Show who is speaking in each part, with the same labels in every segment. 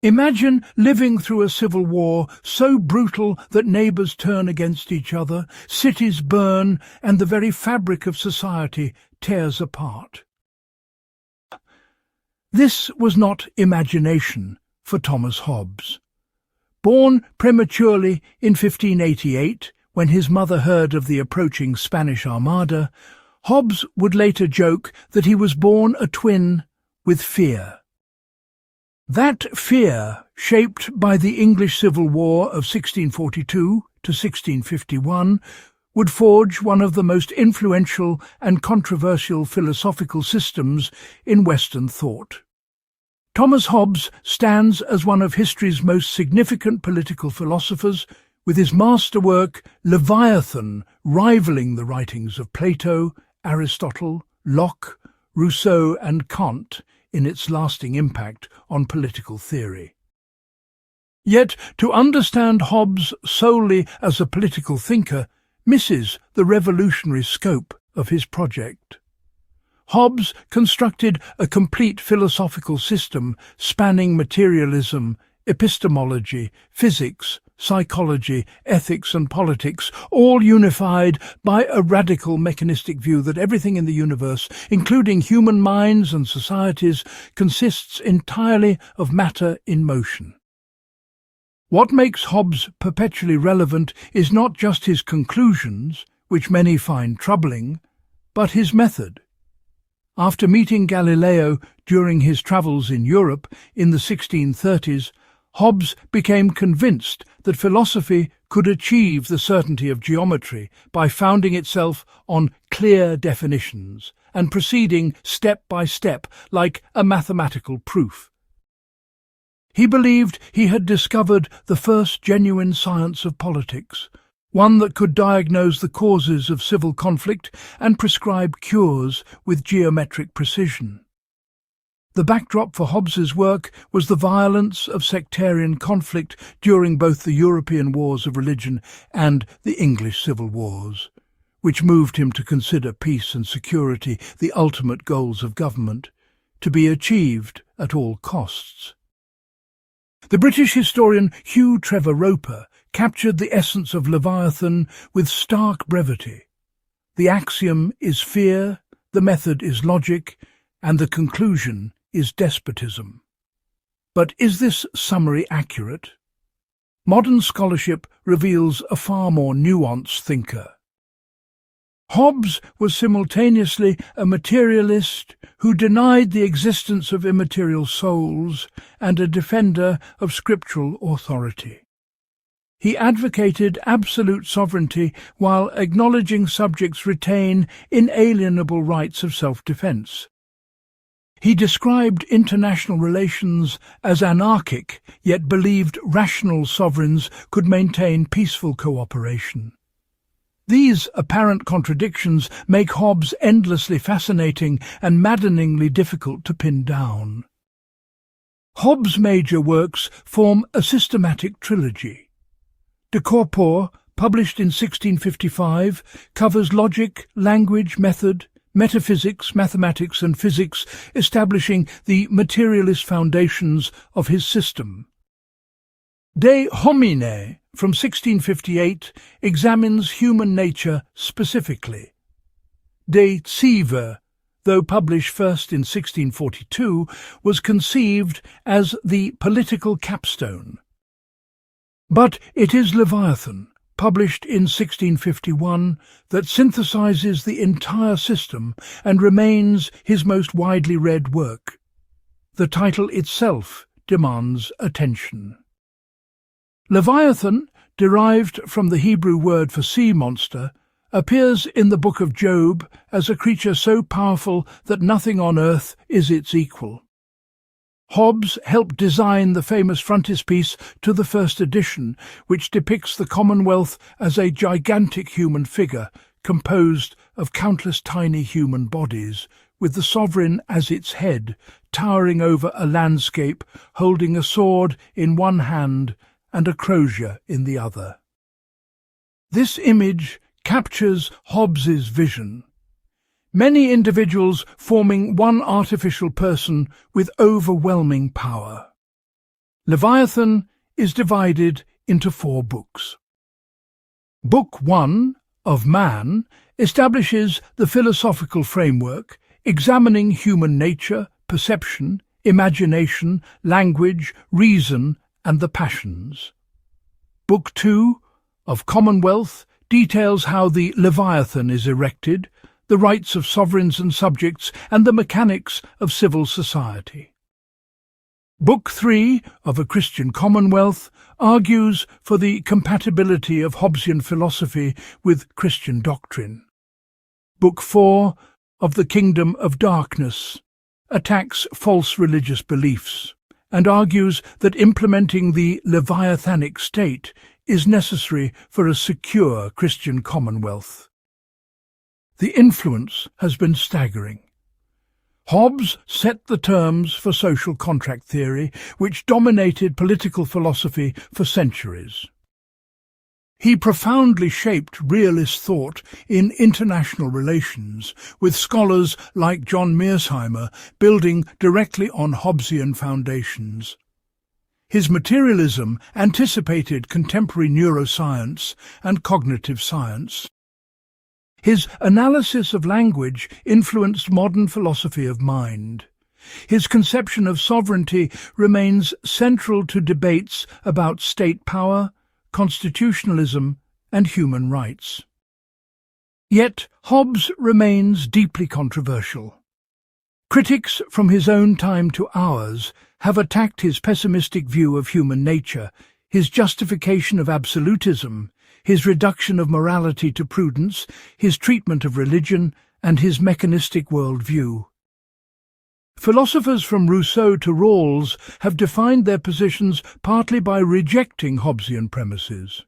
Speaker 1: Imagine living through a civil war so brutal that neighbours turn against each other, cities burn, and the very fabric of society tears apart. This was not imagination for Thomas Hobbes. Born prematurely in 1588, when his mother heard of the approaching Spanish Armada, Hobbes would later joke that he was born a twin with fear. That fear, shaped by the English Civil War of 1642 to 1651, would forge one of the most influential and controversial philosophical systems in Western thought. Thomas Hobbes stands as one of history's most significant political philosophers, with his masterwork Leviathan rivaling the writings of Plato, Aristotle, Locke, Rousseau and Kant in its lasting impact on political theory. Yet, to understand Hobbes solely as a political thinker misses the revolutionary scope of his project. Hobbes constructed a complete philosophical system spanning materialism, epistemology, physics, psychology, ethics and politics, all unified by a radical mechanistic view that everything in the universe, including human minds and societies, consists entirely of matter in motion. What makes Hobbes perpetually relevant is not just his conclusions, which many find troubling, but his method. After meeting Galileo during his travels in Europe in the 1630s, Hobbes became convinced that philosophy could achieve the certainty of geometry by founding itself on clear definitions and proceeding step by step like a mathematical proof. He believed he had discovered the first genuine science of politics, one that could diagnose the causes of civil conflict and prescribe cures with geometric precision. The backdrop for Hobbes's work was the violence of sectarian conflict during both the European wars of religion and the English civil wars, which moved him to consider peace and security the ultimate goals of government, to be achieved at all costs. The British historian Hugh Trevor Roper captured the essence of Leviathan with stark brevity. The axiom is fear, the method is logic, and the conclusion is despotism. But is this summary accurate? Modern scholarship reveals a far more nuanced thinker. Hobbes was simultaneously a materialist who denied the existence of immaterial souls and a defender of scriptural authority. He advocated absolute sovereignty while acknowledging subjects retain inalienable rights of self-defense. He described international relations as anarchic, yet believed rational sovereigns could maintain peaceful cooperation. These apparent contradictions make Hobbes endlessly fascinating and maddeningly difficult to pin down. Hobbes' major works form a systematic trilogy. De Corpore, published in 1655, covers logic, language, method, metaphysics, mathematics and physics, establishing the materialist foundations of his system. De Homine, from 1658, examines human nature specifically. De Cive, though published first in 1642, was conceived as the political capstone. But it is Leviathan, published in 1651, that synthesizes the entire system and remains his most widely read work. The title itself demands attention. Leviathan, derived from the Hebrew word for sea monster, appears in the book of Job as a creature so powerful that nothing on earth is its equal. Hobbes helped design the famous frontispiece to the first edition, which depicts the Commonwealth as a gigantic human figure composed of countless tiny human bodies, with the sovereign as its head, towering over a landscape, holding a sword in one hand and a crosier in the other. This image captures Hobbes's vision. Many individuals forming one artificial person with overwhelming power. Leviathan is divided into 4 books. Book 1 of Man establishes the philosophical framework examining human nature, perception, imagination, language, reason, and the passions. Book 2 of Commonwealth details how the Leviathan is erected, the rights of sovereigns and subjects, and the mechanics of civil society. Book 3 of A Christian Commonwealth argues for the compatibility of Hobbesian philosophy with Christian doctrine. Book 4 of The Kingdom of Darkness attacks false religious beliefs and argues that implementing the Leviathanic state is necessary for a secure Christian commonwealth. The influence has been staggering. Hobbes set the terms for social contract theory, which dominated political philosophy for centuries. He profoundly shaped realist thought in international relations, with scholars like John Mearsheimer building directly on Hobbesian foundations. His materialism anticipated contemporary neuroscience and cognitive science. His analysis of language influenced modern philosophy of mind. His conception of sovereignty remains central to debates about state power, constitutionalism, and human rights. Yet Hobbes remains deeply controversial. Critics from his own time to ours have attacked his pessimistic view of human nature, his justification of absolutism, his reduction of morality to prudence, his treatment of religion, and his mechanistic worldview. Philosophers from Rousseau to Rawls have defined their positions partly by rejecting Hobbesian premises.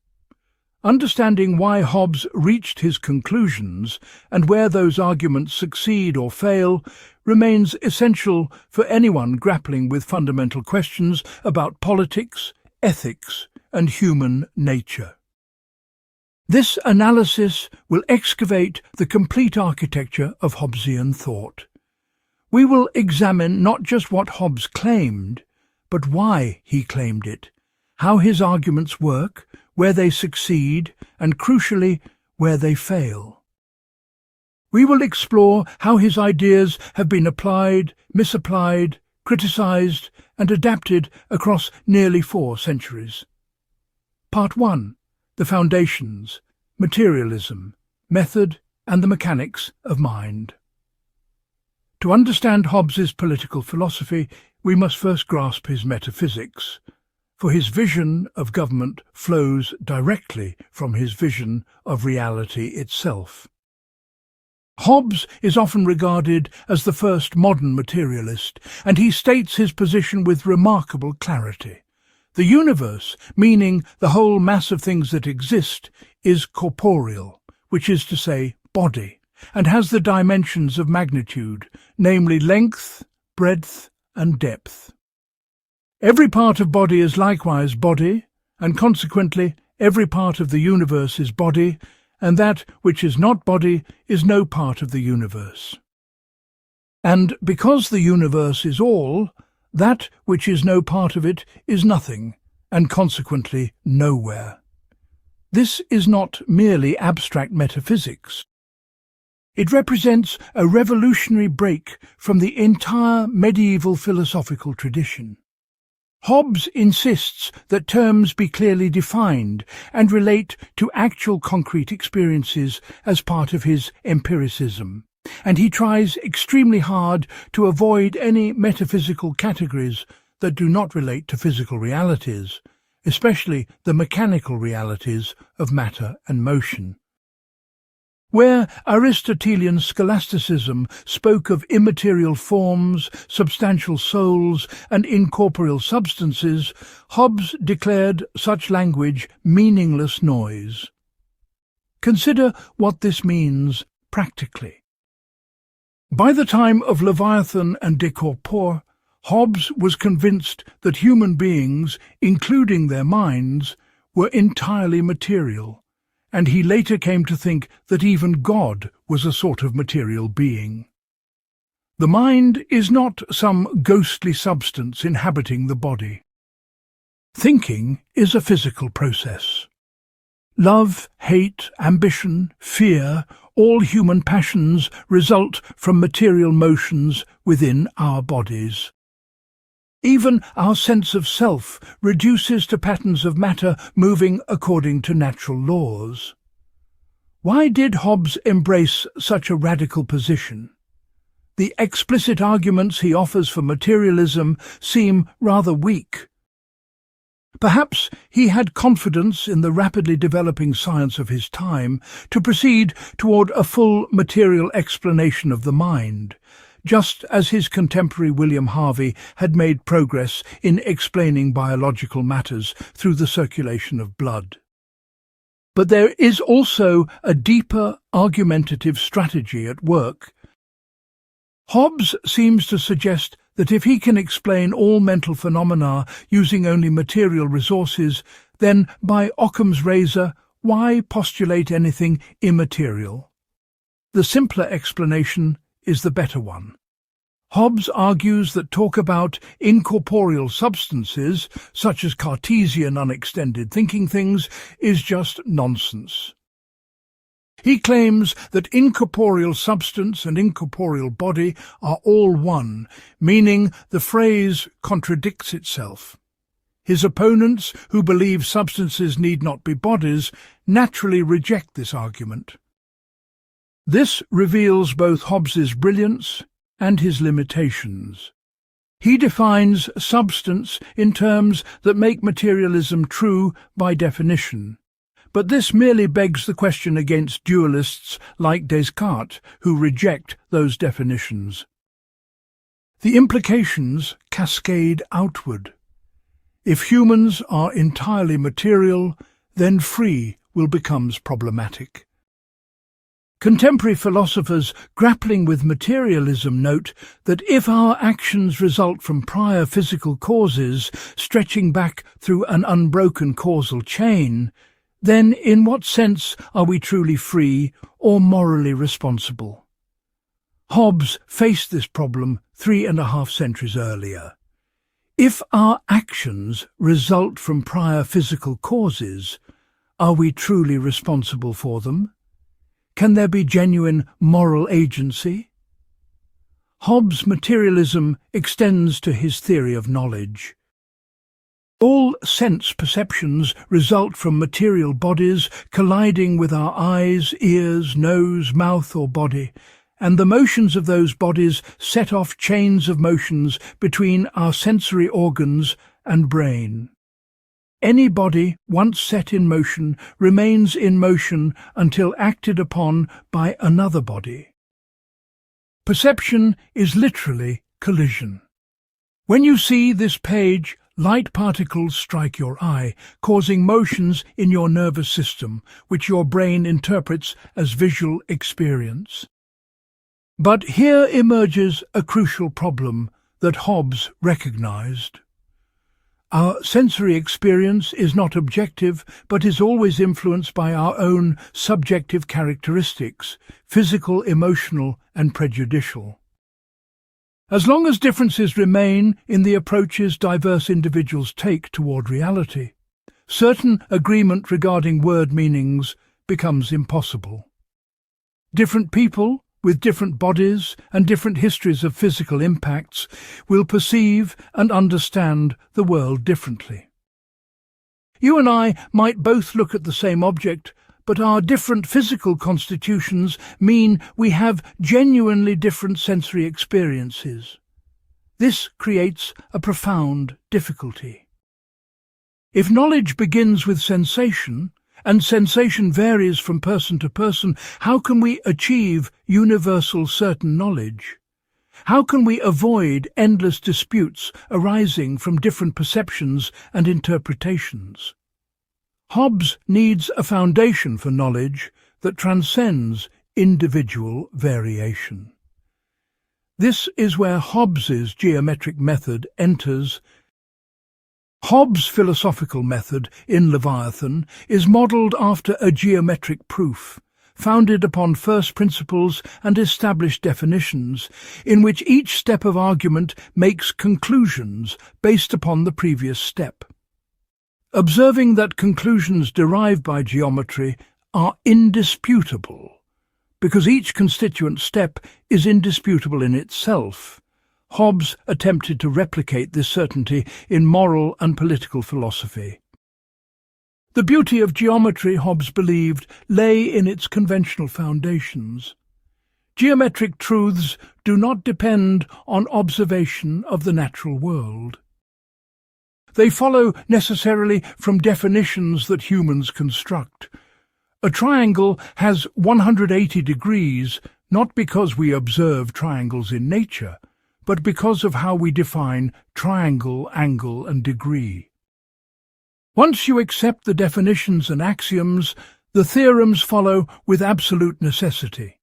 Speaker 1: Understanding why Hobbes reached his conclusions and where those arguments succeed or fail remains essential for anyone grappling with fundamental questions about politics, ethics, and human nature. This analysis will excavate the complete architecture of Hobbesian thought. We will examine not just what Hobbes claimed, but why he claimed it, how his arguments work, where they succeed, and crucially, where they fail. We will explore how his ideas have been applied, misapplied, criticized, and adapted across nearly 4 centuries. Part 1. The Foundations, Materialism, Method, and the Mechanics of Mind. To understand Hobbes's political philosophy, we must first grasp his metaphysics, for his vision of government flows directly from his vision of reality itself. Hobbes is often regarded as the first modern materialist, and he states his position with remarkable clarity. The universe, meaning the whole mass of things that exist, is corporeal, which is to say body, and has the dimensions of magnitude, namely length, breadth, and depth. Every part of body is likewise body, and consequently every part of the universe is body, and that which is not body is no part of the universe. And because the universe is all, that which is no part of it is nothing, and consequently nowhere. This is not merely abstract metaphysics. It represents a revolutionary break from the entire medieval philosophical tradition. Hobbes insists that terms be clearly defined and relate to actual concrete experiences as part of his empiricism, and he tries extremely hard to avoid any metaphysical categories that do not relate to physical realities, especially the mechanical realities of matter and motion. Where Aristotelian scholasticism spoke of immaterial forms, substantial souls, and incorporeal substances, Hobbes declared such language meaningless noise. Consider what this means practically. By the time of Leviathan and De Corpore, Hobbes was convinced that human beings, including their minds, were entirely material, and he later came to think that even God was a sort of material being. The mind is not some ghostly substance inhabiting the body. Thinking is a physical process. Love, hate, ambition, fear, all human passions result from material motions within our bodies. Even our sense of self reduces to patterns of matter moving according to natural laws. Why did Hobbes embrace such a radical position? The explicit arguments he offers for materialism seem rather weak. Perhaps he had confidence in the rapidly developing science of his time to proceed toward a full material explanation of the mind, just as his contemporary William Harvey had made progress in explaining biological matters through the circulation of blood. But there is also a deeper argumentative strategy at work. Hobbes seems to suggest that if he can explain all mental phenomena using only material resources, then by Occam's razor, why postulate anything immaterial? The simpler explanation is the better one. Hobbes argues that talk about incorporeal substances, such as Cartesian unextended thinking things, is just nonsense. He claims that incorporeal substance and incorporeal body are all one, meaning the phrase contradicts itself. His opponents, who believe substances need not be bodies, naturally reject this argument. This reveals both Hobbes's brilliance and his limitations. He defines substance in terms that make materialism true by definition. But this merely begs the question against dualists like Descartes, who reject those definitions. The implications cascade outward. If humans are entirely material, then free will become problematic. Contemporary philosophers grappling with materialism note that if our actions result from prior physical causes stretching back through an unbroken causal chain, then in what sense are we truly free or morally responsible? Hobbes faced this problem 3.5 centuries earlier. If our actions result from prior physical causes, are we truly responsible for them? Can there be genuine moral agency? Hobbes' materialism extends to his theory of knowledge. All sense perceptions result from material bodies colliding with our eyes, ears, nose, mouth or body, and the motions of those bodies set off chains of motions between our sensory organs and brain. Any body, once set in motion, remains in motion until acted upon by another body. Perception is literally collision. When you see this page, light particles strike your eye, causing motions in your nervous system, which your brain interprets as visual experience. But here emerges a crucial problem that Hobbes recognized. Our sensory experience is not objective, but is always influenced by our own subjective characteristics, physical, emotional, and prejudicial. As long as differences remain in the approaches diverse individuals take toward reality, certain agreement regarding word meanings becomes impossible. Different people, with different bodies and different histories of physical impacts, will perceive and understand the world differently. You and I might both look at the same object, but our different physical constitutions mean we have genuinely different sensory experiences. This creates a profound difficulty. If knowledge begins with sensation, and sensation varies from person to person, how can we achieve universal certain knowledge? How can we avoid endless disputes arising from different perceptions and interpretations? Hobbes needs a foundation for knowledge that transcends individual variation. This is where Hobbes's geometric method enters. Hobbes' philosophical method in Leviathan is modelled after a geometric proof, founded upon first principles and established definitions, in which each step of argument makes conclusions based upon the previous step. observing that conclusions derived by geometry are indisputable, because each constituent step is indisputable in itself. Hobbes attempted to replicate this certainty in moral and political philosophy. The beauty of geometry, Hobbes believed, lay in its conventional foundations. Geometric truths do not depend on observation of the natural world. They follow necessarily from definitions that humans construct. A triangle has 180 degrees, not because we observe triangles in nature, but because of how we define triangle, angle, and degree. Once you accept the definitions and axioms, the theorems follow with absolute necessity.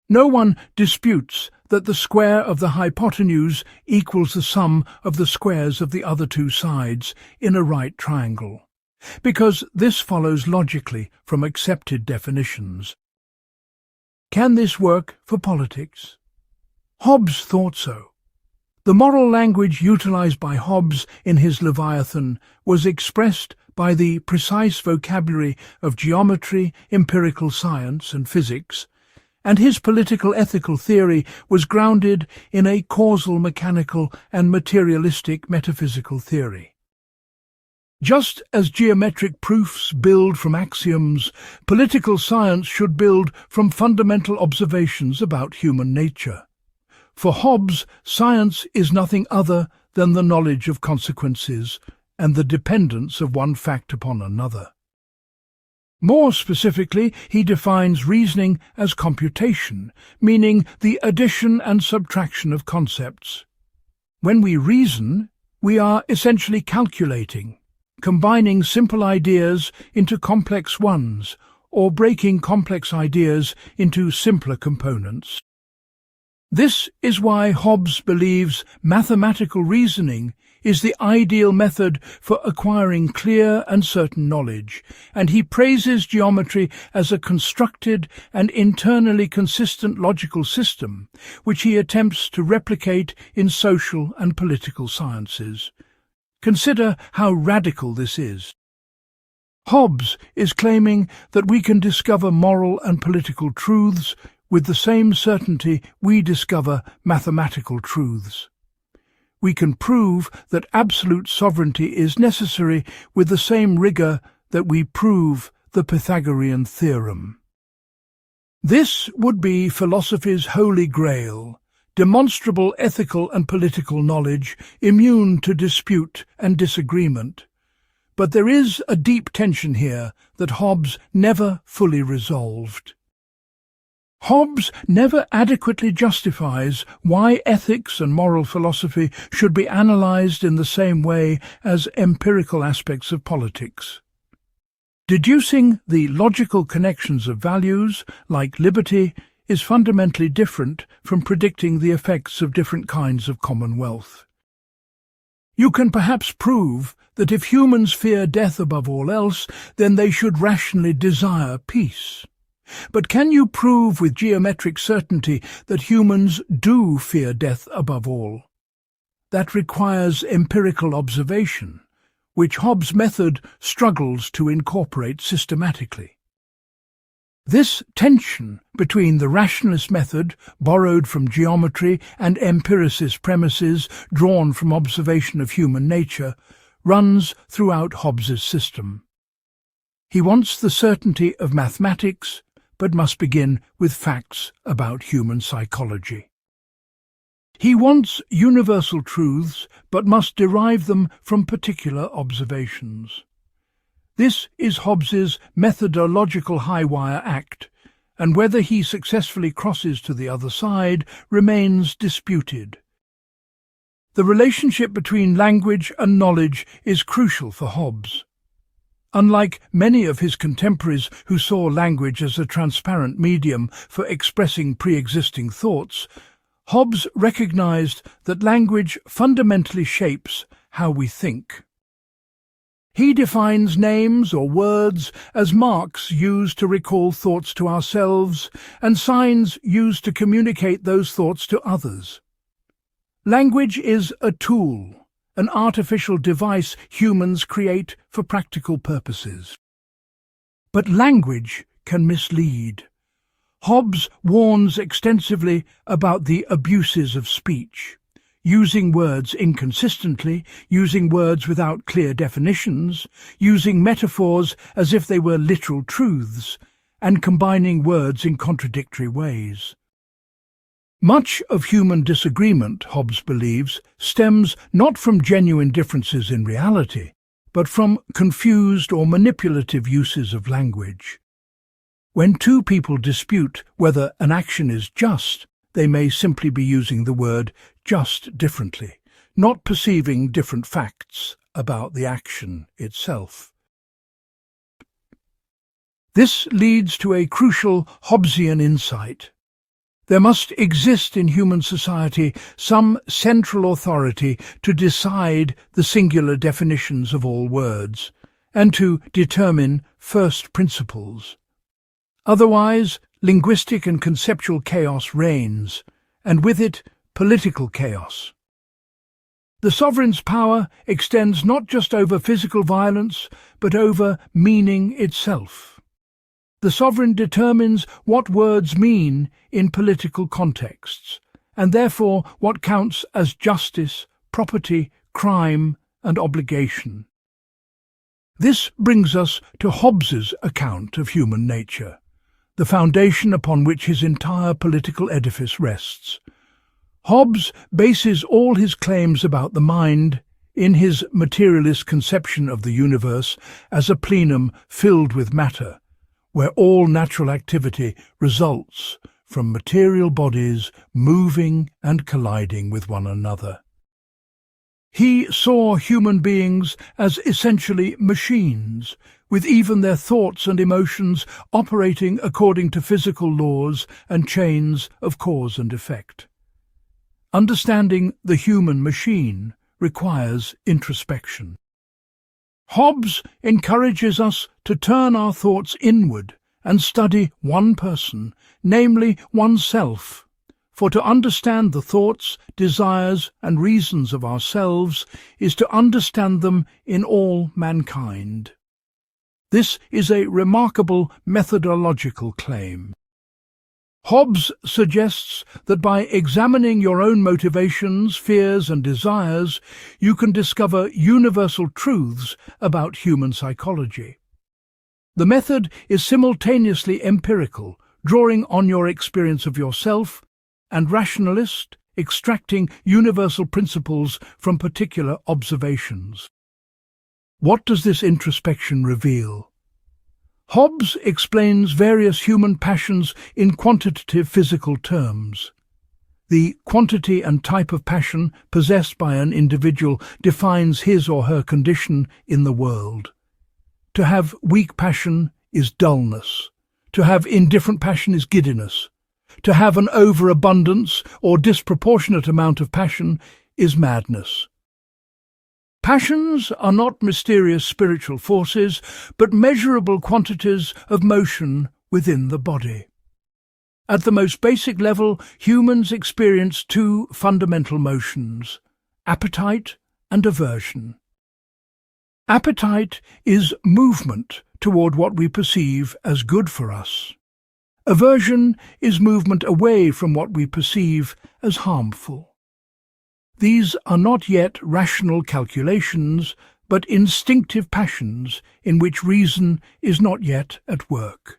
Speaker 1: No one disputes that the square of the hypotenuse equals the sum of the squares of the other two sides in a right triangle, because this follows logically from accepted definitions. Can this work for politics? Hobbes thought so. The moral language utilized by Hobbes in his Leviathan was expressed by the precise vocabulary of geometry, empirical science, and physics, and his political ethical theory was grounded in a causal mechanical and materialistic metaphysical theory. Just as geometric proofs build from axioms, political science should build from fundamental observations about human nature. For Hobbes, science is nothing other than the knowledge of consequences and the dependence of one fact upon another. More specifically, he defines reasoning as computation, meaning the addition and subtraction of concepts. When we reason, we are essentially calculating, combining simple ideas into complex ones, or breaking complex ideas into simpler components. This is why Hobbes believes mathematical reasoning is the ideal method for acquiring clear and certain knowledge, and he praises geometry as a constructed and internally consistent logical system, which he attempts to replicate in social and political sciences. Consider how radical this is. Hobbes is claiming that we can discover moral and political truths with the same certainty we discover mathematical truths. We can prove that absolute sovereignty is necessary with the same rigor that we prove the Pythagorean theorem. This would be philosophy's holy grail, demonstrable ethical and political knowledge, immune to dispute and disagreement. But there is a deep tension here that Hobbes never fully resolved. Hobbes never adequately justifies why ethics and moral philosophy should be analyzed in the same way as empirical aspects of politics. Deducing the logical connections of values, like liberty, is fundamentally different from predicting the effects of different kinds of commonwealth. You can perhaps prove that if humans fear death above all else, then they should rationally desire peace. But can you prove with geometric certainty that humans do fear death above all? That requires empirical observation, which Hobbes' method struggles to incorporate systematically. This tension between the rationalist method, borrowed from geometry, and empiricist premises, drawn from observation of human nature, runs throughout Hobbes' system. He wants the certainty of mathematics, but must begin with facts about human psychology. He wants universal truths, but must derive them from particular observations. This is Hobbes's methodological high-wire act, and whether he successfully crosses to the other side remains disputed. The relationship between language and knowledge is crucial for Hobbes. Unlike many of his contemporaries who saw language as a transparent medium for expressing pre-existing thoughts, Hobbes recognized that language fundamentally shapes how we think. He defines names or words as marks used to recall thoughts to ourselves and signs used to communicate those thoughts to others. Language is a tool, an artificial device humans create for practical purposes. But language can mislead. Hobbes warns extensively about the abuses of speech, using words inconsistently, using words without clear definitions, using metaphors as if they were literal truths, and combining words in contradictory ways. Much of human disagreement, Hobbes believes, stems not from genuine differences in reality, but from confused or manipulative uses of language. When two people dispute whether an action is just, they may simply be using the word just differently, not perceiving different facts about the action itself. This leads to a crucial Hobbesian insight. There must exist in human society some central authority to decide the singular definitions of all words, and to determine first principles. Otherwise, linguistic and conceptual chaos reigns, and with it, political chaos. The sovereign's power extends not just over physical violence, but over meaning itself. The sovereign determines what words mean in political contexts, and therefore what counts as justice, property, crime, and obligation. This brings us to Hobbes's account of human nature, the foundation upon which his entire political edifice rests. Hobbes bases all his claims about the mind in his materialist conception of the universe as a plenum filled with matter, where all natural activity results from material bodies moving and colliding with one another. He saw human beings as essentially machines, with even their thoughts and emotions operating according to physical laws and chains of cause and effect. Understanding the human machine requires introspection. Hobbes encourages us to turn our thoughts inward and study one person, namely oneself. For to understand the thoughts, desires, and reasons of ourselves is to understand them in all mankind. This is a remarkable methodological claim. Hobbes suggests that by examining your own motivations, fears, and desires, you can discover universal truths about human psychology. The method is simultaneously empirical, drawing on your experience of yourself, and rationalist, extracting universal principles from particular observations. What does this introspection reveal? Hobbes explains various human passions in quantitative physical terms. The quantity and type of passion possessed by an individual defines his or her condition in the world. To have weak passion is dullness. To have indifferent passion is giddiness. To have an overabundance or disproportionate amount of passion is madness. Passions are not mysterious spiritual forces, but measurable quantities of motion within the body. At the most basic level, humans experience two fundamental motions: appetite and aversion. Appetite is movement toward what we perceive as good for us. Aversion is movement away from what we perceive as harmful. These are not yet rational calculations, but instinctive passions in which reason is not yet at work.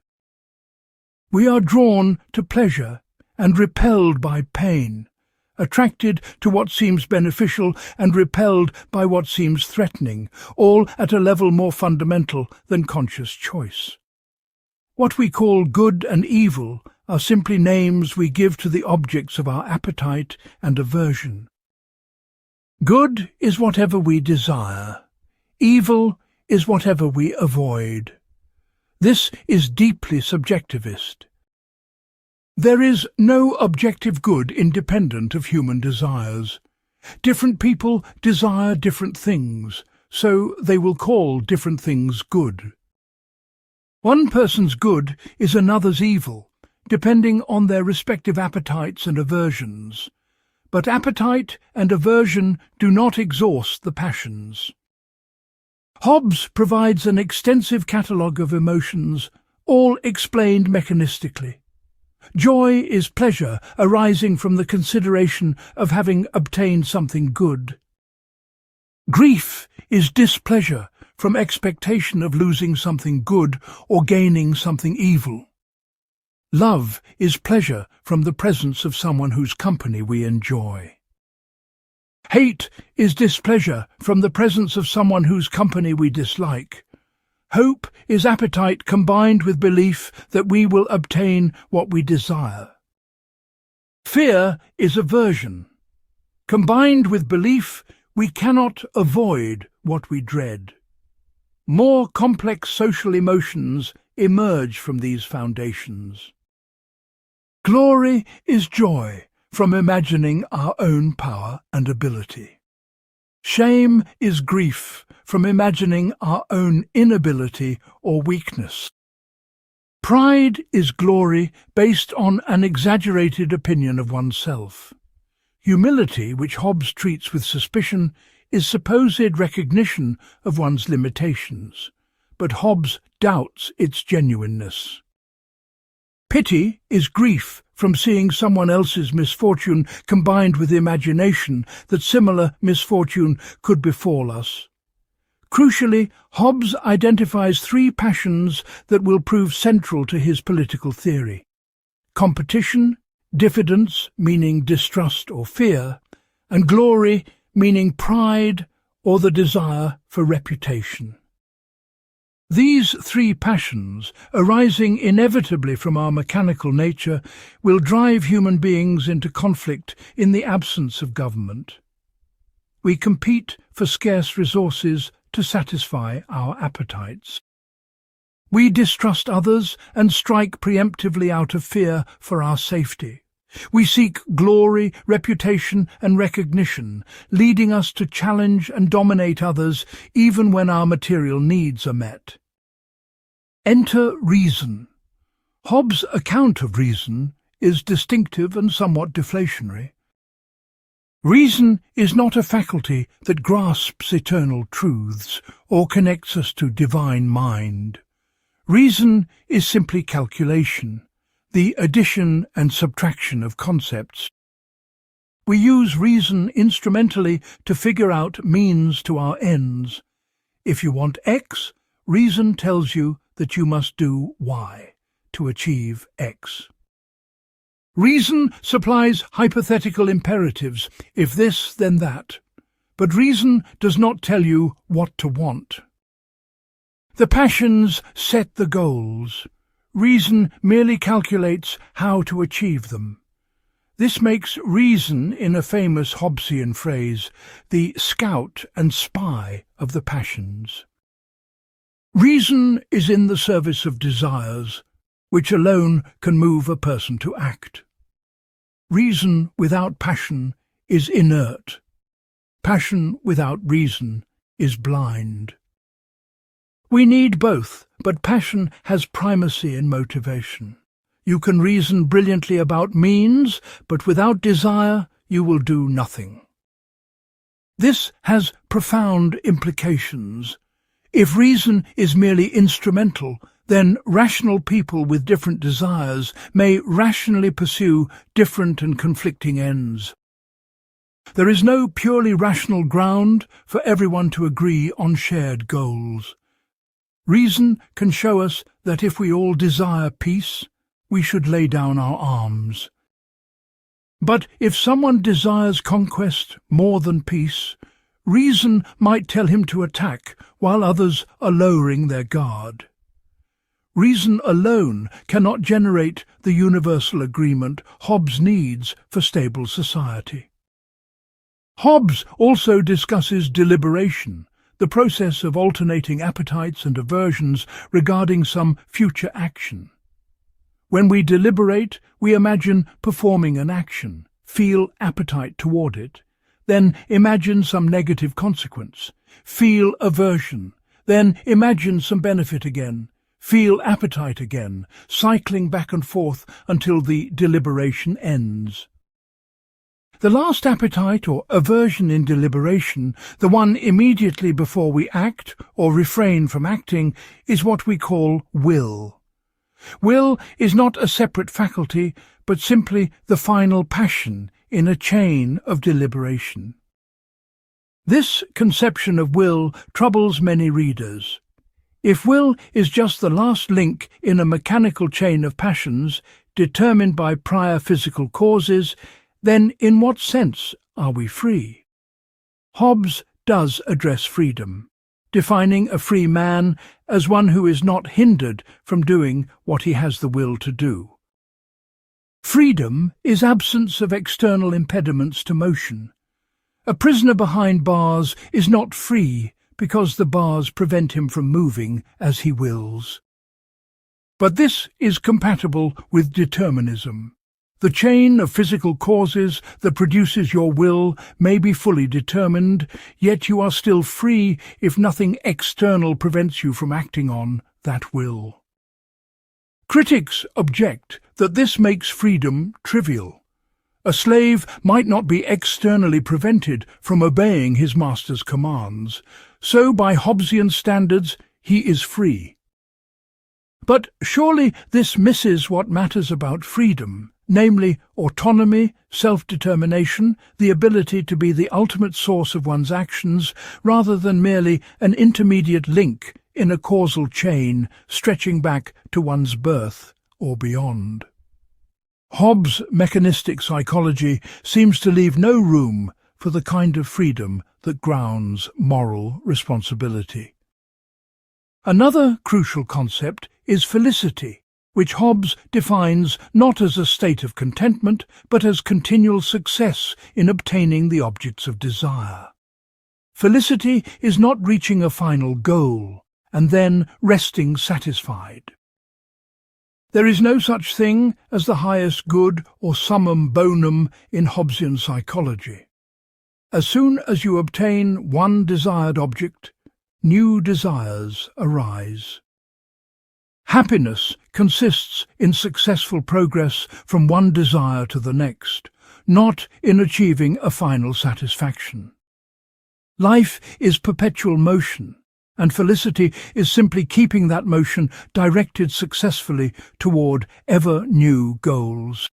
Speaker 1: We are drawn to pleasure and repelled by pain, attracted to what seems beneficial and repelled by what seems threatening, all at a level more fundamental than conscious choice. What we call good and evil are simply names we give to the objects of our appetite and aversion. Good is whatever we desire. Evil is whatever we avoid. This is deeply subjectivist. There is no objective good independent of human desires. Different people desire different things, so they will call different things good. One person's good is another's evil, depending on their respective appetites and aversions. but appetite and aversion do not exhaust the passions. Hobbes provides an extensive catalogue of emotions, all explained mechanistically. Joy is pleasure arising from the consideration of having obtained something good. Grief is displeasure from expectation of losing something good or gaining something evil. Love is pleasure from the presence of someone whose company we enjoy. Hate is displeasure from the presence of someone whose company we dislike. Hope is appetite combined with belief that we will obtain what we desire. Fear is aversion. Combined with belief, we cannot avoid what we dread. More complex social emotions emerge from these foundations. Glory is joy from imagining our own power and ability. Shame is grief from imagining our own inability or weakness. Pride is glory based on an exaggerated opinion of oneself. Humility, which Hobbes treats with suspicion, is supposed recognition of one's limitations, but Hobbes doubts its genuineness. Pity is grief from seeing someone else's misfortune combined with imagination that similar misfortune could befall us. Crucially, Hobbes identifies three passions that will prove central to his political theory: competition, diffidence, meaning distrust or fear, and glory, meaning pride or the desire for reputation. These three passions, arising inevitably from our mechanical nature, will drive human beings into conflict in the absence of government. We compete for scarce resources to satisfy our appetites. We distrust others and strike preemptively out of fear for our safety. We seek glory, reputation, and recognition, leading us to challenge and dominate others even when our material needs are met. Enter reason. Hobbes' account of reason is distinctive and somewhat deflationary. Reason is not a faculty that grasps eternal truths or connects us to divine mind. Reason is simply calculation, the addition and subtraction of concepts. We use reason instrumentally to figure out means to our ends. If you want X, reason tells you that you must do Y to achieve X. Reason supplies hypothetical imperatives, if this, then that, but reason does not tell you what to want. The passions set the goals. Reason merely calculates how to achieve them. This makes reason, in a famous Hobbesian phrase, the scout and spy of the passions. Reason is in the service of desires, which alone can move a person to act. Reason without passion is inert. Passion without reason is blind. We need both, but passion has primacy in motivation. You can reason brilliantly about means, but without desire you will do nothing. This has profound implications. If reason is merely instrumental, then rational people with different desires may rationally pursue different and conflicting ends. There is no purely rational ground for everyone to agree on shared goals. Reason can show us that if we all desire peace, we should lay down our arms. But if someone desires conquest more than peace, reason might tell him to attack while others are lowering their guard. Reason alone cannot generate the universal agreement Hobbes needs for stable society. Hobbes also discusses deliberation, the process of alternating appetites and aversions regarding some future action. When we deliberate, we imagine performing an action, feel appetite toward it, then imagine some negative consequence, feel aversion, then imagine some benefit again, feel appetite again, cycling back and forth until the deliberation ends. The last appetite or aversion in deliberation, the one immediately before we act or refrain from acting, is what we call will. Will is not a separate faculty, but simply the final passion in a chain of deliberation. This conception of will troubles many readers. If will is just the last link in a mechanical chain of passions determined by prior physical causes, then in what sense are we free? Hobbes does address freedom, defining a free man as one who is not hindered from doing what he has the will to do. Freedom is absence of external impediments to motion. A prisoner behind bars is not free because the bars prevent him from moving as he wills. But this is compatible with determinism. The chain of physical causes that produces your will may be fully determined, yet you are still free if nothing external prevents you from acting on that will. Critics object that this makes freedom trivial. A slave might not be externally prevented from obeying his master's commands, so by Hobbesian standards he is free. But surely this misses what matters about freedom, namely autonomy, self-determination, the ability to be the ultimate source of one's actions, rather than merely an intermediate link in a causal chain stretching back to one's birth or beyond. Hobbes' mechanistic psychology seems to leave no room for the kind of freedom that grounds moral responsibility. Another crucial concept is felicity, which Hobbes defines not as a state of contentment, but as continual success in obtaining the objects of desire. Felicity is not reaching a final goal, and then resting satisfied. There is no such thing as the highest good or summum bonum in Hobbesian psychology. As soon as you obtain one desired object, new desires arise. Happiness consists in successful progress from one desire to the next, not in achieving a final satisfaction. Life is perpetual motion, and felicity is simply keeping that motion directed successfully toward ever new goals.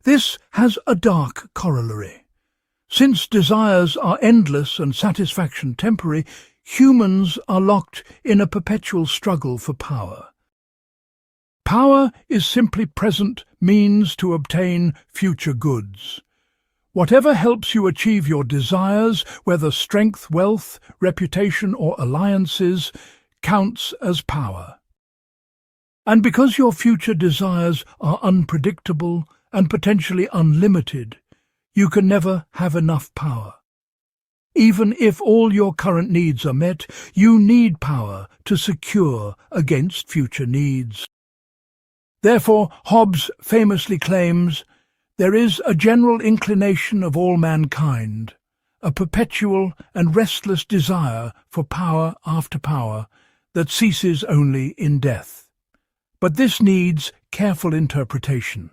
Speaker 1: This has a dark corollary. Since desires are endless and satisfaction temporary, humans are locked in a perpetual struggle for power. Power is simply present means to obtain future goods. Whatever helps you achieve your desires, whether strength, wealth, reputation, or alliances, counts as power. And because your future desires are unpredictable and potentially unlimited, you can never have enough power. Even if all your current needs are met, you need power to secure against future needs. Therefore, Hobbes famously claims, "There is a general inclination of all mankind, a perpetual and restless desire for power after power that ceases only in death. But this needs careful interpretation."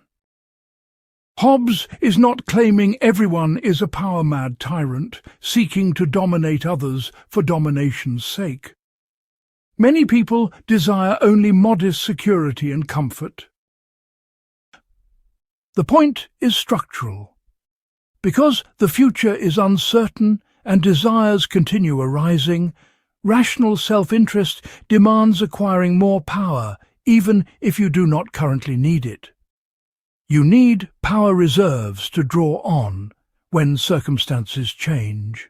Speaker 1: Hobbes is not claiming everyone is a power-mad tyrant seeking to dominate others for domination's sake. Many people desire only modest security and comfort. The point is structural. Because the future is uncertain and desires continue arising, rational self-interest demands acquiring more power, even if you do not currently need it. You need power reserves to draw on when circumstances change.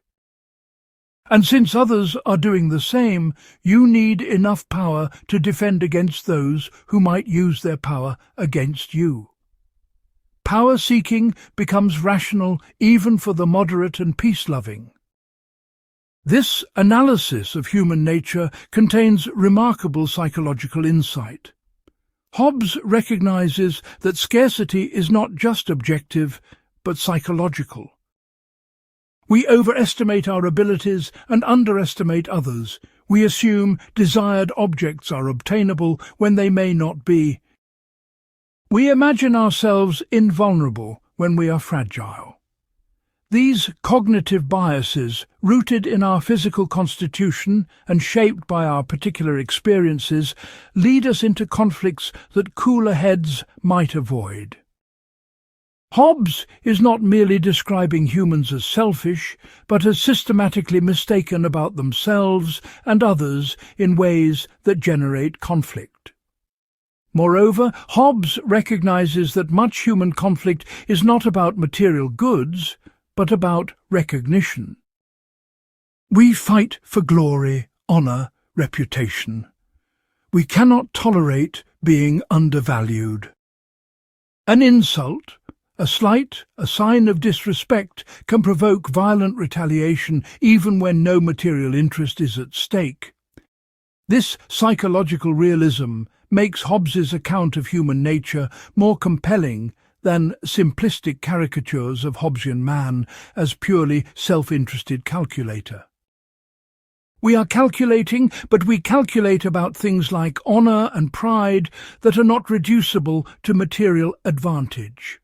Speaker 1: And since others are doing the same, you need enough power to defend against those who might use their power against you. Power-seeking becomes rational even for the moderate and peace-loving. This analysis of human nature contains remarkable psychological insight. Hobbes recognizes that scarcity is not just objective, but psychological. We overestimate our abilities and underestimate others. We assume desired objects are obtainable when they may not be. We imagine ourselves invulnerable when we are fragile. These cognitive biases, rooted in our physical constitution and shaped by our particular experiences, lead us into conflicts that cooler heads might avoid. Hobbes is not merely describing humans as selfish, but as systematically mistaken about themselves and others in ways that generate conflict. Moreover, Hobbes recognizes that much human conflict is not about material goods, but about recognition. We fight for glory, honor, reputation. We cannot tolerate being undervalued. An insult, a slight, a sign of disrespect can provoke violent retaliation even when no material interest is at stake. This psychological realism makes Hobbes's account of human nature more compelling than simplistic caricatures of Hobbesian man as purely self-interested calculator. We are calculating, but we calculate about things like honour and pride that are not reducible to material advantage.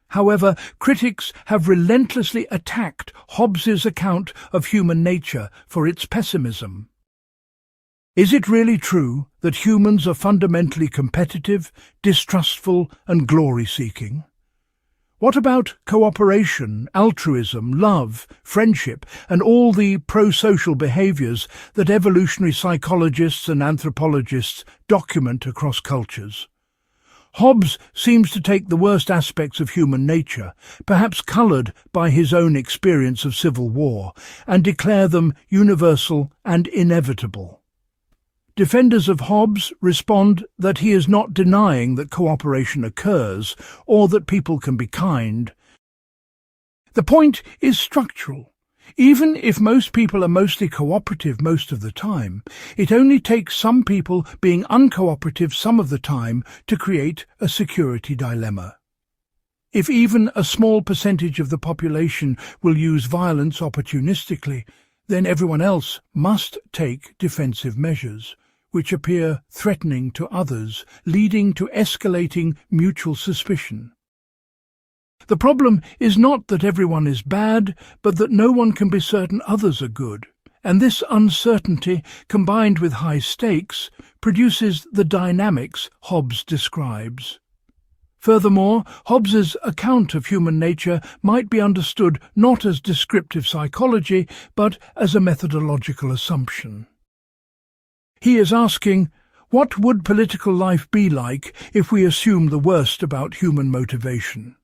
Speaker 1: However, critics have relentlessly attacked Hobbes's account of human nature for its pessimism. Is it really true that humans are fundamentally competitive, distrustful, and glory-seeking? What about cooperation, altruism, love, friendship, and all the pro-social behaviours that evolutionary psychologists and anthropologists document across cultures? Hobbes seems to take the worst aspects of human nature, perhaps coloured by his own experience of civil war, and declare them universal and inevitable. Defenders of Hobbes respond that he is not denying that cooperation occurs or that people can be kind. The point is structural. Even if most people are mostly cooperative most of the time, it only takes some people being uncooperative some of the time to create a security dilemma. If even a small percentage of the population will use violence opportunistically, then everyone else must take defensive measures, which appear threatening to others, leading to escalating mutual suspicion. The problem is not that everyone is bad, but that no one can be certain others are good, and this uncertainty, combined with high stakes, produces the dynamics Hobbes describes. Furthermore, Hobbes's account of human nature might be understood not as descriptive psychology, but as a methodological assumption. He is asking, what would political life be like if we assume the worst about human motivation?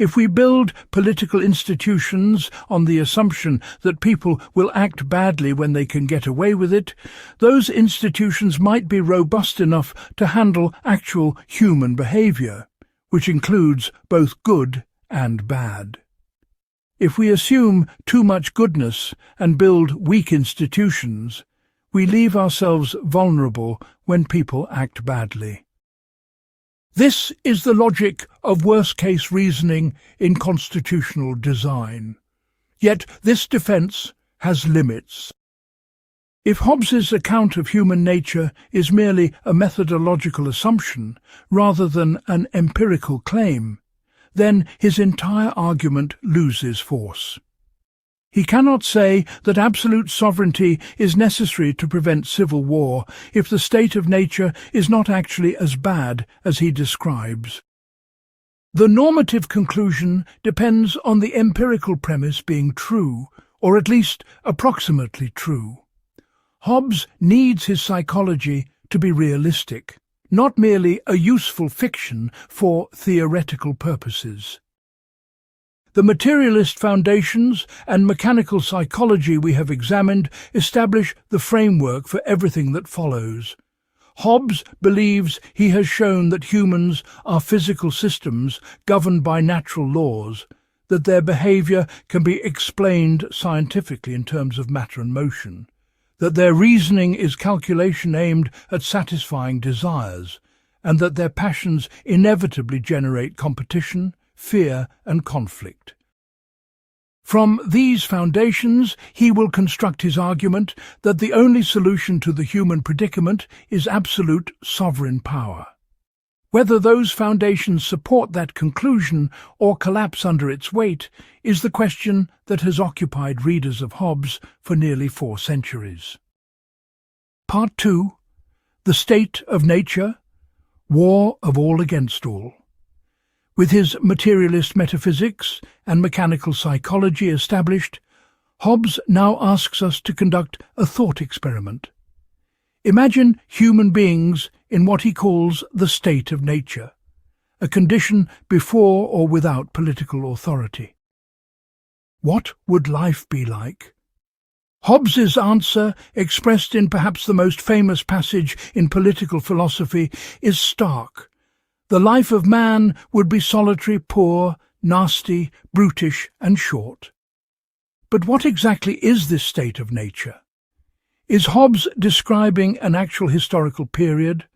Speaker 1: If we build political institutions on the assumption that people will act badly when they can get away with it, those institutions might be robust enough to handle actual human behaviour, which includes both good and bad. If we assume too much goodness and build weak institutions, we leave ourselves vulnerable when people act badly. This is the logic of worst-case reasoning in constitutional design. Yet this defence has limits. If Hobbes's account of human nature is merely a methodological assumption rather than an empirical claim, then his entire argument loses force. He cannot say that absolute sovereignty is necessary to prevent civil war if the state of nature is not actually as bad as he describes. The normative conclusion depends on the empirical premise being true, or at least approximately true. Hobbes needs his psychology to be realistic, not merely a useful fiction for theoretical purposes. The materialist foundations and mechanical psychology we have examined establish the framework for everything that follows. Hobbes believes he has shown that humans are physical systems governed by natural laws, that their behaviour can be explained scientifically in terms of matter and motion, that their reasoning is calculation aimed at satisfying desires, and that their passions inevitably generate competition, fear, and conflict. From these foundations, he will construct his argument that the only solution to the human predicament is absolute sovereign power. Whether those foundations support that conclusion or collapse under its weight is the question that has occupied readers of Hobbes for nearly 4 centuries. Part 2. The State of Nature, War of All Against All. With his materialist metaphysics and mechanical psychology established, Hobbes now asks us to conduct a thought experiment. Imagine human beings in what he calls the state of nature, a condition before or without political authority. What would life be like? Hobbes's answer, expressed in perhaps the most famous passage in political philosophy, is stark. The life of man would be solitary, poor, nasty, brutish, and short. But what exactly is this state of nature? Is Hobbes describing an actual historical period,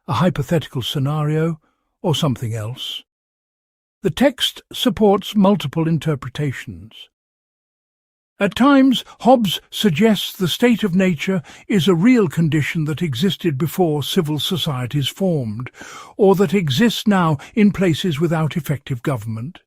Speaker 1: a hypothetical scenario, or something else? The text supports multiple interpretations. At times, Hobbes suggests the state of nature is a real condition that existed before civil societies formed, or that exists now in places without effective government.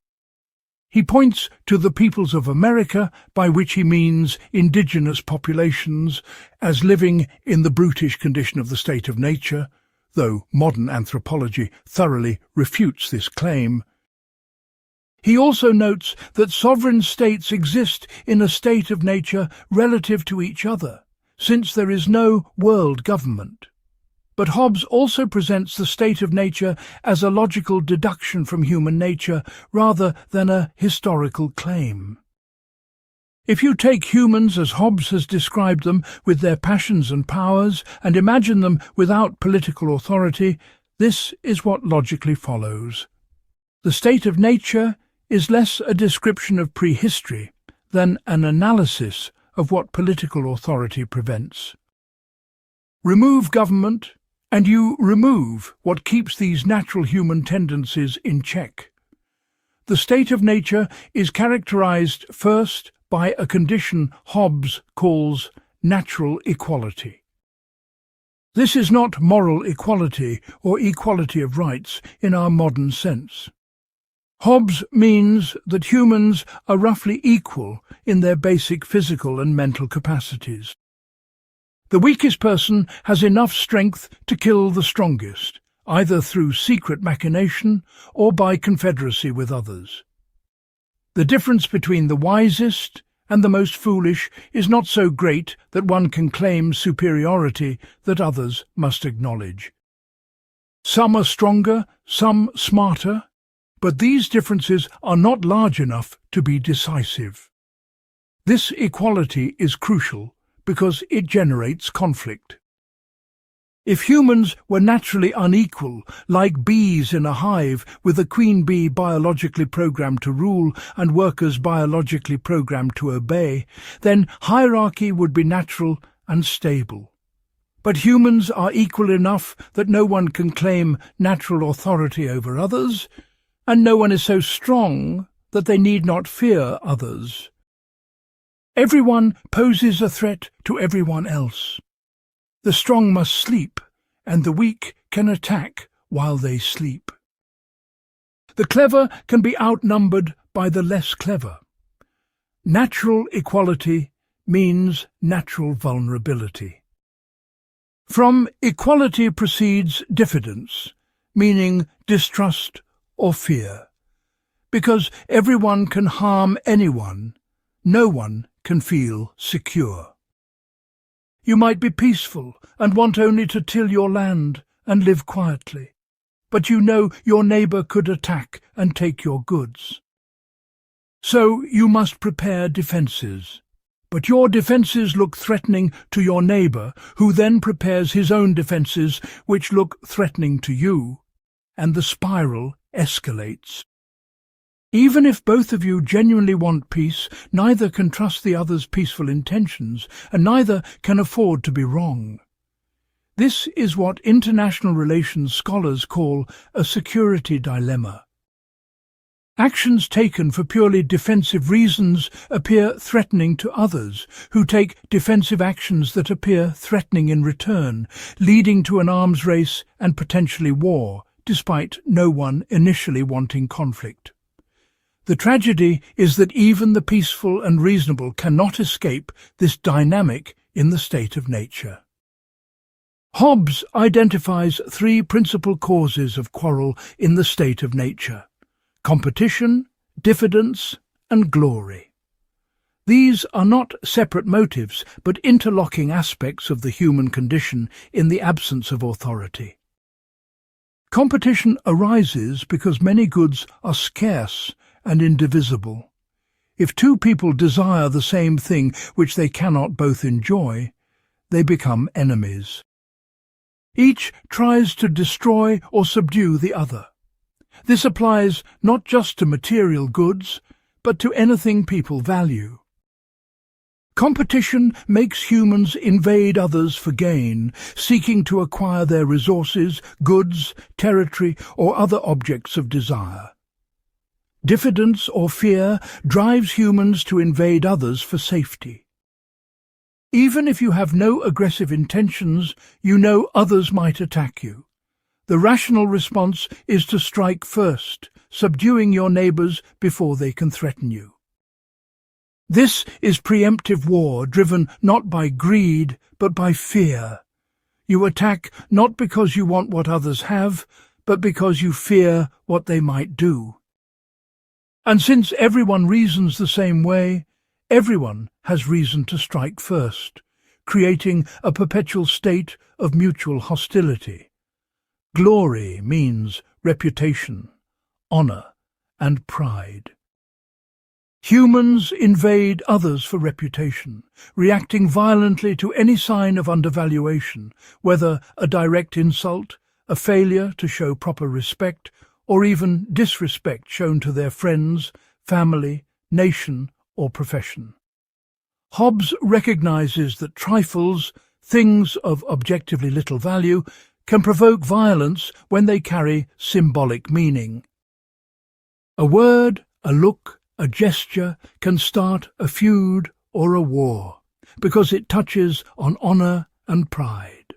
Speaker 1: He points to the peoples of America, by which he means indigenous populations, as living in the brutish condition of the state of nature, though modern anthropology thoroughly refutes this claim. He also notes that sovereign states exist in a state of nature relative to each other, since there is no world government. But Hobbes also presents the state of nature as a logical deduction from human nature rather than a historical claim. If you take humans as Hobbes has described them, with their passions and powers, and imagine them without political authority, this is what logically follows. The state of nature is less a description of prehistory than an analysis of what political authority prevents. Remove government, and you remove what keeps these natural human tendencies in check. The state of nature is characterized first by a condition Hobbes calls natural equality. This is not moral equality or equality of rights in our modern sense. Hobbes means that humans are roughly equal in their basic physical and mental capacities. The weakest person has enough strength to kill the strongest, either through secret machination or by confederacy with others. The difference between the wisest and the most foolish is not so great that one can claim superiority that others must acknowledge. Some are stronger, some smarter, but these differences are not large enough to be decisive. This equality is crucial because it generates conflict. If humans were naturally unequal, like bees in a hive with a queen bee biologically programmed to rule and workers biologically programmed to obey, then hierarchy would be natural and stable. But humans are equal enough that no one can claim natural authority over others, and no one is so strong that they need not fear others. Everyone poses a threat to everyone else. The strong must sleep, and the weak can attack while they sleep. The clever can be outnumbered by the less clever. Natural equality means natural vulnerability. From equality proceeds diffidence, meaning distrust or fear. Because everyone can harm anyone, no one can feel secure. You might be peaceful and want only to till your land and live quietly, but you know your neighbour could attack and take your goods. So you must prepare defences. But your defences look threatening to your neighbour, who then prepares his own defences, which look threatening to you, and the spiral escalates. Even if both of you genuinely want peace, neither can trust the other's peaceful intentions, and neither can afford to be wrong. This is what international relations scholars call a security dilemma. Actions taken for purely defensive reasons appear threatening to others, who take defensive actions that appear threatening in return, leading to an arms race and potentially war, despite no one initially wanting conflict. The tragedy is that even the peaceful and reasonable cannot escape this dynamic in the state of nature. Hobbes identifies three principal causes of quarrel in the state of nature: competition, diffidence, and glory. These are not separate motives, but interlocking aspects of the human condition in the absence of authority. Competition arises because many goods are scarce and indivisible. If two people desire the same thing which they cannot both enjoy, they become enemies. Each tries to destroy or subdue the other. This applies not just to material goods, but to anything people value. Competition makes humans invade others for gain, seeking to acquire their resources, goods, territory, or other objects of desire. Diffidence or fear drives humans to invade others for safety. Even if you have no aggressive intentions, you know others might attack you. The rational response is to strike first, subduing your neighbors before they can threaten you. This is preemptive war, driven not by greed, but by fear. You attack not because you want what others have, but because you fear what they might do. And since everyone reasons the same way, everyone has reason to strike first, creating a perpetual state of mutual hostility. Glory means reputation, honor, and pride. Humans invade others for reputation, reacting violently to any sign of undervaluation, whether a direct insult, a failure to show proper respect, or even disrespect shown to their friends, family, nation, or profession. Hobbes recognizes that trifles, things of objectively little value, can provoke violence when they carry symbolic meaning. A word, a look, a gesture can start a feud or a war, because it touches on honor and pride.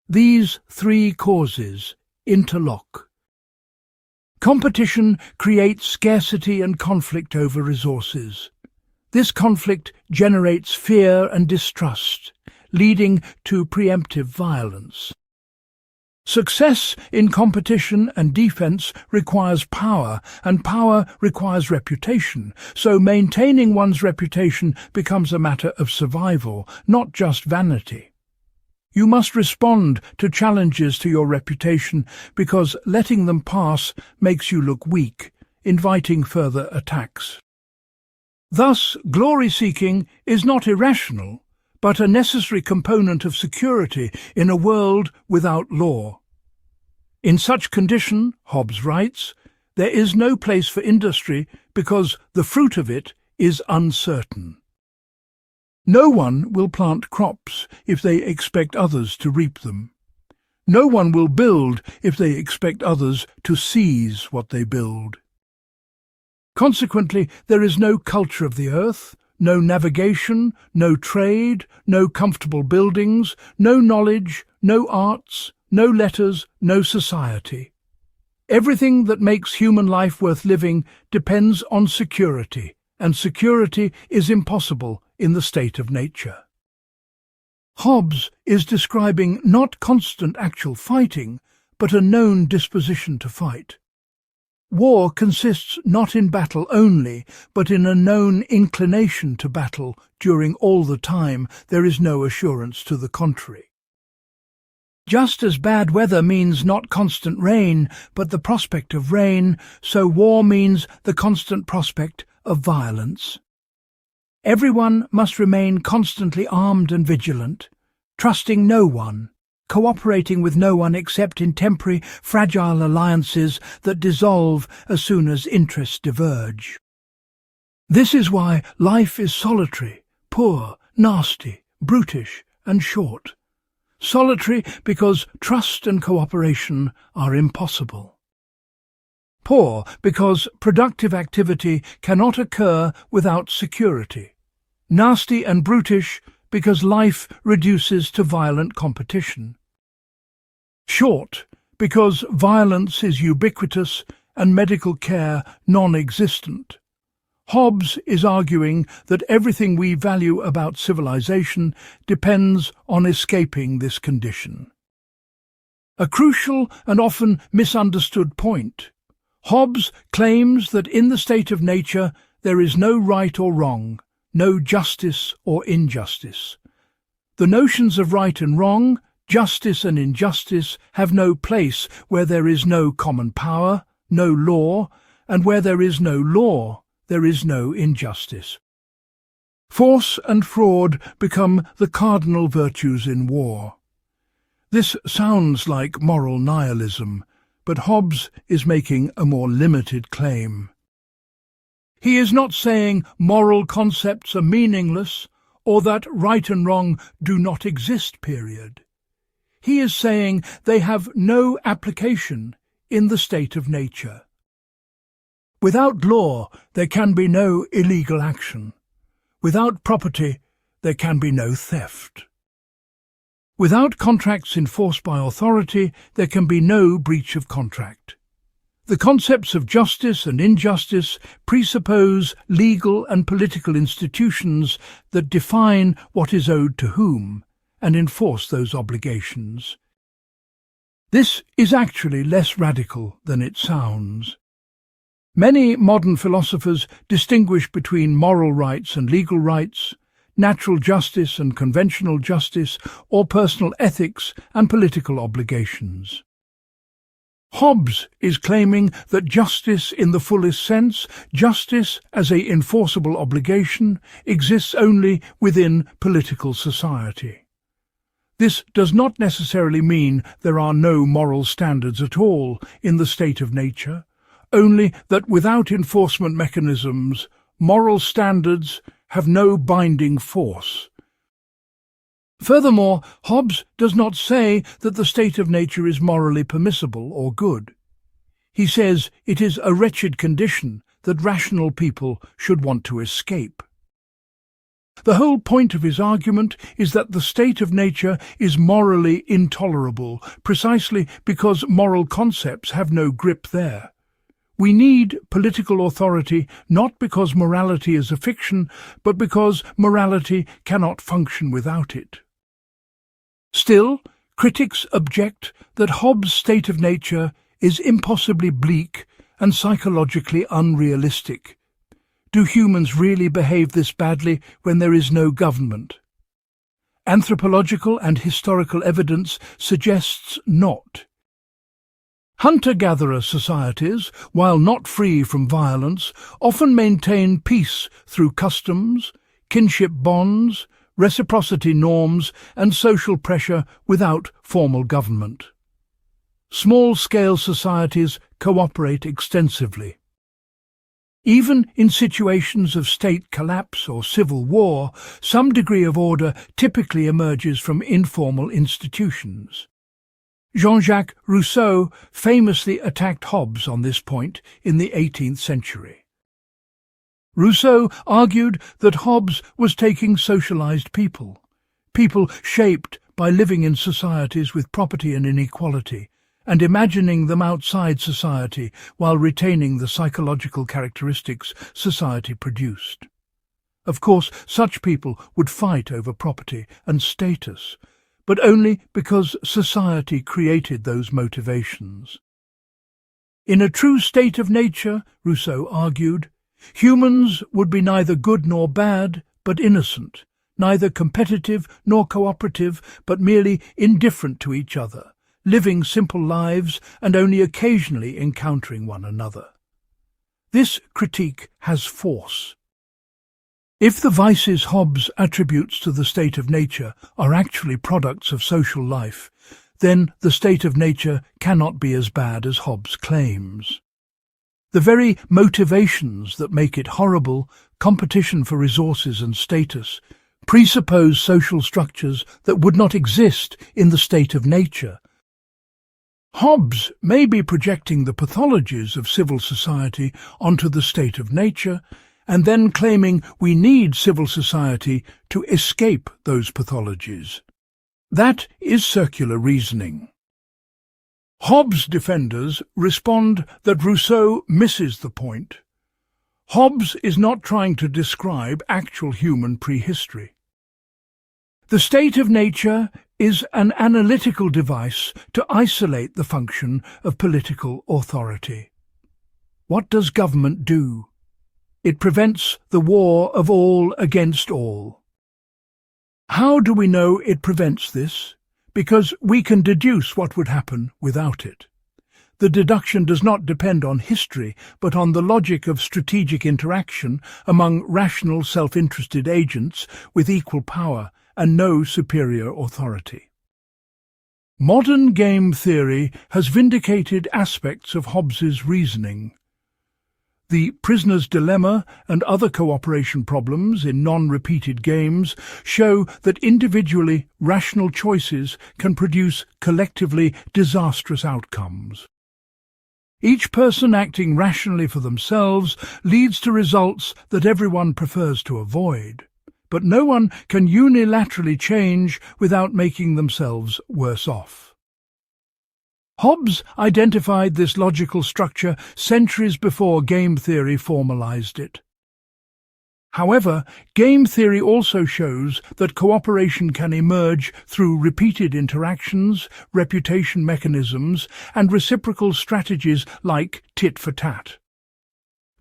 Speaker 1: These three causes interlock. Competition creates scarcity and conflict over resources. This conflict generates fear and distrust, leading to preemptive violence. Success in competition and defense requires power, and power requires reputation, so maintaining one's reputation becomes a matter of survival, not just vanity. You must respond to challenges to your reputation because letting them pass makes you look weak, inviting further attacks. Thus, glory-seeking is not irrational, but a necessary component of security in a world without law. In such condition, Hobbes writes, there is no place for industry because the fruit of it is uncertain. No one will plant crops if they expect others to reap them. No one will build if they expect others to seize what they build. Consequently, there is no culture of the earth, no navigation, no trade, no comfortable buildings, no knowledge, no arts, no letters, no society. Everything that makes human life worth living depends on security, and security is impossible in the state of nature. Hobbes is describing not constant actual fighting, but a known disposition to fight. War consists not in battle only, but in a known inclination to battle during all the time there is no assurance to the contrary. Just as bad weather means not constant rain, but the prospect of rain, so war means the constant prospect of violence. Everyone must remain constantly armed and vigilant, trusting no one, cooperating with no one except in temporary, fragile alliances that dissolve as soon as interests diverge. This is why life is solitary, poor, nasty, brutish, and short. Solitary because trust and cooperation are impossible. Poor because productive activity cannot occur without security. Nasty and brutish because life reduces to violent competition. Short because violence is ubiquitous and medical care non-existent. Hobbes is arguing that everything we value about civilization depends on escaping this condition. A crucial and often misunderstood point. Hobbes claims that in the state of nature there is no right or wrong, no justice or injustice. The notions of right and wrong, justice and injustice have no place where there is no common power, no law, and where there is no law, there is no injustice. Force and fraud become the cardinal virtues in war. This sounds like moral nihilism, but Hobbes is making a more limited claim. He is not saying moral concepts are meaningless or that right and wrong do not exist, period. He is saying they have no application in the state of nature. Without law, there can be no illegal action. Without property, there can be no theft. Without contracts enforced by authority, there can be no breach of contract. The concepts of justice and injustice presuppose legal and political institutions that define what is owed to whom and enforce those obligations. This is actually less radical than it sounds. Many modern philosophers distinguish between moral rights and legal rights, natural justice and conventional justice, or personal ethics and political obligations. Hobbes is claiming that justice in the fullest sense, justice as an enforceable obligation, exists only within political society. This does not necessarily mean there are no moral standards at all in the state of nature, only that without enforcement mechanisms, moral standards have no binding force. Furthermore, Hobbes does not say that the state of nature is morally permissible or good. He says it is a wretched condition that rational people should want to escape. The whole point of his argument is that the state of nature is morally intolerable, precisely because moral concepts have no grip there. We need political authority not because morality is a fiction, but because morality cannot function without it. Still, critics object that Hobbes' state of nature is impossibly bleak and psychologically unrealistic. Do humans really behave this badly when there is no government? Anthropological and historical evidence suggests not. Hunter-gatherer societies, while not free from violence, often maintain peace through customs, kinship bonds, reciprocity norms, and social pressure without formal government. Small-scale societies cooperate extensively. Even in situations of state collapse or civil war, some degree of order typically emerges from informal institutions. Jean-Jacques Rousseau famously attacked Hobbes on this point in the 18th century. Rousseau argued that Hobbes was taking socialized people shaped by living in societies with property and inequality, and imagining them outside society while retaining the psychological characteristics society produced. Of course, such people would fight over property and status, but only because society created those motivations. In a true state of nature, Rousseau argued, humans would be neither good nor bad, but innocent, neither competitive nor cooperative, but merely indifferent to each other, living simple lives and only occasionally encountering one another. This critique has force. If the vices Hobbes attributes to the state of nature are actually products of social life, then the state of nature cannot be as bad as Hobbes claims. The very motivations that make it horrible, competition for resources and status, presuppose social structures that would not exist in the state of nature. Hobbes may be projecting the pathologies of civil society onto the state of nature, and then claiming we need civil society to escape those pathologies. That is circular reasoning. Hobbes' defenders respond that Rousseau misses the point. Hobbes is not trying to describe actual human prehistory. The state of nature is an analytical device to isolate the function of political authority. What does government do? It prevents the war of all against all. How do we know it prevents this? Because we can deduce what would happen without it. The deduction does not depend on history, but on the logic of strategic interaction among rational self-interested agents with equal power and no superior authority. Modern game theory has vindicated aspects of Hobbes's reasoning. The prisoner's dilemma and other cooperation problems in non-repeated games show that individually rational choices can produce collectively disastrous outcomes. Each person acting rationally for themselves leads to results that everyone prefers to avoid, but no one can unilaterally change without making themselves worse off. Hobbes identified this logical structure centuries before game theory formalized it. However, game theory also shows that cooperation can emerge through repeated interactions, reputation mechanisms, and reciprocal strategies like tit for tat.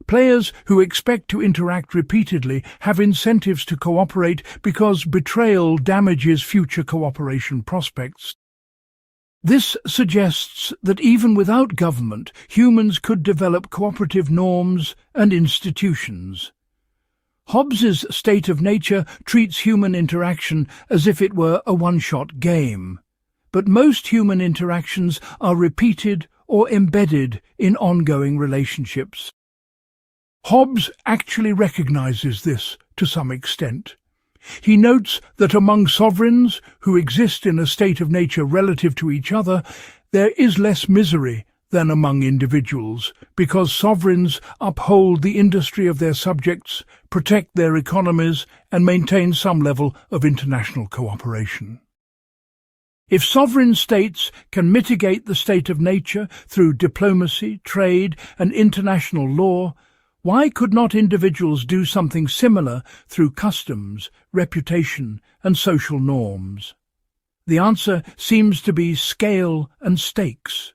Speaker 1: Players who expect to interact repeatedly have incentives to cooperate because betrayal damages future cooperation prospects. This suggests that even without government, humans could develop cooperative norms and institutions. Hobbes's state of nature treats human interaction as if it were a one-shot game, but most human interactions are repeated or embedded in ongoing relationships. Hobbes actually recognizes this to some extent. He notes that among sovereigns who exist in a state of nature relative to each other, there is less misery than among individuals, because sovereigns uphold the industry of their subjects, protect their economies, and maintain some level of international cooperation. If sovereign states can mitigate the state of nature through diplomacy, trade, and international law, why could not individuals do something similar through customs, reputation, and social norms? The answer seems to be scale and stakes.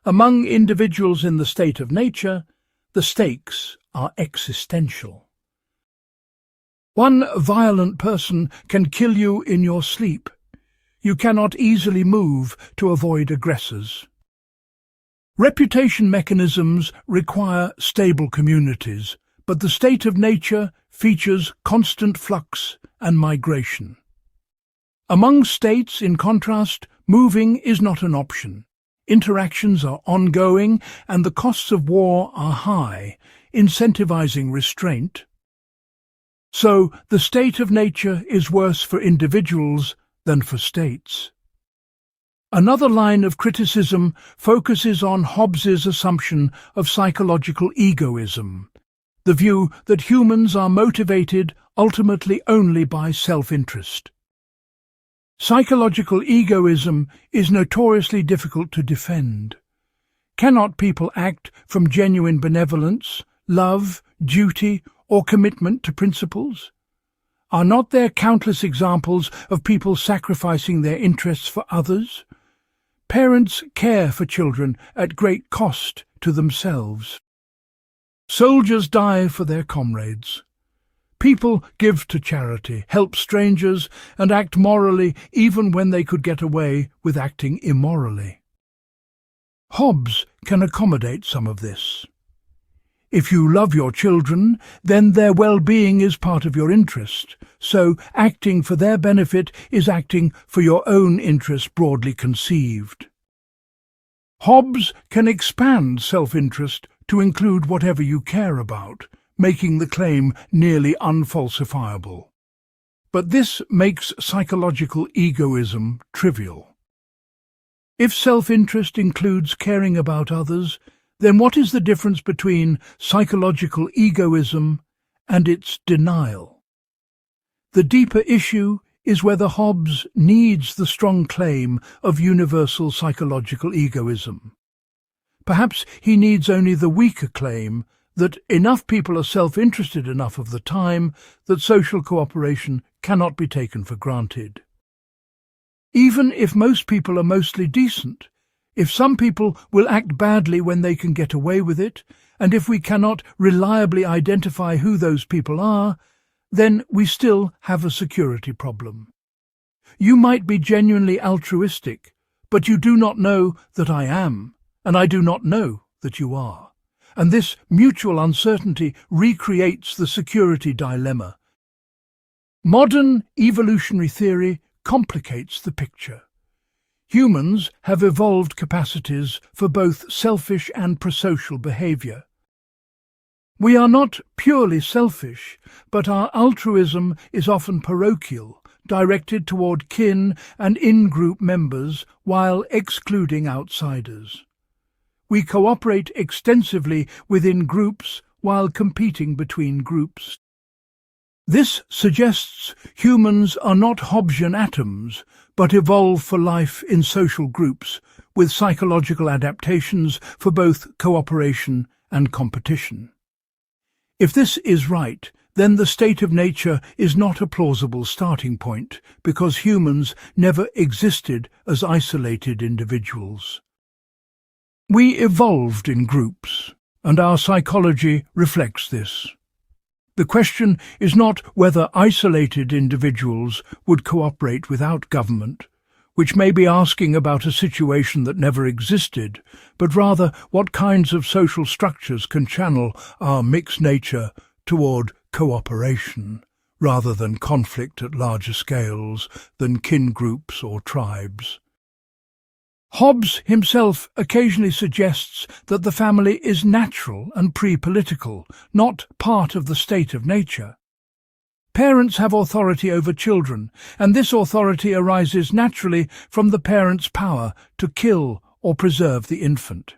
Speaker 1: Among individuals in the state of nature, the stakes are existential. One violent person can kill you in your sleep. You cannot easily move to avoid aggressors. Reputation mechanisms require stable communities, but the state of nature features constant flux and migration. Among states, in contrast, moving is not an option. Interactions are ongoing and the costs of war are high, incentivizing restraint. So the state of nature is worse for individuals than for states. Another line of criticism focuses on Hobbes's assumption of psychological egoism, the view that humans are motivated ultimately only by self-interest. Psychological egoism is notoriously difficult to defend. Cannot people act from genuine benevolence, love, duty, or commitment to principles? Are not there countless examples of people sacrificing their interests for others? Parents care for children at great cost to themselves. Soldiers die for their comrades. People give to charity, help strangers, and act morally even when they could get away with acting immorally. Hobbes can accommodate some of this. If you love your children, then their well-being is part of your interest, so acting for their benefit is acting for your own interest broadly conceived. Hobbes can expand self-interest to include whatever you care about, making the claim nearly unfalsifiable. But this makes psychological egoism trivial. If self-interest includes caring about others, then what is the difference between psychological egoism and its denial? The deeper issue is whether Hobbes needs the strong claim of universal psychological egoism. Perhaps he needs only the weaker claim that enough people are self-interested enough of the time that social cooperation cannot be taken for granted. Even if most people are mostly decent, if some people will act badly when they can get away with it, and if we cannot reliably identify who those people are, then we still have a security problem. You might be genuinely altruistic, but you do not know that I am, and I do not know that you are. And this mutual uncertainty recreates the security dilemma. Modern evolutionary theory complicates the picture. Humans have evolved capacities for both selfish and prosocial behavior. We are not purely selfish, but our altruism is often parochial, directed toward kin and in-group members while excluding outsiders. We cooperate extensively within groups while competing between groups. This suggests humans are not Hobbesian atoms, but evolve for life in social groups, with psychological adaptations for both cooperation and competition. If this is right, then the state of nature is not a plausible starting point, because humans never existed as isolated individuals. We evolved in groups, and our psychology reflects this. The question is not whether isolated individuals would cooperate without government, which may be asking about a situation that never existed, but rather what kinds of social structures can channel our mixed nature toward cooperation, rather than conflict at larger scales than kin groups or tribes. Hobbes himself occasionally suggests that the family is natural and pre-political, not part of the state of nature. Parents have authority over children, and this authority arises naturally from the parent's power to kill or preserve the infant.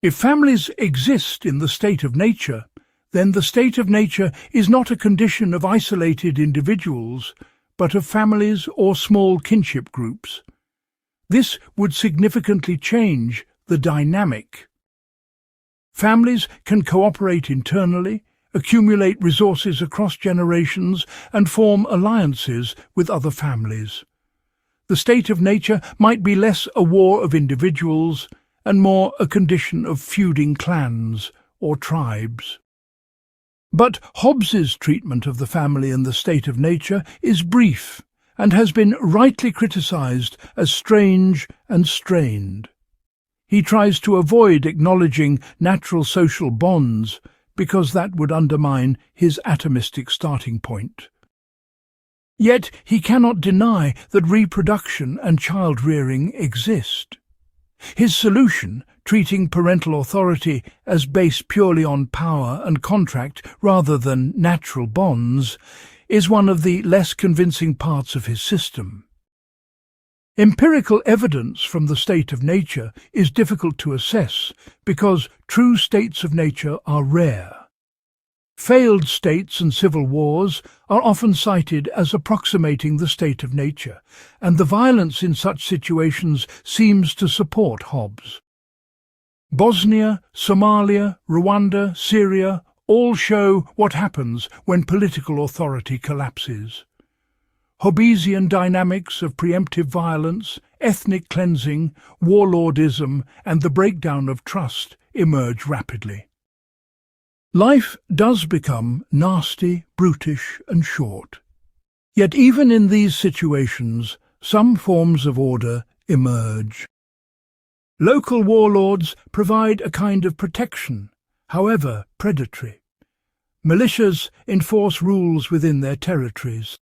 Speaker 1: If families exist in the state of nature, then the state of nature is not a condition of isolated individuals, but of families or small kinship groups. This would significantly change the dynamic. Families can cooperate internally, accumulate resources across generations, and form alliances with other families. The state of nature might be less a war of individuals and more a condition of feuding clans or tribes. But Hobbes's treatment of the family and the state of nature is brief and has been rightly criticized as strange and strained. He tries to avoid acknowledging natural social bonds because that would undermine his atomistic starting point. Yet he cannot deny that reproduction and child-rearing exist. His solution, treating parental authority as based purely on power and contract rather than natural bonds, is one of the less convincing parts of his system. Empirical evidence from the state of nature is difficult to assess because true states of nature are rare. Failed states and civil wars are often cited as approximating the state of nature, and the violence in such situations seems to support Hobbes. Bosnia, Somalia, Rwanda, Syria all show what happens when political authority collapses. Hobbesian dynamics of preemptive violence, ethnic cleansing, warlordism, and the breakdown of trust emerge rapidly. Life does become nasty, brutish, and short. Yet even in these situations, some forms of order emerge. Local warlords provide a kind of protection, however predatory. Militias enforce rules within their territories.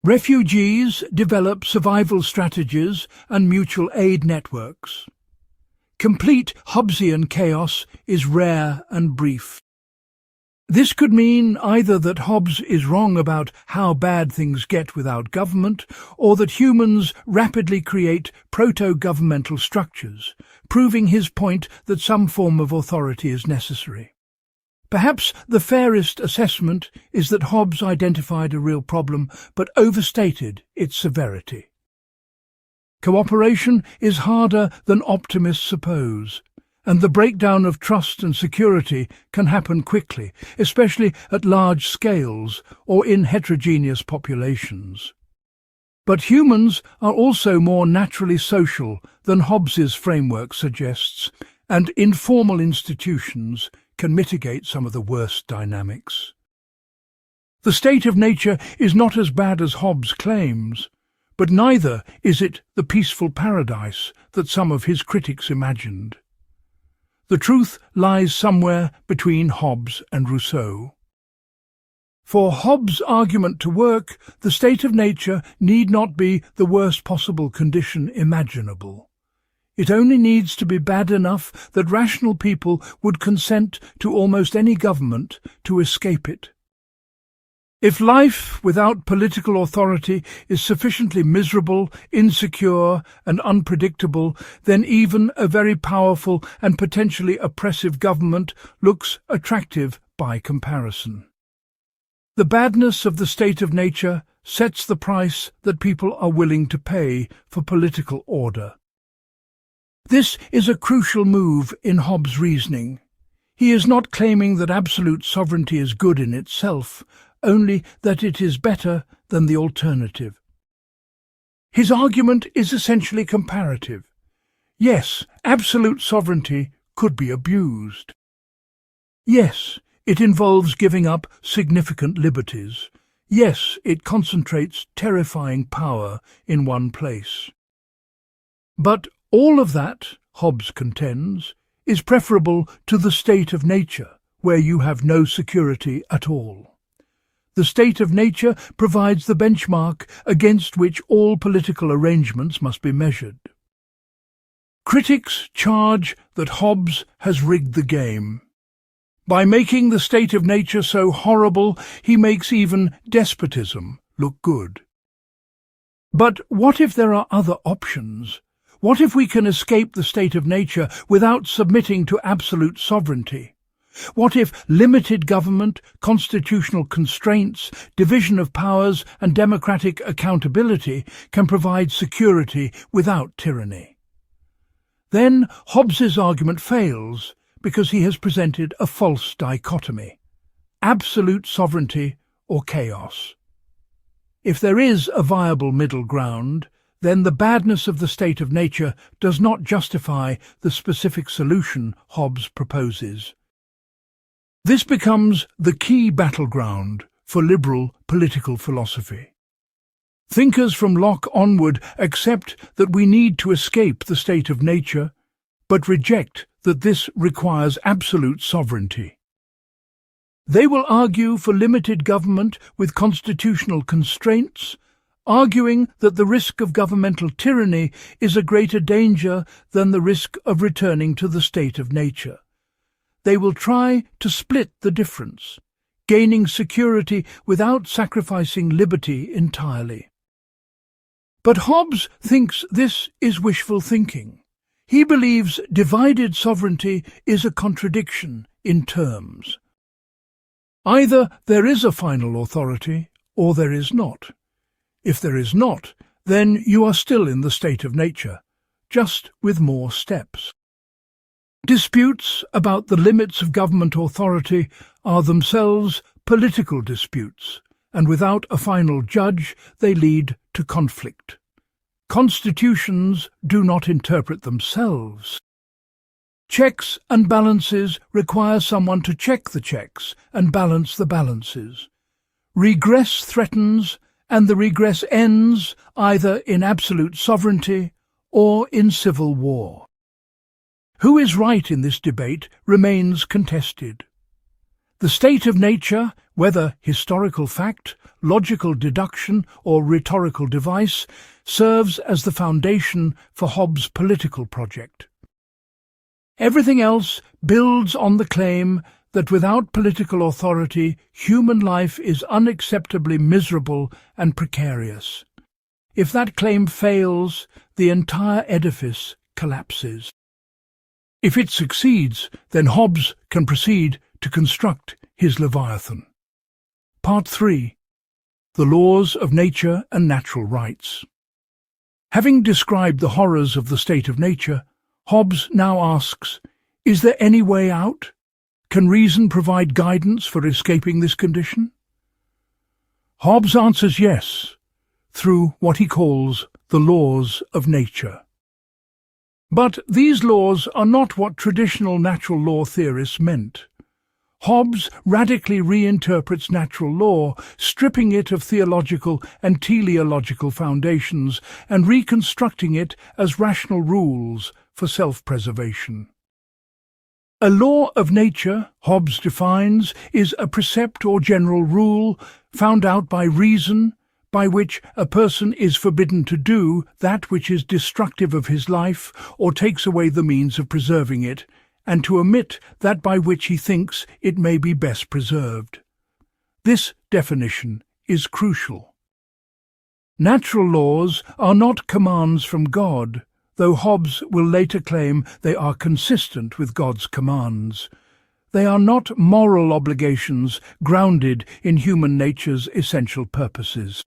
Speaker 1: Refugees develop survival strategies and mutual aid networks. Complete Hobbesian chaos is rare and brief. This could mean either that Hobbes is wrong about how bad things get without government, or that humans rapidly create proto-governmental structures, proving his point that some form of authority is necessary. Perhaps the fairest assessment is that Hobbes identified a real problem but overstated its severity. Cooperation is harder than optimists suppose, and the breakdown of trust and security can happen quickly, especially at large scales or in heterogeneous populations. But humans are also more naturally social than Hobbes's framework suggests, and informal institutions can mitigate some of the worst dynamics. The state of nature is not as bad as Hobbes claims, but neither is it the peaceful paradise that some of his critics imagined. The truth lies somewhere between Hobbes and Rousseau. For Hobbes' argument to work, the state of nature need not be the worst possible condition imaginable. It only needs to be bad enough that rational people would consent to almost any government to escape it. If life without political authority is sufficiently miserable, insecure, and unpredictable, then even a very powerful and potentially oppressive government looks attractive by comparison. The badness of the state of nature sets the price that people are willing to pay for political order. This is a crucial move in Hobbes' reasoning. He is not claiming that absolute sovereignty is good in itself, only that it is better than the alternative. His argument is essentially comparative. Yes, absolute sovereignty could be abused. Yes, it involves giving up significant liberties. Yes, it concentrates terrifying power in one place. But all of that, Hobbes contends, is preferable to the state of nature, where you have no security at all. The state of nature provides the benchmark against which all political arrangements must be measured. Critics charge that Hobbes has rigged the game. By making the state of nature so horrible, he makes even despotism look good. But what if there are other options? What if we can escape the state of nature without submitting to absolute sovereignty? What if limited government, constitutional constraints, division of powers and democratic accountability can provide security without tyranny? Then Hobbes's argument fails because he has presented a false dichotomy: absolute sovereignty or chaos. If there is a viable middle ground, then the badness of the state of nature does not justify the specific solution Hobbes proposes. This becomes the key battleground for liberal political philosophy. Thinkers from Locke onward accept that we need to escape the state of nature, but reject that this requires absolute sovereignty. They will argue for limited government with constitutional constraints, arguing that the risk of governmental tyranny is a greater danger than the risk of returning to the state of nature. They will try to split the difference, gaining security without sacrificing liberty entirely. But Hobbes thinks this is wishful thinking. He believes divided sovereignty is a contradiction in terms. Either there is a final authority, or there is not. If there is not, then you are still in the state of nature, just with more steps. Disputes about the limits of government authority are themselves political disputes, and without a final judge, they lead to conflict. Constitutions do not interpret themselves. Checks and balances require someone to check the checks and balance the balances. Regress threatens, and the regress ends either in absolute sovereignty or in civil war. Who is right in this debate remains contested. The state of nature, whether historical fact, logical deduction, or rhetorical device, serves as the foundation for Hobbes' political project. Everything else builds on the claim that without political authority, human life is unacceptably miserable and precarious. If that claim fails, the entire edifice collapses. If it succeeds, then Hobbes can proceed to construct his Leviathan. Part 3. The Laws of Nature and Natural Rights. Having described the horrors of the state of nature, Hobbes now asks, is there any way out? Can reason provide guidance for escaping this condition? Hobbes answers yes, through what he calls the laws of nature. But these laws are not what traditional natural law theorists meant. Hobbes radically reinterprets natural law, stripping it of theological and teleological foundations and reconstructing it as rational rules for self-preservation. A law of nature, Hobbes defines, is a precept or general rule found out by reason, by which a person is forbidden to do that which is destructive of his life or takes away the means of preserving it, and to omit that by which he thinks it may be best preserved. This definition is crucial. Natural laws are not commands from God, though Hobbes will later claim they are consistent with God's commands. They are not moral obligations grounded in human nature's essential purposes.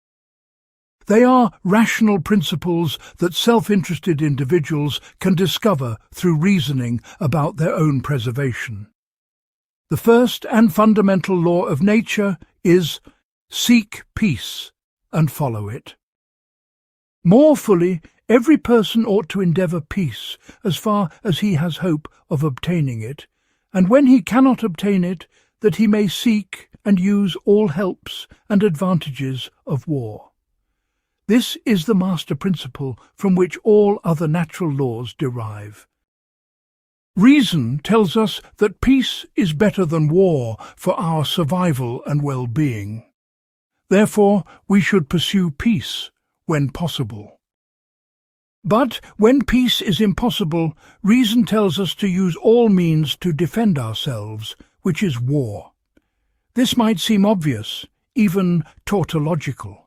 Speaker 1: They are rational principles that self-interested individuals can discover through reasoning about their own preservation. The first and fundamental law of nature is seek peace and follow it. More fully, every person ought to endeavour peace as far as he has hope of obtaining it, and when he cannot obtain it, that he may seek and use all helps and advantages of war. This is the master principle from which all other natural laws derive. Reason tells us that peace is better than war for our survival and well-being. Therefore, we should pursue peace when possible. But when peace is impossible, reason tells us to use all means to defend ourselves, which is war. This might seem obvious, even tautological.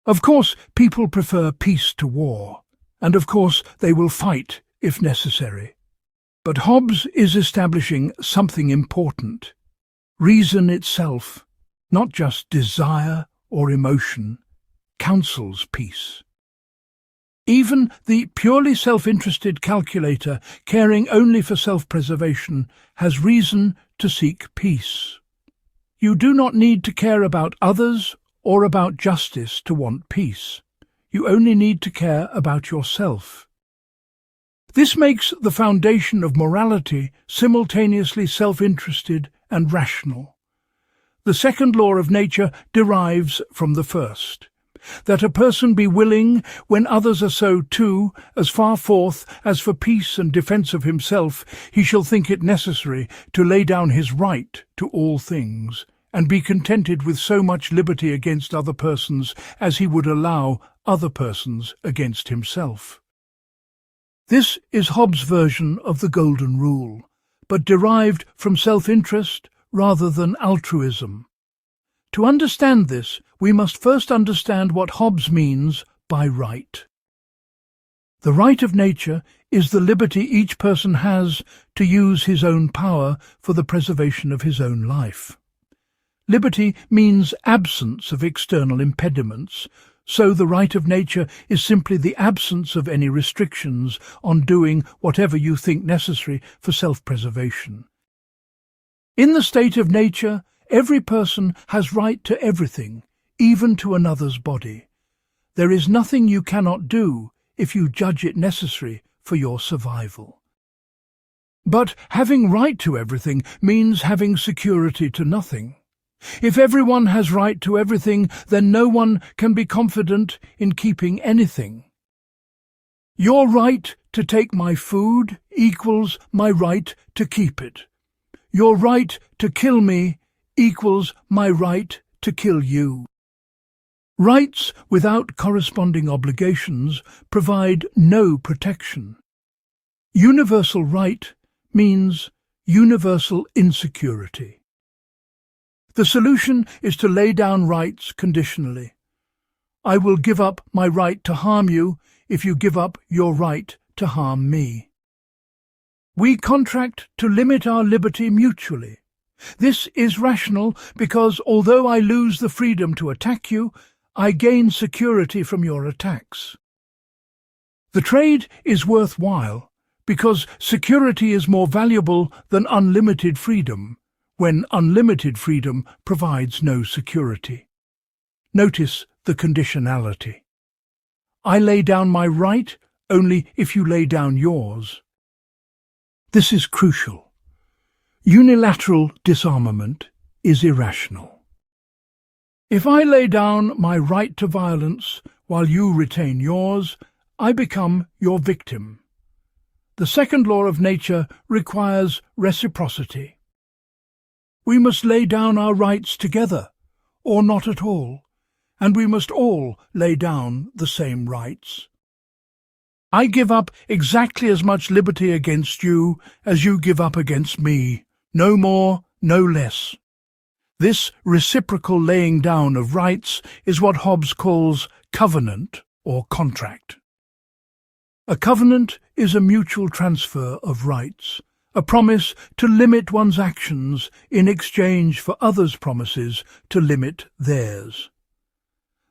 Speaker 1: Of course, people prefer peace to war, and of course they will fight if necessary. But Hobbes is establishing something important. Reason itself, not just desire or emotion, counsels peace. Even the purely self-interested calculator, caring only for self-preservation, has reason to seek peace. You do not need to care about others or about justice to want peace. You only need to care about yourself. This makes the foundation of morality simultaneously self-interested and rational. The second law of nature derives from the first, that a person be willing, when others are so too, as far forth as for peace and defence of himself he shall think it necessary to lay down his right to all things, and be contented with so much liberty against other persons as he would allow other persons against himself. This is Hobbes' version of the Golden Rule, but derived from self-interest rather than altruism. To understand this, we must first understand what Hobbes means by right. The right of nature is the liberty each person has to use his own power for the preservation of his own life. Liberty means absence of external impediments, so the right of nature is simply the absence of any restrictions on doing whatever you think necessary for self-preservation. In the state of nature, every person has right to everything, even to another's body. There is nothing you cannot do if you judge it necessary for your survival. But having right to everything means having security to nothing. If everyone has right to everything, then no one can be confident in keeping anything. Your right to take my food equals my right to keep it. Your right to kill me equals my right to kill you. Rights without corresponding obligations provide no protection. Universal right means universal insecurity. The solution is to lay down rights conditionally. I will give up my right to harm you if you give up your right to harm me. We contract to limit our liberty mutually. This is rational because although I lose the freedom to attack you, I gain security from your attacks. The trade is worthwhile because security is more valuable than unlimited freedom, when unlimited freedom provides no security. Notice the conditionality. I lay down my right only if you lay down yours. This is crucial. Unilateral disarmament is irrational. If I lay down my right to violence while you retain yours, I become your victim. The second law of nature requires reciprocity. We must lay down our rights together, or not at all, and we must all lay down the same rights. I give up exactly as much liberty against you as you give up against me, no more, no less. This reciprocal laying down of rights is what Hobbes calls covenant or contract. A covenant is a mutual transfer of rights, a promise to limit one's actions in exchange for others' promises to limit theirs.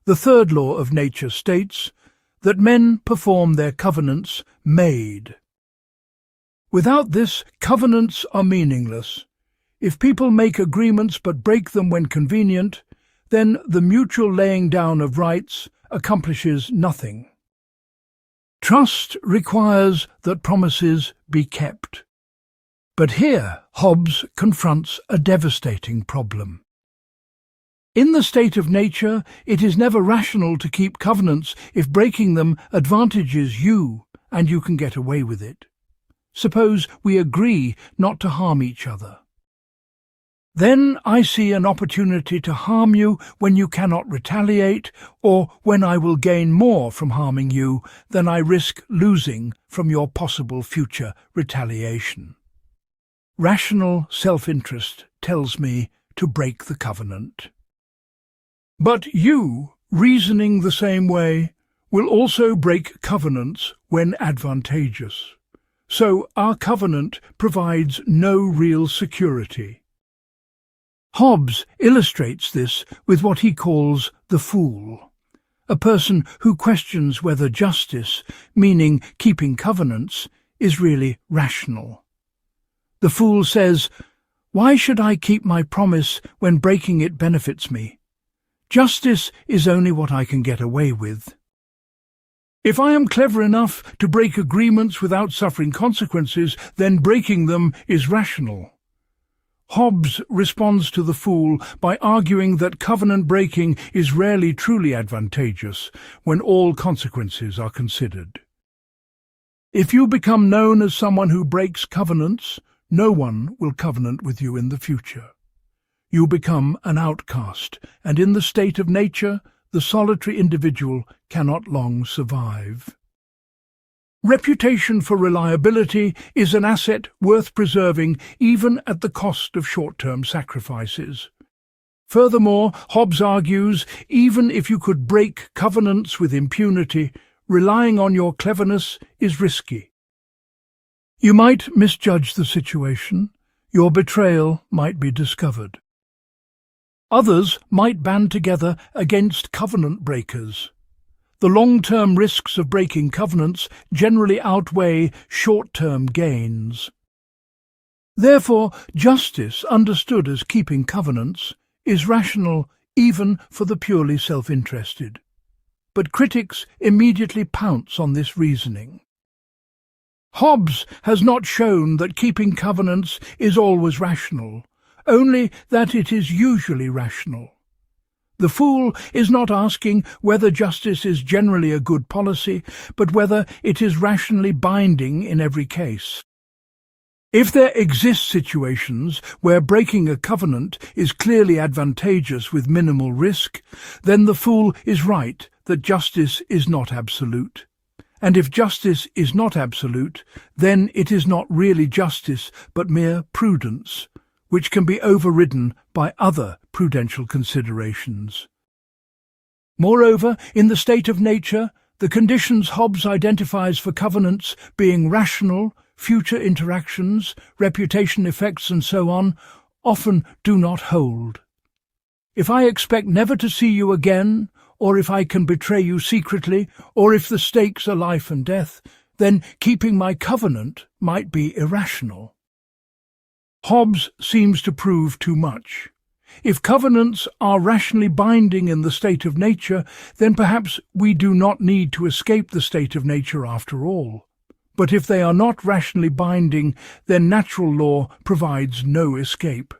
Speaker 1: The third law of nature states that men perform their covenants made. Without this, covenants are meaningless. If people make agreements but break them when convenient, then the mutual laying down of rights accomplishes nothing. Trust requires that promises be kept. But here Hobbes confronts a devastating problem. In the state of nature, it is never rational to keep covenants if breaking them advantages you and you can get away with it. Suppose we agree not to harm each other. Then I see an opportunity to harm you when you cannot retaliate, or when I will gain more from harming you than I risk losing from your possible future retaliation. Rational self-interest tells me to break the covenant. But you, reasoning the same way, will also break covenants when advantageous. So our covenant provides no real security. Hobbes illustrates this with what he calls the fool, a person who questions whether justice, meaning keeping covenants, is really rational. The fool says, "Why should I keep my promise when breaking it benefits me? Justice is only what I can get away with. If I am clever enough to break agreements without suffering consequences, then breaking them is rational." Hobbes responds to the fool by arguing that covenant breaking is rarely truly advantageous when all consequences are considered. If you become known as someone who breaks covenants, no one will covenant with you in the future. You become an outcast, and in the state of nature, the solitary individual cannot long survive. Reputation for reliability is an asset worth preserving even at the cost of short-term sacrifices. Furthermore, Hobbes argues, even if you could break covenants with impunity, relying on your cleverness is risky. You might misjudge the situation. Your betrayal might be discovered. Others might band together against covenant breakers. The long-term risks of breaking covenants generally outweigh short-term gains. Therefore, justice, understood as keeping covenants, is rational even for the purely self-interested. But critics immediately pounce on this reasoning. Hobbes has not shown that keeping covenants is always rational, only that it is usually rational. The fool is not asking whether justice is generally a good policy, but whether it is rationally binding in every case. If there exist situations where breaking a covenant is clearly advantageous with minimal risk, then the fool is right that justice is not absolute. And if justice is not absolute, then it is not really justice but mere prudence, which can be overridden by other prudential considerations. Moreover, in the state of nature, the conditions Hobbes identifies for covenants being rational future interactions, reputation effects and so on, often do not hold. If I expect never to see you again, or if I can betray you secretly, or if the stakes are life and death, then keeping my covenant might be irrational. Hobbes seems to prove too much. If covenants are rationally binding in the state of nature, then perhaps we do not need to escape the state of nature after all. But if they are not rationally binding, then natural law provides no escape.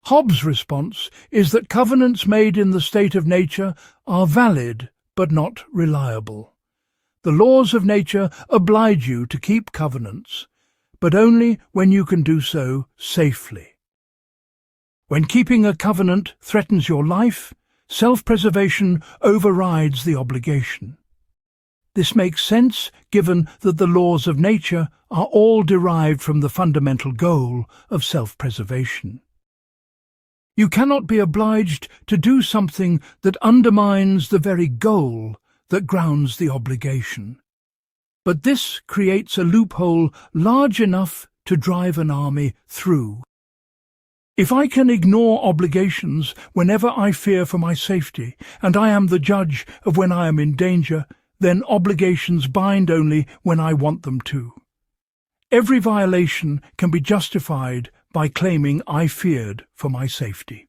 Speaker 1: Hobbes' response is that covenants made in the state of nature are valid but not reliable. The laws of nature oblige you to keep covenants, but only when you can do so safely. When keeping a covenant threatens your life, self-preservation overrides the obligation. This makes sense given that the laws of nature are all derived from the fundamental goal of self-preservation. You cannot be obliged to do something that undermines the very goal that grounds the obligation. But this creates a loophole large enough to drive an army through. If I can ignore obligations whenever I fear for my safety, and I am the judge of when I am in danger, then obligations bind only when I want them to. Every violation can be justified by claiming I feared for my safety.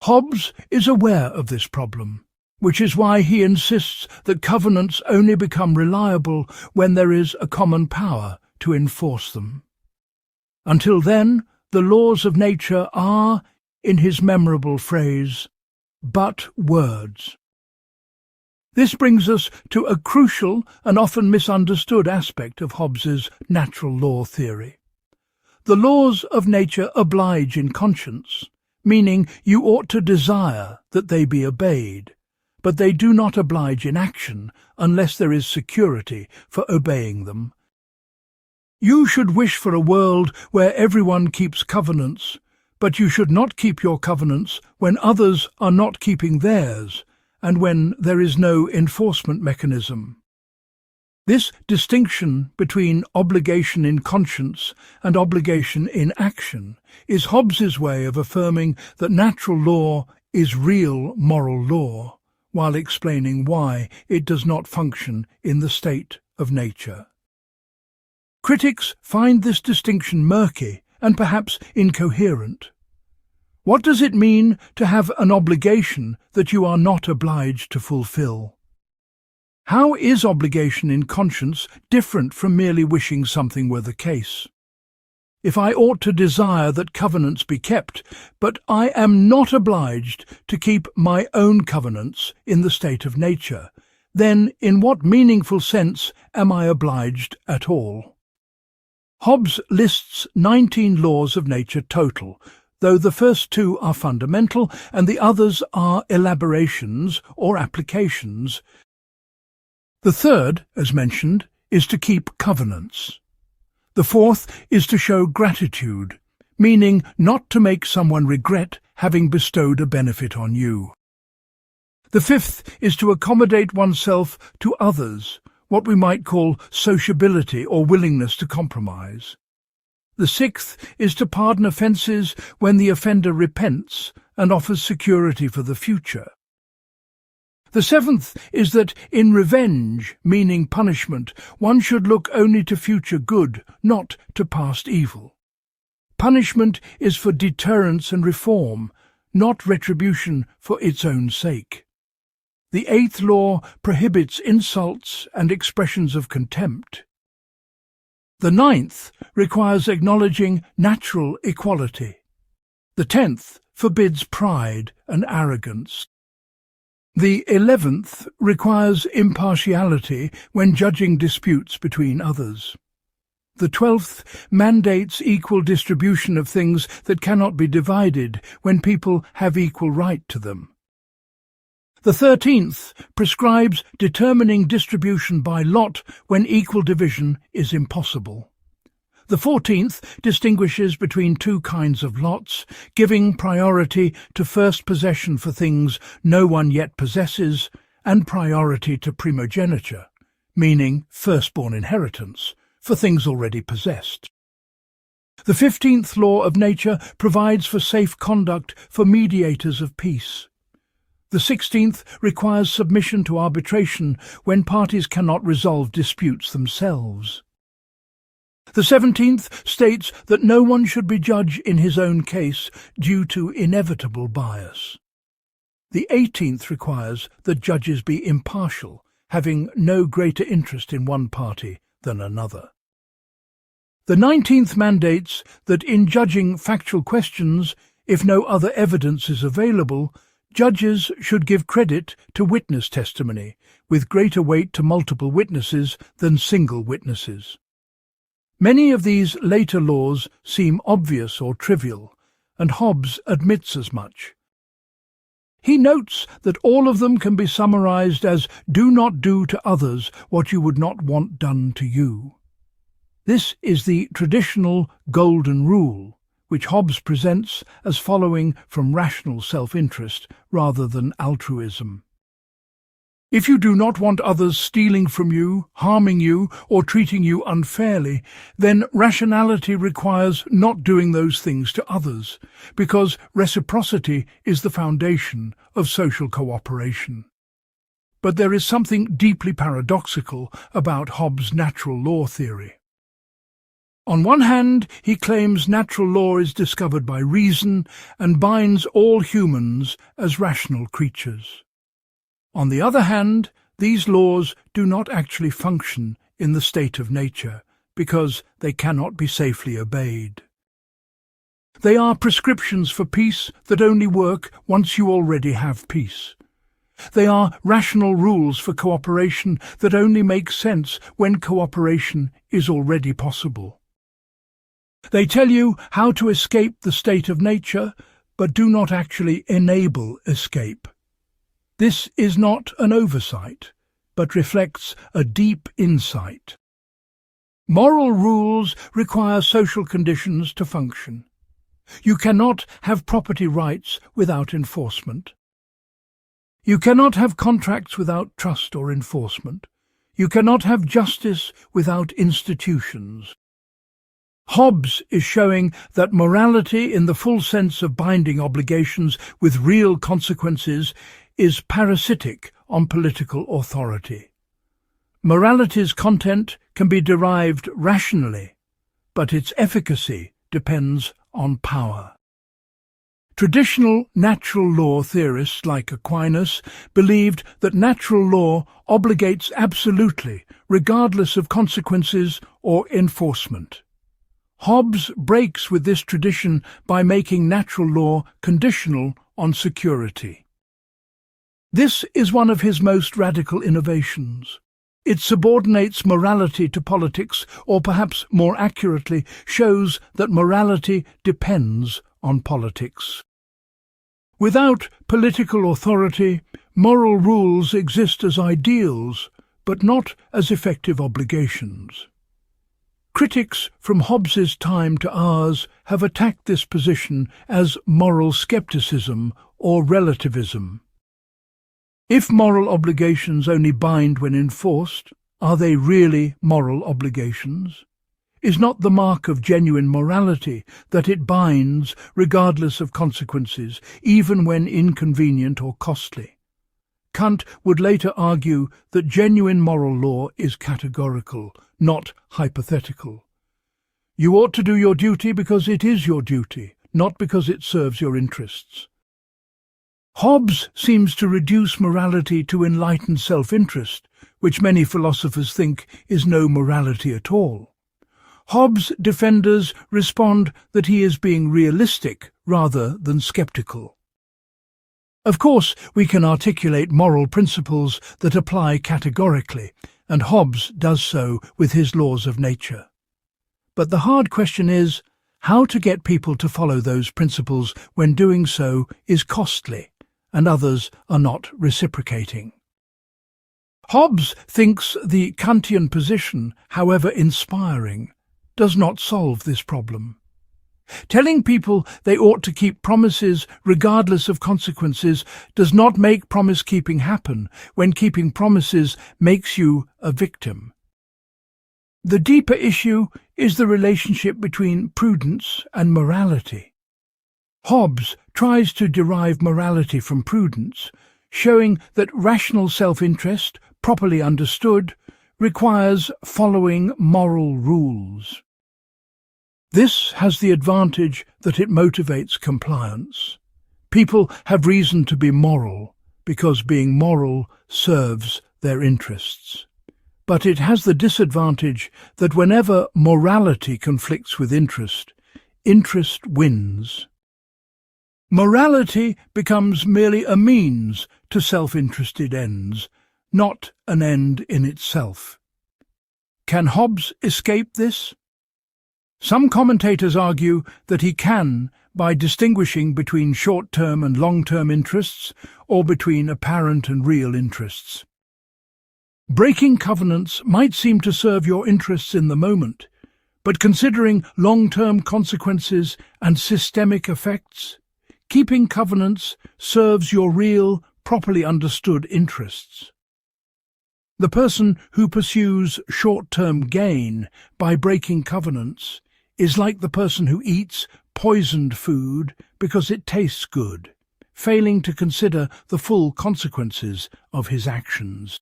Speaker 1: Hobbes is aware of this problem, which is why he insists that covenants only become reliable when there is a common power to enforce them. Until then, the laws of nature are, in his memorable phrase, but words. This brings us to a crucial and often misunderstood aspect of Hobbes's natural law theory. The laws of nature oblige in conscience, meaning you ought to desire that they be obeyed, but they do not oblige in action unless there is security for obeying them. You should wish for a world where everyone keeps covenants, but you should not keep your covenants when others are not keeping theirs, and when there is no enforcement mechanism. This distinction between obligation in conscience and obligation in action is Hobbes's way of affirming that natural law is real moral law, while explaining why it does not function in the state of nature. Critics find this distinction murky and perhaps incoherent. What does it mean to have an obligation that you are not obliged to fulfill? How is obligation in conscience different from merely wishing something were the case? If I ought to desire that covenants be kept, but I am not obliged to keep my own covenants in the state of nature, then in what meaningful sense am I obliged at all? Hobbes lists 19 laws of nature total, though the first 2 are fundamental and the others are elaborations or applications. The third, as mentioned, is to keep covenants. The fourth is to show gratitude, meaning not to make someone regret having bestowed a benefit on you. The fifth is to accommodate oneself to others, what we might call sociability or willingness to compromise. The sixth is to pardon offences when the offender repents and offers security for the future. The seventh is that in revenge, meaning punishment, one should look only to future good, not to past evil. Punishment is for deterrence and reform, not retribution for its own sake. The eighth law prohibits insults and expressions of contempt. The ninth requires acknowledging natural equality. The 10th forbids pride and arrogance. The 11th requires impartiality when judging disputes between others. The 12th mandates equal distribution of things that cannot be divided when people have equal right to them. The 13th prescribes determining distribution by lot when equal division is impossible. The 14th distinguishes between 2 kinds of lots, giving priority to first possession for things no one yet possesses, and priority to primogeniture, meaning firstborn inheritance, for things already possessed. The 15th law of nature provides for safe conduct for mediators of peace. The 16th requires submission to arbitration when parties cannot resolve disputes themselves. The 17th states that no one should be judge in his own case due to inevitable bias. The 18th requires that judges be impartial, having no greater interest in one party than another. The 19th mandates that in judging factual questions, if no other evidence is available, judges should give credit to witness testimony, with greater weight to multiple witnesses than single witnesses. Many of these later laws seem obvious or trivial, and Hobbes admits as much. He notes that all of them can be summarized as "do not do to others what you would not want done to you." This is the traditional golden rule, which Hobbes presents as following from rational self-interest rather than altruism. If you do not want others stealing from you, harming you, or treating you unfairly, then rationality requires not doing those things to others, because reciprocity is the foundation of social cooperation. But there is something deeply paradoxical about Hobbes' natural law theory. On one hand, he claims natural law is discovered by reason and binds all humans as rational creatures. On the other hand, these laws do not actually function in the state of nature because they cannot be safely obeyed. They are prescriptions for peace that only work once you already have peace. They are rational rules for cooperation that only make sense when cooperation is already possible. They tell you how to escape the state of nature, but do not actually enable escape. This is not an oversight, but reflects a deep insight. Moral rules require social conditions to function. You cannot have property rights without enforcement. You cannot have contracts without trust or enforcement. You cannot have justice without institutions. Hobbes is showing that morality in the full sense of binding obligations with real consequences is parasitic on political authority. Morality's content can be derived rationally, but its efficacy depends on power. Traditional natural law theorists like Aquinas believed that natural law obligates absolutely, regardless of consequences or enforcement. Hobbes breaks with this tradition by making natural law conditional on security. This is one of his most radical innovations. It subordinates morality to politics, or perhaps more accurately, shows that morality depends on politics. Without political authority, moral rules exist as ideals, but not as effective obligations. Critics from Hobbes's time to ours have attacked this position as moral skepticism or relativism. If moral obligations only bind when enforced, are they really moral obligations? Is not the mark of genuine morality that it binds regardless of consequences, even when inconvenient or costly? Kant would later argue that genuine moral law is categorical, not hypothetical. You ought to do your duty because it is your duty, not because it serves your interests. Hobbes seems to reduce morality to enlightened self-interest, which many philosophers think is no morality at all. Hobbes' defenders respond that he is being realistic rather than skeptical. Of course, we can articulate moral principles that apply categorically, and Hobbes does so with his laws of nature. But the hard question is how to get people to follow those principles when doing so is costly, and others are not reciprocating. Hobbes thinks the Kantian position, however inspiring, does not solve this problem. Telling people they ought to keep promises regardless of consequences does not make promise-keeping happen when keeping promises makes you a victim. The deeper issue is the relationship between prudence and morality. Hobbes tries to derive morality from prudence, showing that rational self-interest, properly understood, requires following moral rules. This has the advantage that it motivates compliance. People have reason to be moral because being moral serves their interests. But it has the disadvantage that whenever morality conflicts with interest, interest wins. Morality becomes merely a means to self-interested ends, not an end in itself. Can Hobbes escape this? Some commentators argue that he can by distinguishing between short-term and long-term interests, or between apparent and real interests. Breaking covenants might seem to serve your interests in the moment, but considering long-term consequences and systemic effects, keeping covenants serves your real, properly understood interests. The person who pursues short-term gain by breaking covenants is like the person who eats poisoned food because it tastes good, failing to consider the full consequences of his actions.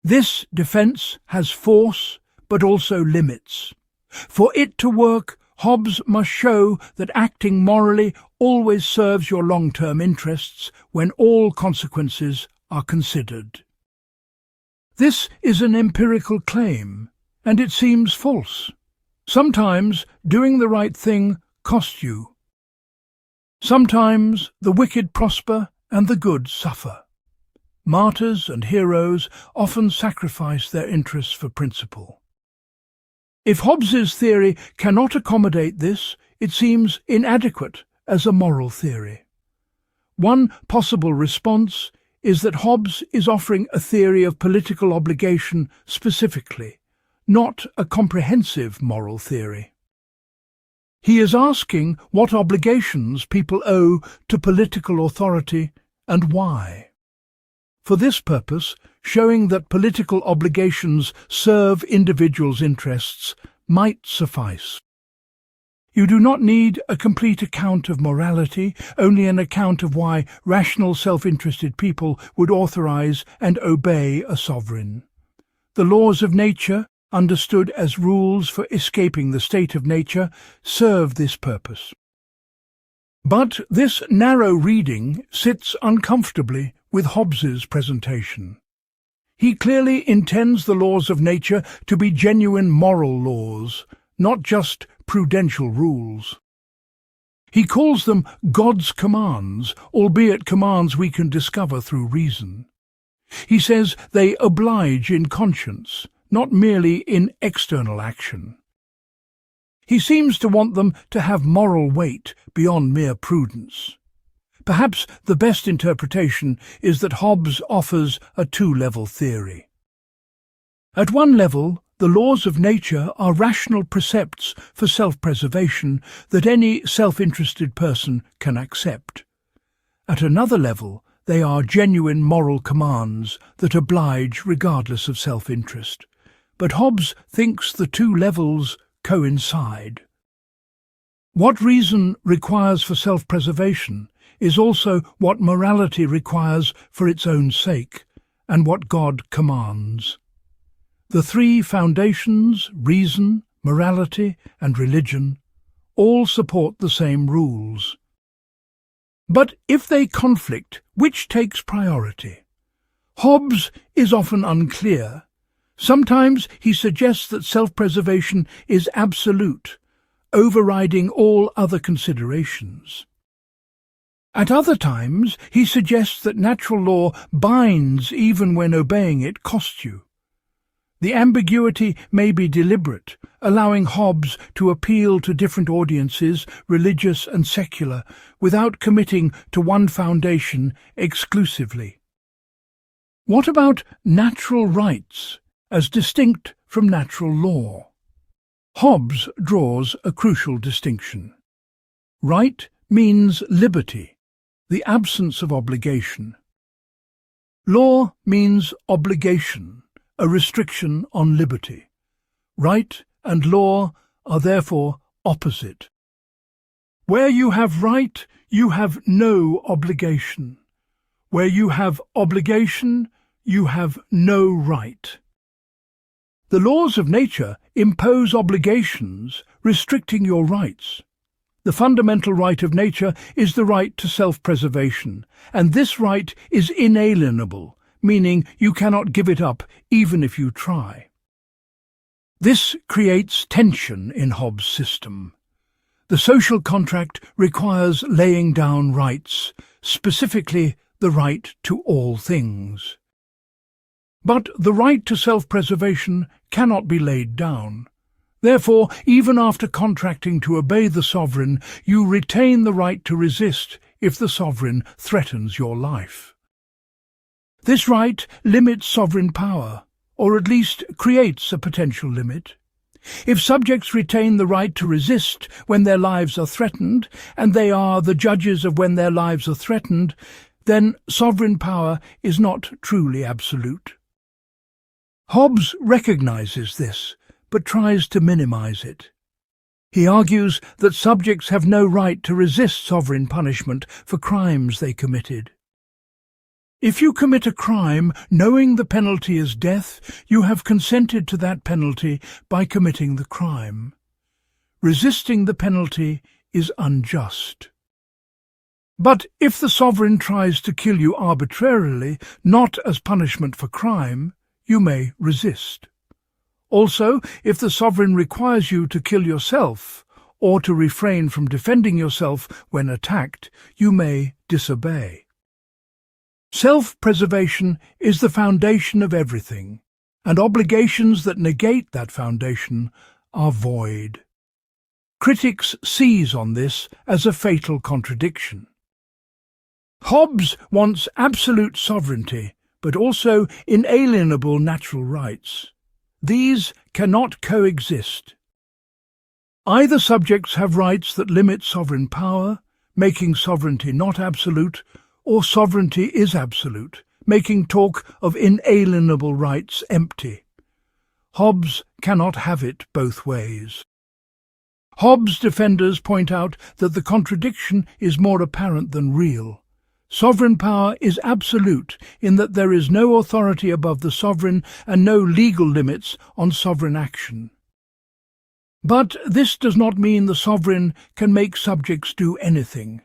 Speaker 1: This defense has force, but also limits. For it to work, Hobbes must show that acting morally always serves your long-term interests when all consequences are considered. This is an empirical claim, and it seems false. Sometimes doing the right thing costs you. Sometimes the wicked prosper and the good suffer. Martyrs and heroes often sacrifice their interests for principle. If Hobbes's theory cannot accommodate this, it seems inadequate as a moral theory. One possible response is that Hobbes is offering a theory of political obligation specifically, not a comprehensive moral theory. He is asking what obligations people owe to political authority and why. For this purpose, showing that political obligations serve individuals' interests might suffice. You do not need a complete account of morality, only an account of why rational self-interested people would authorize and obey a sovereign. The laws of nature, understood as rules for escaping the state of nature, serve this purpose. But this narrow reading sits uncomfortably with Hobbes's presentation. He clearly intends the laws of nature to be genuine moral laws, not just prudential rules. He calls them God's commands, albeit commands we can discover through reason. He says they oblige in conscience, not merely in external action. He seems to want them to have moral weight beyond mere prudence. Perhaps the best interpretation is that Hobbes offers a two-level theory. At one level, the laws of nature are rational precepts for self-preservation that any self-interested person can accept. At another level, they are genuine moral commands that oblige regardless of self-interest. But Hobbes thinks the two levels coincide. What reason requires for self-preservation is also what morality requires for its own sake, and what God commands. The three foundations, reason, morality, and religion, all support the same rules. But if they conflict, which takes priority? Hobbes is often unclear. Sometimes he suggests that self-preservation is absolute, overriding all other considerations. At other times, he suggests that natural law binds even when obeying it costs you. The ambiguity may be deliberate, allowing Hobbes to appeal to different audiences, religious and secular, without committing to one foundation exclusively. What about natural rights, as distinct from natural law? Hobbes draws a crucial distinction. Right means liberty, the absence of obligation. Law means obligation, a restriction on liberty. Right and law are therefore opposite. Where you have right, you have no obligation. Where you have obligation, you have no right. The laws of nature impose obligations, restricting your rights. The fundamental right of nature is the right to self-preservation, and this right is inalienable, meaning you cannot give it up even if you try. This creates tension in Hobbes' system. The social contract requires laying down rights, specifically the right to all things. But the right to self-preservation cannot be laid down. Therefore, even after contracting to obey the sovereign, you retain the right to resist if the sovereign threatens your life. This right limits sovereign power, or at least creates a potential limit. If subjects retain the right to resist when their lives are threatened, and they are the judges of when their lives are threatened, then sovereign power is not truly absolute. Hobbes recognizes this, but tries to minimize it. He argues that subjects have no right to resist sovereign punishment for crimes they committed. If you commit a crime knowing the penalty is death, you have consented to that penalty by committing the crime. Resisting the penalty is unjust. But if the sovereign tries to kill you arbitrarily, not as punishment for crime, you may resist. Also, if the sovereign requires you to kill yourself, or to refrain from defending yourself when attacked, you may disobey. Self-preservation is the foundation of everything, and obligations that negate that foundation are void. Critics seize on this as a fatal contradiction. Hobbes wants absolute sovereignty, but also inalienable natural rights. These cannot coexist. Either subjects have rights that limit sovereign power, making sovereignty not absolute, or sovereignty is absolute, making talk of inalienable rights empty. Hobbes cannot have it both ways. Hobbes' defenders point out that the contradiction is more apparent than real. Sovereign power is absolute in that there is no authority above the sovereign and no legal limits on sovereign action. But this does not mean the sovereign can make subjects do anything.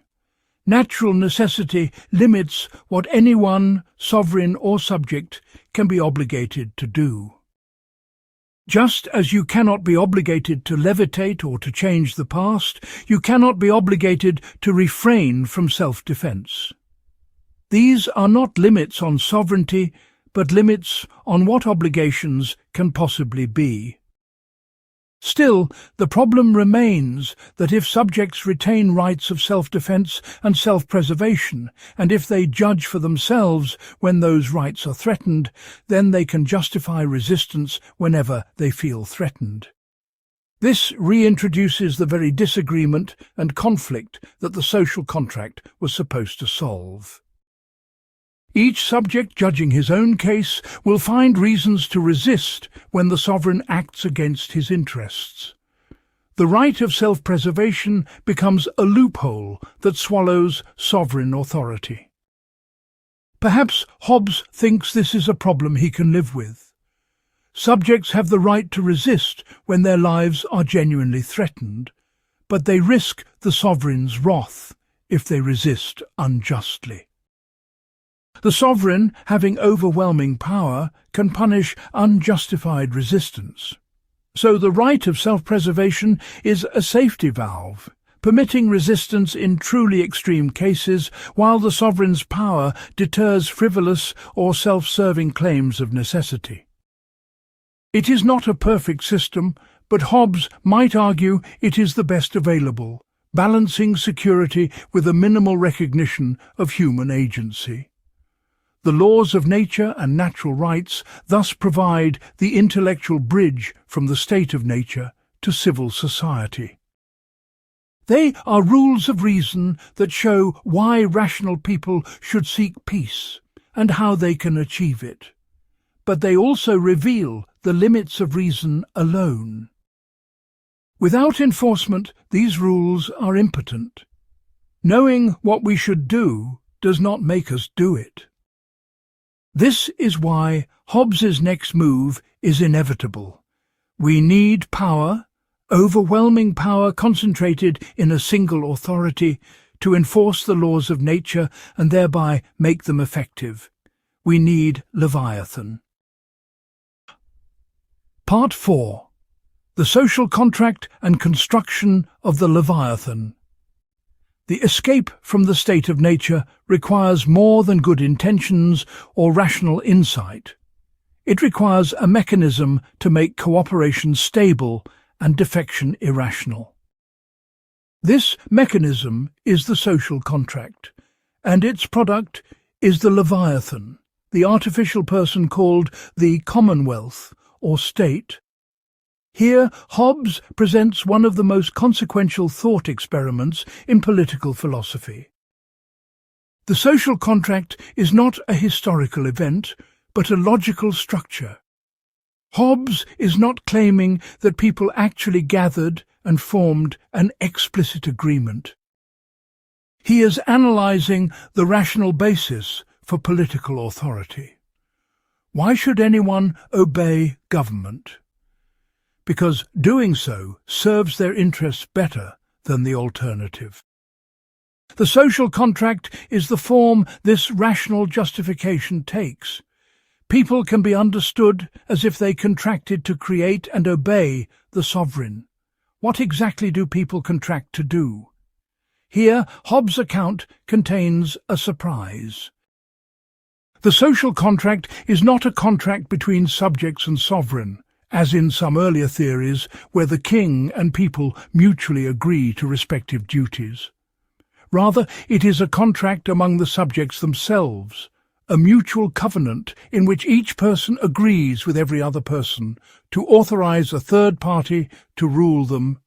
Speaker 1: Natural necessity limits what anyone, sovereign or subject, can be obligated to do. Just as you cannot be obligated to levitate or to change the past, you cannot be obligated to refrain from self-defense. These are not limits on sovereignty, but limits on what obligations can possibly be. Still, the problem remains that if subjects retain rights of self-defense and self-preservation, and if they judge for themselves when those rights are threatened, then they can justify resistance whenever they feel threatened. This reintroduces the very disagreement and conflict that the social contract was supposed to solve. Each subject judging his own case will find reasons to resist when the sovereign acts against his interests. The right of self-preservation becomes a loophole that swallows sovereign authority. Perhaps Hobbes thinks this is a problem he can live with. Subjects have the right to resist when their lives are genuinely threatened, but they risk the sovereign's wrath if they resist unjustly. The sovereign, having overwhelming power, can punish unjustified resistance. So the right of self-preservation is a safety valve, permitting resistance in truly extreme cases, while the sovereign's power deters frivolous or self-serving claims of necessity. It is not a perfect system, but Hobbes might argue it is the best available, balancing security with a minimal recognition of human agency. The laws of nature and natural rights thus provide the intellectual bridge from the state of nature to civil society. They are rules of reason that show why rational people should seek peace and how they can achieve it. but they also reveal the limits of reason alone. Without enforcement, these rules are impotent. Knowing what we should do does not make us do it. This is why Hobbes's next move is inevitable. We need power, overwhelming power concentrated in a single authority, to enforce the laws of nature and thereby make them effective. We need Leviathan. Part 4. The Social Contract and Construction of the Leviathan. The escape from the state of nature requires more than good intentions or rational insight. It requires a mechanism to make cooperation stable and defection irrational. This mechanism is the social contract, and its product is the Leviathan, the artificial person called the Commonwealth or State. Here, Hobbes presents one of the most consequential thought experiments in political philosophy. The social contract is not a historical event, but a logical structure. Hobbes is not claiming that people actually gathered and formed an explicit agreement. He is analyzing the rational basis for political authority. Why should anyone obey government? Because doing so serves their interests better than the alternative. The social contract is the form this rational justification takes. People can be understood as if they contracted to create and obey the sovereign. What exactly do people contract to do? Here, Hobbes' account contains a surprise. The social contract is not a contract between subjects and sovereign, as in some earlier theories where the king and people mutually agree to respective duties. Rather, it is a contract among the subjects themselves, a mutual covenant in which each person agrees with every other person to authorize a third party to rule them.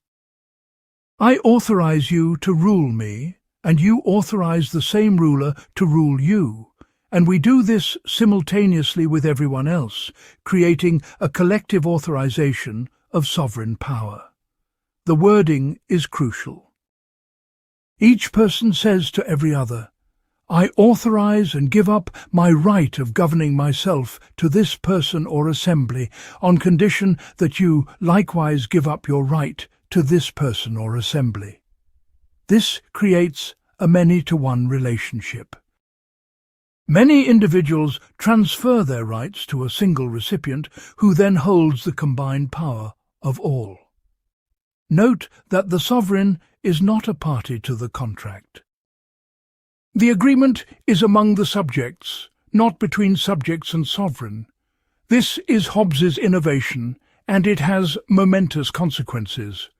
Speaker 1: I authorize you to rule me, and you authorize the same ruler to rule you, and we do this simultaneously with everyone else, creating a collective authorization of sovereign power. The wording is crucial. Each person says to every other, I authorize and give up my right of governing myself to this person or assembly on condition that you likewise give up your right to this person or assembly. This creates a many-to-one relationship. Many individuals transfer their rights to a single recipient who then holds the combined power of all. Note that the sovereign is not a party to the contract. The agreement is among the subjects, not between subjects and sovereign. This is Hobbes's innovation, and it has momentous consequences.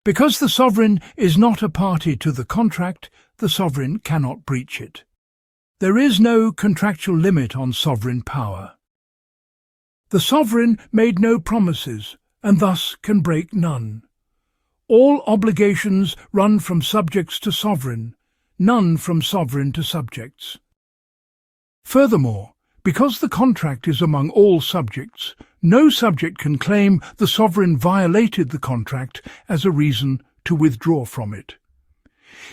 Speaker 1: Because the sovereign is not a party to the contract, the sovereign cannot breach it. There is no contractual limit on sovereign power. The sovereign made no promises, and thus can break none. All obligations run from subjects to sovereign, none from sovereign to subjects. Furthermore, because the contract is among all subjects, no subject can claim the sovereign violated the contract as a reason to withdraw from it.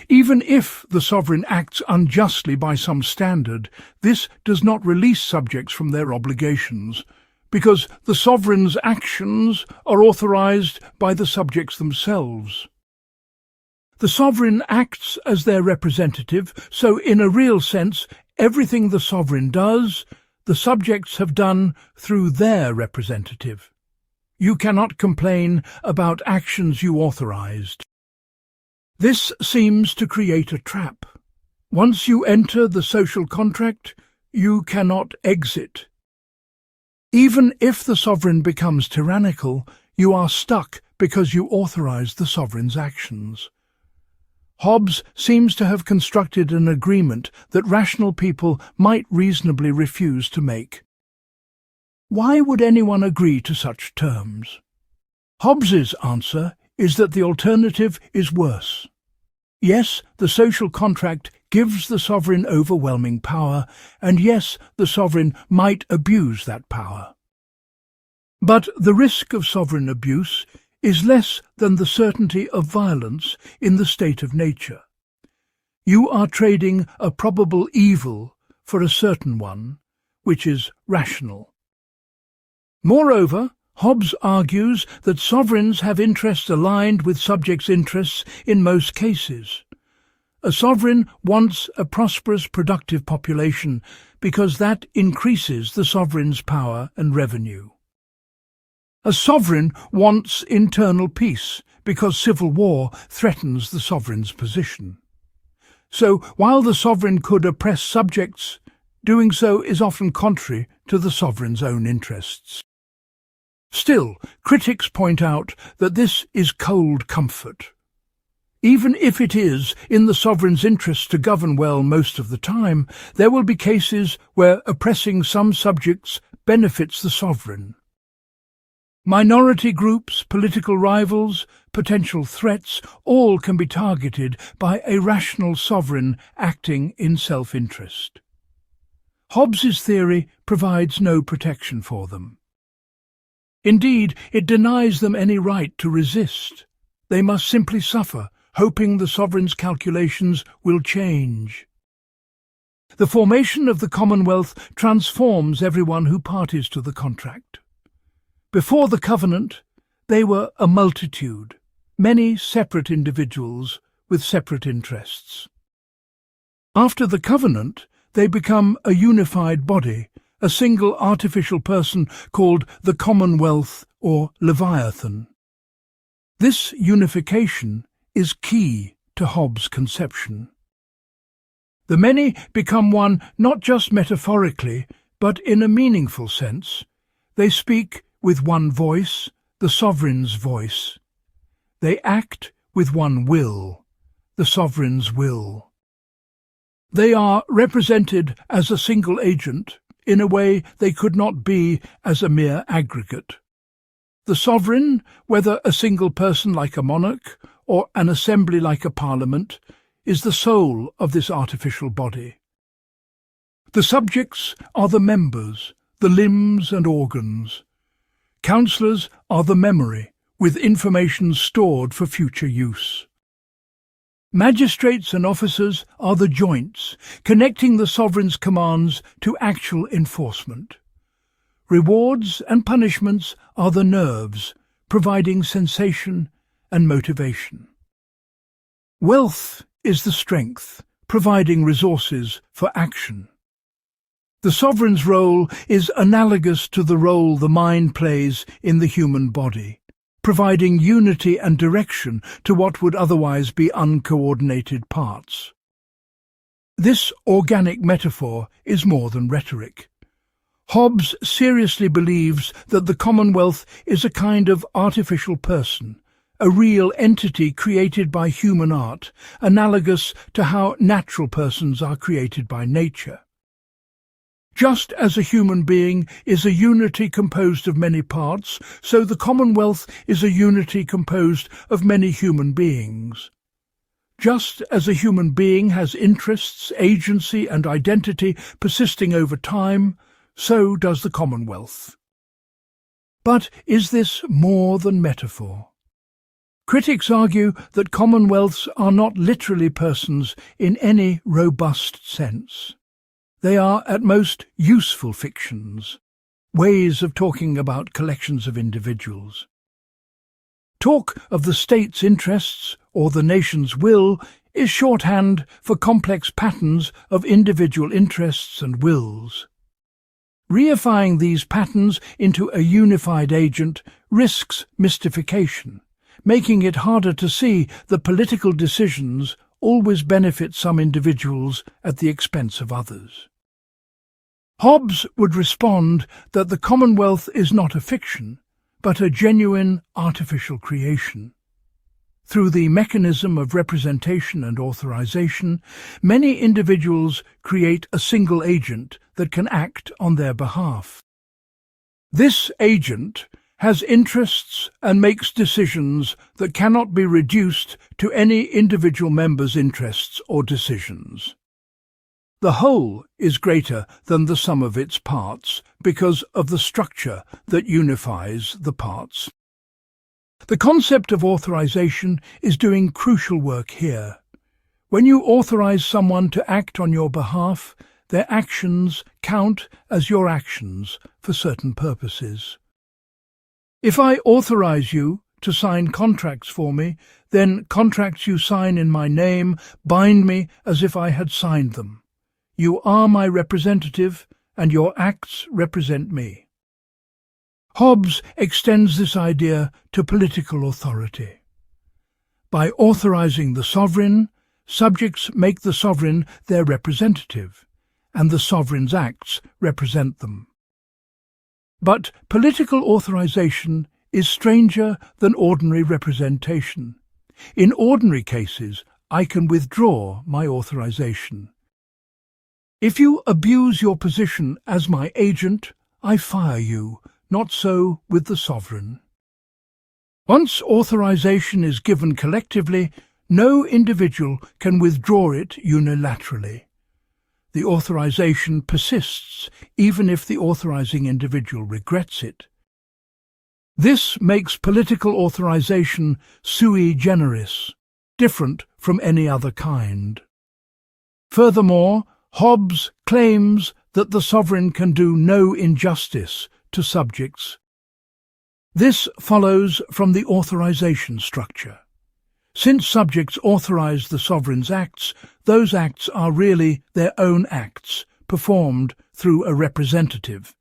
Speaker 1: Even if the sovereign acts unjustly by some standard, this does not release subjects from their obligations, because the sovereign's actions are authorized by the subjects themselves. The sovereign acts as their representative, so in a real sense, everything the sovereign does, the subjects have done through their representative. You cannot complain about actions you authorized. This seems to create a trap. Once you enter the social contract, you cannot exit. Even if the sovereign becomes tyrannical, you are stuck because you authorize the sovereign's actions. Hobbes seems to have constructed an agreement that rational people might reasonably refuse to make. Why would anyone agree to such terms? Hobbes's answer is that the alternative is worse. Yes, the social contract gives the sovereign overwhelming power, and yes, the sovereign might abuse that power. But the risk of sovereign abuse is less than the certainty of violence in the state of nature. You are trading a probable evil for a certain one, which is rational. Moreover, Hobbes argues that sovereigns have interests aligned with subjects' interests in most cases. A sovereign wants a prosperous, productive population because that increases the sovereign's power and revenue. A sovereign wants internal peace because civil war threatens the sovereign's position. So, while the sovereign could oppress subjects, doing so is often contrary to the sovereign's own interests. Still, critics point out that this is cold comfort. Even if it is in the sovereign's interest to govern well most of the time, there will be cases where oppressing some subjects benefits the sovereign. Minority groups, political rivals, potential threats, all can be targeted by a rational sovereign acting in self-interest. Hobbes's theory provides no protection for them. Indeed, it denies them any right to resist. They must simply suffer, hoping the sovereign's calculations will change. The formation of the Commonwealth transforms everyone who parties to the contract. Before the covenant, they were a multitude, many separate individuals with separate interests. After the covenant, they become a unified body, a single artificial person called the Commonwealth or Leviathan. This unification is key to Hobbes' conception. The many become one not just metaphorically, but in a meaningful sense. They speak with one voice, the sovereign's voice. They act with one will, the sovereign's will. They are represented as a single agent in a way they could not be as a mere aggregate. The sovereign, whether a single person like a monarch or an assembly like a parliament, is the soul of this artificial body. The subjects are the members, the limbs and organs. Councillors are the memory, with information stored for future use. Magistrates and officers are the joints, connecting the sovereign's commands to actual enforcement. Rewards and punishments are the nerves, providing sensation and motivation. Wealth is the strength, providing resources for action. The sovereign's role is analogous to the role the mind plays in the human body, providing unity and direction to what would otherwise be uncoordinated parts. This organic metaphor is more than rhetoric. Hobbes seriously believes that the Commonwealth is a kind of artificial person, a real entity created by human art, analogous to how natural persons are created by nature. Just as a human being is a unity composed of many parts, so the Commonwealth is a unity composed of many human beings. Just as a human being has interests, agency and identity persisting over time, so does the Commonwealth. But is this more than metaphor? Critics argue that commonwealths are not literally persons in any robust sense. They are at most useful fictions, ways of talking about collections of individuals. Talk of the state's interests or the nation's will is shorthand for complex patterns of individual interests and wills. Reifying these patterns into a unified agent risks mystification, making it harder to see that political decisions always benefit some individuals at the expense of others. Hobbes would respond that the Commonwealth is not a fiction, but a genuine artificial creation. Through the mechanism of representation and authorization, many individuals create a single agent that can act on their behalf. This agent has interests and makes decisions that cannot be reduced to any individual member's interests or decisions. The whole is greater than the sum of its parts because of the structure that unifies the parts. The concept of authorization is doing crucial work here. When you authorize someone to act on your behalf, their actions count as your actions for certain purposes. If I authorize you to sign contracts for me, then contracts you sign in my name bind me as if I had signed them. You are my representative, and your acts represent me. Hobbes extends this idea to political authority. By authorizing the sovereign, subjects make the sovereign their representative, and the sovereign's acts represent them. But political authorization is stranger than ordinary representation. In ordinary cases, I can withdraw my authorization. If you abuse your position as my agent, I fire you. Not so with the sovereign. Once authorization is given collectively, no individual can withdraw it unilaterally. The authorization persists, even if the authorizing individual regrets it. This makes political authorization sui generis, different from any other kind. Furthermore, Hobbes claims that the sovereign can do no injustice to subjects. This follows from the authorization structure. Since subjects authorize the sovereign's acts, those acts are really their own acts, performed through a representative.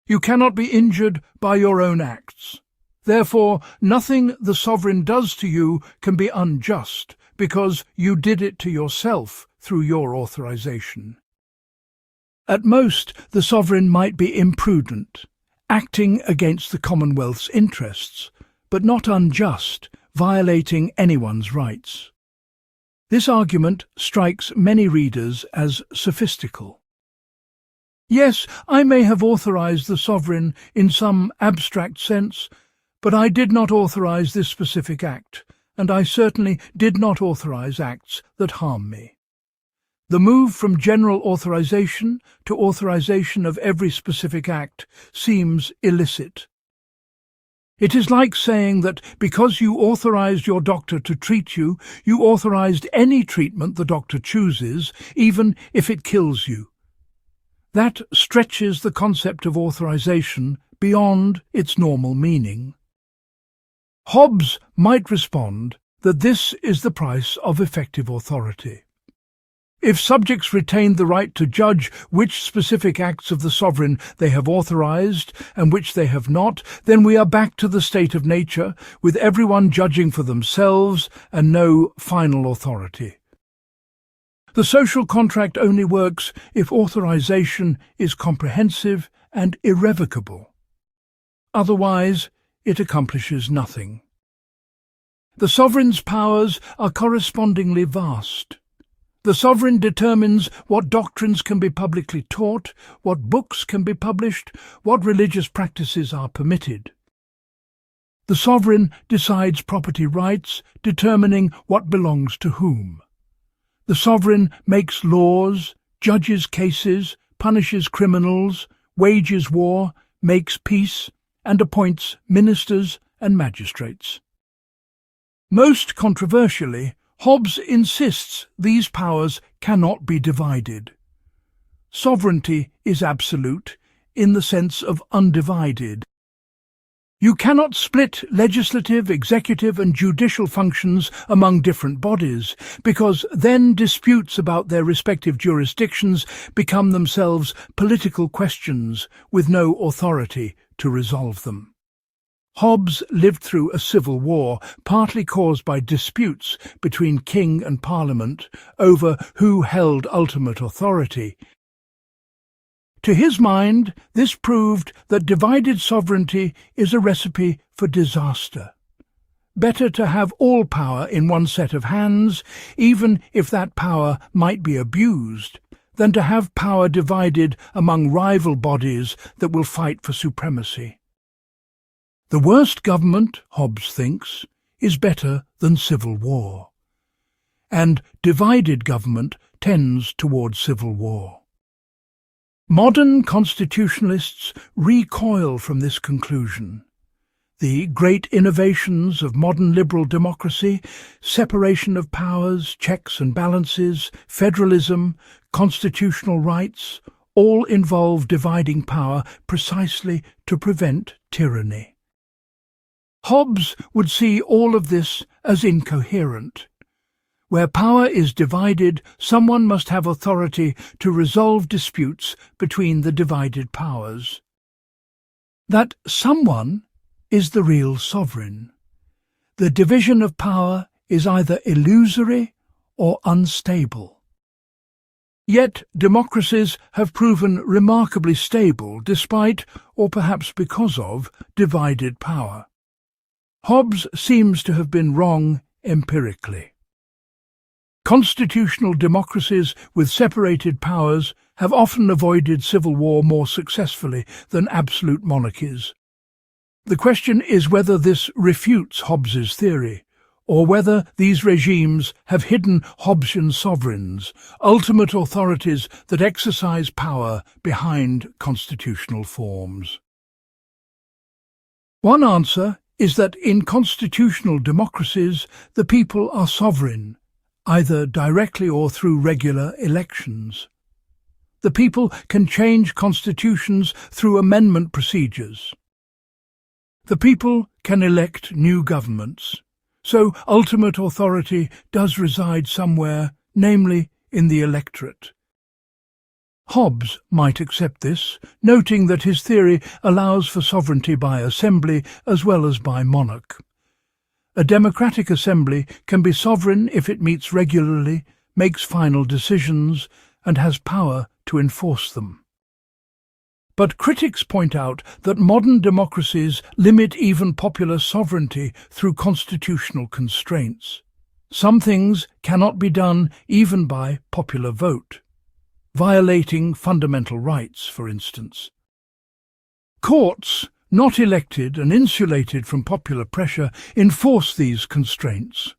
Speaker 1: You cannot be injured by your own acts. Therefore, nothing the sovereign does to you can be unjust, because you did it to yourself through your authorization. At most, the sovereign might be imprudent, acting against the Commonwealth's interests, but not unjust, violating anyone's rights. This argument strikes many readers as sophistical. Yes, I may have authorized the sovereign in some abstract sense, but I did not authorize this specific act, and I certainly did not authorize acts that harm me. The move from general authorization to authorization of every specific act seems illicit. It is like saying that because you authorized your doctor to treat you, you authorized any treatment the doctor chooses, even if it kills you. That stretches the concept of authorization beyond its normal meaning. Hobbes might respond that this is the price of effective authority. If subjects retain the right to judge which specific acts of the sovereign they have authorized and which they have not, then we are back to the state of nature, with everyone judging for themselves and no final authority. The social contract only works if authorization is comprehensive and irrevocable. Otherwise, it accomplishes nothing. The sovereign's powers are correspondingly vast. The sovereign determines what doctrines can be publicly taught, what books can be published, what religious practices are permitted. The sovereign decides property rights, determining what belongs to whom. The sovereign makes laws, judges cases, punishes criminals, wages war, makes peace, and appoints ministers and magistrates. Most controversially, Hobbes insists these powers cannot be divided. Sovereignty is absolute in the sense of undivided. You cannot split legislative, executive, and judicial functions among different bodies, because then disputes about their respective jurisdictions become themselves political questions with no authority to resolve them. Hobbes lived through a civil war, partly caused by disputes between king and parliament over who held ultimate authority. To his mind, this proved that divided sovereignty is a recipe for disaster. Better to have all power in one set of hands, even if that power might be abused, than to have power divided among rival bodies that will fight for supremacy. The worst government, Hobbes thinks, is better than civil war. And divided government tends towards civil war. Modern constitutionalists recoil from this conclusion. The great innovations of modern liberal democracy, separation of powers, checks and balances, federalism, constitutional rights, all involve dividing power precisely to prevent tyranny. Hobbes would see all of this as incoherent. Where power is divided, someone must have authority to resolve disputes between the divided powers. That someone is the real sovereign. The division of power is either illusory or unstable. Yet democracies have proven remarkably stable despite, or perhaps because of, divided power. Hobbes seems to have been wrong empirically. Constitutional democracies with separated powers have often avoided civil war more successfully than absolute monarchies. The question is whether this refutes Hobbes's theory, or whether these regimes have hidden Hobbesian sovereigns, ultimate authorities that exercise power behind constitutional forms. One answer is that in constitutional democracies the people are sovereign, either directly or through regular elections. The people can change constitutions through amendment procedures. The people can elect new governments, so ultimate authority does reside somewhere, namely in the electorate. Hobbes might accept this, noting that his theory allows for sovereignty by assembly as well as by monarch. A democratic assembly can be sovereign if it meets regularly, makes final decisions, and has power to enforce them. But critics point out that modern democracies limit even popular sovereignty through constitutional constraints. Some things cannot be done even by popular vote, violating fundamental rights, for instance. Courts, not elected and insulated from popular pressure, enforce these constraints.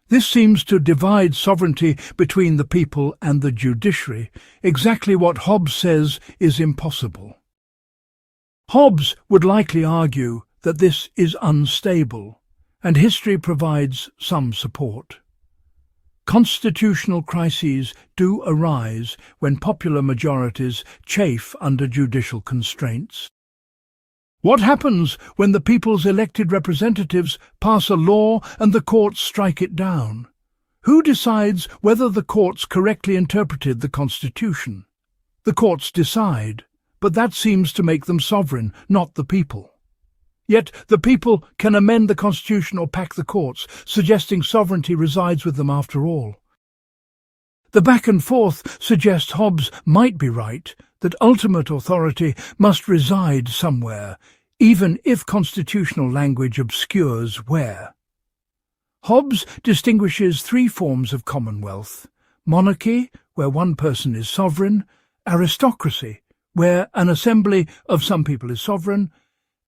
Speaker 1: This seems to divide sovereignty between the people and the judiciary, exactly what Hobbes says is impossible. Hobbes would likely argue that this is unstable, and history provides some support. Constitutional crises do arise when popular majorities chafe under judicial constraints. What happens when the people's elected representatives pass a law and the courts strike it down? Who decides whether the courts correctly interpreted the Constitution? The courts decide, but that seems to make them sovereign, not the people. Yet the people can amend the Constitution or pack the courts, suggesting sovereignty resides with them after all. The back and forth suggests Hobbes might be right, that ultimate authority must reside somewhere, even if constitutional language obscures where. Hobbes distinguishes three forms of commonwealth: monarchy, where one person is sovereign; aristocracy, where an assembly of some people is sovereign;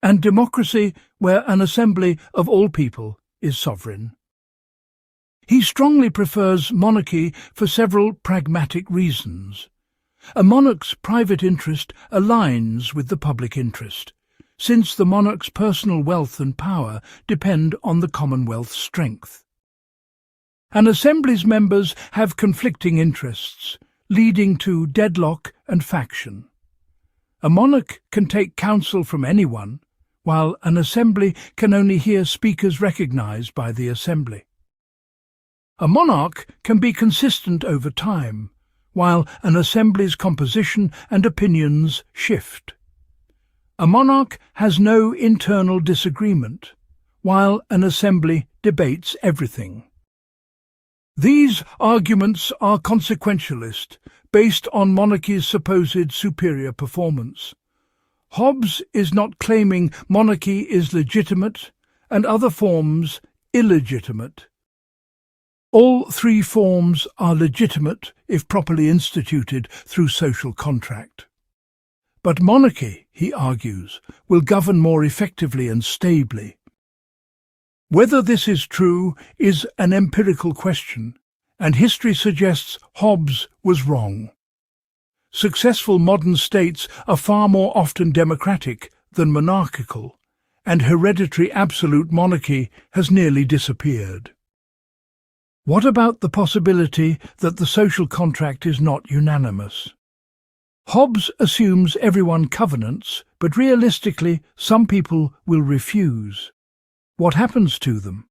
Speaker 1: and democracy, where an assembly of all people is sovereign. He strongly prefers monarchy for several pragmatic reasons. A monarch's private interest aligns with the public interest, since the monarch's personal wealth and power depend on the Commonwealth's strength. An assembly's members have conflicting interests, leading to deadlock and faction. A monarch can take counsel from anyone, while an assembly can only hear speakers recognized by the assembly. A monarch can be consistent over time, while an assembly's composition and opinions shift. A monarch has no internal disagreement, while an assembly debates everything. These arguments are consequentialist, based on monarchy's supposed superior performance. Hobbes is not claiming monarchy is legitimate and other forms illegitimate. All three forms are legitimate if properly instituted through social contract. But monarchy, he argues, will govern more effectively and stably. Whether this is true is an empirical question, and history suggests Hobbes was wrong. Successful modern states are far more often democratic than monarchical, and hereditary absolute monarchy has nearly disappeared. What about the possibility that the social contract is not unanimous? Hobbes assumes everyone covenants, but realistically some people will refuse. What happens to them?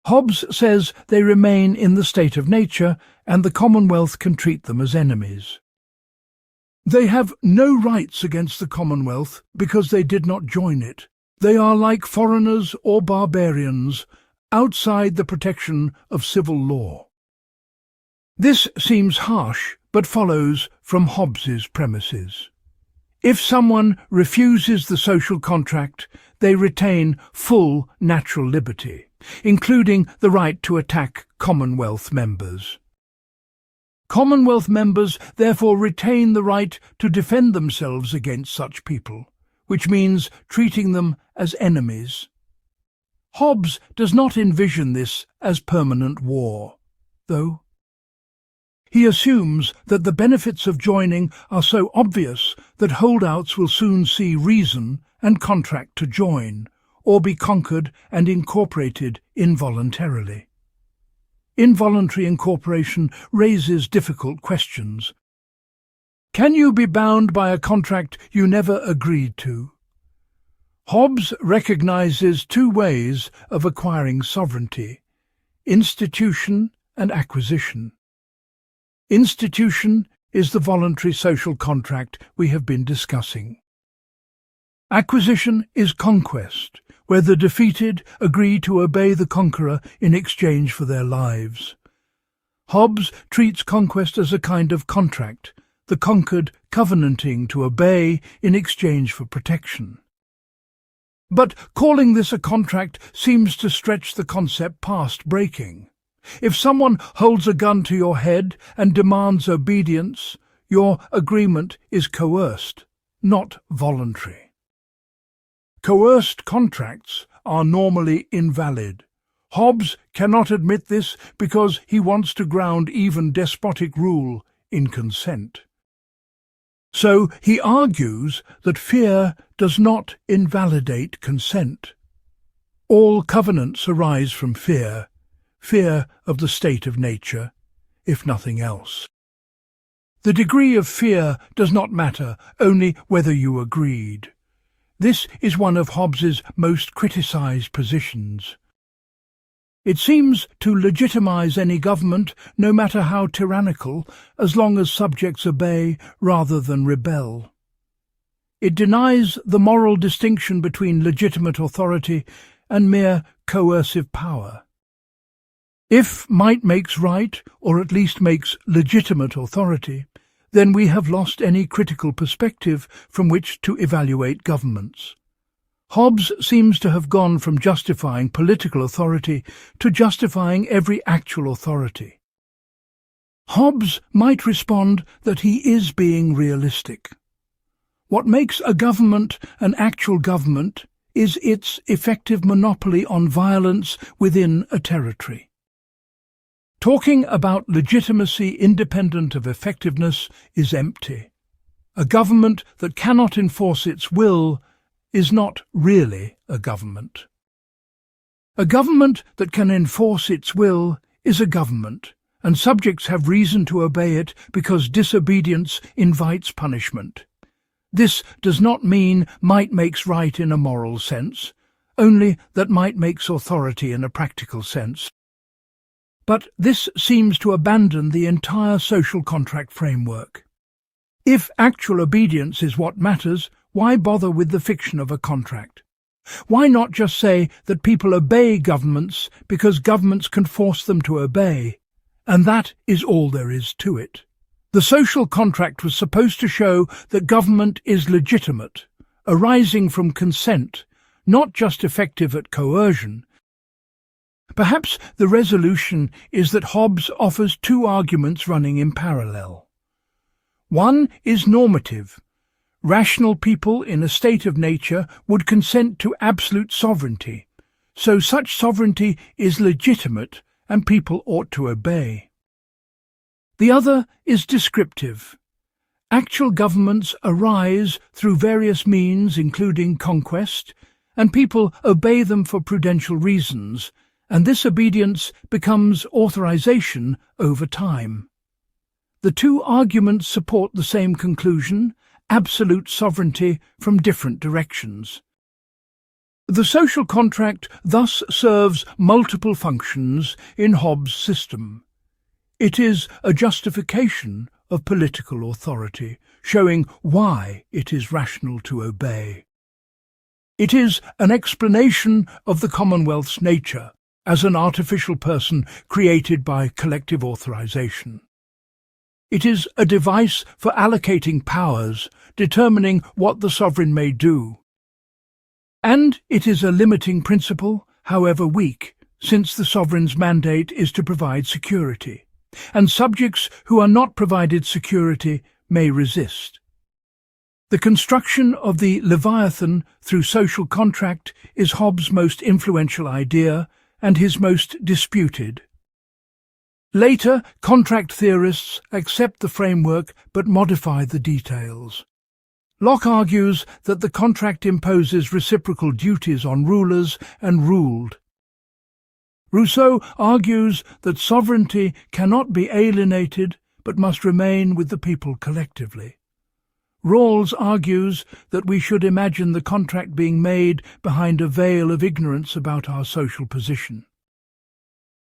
Speaker 1: Hobbes says they remain in the state of nature and the Commonwealth can treat them as enemies. They have no rights against the Commonwealth because they did not join it. They are like foreigners or barbarians, outside the protection of civil law. This seems harsh, but follows from Hobbes's premises. If someone refuses the social contract, they retain full natural liberty, including the right to attack Commonwealth members. Commonwealth members therefore retain the right to defend themselves against such people, which means treating them as enemies. Hobbes does not envision this as permanent war, though. He assumes that the benefits of joining are so obvious that holdouts will soon see reason and contract to join, or be conquered and incorporated involuntarily. Involuntary incorporation raises difficult questions. Can you be bound by a contract you never agreed to? Hobbes recognizes two ways of acquiring sovereignty: institution and acquisition. Institution is the voluntary social contract we have been discussing. Acquisition is conquest, where the defeated agree to obey the conqueror in exchange for their lives. Hobbes treats conquest as a kind of contract, the conquered covenanting to obey in exchange for protection. But calling this a contract seems to stretch the concept past breaking. If someone holds a gun to your head and demands obedience, your agreement is coerced, not voluntary. Coerced contracts are normally invalid. Hobbes cannot admit this because he wants to ground even despotic rule in consent. So he argues that fear does not invalidate consent. All covenants arise from fear of the state of nature, if nothing else. The degree of fear does not matter, only whether you agreed. This is one of Hobbes's most criticized positions. It seems to legitimize any government, no matter how tyrannical, as long as subjects obey rather than rebel. It denies the moral distinction between legitimate authority and mere coercive power. If might makes right, or at least makes legitimate authority, then we have lost any critical perspective from which to evaluate governments. Hobbes seems to have gone from justifying political authority to justifying every actual authority. Hobbes might respond that he is being realistic. What makes a government an actual government is its effective monopoly on violence within a territory. Talking about legitimacy independent of effectiveness is empty. A government that cannot enforce its will is not really a government. A government that can enforce its will is a government, and subjects have reason to obey it because disobedience invites punishment. This does not mean might makes right in a moral sense, only that might makes authority in a practical sense. But this seems to abandon the entire social contract framework. If actual obedience is what matters, why bother with the fiction of a contract? Why not just say that people obey governments because governments can force them to obey, and that is all there is to it? The social contract was supposed to show that government is legitimate, arising from consent, not just effective at coercion. Perhaps the resolution is that Hobbes offers two arguments running in parallel. One is normative. Rational people in a state of nature would consent to absolute sovereignty, so such sovereignty is legitimate and people ought to obey. The other is descriptive. Actual governments arise through various means, including conquest, and people obey them for prudential reasons, and this obedience becomes authorization over time. The two arguments support the same conclusion: absolute sovereignty from different directions. The social contract thus serves multiple functions in Hobbes' system. It is a justification of political authority, showing why it is rational to obey. It is an explanation of the Commonwealth's nature as an artificial person created by collective authorization. It is a device for allocating powers, determining what the sovereign may do. And it is a limiting principle, however weak, since the sovereign's mandate is to provide security, and subjects who are not provided security may resist. The construction of the Leviathan through social contract is Hobbes' most influential idea and his most disputed. Later, contract theorists accept the framework but modify the details. Locke argues that the contract imposes reciprocal duties on rulers and ruled. Rousseau argues that sovereignty cannot be alienated but must remain with the people collectively. Rawls argues that we should imagine the contract being made behind a veil of ignorance about our social position.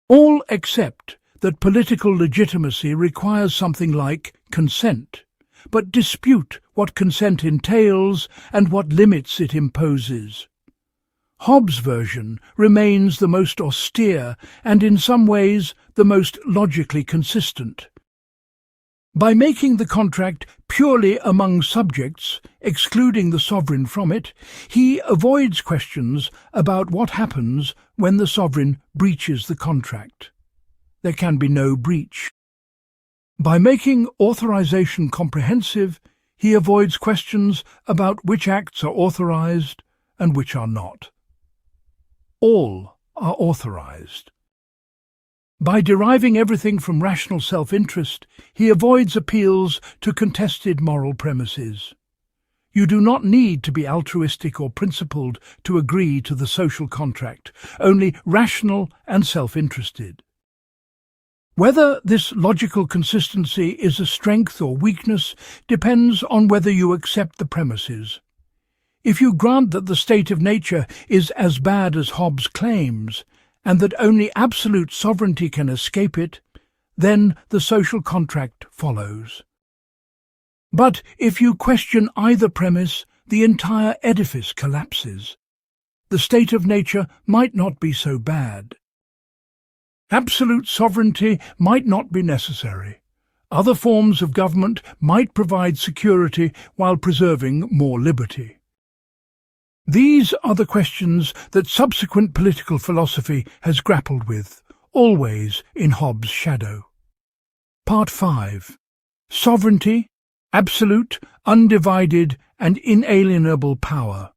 Speaker 1: All accept that political legitimacy requires something like consent, but dispute what consent entails and what limits it imposes. Hobbes' version remains the most austere and in some ways the most logically consistent. By making the contract purely among subjects, excluding the sovereign from it, he avoids questions about what happens when the sovereign breaches the contract. There can be no breach. By making authorization comprehensive, he avoids questions about which acts are authorized and which are not. All are authorized. By deriving everything from rational self-interest, he avoids appeals to contested moral premises. You do not need to be altruistic or principled to agree to the social contract, only rational and self-interested. Whether this logical consistency is a strength or weakness depends on whether you accept the premises. If you grant that the state of nature is as bad as Hobbes claims, and that only absolute sovereignty can escape it, then the social contract follows. But if you question either premise, the entire edifice collapses. The state of nature might not be so bad. Absolute sovereignty might not be necessary. Other forms of government might provide security while preserving more liberty. These are the questions that subsequent political philosophy has grappled with, always in Hobbes' shadow. Part 5. Sovereignty, absolute, undivided, and inalienable power.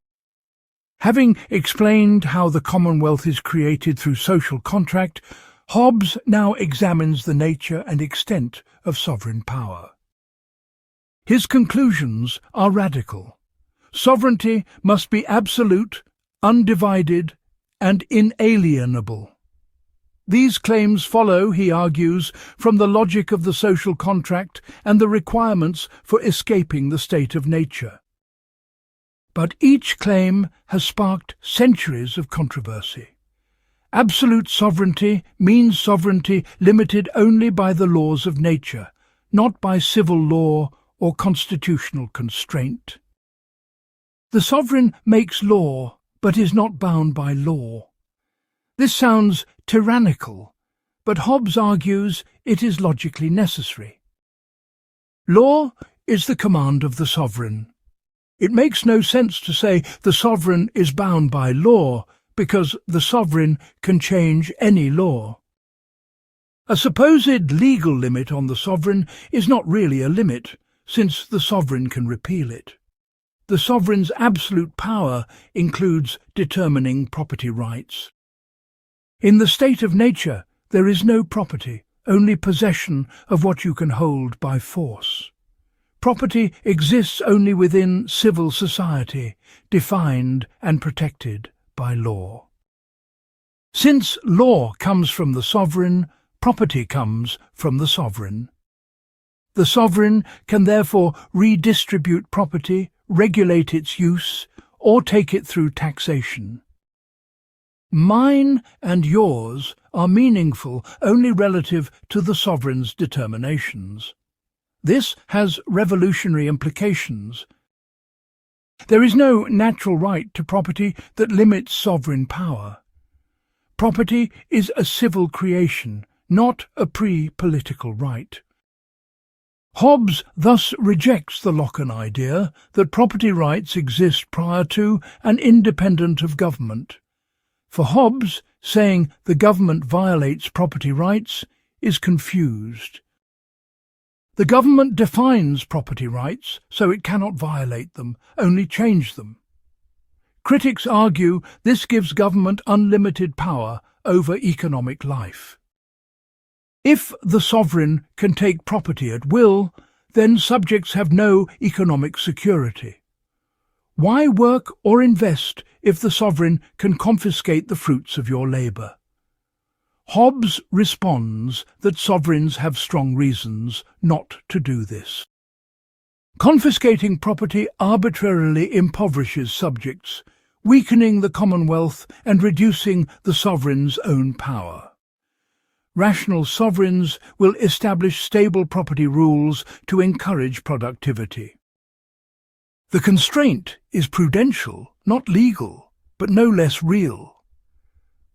Speaker 1: Having explained how the Commonwealth is created through social contract, Hobbes now examines the nature and extent of sovereign power. His conclusions are radical. Sovereignty must be absolute, undivided, and inalienable. These claims follow, he argues, from the logic of the social contract and the requirements for escaping the state of nature. But each claim has sparked centuries of controversy. Absolute sovereignty means sovereignty limited only by the laws of nature, not by civil law or constitutional constraint. The sovereign makes law, but is not bound by law. This sounds tyrannical, but Hobbes argues it is logically necessary. Law is the command of the sovereign. It makes no sense to say the sovereign is bound by law, because the sovereign can change any law. A supposed legal limit on the sovereign is not really a limit, since the sovereign can repeal it. The sovereign's absolute power includes determining property rights. In the state of nature, there is no property, only possession of what you can hold by force. Property exists only within civil society, defined and protected by law. Since law comes from the sovereign, property comes from the sovereign. The sovereign can therefore redistribute property, regulate its use, or take it through taxation. Mine and yours are meaningful only relative to the sovereign's determinations. This has revolutionary implications. There is no natural right to property that limits sovereign power. Property is a civil creation, not a pre-political right. Hobbes thus rejects the Lockean idea that property rights exist prior to and independent of government. For Hobbes, saying the government violates property rights is confused. The government defines property rights, so it cannot violate them, only change them. Critics argue this gives government unlimited power over economic life. If the sovereign can take property at will, then subjects have no economic security. Why work or invest if the sovereign can confiscate the fruits of your labour? Hobbes responds that sovereigns have strong reasons not to do this. Confiscating property arbitrarily impoverishes subjects, weakening the commonwealth and reducing the sovereign's own power. Rational sovereigns will establish stable property rules to encourage productivity. The constraint is prudential, not legal, but no less real.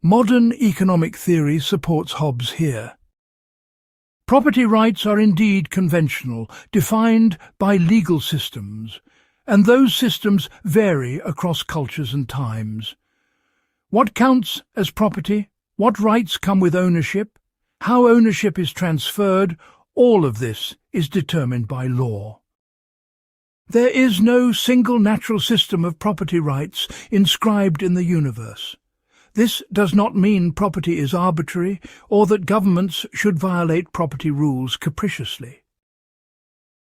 Speaker 1: Modern economic theory supports Hobbes here. Property rights are indeed conventional, defined by legal systems, and those systems vary across cultures and times. What counts as property, what rights come with ownership, how ownership is transferred, all of this is determined by law. There is no single natural system of property rights inscribed in the universe. This does not mean property is arbitrary or that governments should violate property rules capriciously.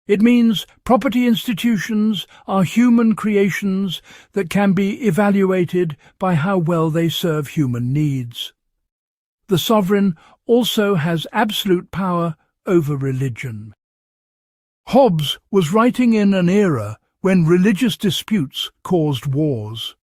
Speaker 1: It means property institutions are human creations that can be evaluated by how well they serve human needs. The sovereign also has absolute power over religion. Hobbes was writing in an era when religious disputes caused wars.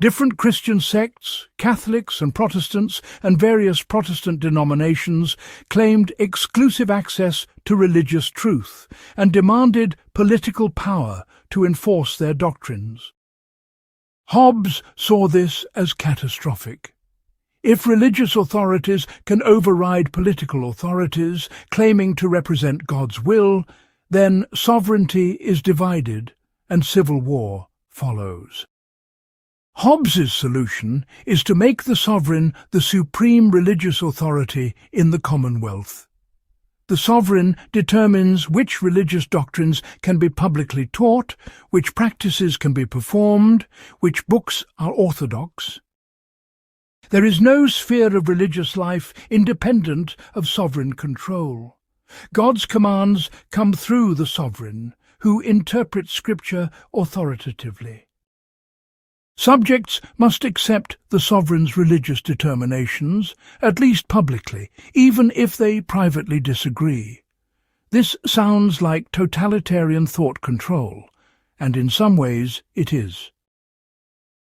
Speaker 1: Different Christian sects, Catholics and Protestants, and various Protestant denominations claimed exclusive access to religious truth and demanded political power to enforce their doctrines. Hobbes saw this as catastrophic. If religious authorities can override political authorities claiming to represent God's will, then sovereignty is divided and civil war follows. Hobbes's solution is to make the sovereign the supreme religious authority in the Commonwealth. The sovereign determines which religious doctrines can be publicly taught, which practices can be performed, which books are orthodox. There is no sphere of religious life independent of sovereign control. God's commands come through the sovereign, who interprets Scripture authoritatively. Subjects must accept the sovereign's religious determinations, at least publicly, even if they privately disagree. This sounds like totalitarian thought control, and in some ways it is.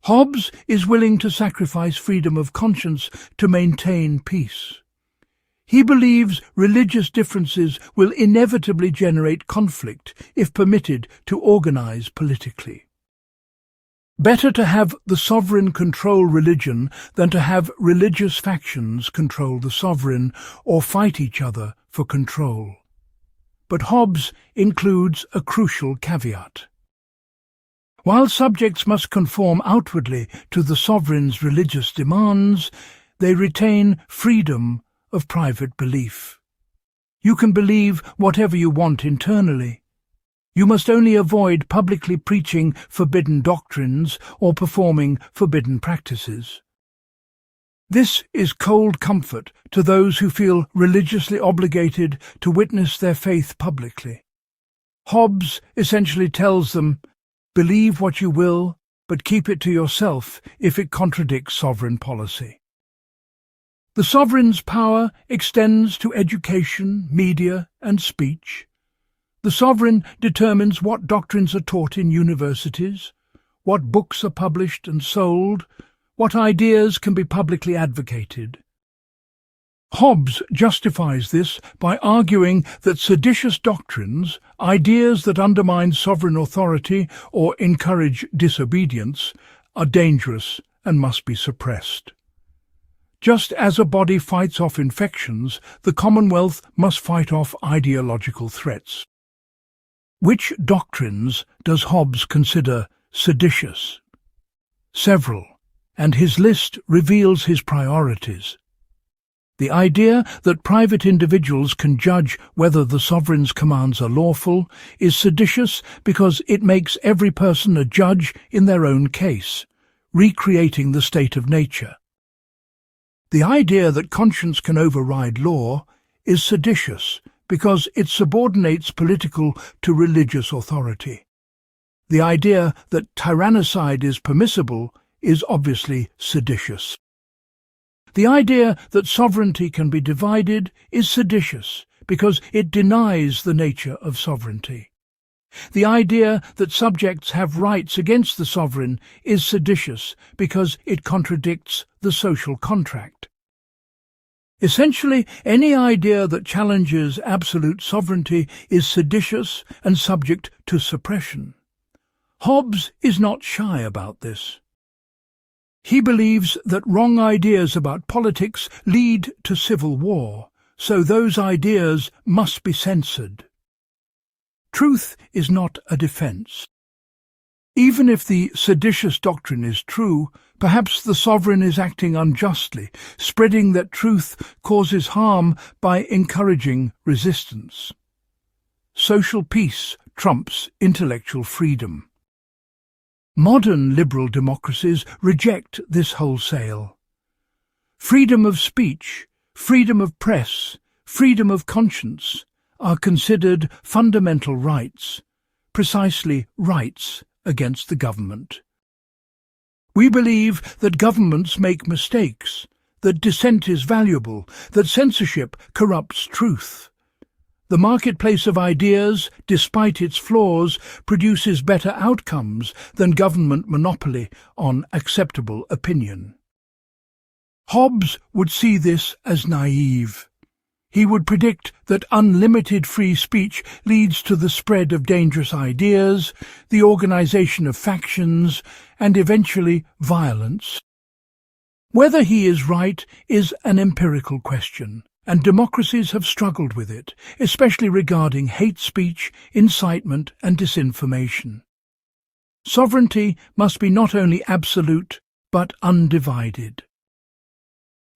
Speaker 1: Hobbes is willing to sacrifice freedom of conscience to maintain peace. He believes religious differences will inevitably generate conflict if permitted to organize politically. Better to have the sovereign control religion than to have religious factions control the sovereign or fight each other for control. But Hobbes includes a crucial caveat. While subjects must conform outwardly to the sovereign's religious demands, they retain freedom of private belief. You can believe whatever you want internally. You must only avoid publicly preaching forbidden doctrines or performing forbidden practices. This is cold comfort to those who feel religiously obligated to witness their faith publicly. Hobbes essentially tells them, believe what you will, but keep it to yourself if it contradicts sovereign policy. The sovereign's power extends to education, media, and speech. The sovereign determines what doctrines are taught in universities, what books are published and sold, what ideas can be publicly advocated. Hobbes justifies this by arguing that seditious doctrines, ideas that undermine sovereign authority or encourage disobedience, are dangerous and must be suppressed. Just as a body fights off infections, the Commonwealth must fight off ideological threats. Which doctrines does Hobbes consider seditious? Several, and his list reveals his priorities. The idea that private individuals can judge whether the sovereign's commands are lawful is seditious because it makes every person a judge in their own case, recreating the state of nature. The idea that conscience can override law is seditious because it subordinates political to religious authority. The idea that tyrannicide is permissible is obviously seditious. The idea that sovereignty can be divided is seditious because it denies the nature of sovereignty. The idea that subjects have rights against the sovereign is seditious because it contradicts the social contract. Essentially, any idea that challenges absolute sovereignty is seditious and subject to suppression. Hobbes is not shy about this. He believes that wrong ideas about politics lead to civil war, so those ideas must be censored. Truth is not a defense. Even if the seditious doctrine is true, perhaps the sovereign is acting unjustly, spreading that truth causes harm by encouraging resistance. Social peace trumps intellectual freedom. Modern liberal democracies reject this wholesale. Freedom of speech, freedom of press, freedom of conscience are considered fundamental rights, precisely rights against the government. We believe that governments make mistakes, that dissent is valuable, that censorship corrupts truth. The marketplace of ideas, despite its flaws, produces better outcomes than government monopoly on acceptable opinion. Hobbes would see this as naive. He would predict that unlimited free speech leads to the spread of dangerous ideas, the organization of factions, and eventually violence. Whether he is right is an empirical question, and democracies have struggled with it, especially regarding hate speech, incitement, and disinformation. Sovereignty must be not only absolute, but undivided.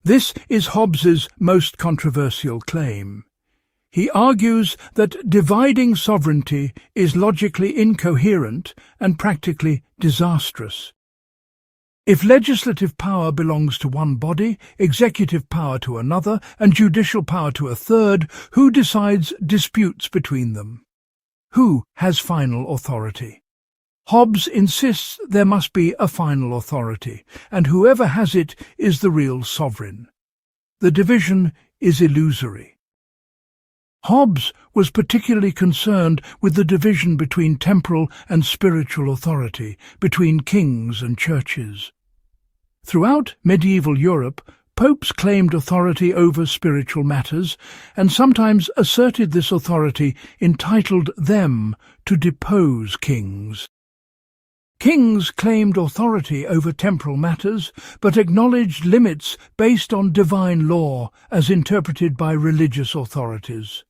Speaker 1: This is Hobbes's most controversial claim. He argues that dividing sovereignty is logically incoherent and practically disastrous. If legislative power belongs to one body, executive power to another, and judicial power to a third, who decides disputes between them? Who has final authority? Hobbes insists there must be a final authority, and whoever has it is the real sovereign. The division is illusory. Hobbes was particularly concerned with the division between temporal and spiritual authority, between kings and churches. Throughout medieval Europe, popes claimed authority over spiritual matters, and sometimes asserted this authority entitled them to depose kings. Kings claimed authority over temporal matters, but acknowledged limits based on divine law as interpreted by religious authorities.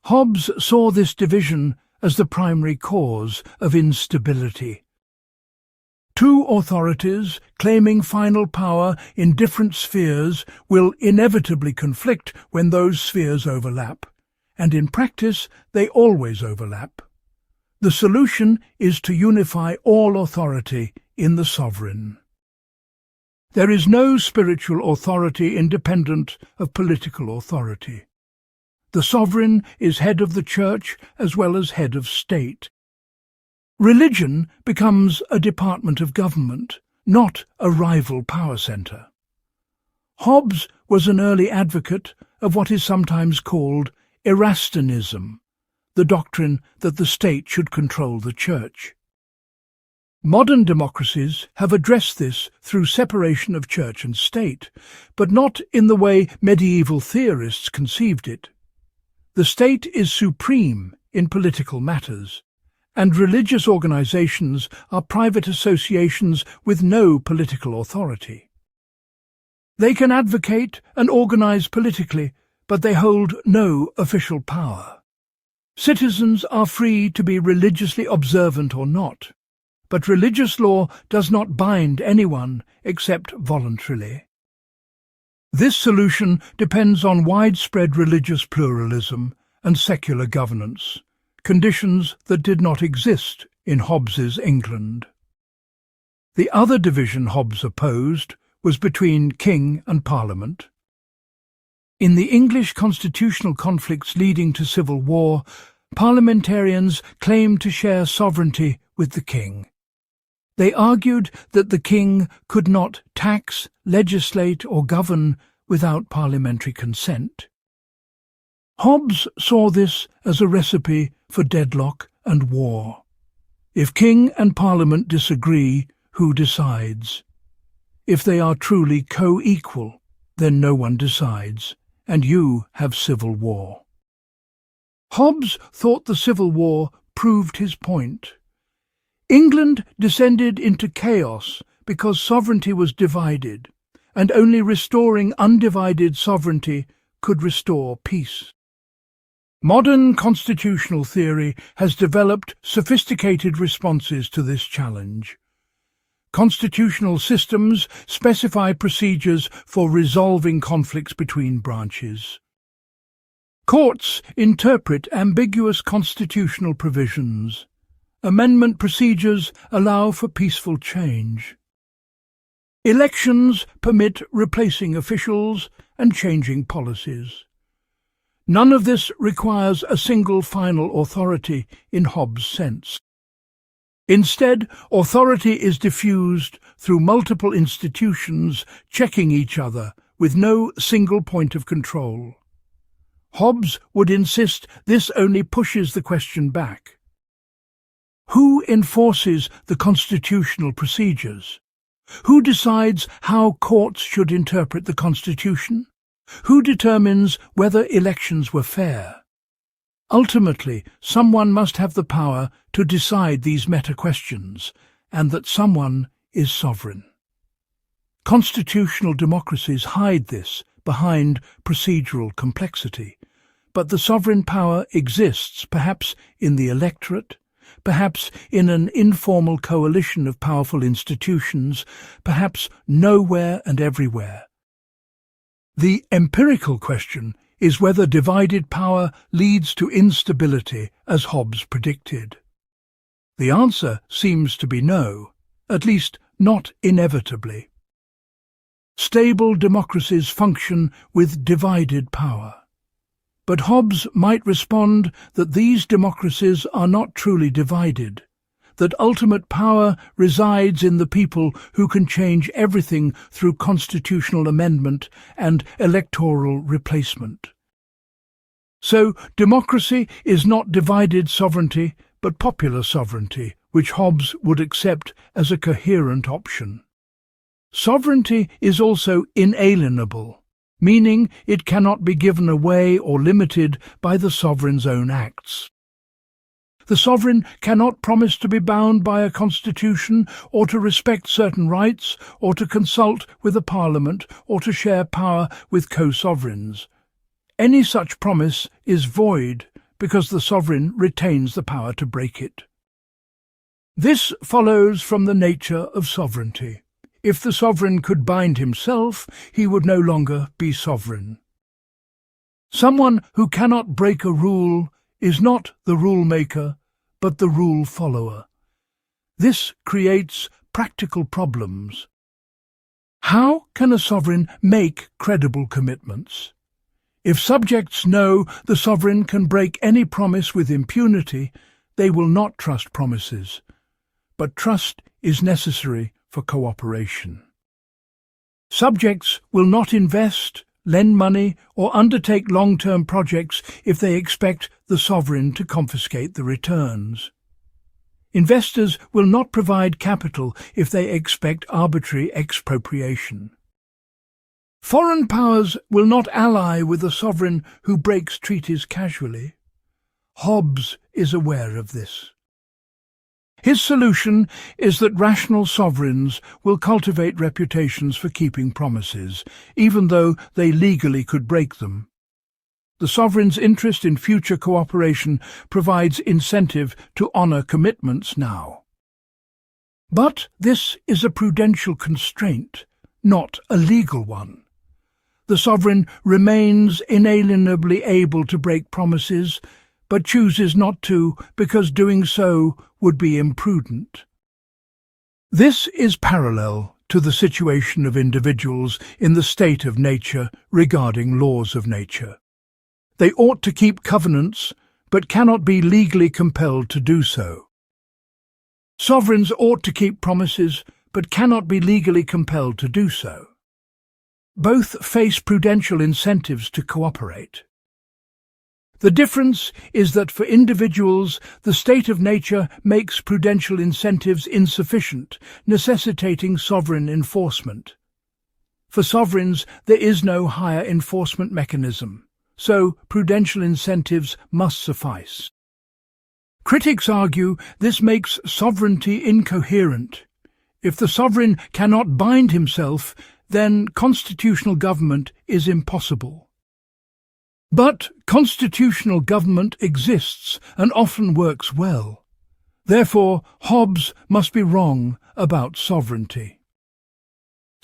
Speaker 1: Hobbes saw this division as the primary cause of instability. Two authorities claiming final power in different spheres will inevitably conflict when those spheres overlap, and in practice they always overlap. The solution is to unify all authority in the sovereign. There is no spiritual authority independent of political authority. The sovereign is head of the church as well as head of state. Religion becomes a department of government, not a rival power centre. Hobbes was an early advocate of what is sometimes called Erastianism, the doctrine that the state should control the church. Modern democracies have addressed this through separation of church and state, but not in the way medieval theorists conceived it. The state is supreme in political matters, and religious organizations are private associations with no political authority. They can advocate and organize politically, but they hold no official power. Citizens are free to be religiously observant or not, but religious law does not bind anyone except voluntarily. This solution depends on widespread religious pluralism and secular governance, conditions that did not exist in Hobbes's England. The other division Hobbes opposed was between king and parliament. In the English constitutional conflicts leading to civil war, parliamentarians claimed to share sovereignty with the king. They argued that the king could not tax, legislate or govern without parliamentary consent. Hobbes saw this as a recipe for deadlock and war. If king and parliament disagree, who decides? If they are truly co-equal, then no one decides, and you have civil war. Hobbes thought the Civil War proved his point. England descended into chaos because sovereignty was divided, and only restoring undivided sovereignty could restore peace. Modern constitutional theory has developed sophisticated responses to this challenge. Constitutional systems specify procedures for resolving conflicts between branches. Courts interpret ambiguous constitutional provisions. Amendment procedures allow for peaceful change. Elections permit replacing officials and changing policies. None of this requires a single final authority in Hobbes' sense. Instead, authority is diffused through multiple institutions checking each other with no single point of control. Hobbes would insist this only pushes the question back. Who enforces the constitutional procedures? Who decides how courts should interpret the Constitution? Who determines whether elections were fair? Ultimately, someone must have the power to decide these meta-questions, and that someone is sovereign. Constitutional democracies hide this behind procedural complexity, but the sovereign power exists perhaps in the electorate, perhaps in an informal coalition of powerful institutions, perhaps nowhere and everywhere. The empirical question is whether divided power leads to instability, as Hobbes predicted. The answer seems to be no, at least not inevitably. Stable democracies function with divided power. But Hobbes might respond that these democracies are not truly divided, that ultimate power resides in the people who can change everything through constitutional amendment and electoral replacement. So democracy is not divided sovereignty, but popular sovereignty, which Hobbes would accept as a coherent option. Sovereignty is also inalienable, meaning it cannot be given away or limited by the sovereign's own acts. The sovereign cannot promise to be bound by a constitution, or to respect certain rights, or to consult with a parliament, or to share power with co-sovereigns. Any such promise is void because the sovereign retains the power to break it. This follows from the nature of sovereignty. If the sovereign could bind himself, he would no longer be sovereign. Someone who cannot break a rule is not the rule-maker, but the rule-follower. This creates practical problems. How can a sovereign make credible commitments? If subjects know the sovereign can break any promise with impunity, they will not trust promises. But trust is necessary for cooperation. Subjects will not invest, lend money, or undertake long-term projects if they expect the sovereign to confiscate the returns. Investors will not provide capital if they expect arbitrary expropriation. Foreign powers will not ally with a sovereign who breaks treaties casually. Hobbes is aware of this. His solution is that rational sovereigns will cultivate reputations for keeping promises, even though they legally could break them. The sovereign's interest in future cooperation provides incentive to honour commitments now. But this is a prudential constraint, not a legal one. The sovereign remains inalienably able to break promises, but chooses not to because doing so would be imprudent. This is parallel to the situation of individuals in the state of nature regarding laws of nature. They ought to keep covenants, but cannot be legally compelled to do so. Sovereigns ought to keep promises, but cannot be legally compelled to do so. Both face prudential incentives to cooperate. The difference is that for individuals, the state of nature makes prudential incentives insufficient, necessitating sovereign enforcement. For sovereigns, there is no higher enforcement mechanism, so prudential incentives must suffice. Critics argue this makes sovereignty incoherent. If the sovereign cannot bind himself, then constitutional government is impossible. But constitutional government exists and often works well. Therefore, Hobbes must be wrong about sovereignty.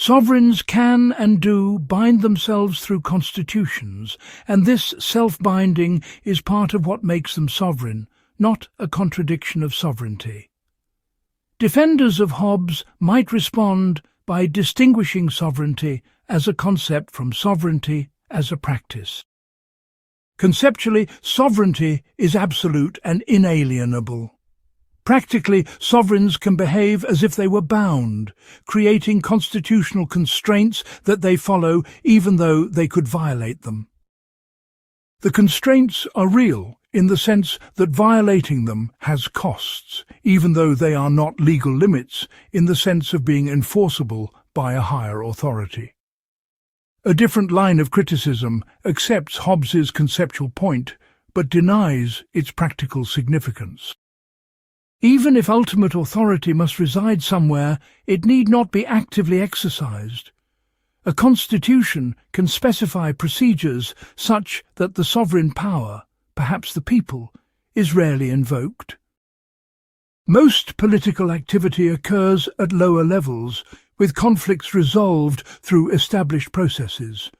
Speaker 1: Sovereigns can and do bind themselves through constitutions, and this self-binding is part of what makes them sovereign, not a contradiction of sovereignty. Defenders of Hobbes might respond by distinguishing sovereignty as a concept from sovereignty as a practice. Conceptually, sovereignty is absolute and inalienable. Practically, sovereigns can behave as if they were bound, creating constitutional constraints that they follow even though they could violate them. The constraints are real in the sense that violating them has costs, even though they are not legal limits in the sense of being enforceable by a higher authority. A different line of criticism accepts Hobbes's conceptual point, but denies its practical significance. Even if ultimate authority must reside somewhere, it need not be actively exercised. A constitution can specify procedures such that the sovereign power, perhaps the people, is rarely invoked. Most political activity occurs at lower levels, with conflicts resolved through established processes.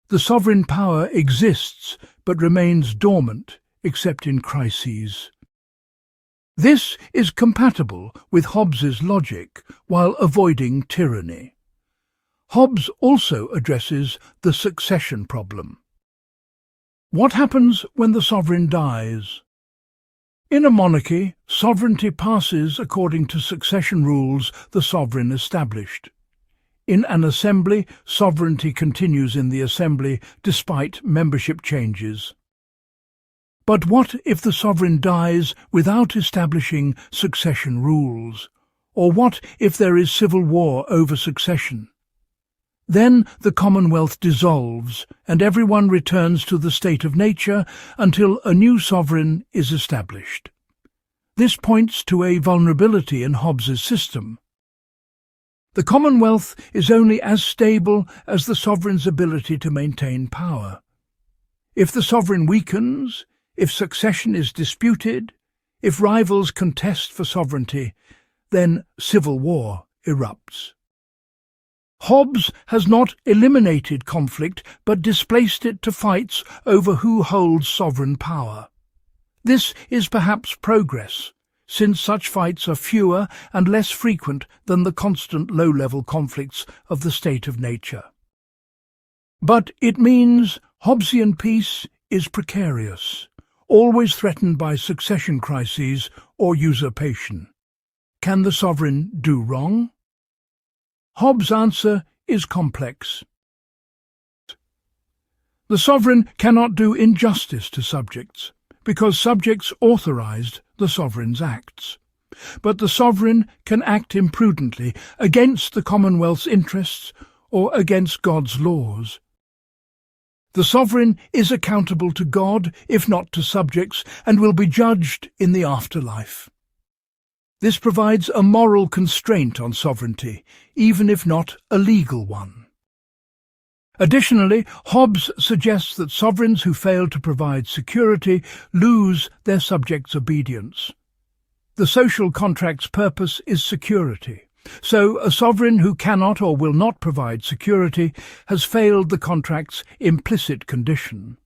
Speaker 1: The sovereign power exists but remains dormant, except in crises. This is compatible with Hobbes's logic while avoiding tyranny. Hobbes also addresses the succession problem. What happens when the sovereign dies? In a monarchy, sovereignty passes according to succession rules the sovereign established. In an assembly, sovereignty continues in the assembly despite membership changes. But what if the sovereign dies without establishing succession rules? Or what if there is civil war over succession? Then the Commonwealth dissolves, and everyone returns to the state of nature until a new sovereign is established. This points to a vulnerability in Hobbes's system. The Commonwealth is only as stable as the sovereign's ability to maintain power. If the sovereign weakens, if succession is disputed, if rivals contest for sovereignty, then civil war erupts. Hobbes has not eliminated conflict, but displaced it to fights over who holds sovereign power. This is perhaps progress, since such fights are fewer and less frequent than the constant low-level conflicts of the state of nature. But it means Hobbesian peace is precarious, always threatened by succession crises or usurpation. Can the sovereign do wrong? Hobbes' answer is complex. The sovereign cannot do injustice to subjects, because subjects authorized the sovereign's acts. But the sovereign can act imprudently against the Commonwealth's interests or against God's laws. The sovereign is accountable to God, if not to subjects, and will be judged in the afterlife. This provides a moral constraint on sovereignty, even if not a legal one. Additionally, Hobbes suggests that sovereigns who fail to provide security lose their subjects' obedience. The social contract's purpose is security, so a sovereign who cannot or will not provide security has failed the contract's implicit condition.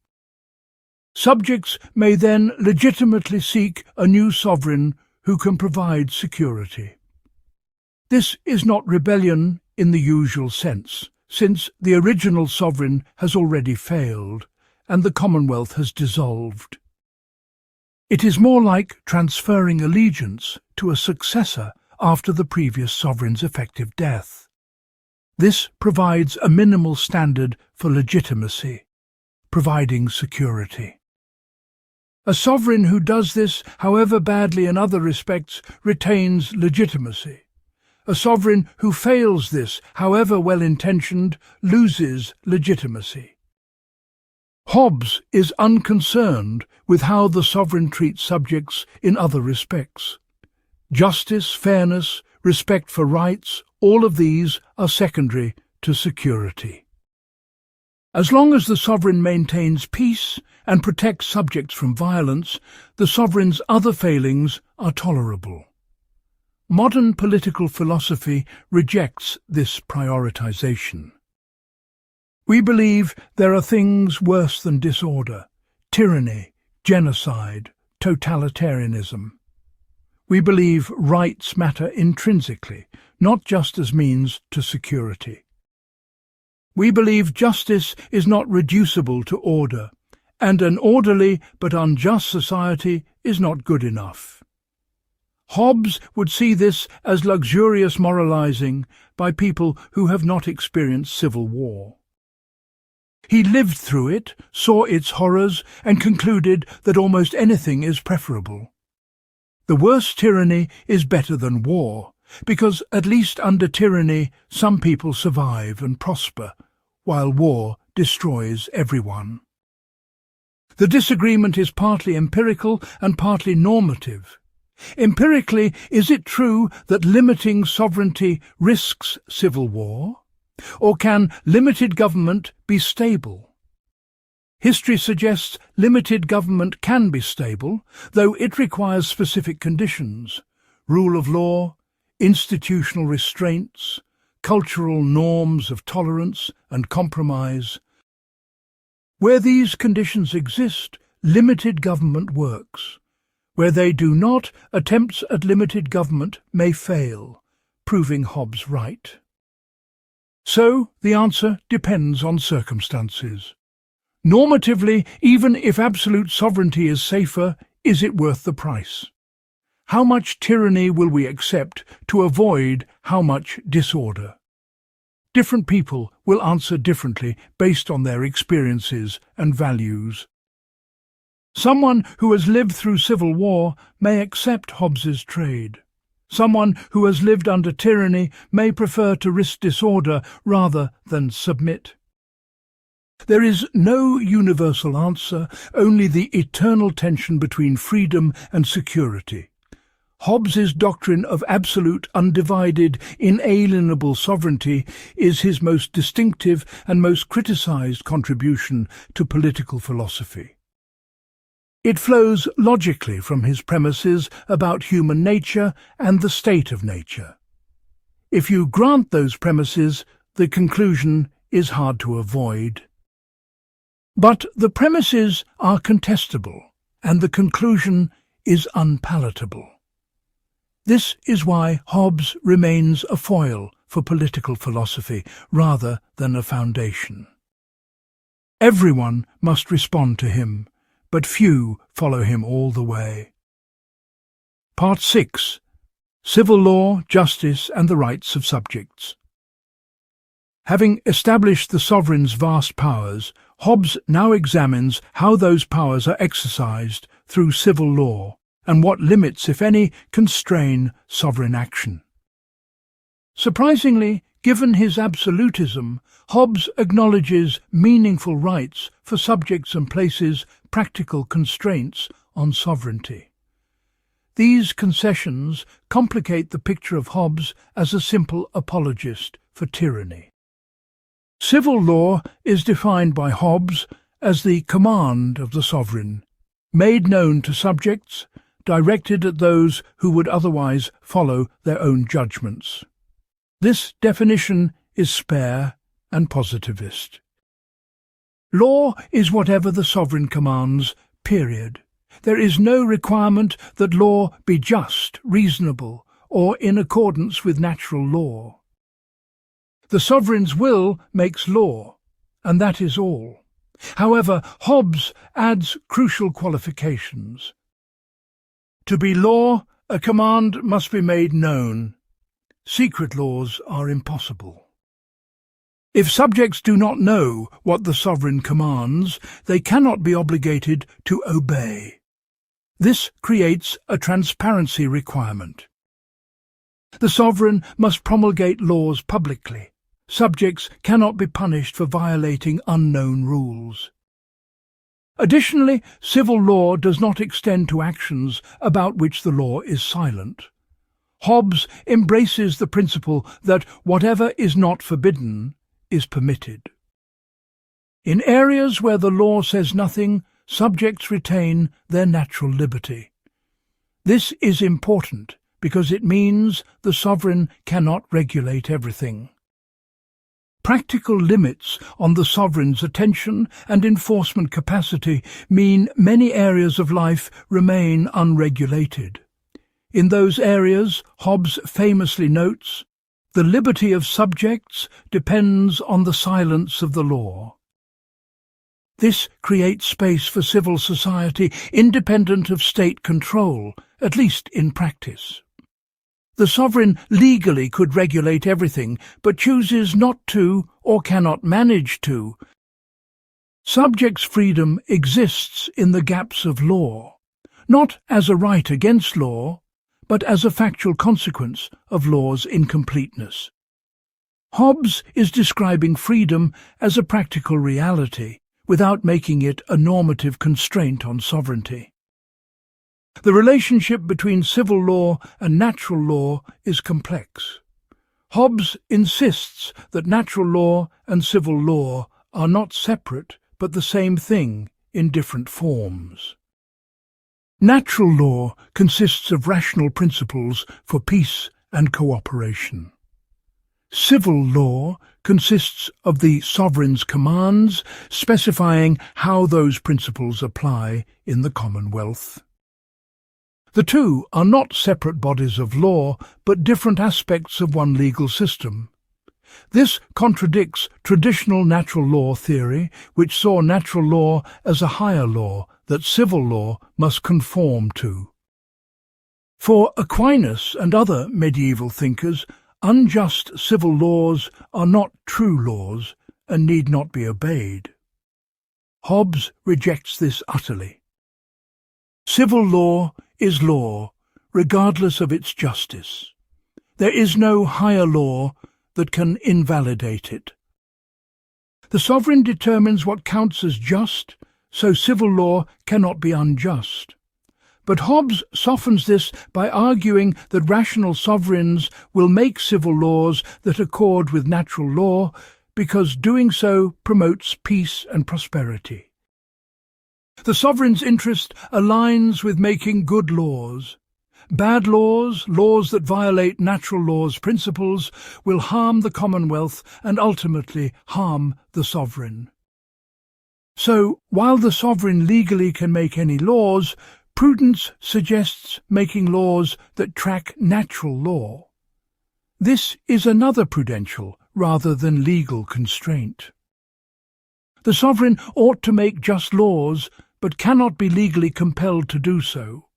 Speaker 1: Subjects may then legitimately seek a new sovereign who can provide security. This is not rebellion in the usual sense, since the original sovereign has already failed and the Commonwealth has dissolved. It is more like transferring allegiance to a successor after the previous sovereign's effective death. This provides a minimal standard for legitimacy, providing security. A sovereign who does this, however badly in other respects, retains legitimacy. A sovereign who fails this, however well-intentioned, loses legitimacy. Hobbes is unconcerned with how the sovereign treats subjects in other respects. Justice, fairness, respect for rights, all of these are secondary to security. As long as the sovereign maintains peace and protects subjects from violence, the sovereign's other failings are tolerable. Modern political philosophy rejects this prioritization. We believe there are things worse than disorder, tyranny, genocide, totalitarianism. We believe rights matter intrinsically, not just as means to security. We believe justice is not reducible to order, and an orderly but unjust society is not good enough. Hobbes would see this as luxurious moralizing by people who have not experienced civil war. He lived through it, saw its horrors, and concluded that almost anything is preferable. The worst tyranny is better than war, because at least under tyranny some people survive and prosper, while war destroys everyone. The disagreement is partly empirical and partly normative. Empirically, is it true that limiting sovereignty risks civil war? Or can limited government be stable? History suggests limited government can be stable, though it requires specific conditions: rule of law, institutional restraints, cultural norms of tolerance and compromise. Where these conditions exist, limited government works. Where they do not, attempts at limited government may fail, proving Hobbes right. So, the answer depends on circumstances. Normatively, even if absolute sovereignty is safer, is it worth the price? How much tyranny will we accept to avoid how much disorder? Different people will answer differently based on their experiences and values. Someone who has lived through civil war may accept Hobbes's trade. Someone who has lived under tyranny may prefer to risk disorder rather than submit. There is no universal answer, only the eternal tension between freedom and security. Hobbes's doctrine of absolute, undivided, inalienable sovereignty is his most distinctive and most criticized contribution to political philosophy. It flows logically from his premises about human nature and the state of nature. If you grant those premises, the conclusion is hard to avoid. But the premises are contestable, and the conclusion is unpalatable. This is why Hobbes remains a foil for political philosophy rather than a foundation. Everyone must respond to him, but few follow him all the way. Part 6. Civil Law, Justice and the Rights of Subjects. Having established the sovereign's vast powers, Hobbes now examines how those powers are exercised through civil law, and what limits, if any, constrain sovereign action. Surprisingly, given his absolutism, Hobbes acknowledges meaningful rights for subjects and places practical constraints on sovereignty. These concessions complicate the picture of Hobbes as a simple apologist for tyranny. Civil law is defined by Hobbes as the command of the sovereign, made known to subjects, directed at those who would otherwise follow their own judgments. This definition is spare and positivist. Law is whatever the sovereign commands, period. There is no requirement that law be just, reasonable, or in accordance with natural law. The sovereign's will makes law, and that is all. However, Hobbes adds crucial qualifications. To be law, a command must be made known. Secret laws are impossible. If subjects do not know what the sovereign commands, they cannot be obligated to obey. This creates a transparency requirement. The sovereign must promulgate laws publicly. Subjects cannot be punished for violating unknown rules. Additionally, civil law does not extend to actions about which the law is silent. Hobbes embraces the principle that whatever is not forbidden is permitted. In areas where the law says nothing, subjects retain their natural liberty. This is important because it means the sovereign cannot regulate everything. Practical limits on the sovereign's attention and enforcement capacity mean many areas of life remain unregulated. In those areas, Hobbes famously notes, the liberty of subjects depends on the silence of the law. This creates space for civil society independent of state control, at least in practice. The sovereign legally could regulate everything, but chooses not to or cannot manage to. Subjects' freedom exists in the gaps of law, not as a right against law, but as a factual consequence of law's incompleteness. Hobbes is describing freedom as a practical reality, without making it a normative constraint on sovereignty. The relationship between civil law and natural law is complex. Hobbes insists that natural law and civil law are not separate but the same thing in different forms. Natural law consists of rational principles for peace and cooperation. Civil law consists of the sovereign's commands, specifying how those principles apply in the Commonwealth. The two are not separate bodies of law, but different aspects of one legal system. This contradicts traditional natural law theory, which saw natural law as a higher law that civil law must conform to. For Aquinas and other medieval thinkers, unjust civil laws are not true laws and need not be obeyed. Hobbes rejects this utterly. Civil law is law, regardless of its justice. There is no higher law that can invalidate it. The sovereign determines what counts as just, so civil law cannot be unjust. But Hobbes softens this by arguing that rational sovereigns will make civil laws that accord with natural law because doing so promotes peace and prosperity. The sovereign's interest aligns with making good laws. Bad laws, laws that violate natural law's principles, will harm the Commonwealth and ultimately harm the sovereign. So, while the sovereign legally can make any laws, Prudence suggests making laws that track natural law. This is another prudential rather than legal constraint. The sovereign ought to make just laws, but cannot be legally compelled to do so.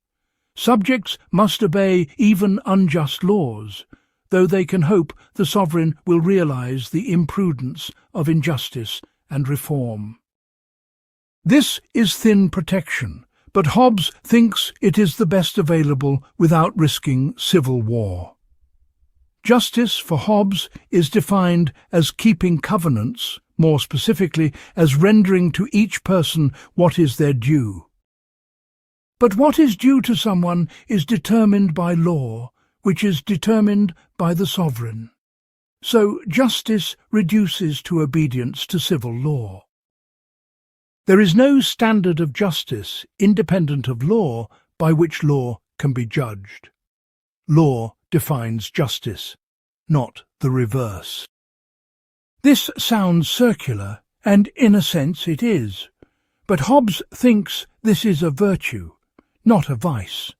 Speaker 1: Subjects must obey even unjust laws, though they can hope the sovereign will realize the imprudence of injustice and reform. This is thin protection, but Hobbes thinks it is the best available without risking civil war. Justice for Hobbes is defined as keeping covenants, more specifically as rendering to each person what is their due. But what is due to someone is determined by law, which is determined by the sovereign. So justice reduces to obedience to civil law. There is no standard of justice independent of law by which law can be judged. Law defines justice, not the reverse. This sounds circular, and in a sense it is, but Hobbes thinks this is a virtue, not a vice.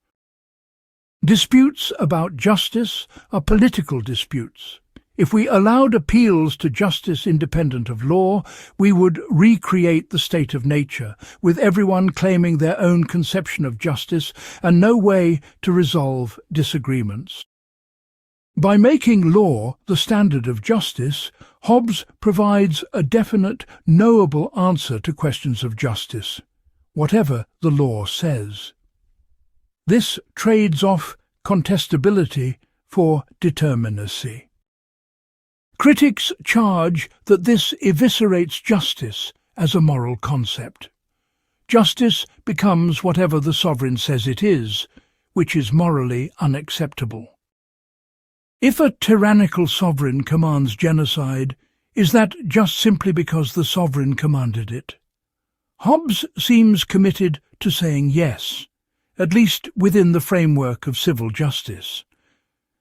Speaker 1: Disputes about justice are political disputes. If we allowed appeals to justice independent of law, we would recreate the state of nature, with everyone claiming their own conception of justice and no way to resolve disagreements. By making law the standard of justice, Hobbes provides a definite, knowable answer to questions of justice, whatever the law says. This trades off contestability for determinacy. Critics charge that this eviscerates justice as a moral concept. Justice becomes whatever the sovereign says it is, which is morally unacceptable. If a tyrannical sovereign commands genocide, is that just simply because the sovereign commanded it? Hobbes seems committed to saying yes, at least within the framework of civil justice.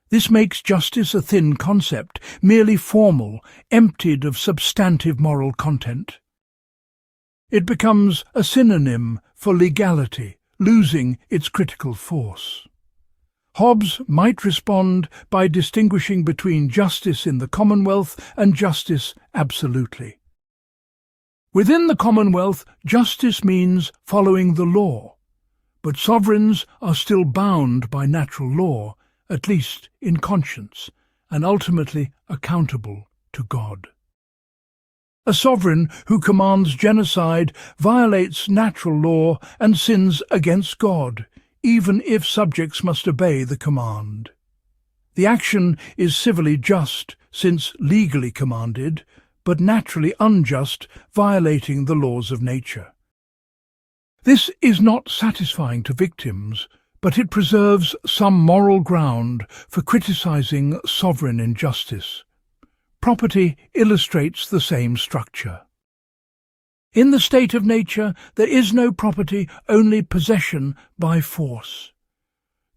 Speaker 1: This makes justice a thin concept, merely formal, emptied of substantive moral content. It becomes a synonym for legality, losing its critical force. Hobbes might respond by distinguishing between justice in the Commonwealth and justice absolutely. Within the Commonwealth, justice means following the law, but sovereigns are still bound by natural law, at least in conscience, and ultimately accountable to God. A sovereign who commands genocide violates natural law and sins against God, even if subjects must obey the command. The action is civilly just, since legally commanded, but naturally unjust, violating the laws of nature. This is not satisfying to victims, but it preserves some moral ground for criticizing sovereign injustice. Property illustrates the same structure. In the state of nature, there is no property, only possession by force.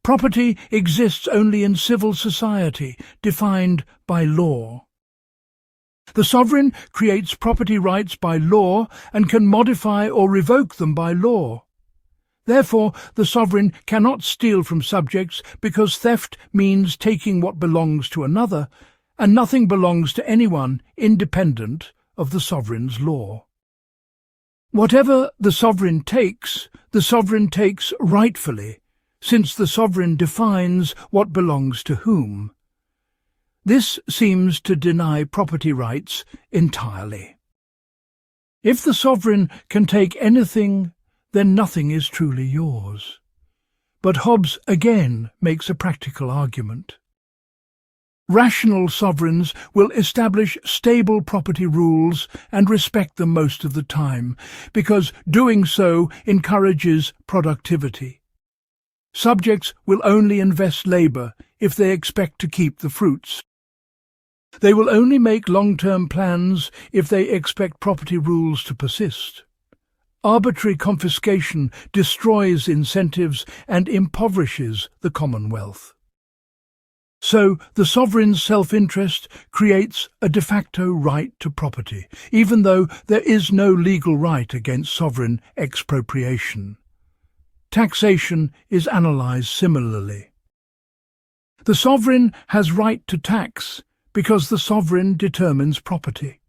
Speaker 1: Property exists only in civil society, defined by law. The sovereign creates property rights by law and can modify or revoke them by law. Therefore, the sovereign cannot steal from subjects because theft means taking what belongs to another, and nothing belongs to anyone independent of the sovereign's law. Whatever the sovereign takes rightfully, since the sovereign defines what belongs to whom. This seems to deny property rights entirely. If the sovereign can take anything, then nothing is truly yours. But Hobbes again makes a practical argument. Rational sovereigns will establish stable property rules and respect them most of the time, because doing so encourages productivity. Subjects will only invest labour if they expect to keep the fruits. They will only make long-term plans if they expect property rules to persist. Arbitrary confiscation destroys incentives and impoverishes the Commonwealth. So the sovereign's self-interest creates a de facto right to property, even though there is no legal right against sovereign expropriation. taxation is analysed similarly. The sovereign has right to tax because the sovereign determines property.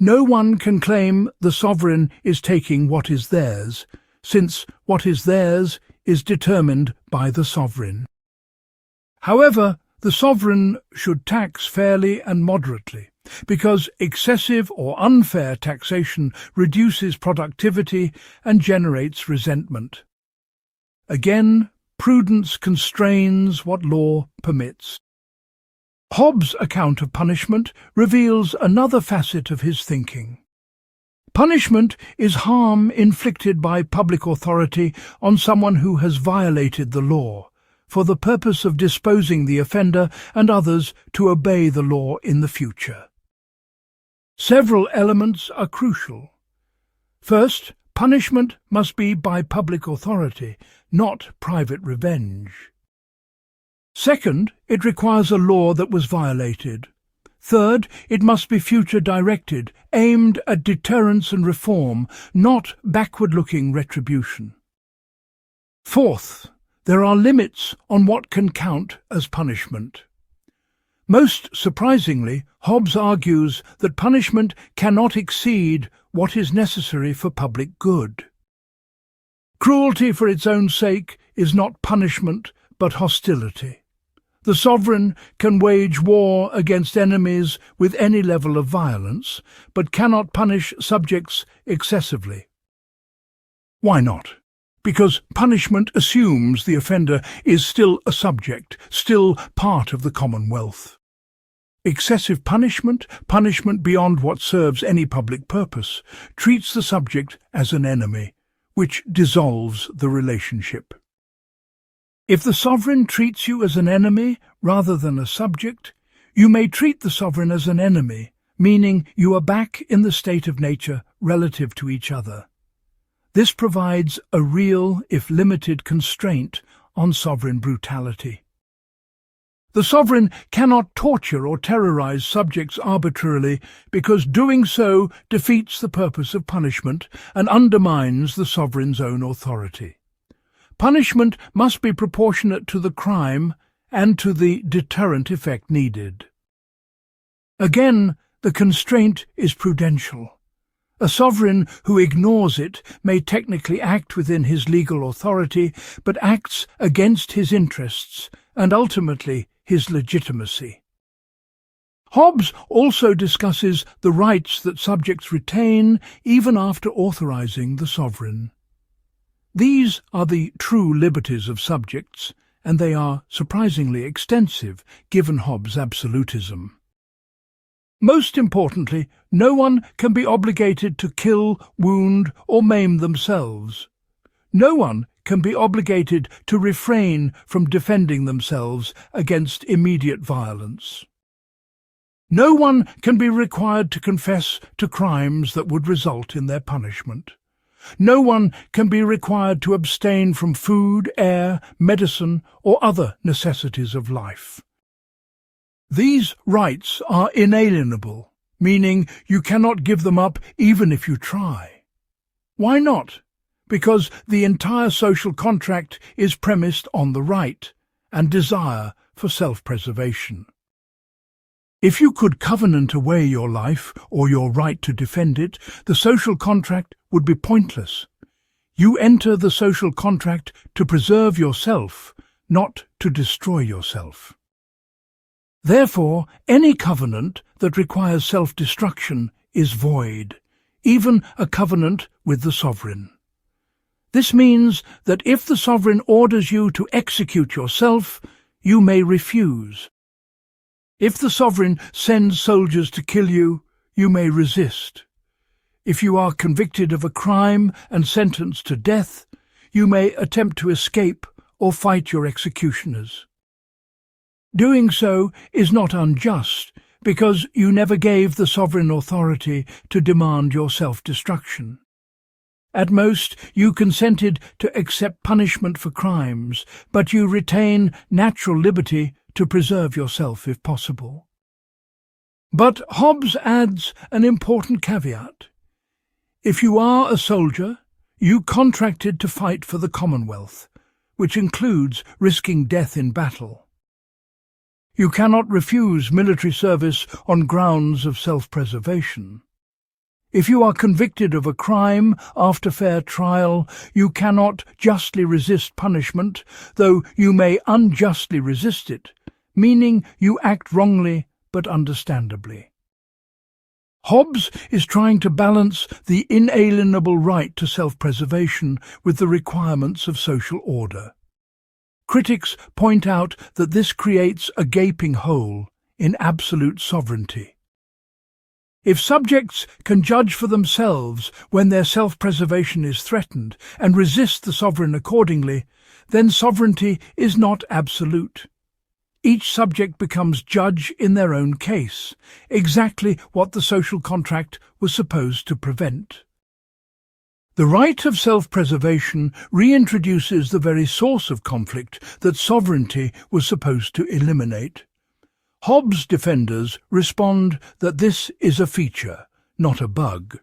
Speaker 1: No one can claim the sovereign is taking what is theirs, since what is theirs is determined by the sovereign. However, the sovereign should tax fairly and moderately, because excessive or unfair taxation reduces productivity and generates resentment. Again, prudence constrains what law permits. Hobbes' account of punishment reveals another facet of his thinking. Punishment is harm inflicted by public authority on someone who has violated the law, for the purpose of disposing the offender and others to obey the law in the future. Several elements are crucial. First, punishment must be by public authority, not private revenge. Second, it requires a law that was violated. Third, it must be future-directed, aimed at deterrence and reform, not backward-looking retribution. Fourth, there are limits on what can count as punishment. Most surprisingly, Hobbes argues that punishment cannot exceed what is necessary for public good. Cruelty for its own sake is not punishment but hostility. The sovereign can wage war against enemies with any level of violence, but cannot punish subjects excessively. Why not? Because punishment assumes the offender is still a subject, still part of the commonwealth. Excessive punishment, punishment beyond what serves any public purpose, treats the subject as an enemy, which dissolves the relationship. If the sovereign treats you as an enemy rather than a subject, you may treat the sovereign as an enemy, meaning you are back in the state of nature relative to each other. This provides a real, if limited, constraint on sovereign brutality. The sovereign cannot torture or terrorize subjects arbitrarily because doing so defeats the purpose of punishment and undermines the sovereign's own authority. Punishment must be proportionate to the crime and to the deterrent effect needed. Again, the constraint is prudential. A sovereign who ignores it may technically act within his legal authority, but acts against his interests and ultimately his legitimacy. Hobbes also discusses the rights that subjects retain even after authorizing the sovereign. These are the true liberties of subjects, and they are surprisingly extensive given Hobbes' absolutism. Most importantly, no one can be obligated to kill, wound, or maim themselves. No one can be obligated to refrain from defending themselves against immediate violence. No one can be required to confess to crimes that would result in their punishment. No one can be required to abstain from food, air, medicine, or other necessities of life. These rights are inalienable, meaning you cannot give them up even if you try. Why not? Because the entire social contract is premised on the right and desire for self-preservation. If you could covenant away your life or your right to defend it, the social contract would be pointless. You enter the social contract to preserve yourself, not to destroy yourself. Therefore, any covenant that requires self-destruction is void, even a covenant with the sovereign. This means that if the sovereign orders you to execute yourself, you may refuse. If the sovereign sends soldiers to kill you, you may resist. If you are convicted of a crime and sentenced to death, you may attempt to escape or fight your executioners. Doing so is not unjust, because you never gave the sovereign authority to demand your self-destruction. At most, you consented to accept punishment for crimes, but you retain natural liberty to preserve yourself if possible. But Hobbes adds an important caveat. If you are a soldier, you contracted to fight for the Commonwealth, which includes risking death in battle. You cannot refuse military service on grounds of self-preservation. If you are convicted of a crime after fair trial, you cannot justly resist punishment, though you may unjustly resist it, meaning you act wrongly but understandably. Hobbes is trying to balance the inalienable right to self-preservation with the requirements of social order. Critics point out that this creates a gaping hole in absolute sovereignty. If subjects can judge for themselves when their self-preservation is threatened and resist the sovereign accordingly, then sovereignty is not absolute. Each subject becomes judge in their own case, exactly what the social contract was supposed to prevent. The right of self-preservation reintroduces the very source of conflict that sovereignty was supposed to eliminate. Hobbes' defenders respond that this is a feature, not a bug.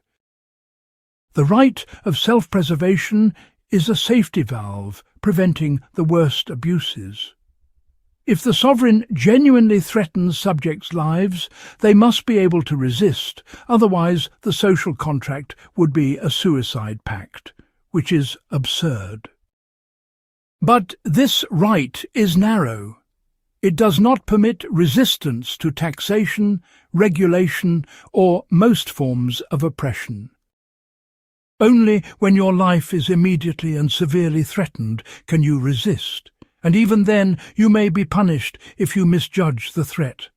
Speaker 1: The right of self-preservation is a safety valve preventing the worst abuses. If the sovereign genuinely threatens subjects' lives, they must be able to resist, otherwise the social contract would be a suicide pact, which is absurd. But this right is narrow. It does not permit resistance to taxation, regulation, or most forms of oppression. Only when your life is immediately and severely threatened can you resist, and even then you may be punished if you misjudge the threat.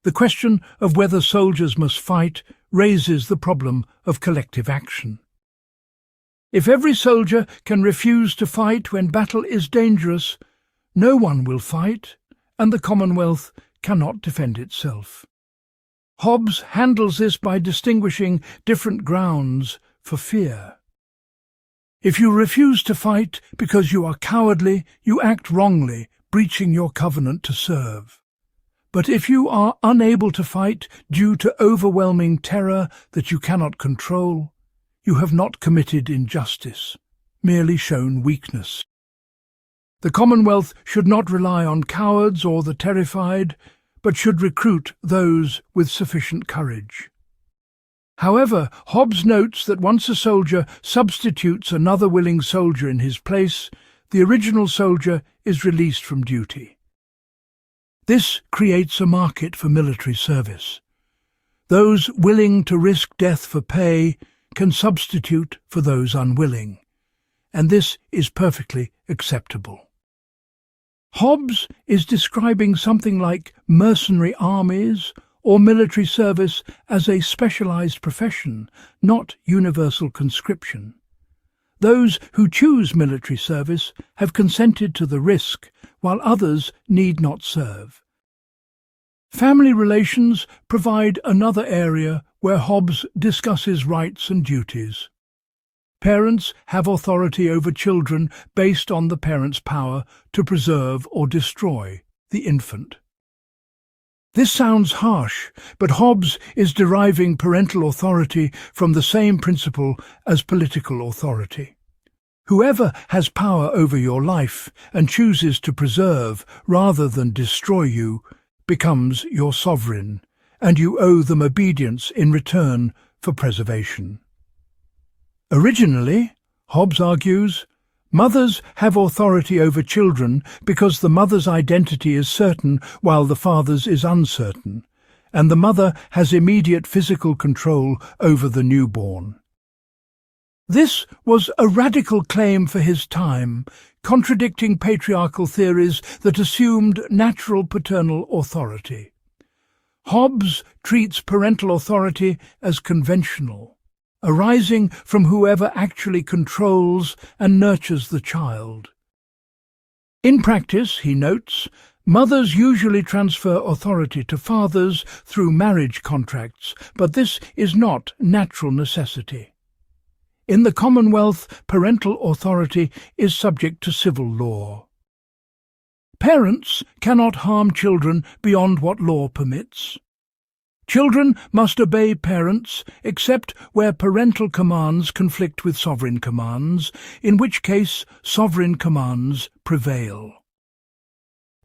Speaker 1: The question of whether soldiers must fight raises the problem of collective action. If every soldier can refuse to fight when battle is dangerous, no one will fight, and the Commonwealth cannot defend itself. Hobbes handles this by distinguishing different grounds for fear. If you refuse to fight because you are cowardly, you act wrongly, breaching your covenant to serve. But if you are unable to fight due to overwhelming terror that you cannot control, you have not committed injustice, merely shown weakness. The Commonwealth should not rely on cowards or the terrified, but should recruit those with sufficient courage. However, Hobbes notes that once a soldier substitutes another willing soldier in his place, the original soldier is released from duty. This creates a market for military service. Those willing to risk death for pay can substitute for those unwilling, and this is perfectly acceptable. Hobbes is describing something like mercenary armies or military service as a specialized profession, not universal conscription. Those who choose military service have consented to the risk, while others need not serve. Family relations provide another area where Hobbes discusses rights and duties. Parents have authority over children based on the parent's power to preserve or destroy the infant. This sounds harsh, but Hobbes is deriving parental authority from the same principle as political authority. Whoever has power over your life and chooses to preserve rather than destroy you becomes your sovereign, and you owe them obedience in return for preservation. Originally, Hobbes argues, mothers have authority over children because the mother's identity is certain while the father's is uncertain, and the mother has immediate physical control over the newborn. This was a radical claim for his time, contradicting patriarchal theories that assumed natural paternal authority. Hobbes treats parental authority as conventional, arising from whoever actually controls and nurtures the child. In practice, he notes, mothers usually transfer authority to fathers through marriage contracts, but this is not natural necessity. In the Commonwealth, parental authority is subject to civil law. Parents cannot harm children beyond what law permits. Children must obey parents except where parental commands conflict with sovereign commands, in which case sovereign commands prevail.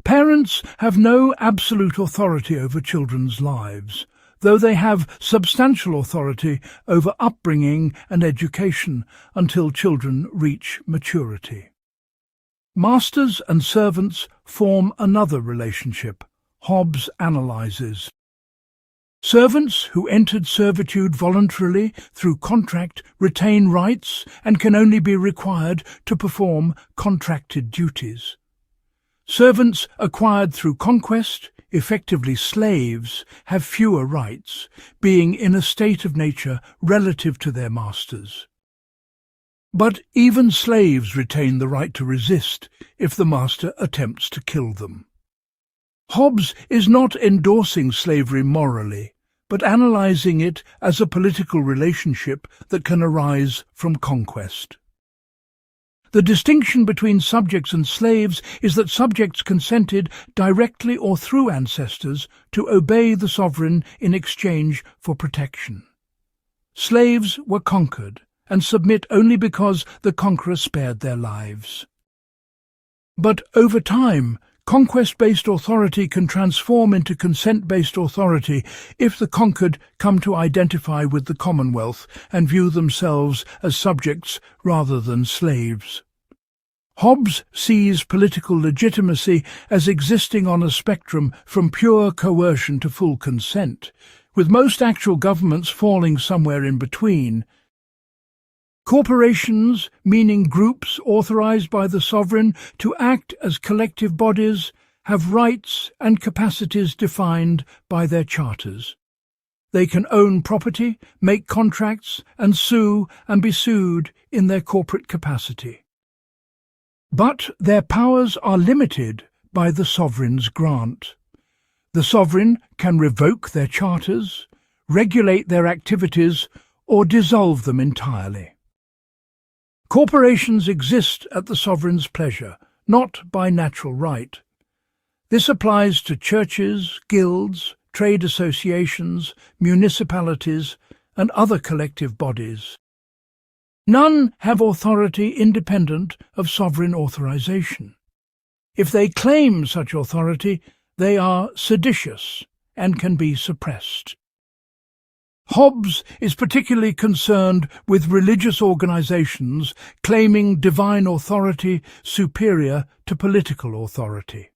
Speaker 1: Parents have no absolute authority over children's lives, though they have substantial authority over upbringing and education until children reach maturity. Masters and servants form another relationship, Hobbes analyses. Servants who entered servitude voluntarily through contract retain rights and can only be required to perform contracted duties. Servants acquired through conquest, effectively slaves, have fewer rights, being in a state of nature relative to their masters. But even slaves retain the right to resist if the master attempts to kill them. Hobbes is not endorsing slavery morally, but analysing it as a political relationship that can arise from conquest. The distinction between subjects and slaves is that subjects consented directly or through ancestors to obey the sovereign in exchange for protection. Slaves were conquered and submit only because the conqueror spared their lives. But over time, conquest-based authority can transform into consent-based authority if the conquered come to identify with the Commonwealth and view themselves as subjects rather than slaves. Hobbes sees political legitimacy as existing on a spectrum from pure coercion to full consent, with most actual governments falling somewhere in between. Corporations, meaning groups authorized by the sovereign to act as collective bodies, have rights and capacities defined by their charters. They can own property, make contracts, and sue and be sued in their corporate capacity. But their powers are limited by the sovereign's grant. The sovereign can revoke their charters, regulate their activities, or dissolve them entirely. Corporations exist at the sovereign's pleasure, not by natural right. This applies to churches, guilds, trade associations, municipalities, and other collective bodies. None have authority independent of sovereign authorization. If they claim such authority, they are seditious and can be suppressed. Hobbes is particularly concerned with religious organizations claiming divine authority superior to political authority.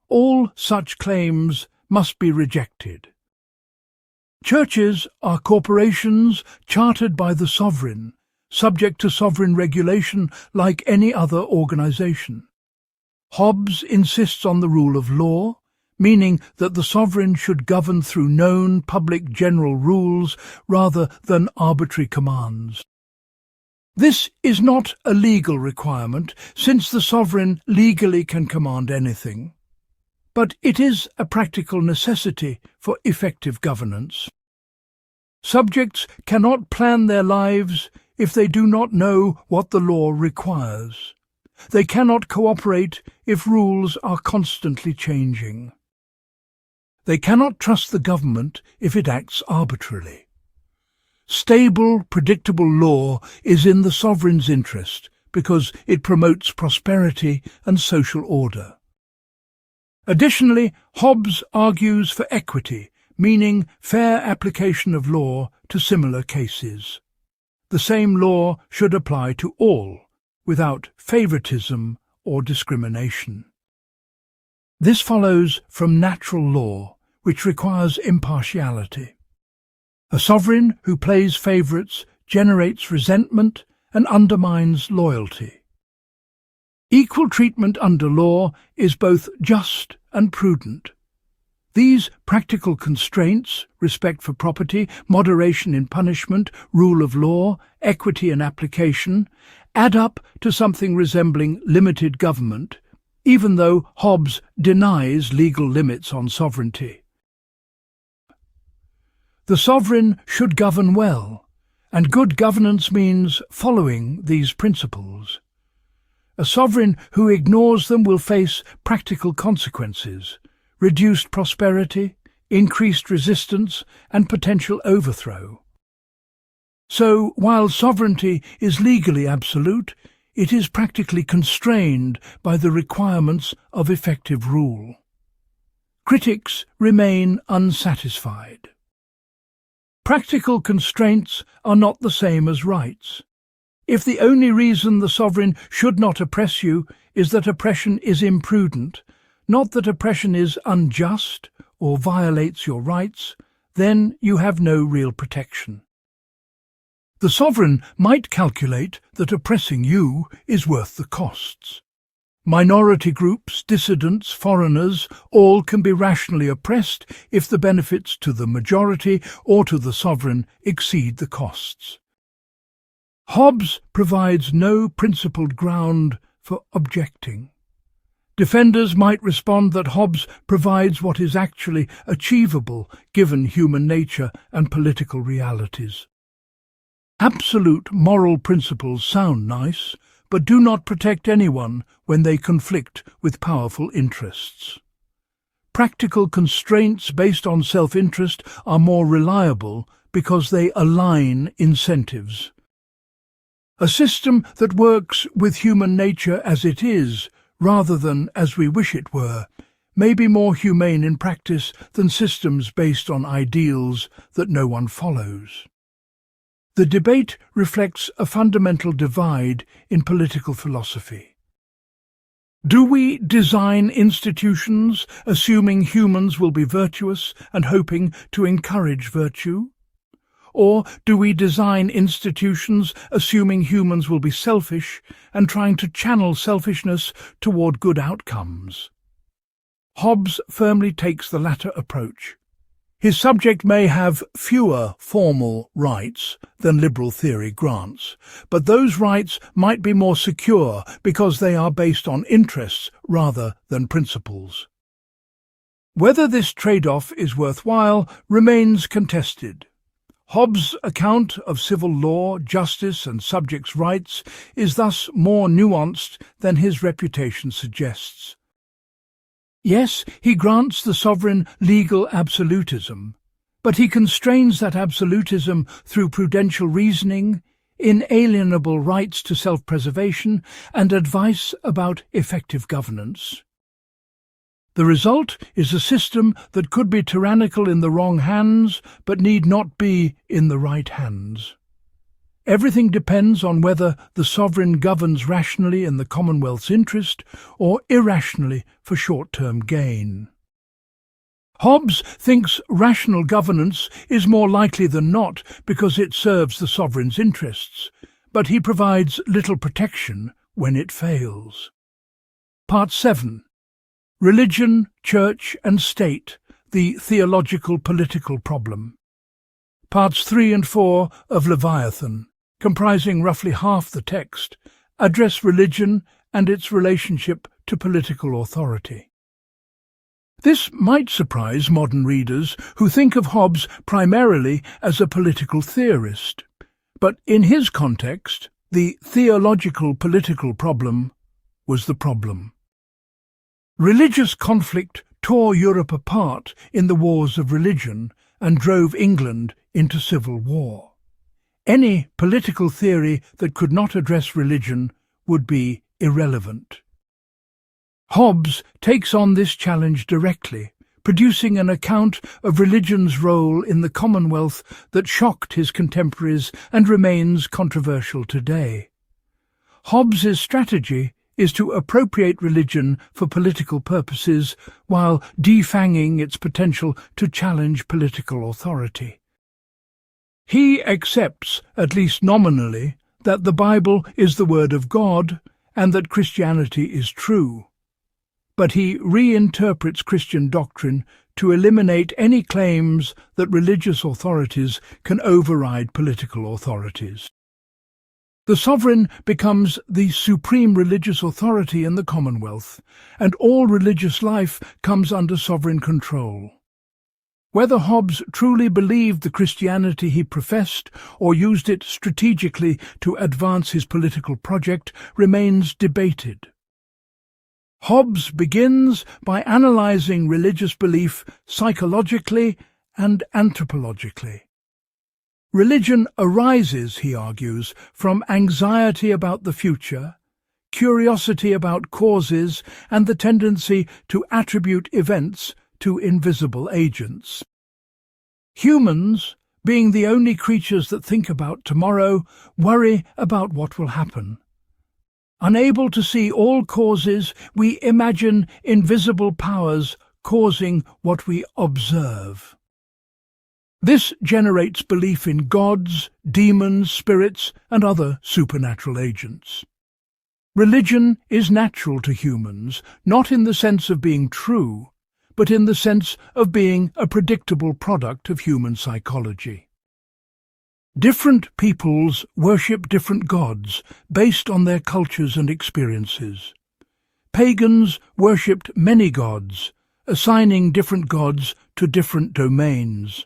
Speaker 1: All such claims must be rejected. Churches are corporations chartered by the sovereign, subject to sovereign regulation like any other organization. Hobbes insists on the rule of law, meaning that the sovereign should govern through known public general rules rather than arbitrary commands. This is not a legal requirement, since the sovereign legally can command anything, but it is a practical necessity for effective governance. Subjects cannot plan their lives if they do not know what the law requires. They cannot cooperate if rules are constantly changing. They cannot trust the government if it acts arbitrarily. Stable, predictable law is in the sovereign's interest because it promotes prosperity and social order. Additionally, Hobbes argues for equity, meaning fair application of law to similar cases. The same law should apply to all, without favoritism or discrimination. This follows from natural law, which requires impartiality. A sovereign who plays favorites generates resentment and undermines loyalty. Equal treatment under law is both just and prudent. These practical constraints, respect for property, moderation in punishment, rule of law, equity in application, add up to something resembling limited government, even though Hobbes denies legal limits on sovereignty. The sovereign should govern well, and good governance means following these principles. A sovereign who ignores them will face practical consequences: reduced prosperity, increased resistance, and potential overthrow. So, while sovereignty is legally absolute, it is practically constrained by the requirements of effective rule. Critics remain unsatisfied. Practical constraints are not the same as rights. If the only reason the sovereign should not oppress you is that oppression is imprudent, not that oppression is unjust or violates your rights, then you have no real protection. The sovereign might calculate that oppressing you is worth the costs. Minority groups, dissidents, foreigners, all can be rationally oppressed if the benefits to the majority or to the sovereign exceed the costs. Hobbes provides no principled ground for objecting. Defenders might respond that Hobbes provides what is actually achievable given human nature and political realities. Absolute moral principles sound nice, but do not protect anyone when they conflict with powerful interests. Practical constraints based on self-interest are more reliable because they align incentives. A system that works with human nature as it is, rather than as we wish it were, may be more humane in practice than systems based on ideals that no one follows. The debate reflects a fundamental divide in political philosophy. Do we design institutions assuming humans will be virtuous and hoping to encourage virtue? Or do we design institutions assuming humans will be selfish and trying to channel selfishness toward good outcomes? Hobbes firmly takes the latter approach. His subject may have fewer formal rights than liberal theory grants, but those rights might be more secure because they are based on interests rather than principles. Whether this trade-off is worthwhile remains contested. Hobbes' account of civil law, justice, and subjects' rights is thus more nuanced than his reputation suggests. Yes, he grants the sovereign legal absolutism, but he constrains that absolutism through prudential reasoning, inalienable rights to self-preservation, and advice about effective governance. The result is a system that could be tyrannical in the wrong hands, but need not be in the right hands. Everything depends on whether the sovereign governs rationally in the Commonwealth's interest or irrationally for short-term gain. Hobbes thinks rational governance is more likely than not because it serves the sovereign's interests, but he provides little protection when it fails. Part 7. Religion, Church and State, the Theological-Political Problem. Parts 3 and 4 of Leviathan, comprising roughly half the text, address religion and its relationship to political authority. This might surprise modern readers who think of Hobbes primarily as a political theorist, but in his context, the theological-political problem was the problem. Religious conflict tore Europe apart in the wars of religion and drove England into civil war. Any political theory that could not address religion would be irrelevant. Hobbes takes on this challenge directly, producing an account of religion's role in the Commonwealth that shocked his contemporaries and remains controversial today. Hobbes's strategy is to appropriate religion for political purposes while defanging its potential to challenge political authority. He accepts, at least nominally, that the Bible is the Word of God and that Christianity is true. But he reinterprets Christian doctrine to eliminate any claims that religious authorities can override political authorities. The sovereign becomes the supreme religious authority in the Commonwealth, and all religious life comes under sovereign control. Whether Hobbes truly believed the Christianity he professed or used it strategically to advance his political project remains debated. Hobbes begins by analyzing religious belief psychologically and anthropologically. Religion arises, he argues, from anxiety about the future, curiosity about causes, and the tendency to attribute events to invisible agents. Humans, being the only creatures that think about tomorrow, worry about what will happen. Unable to see all causes, we imagine invisible powers causing what we observe. This generates belief in gods, demons, spirits, and other supernatural agents. Religion is natural to humans, not in the sense of being true, but in the sense of being a predictable product of human psychology. Different peoples worship different gods based on their cultures and experiences. Pagans worshipped many gods, assigning different gods to different domains.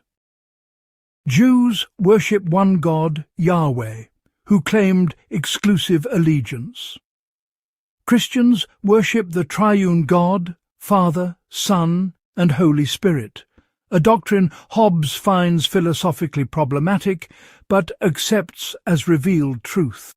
Speaker 1: Jews worship one God, Yahweh, who claimed exclusive allegiance. Christians worship the triune God, Father, Son, and Holy Spirit, a doctrine Hobbes finds philosophically problematic, but accepts as revealed truth.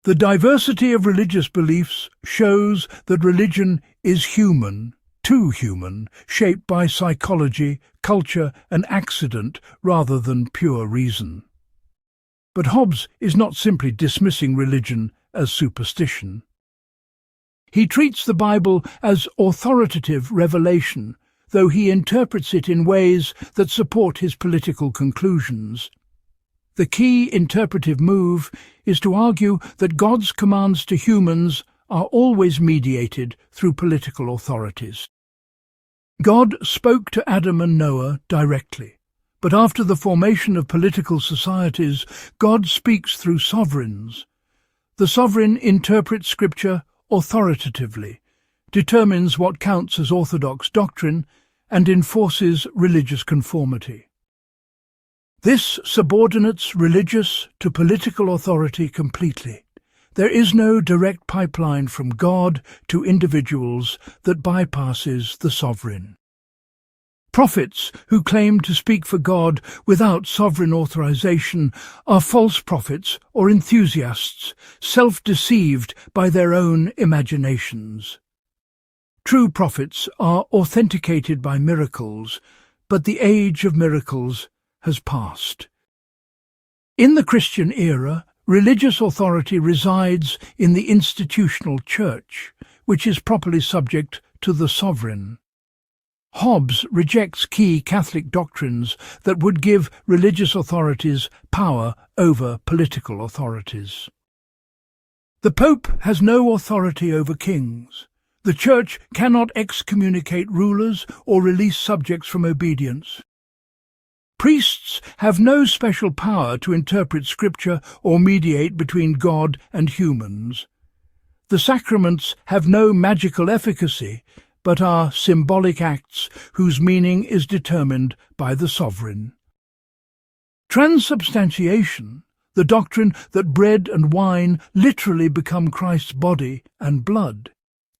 Speaker 1: The diversity of religious beliefs shows that religion is human, too human, shaped by psychology, culture, and accident rather than pure reason. But Hobbes is not simply dismissing religion as superstition. He treats the Bible as authoritative revelation, though he interprets it in ways that support his political conclusions. The key interpretive move is to argue that God's commands to humans are always mediated through political authorities. God spoke to Adam and Noah directly, but after the formation of political societies, God speaks through sovereigns. The sovereign interprets Scripture authoritatively, determines what counts as orthodox doctrine, and enforces religious conformity. This subordinates religious to political authority completely. There is no direct pipeline from God to individuals that bypasses the sovereign. Prophets who claim to speak for God without sovereign authorization are false prophets or enthusiasts, self-deceived by their own imaginations. True prophets are authenticated by miracles, but the age of miracles has passed. In the Christian era, religious authority resides in the institutional church, which is properly subject to the sovereign. Hobbes rejects key Catholic doctrines that would give religious authorities power over political authorities. The Pope has no authority over kings. The Church cannot excommunicate rulers or release subjects from obedience. Priests have no special power to interpret Scripture or mediate between God and humans. The sacraments have no magical efficacy, but are symbolic acts whose meaning is determined by the sovereign. Transubstantiation, the doctrine that bread and wine literally become Christ's body and blood,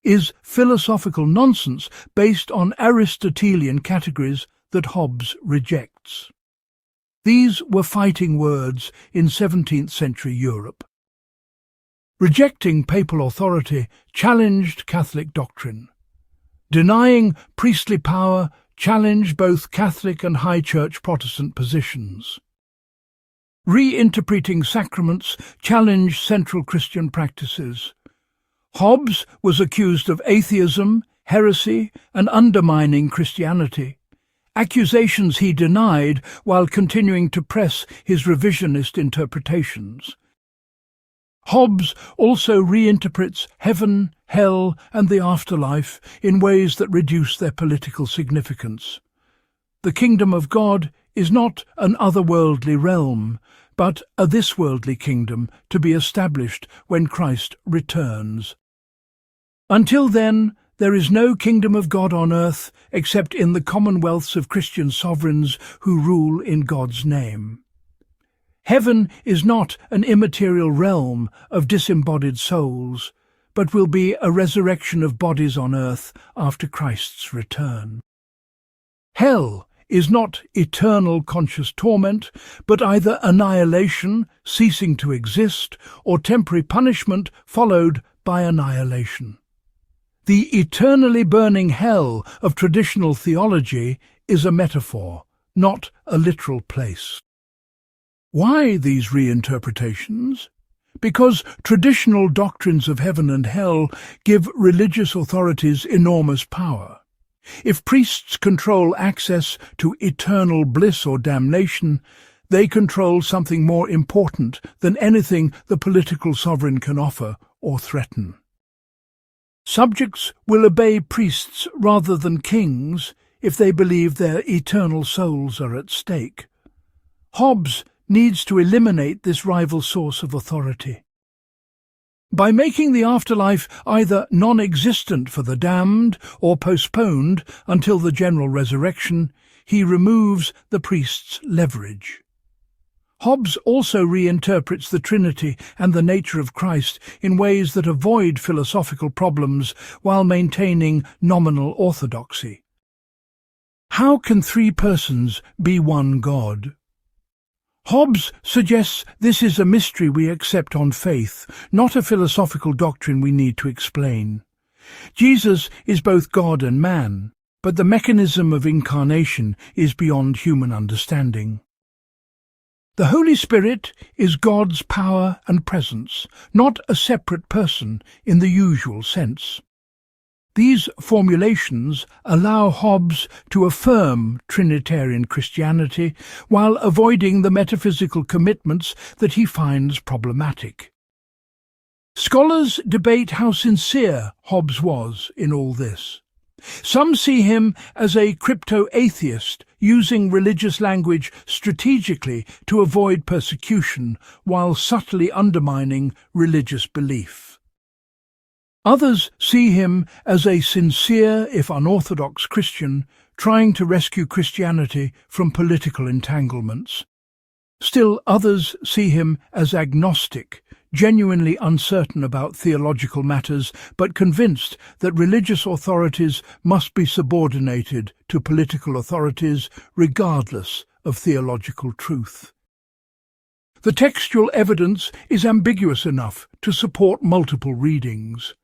Speaker 1: is philosophical nonsense based on Aristotelian categories that Hobbes rejects. These were fighting words in 17th century Europe. Rejecting papal authority challenged Catholic doctrine. Denying priestly power challenged both Catholic and High Church Protestant positions. Reinterpreting sacraments challenged central Christian practices. Hobbes was accused of atheism, heresy, and undermining Christianity, accusations he denied while continuing to press his revisionist interpretations. Hobbes also reinterprets heaven, hell, and the afterlife in ways that reduce their political significance. The kingdom of God is not an otherworldly realm, but a this-worldly kingdom to be established when Christ returns. Until then, there is no kingdom of God on earth except in the commonwealths of Christian sovereigns who rule in God's name. Heaven is not an immaterial realm of disembodied souls, but will be a resurrection of bodies on earth after Christ's return. Hell is not eternal conscious torment, but either annihilation, ceasing to exist, or temporary punishment followed by annihilation. The eternally burning hell of traditional theology is a metaphor, not a literal place. Why these reinterpretations? Because traditional doctrines of heaven and hell give religious authorities enormous power. If priests control access to eternal bliss or damnation, they control something more important than anything the political sovereign can offer or threaten. Subjects will obey priests rather than kings if they believe their eternal souls are at stake. Hobbes needs to eliminate this rival source of authority. By making the afterlife either non-existent for the damned or postponed until the general resurrection, he removes the priest's leverage. Hobbes also reinterprets the Trinity and the nature of Christ in ways that avoid philosophical problems while maintaining nominal orthodoxy. How can three persons be one God? Hobbes suggests this is a mystery we accept on faith, not a philosophical doctrine we need to explain. Jesus is both God and man, but the mechanism of incarnation is beyond human understanding. The Holy Spirit is God's power and presence, not a separate person in the usual sense. These formulations allow Hobbes to affirm Trinitarian Christianity while avoiding the metaphysical commitments that he finds problematic. Scholars debate how sincere Hobbes was in all this. Some see him as a crypto-atheist, using religious language strategically to avoid persecution while subtly undermining religious belief. Others see him as a sincere, if unorthodox, Christian trying to rescue Christianity from political entanglements. Still others see him as agnostic, genuinely uncertain about theological matters, but convinced that religious authorities must be subordinated to political authorities regardless of theological truth. The textual evidence is ambiguous enough to support multiple readings.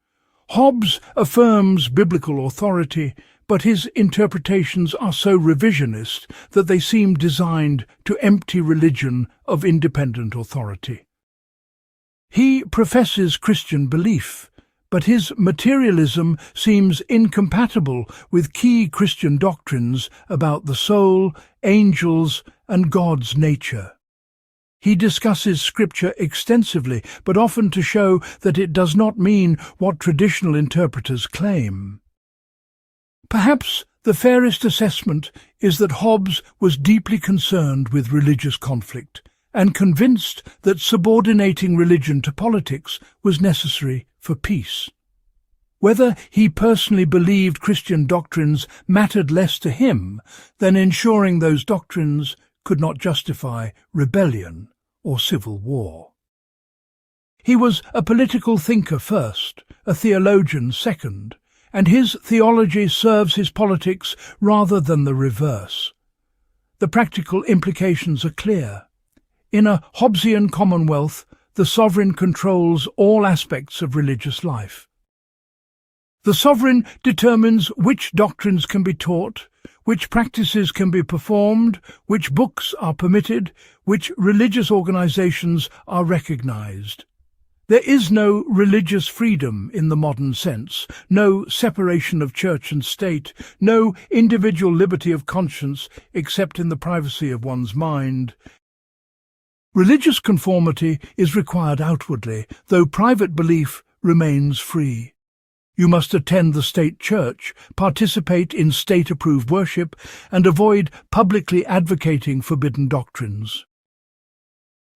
Speaker 1: Hobbes affirms biblical authority, but his interpretations are so revisionist that they seem designed to empty religion of independent authority. He professes Christian belief, but his materialism seems incompatible with key Christian doctrines about the soul, angels, and God's nature. He discusses Scripture extensively, but often to show that it does not mean what traditional interpreters claim. Perhaps the fairest assessment is that Hobbes was deeply concerned with religious conflict and convinced that subordinating religion to politics was necessary for peace. Whether he personally believed Christian doctrines mattered less to him than ensuring those doctrines could not justify rebellion or civil war. He was a political thinker first, a theologian second, and his theology serves his politics rather than the reverse. The practical implications are clear. In a Hobbesian commonwealth, the sovereign controls all aspects of religious life. The sovereign determines which doctrines can be taught, which practices can be performed, which books are permitted, which religious organizations are recognized. There is no religious freedom in the modern sense, no separation of church and state, no individual liberty of conscience except in the privacy of one's mind. Religious conformity is required outwardly, though private belief remains free. You must attend the state church, participate in state-approved worship, and avoid publicly advocating forbidden doctrines.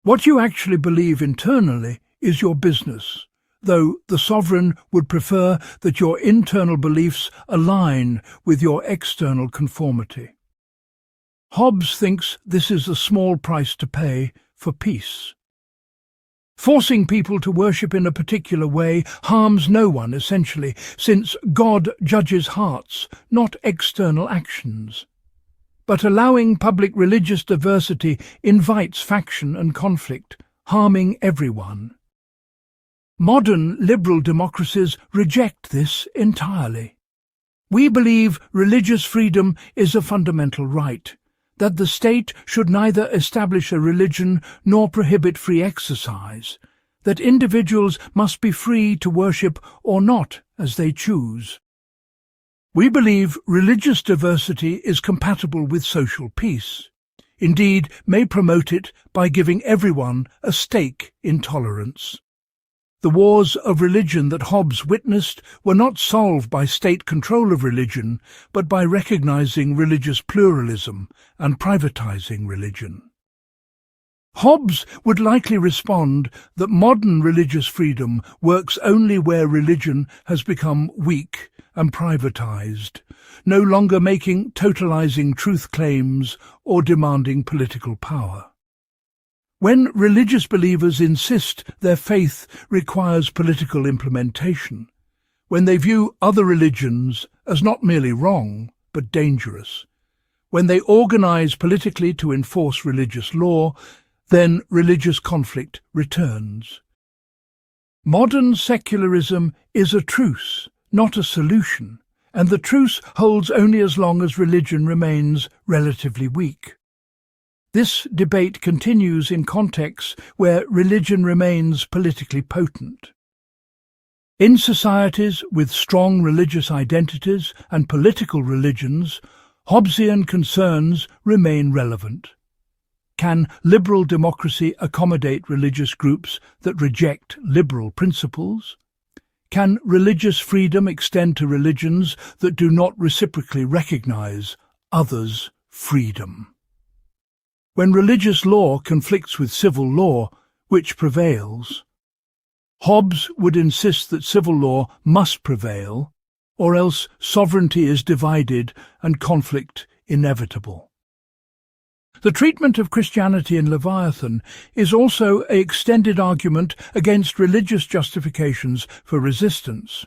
Speaker 1: What you actually believe internally is your business, though the sovereign would prefer that your internal beliefs align with your external conformity. Hobbes thinks this is a small price to pay for peace. Forcing people to worship in a particular way harms no one, essentially, since God judges hearts, not external actions. But allowing public religious diversity invites faction and conflict, harming everyone. Modern liberal democracies reject this entirely. We believe religious freedom is a fundamental right, that the state should neither establish a religion nor prohibit free exercise, that individuals must be free to worship or not as they choose. We believe religious diversity is compatible with social peace, indeed may promote it by giving everyone a stake in tolerance. The wars of religion that Hobbes witnessed were not solved by state control of religion, but by recognizing religious pluralism and privatizing religion. Hobbes would likely respond that modern religious freedom works only where religion has become weak and privatized, no longer making totalizing truth claims or demanding political power. When religious believers insist their faith requires political implementation, when they view other religions as not merely wrong, but dangerous, when they organize politically to enforce religious law, then religious conflict returns. Modern secularism is a truce, not a solution, and the truce holds only as long as religion remains relatively weak. This debate continues in contexts where religion remains politically potent. In societies with strong religious identities and political religions, Hobbesian concerns remain relevant. Can liberal democracy accommodate religious groups that reject liberal principles? Can religious freedom extend to religions that do not reciprocally recognize others' freedom? When religious law conflicts with civil law, which prevails? Hobbes would insist that civil law must prevail, or else sovereignty is divided and conflict inevitable. The treatment of Christianity in Leviathan is also an extended argument against religious justifications for resistance.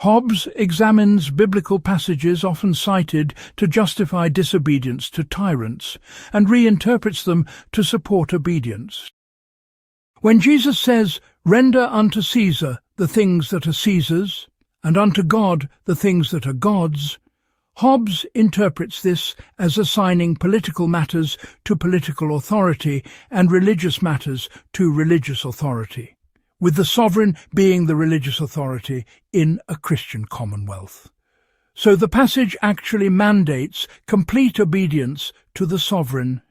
Speaker 1: Hobbes examines biblical passages often cited to justify disobedience to tyrants and reinterprets them to support obedience. When Jesus says, "Render unto Caesar the things that are Caesar's, and unto God the things that are God's," Hobbes interprets this as assigning political matters to political authority and religious matters to religious authority, with the sovereign being the religious authority in a Christian commonwealth. So the passage actually mandates complete obedience to the sovereign.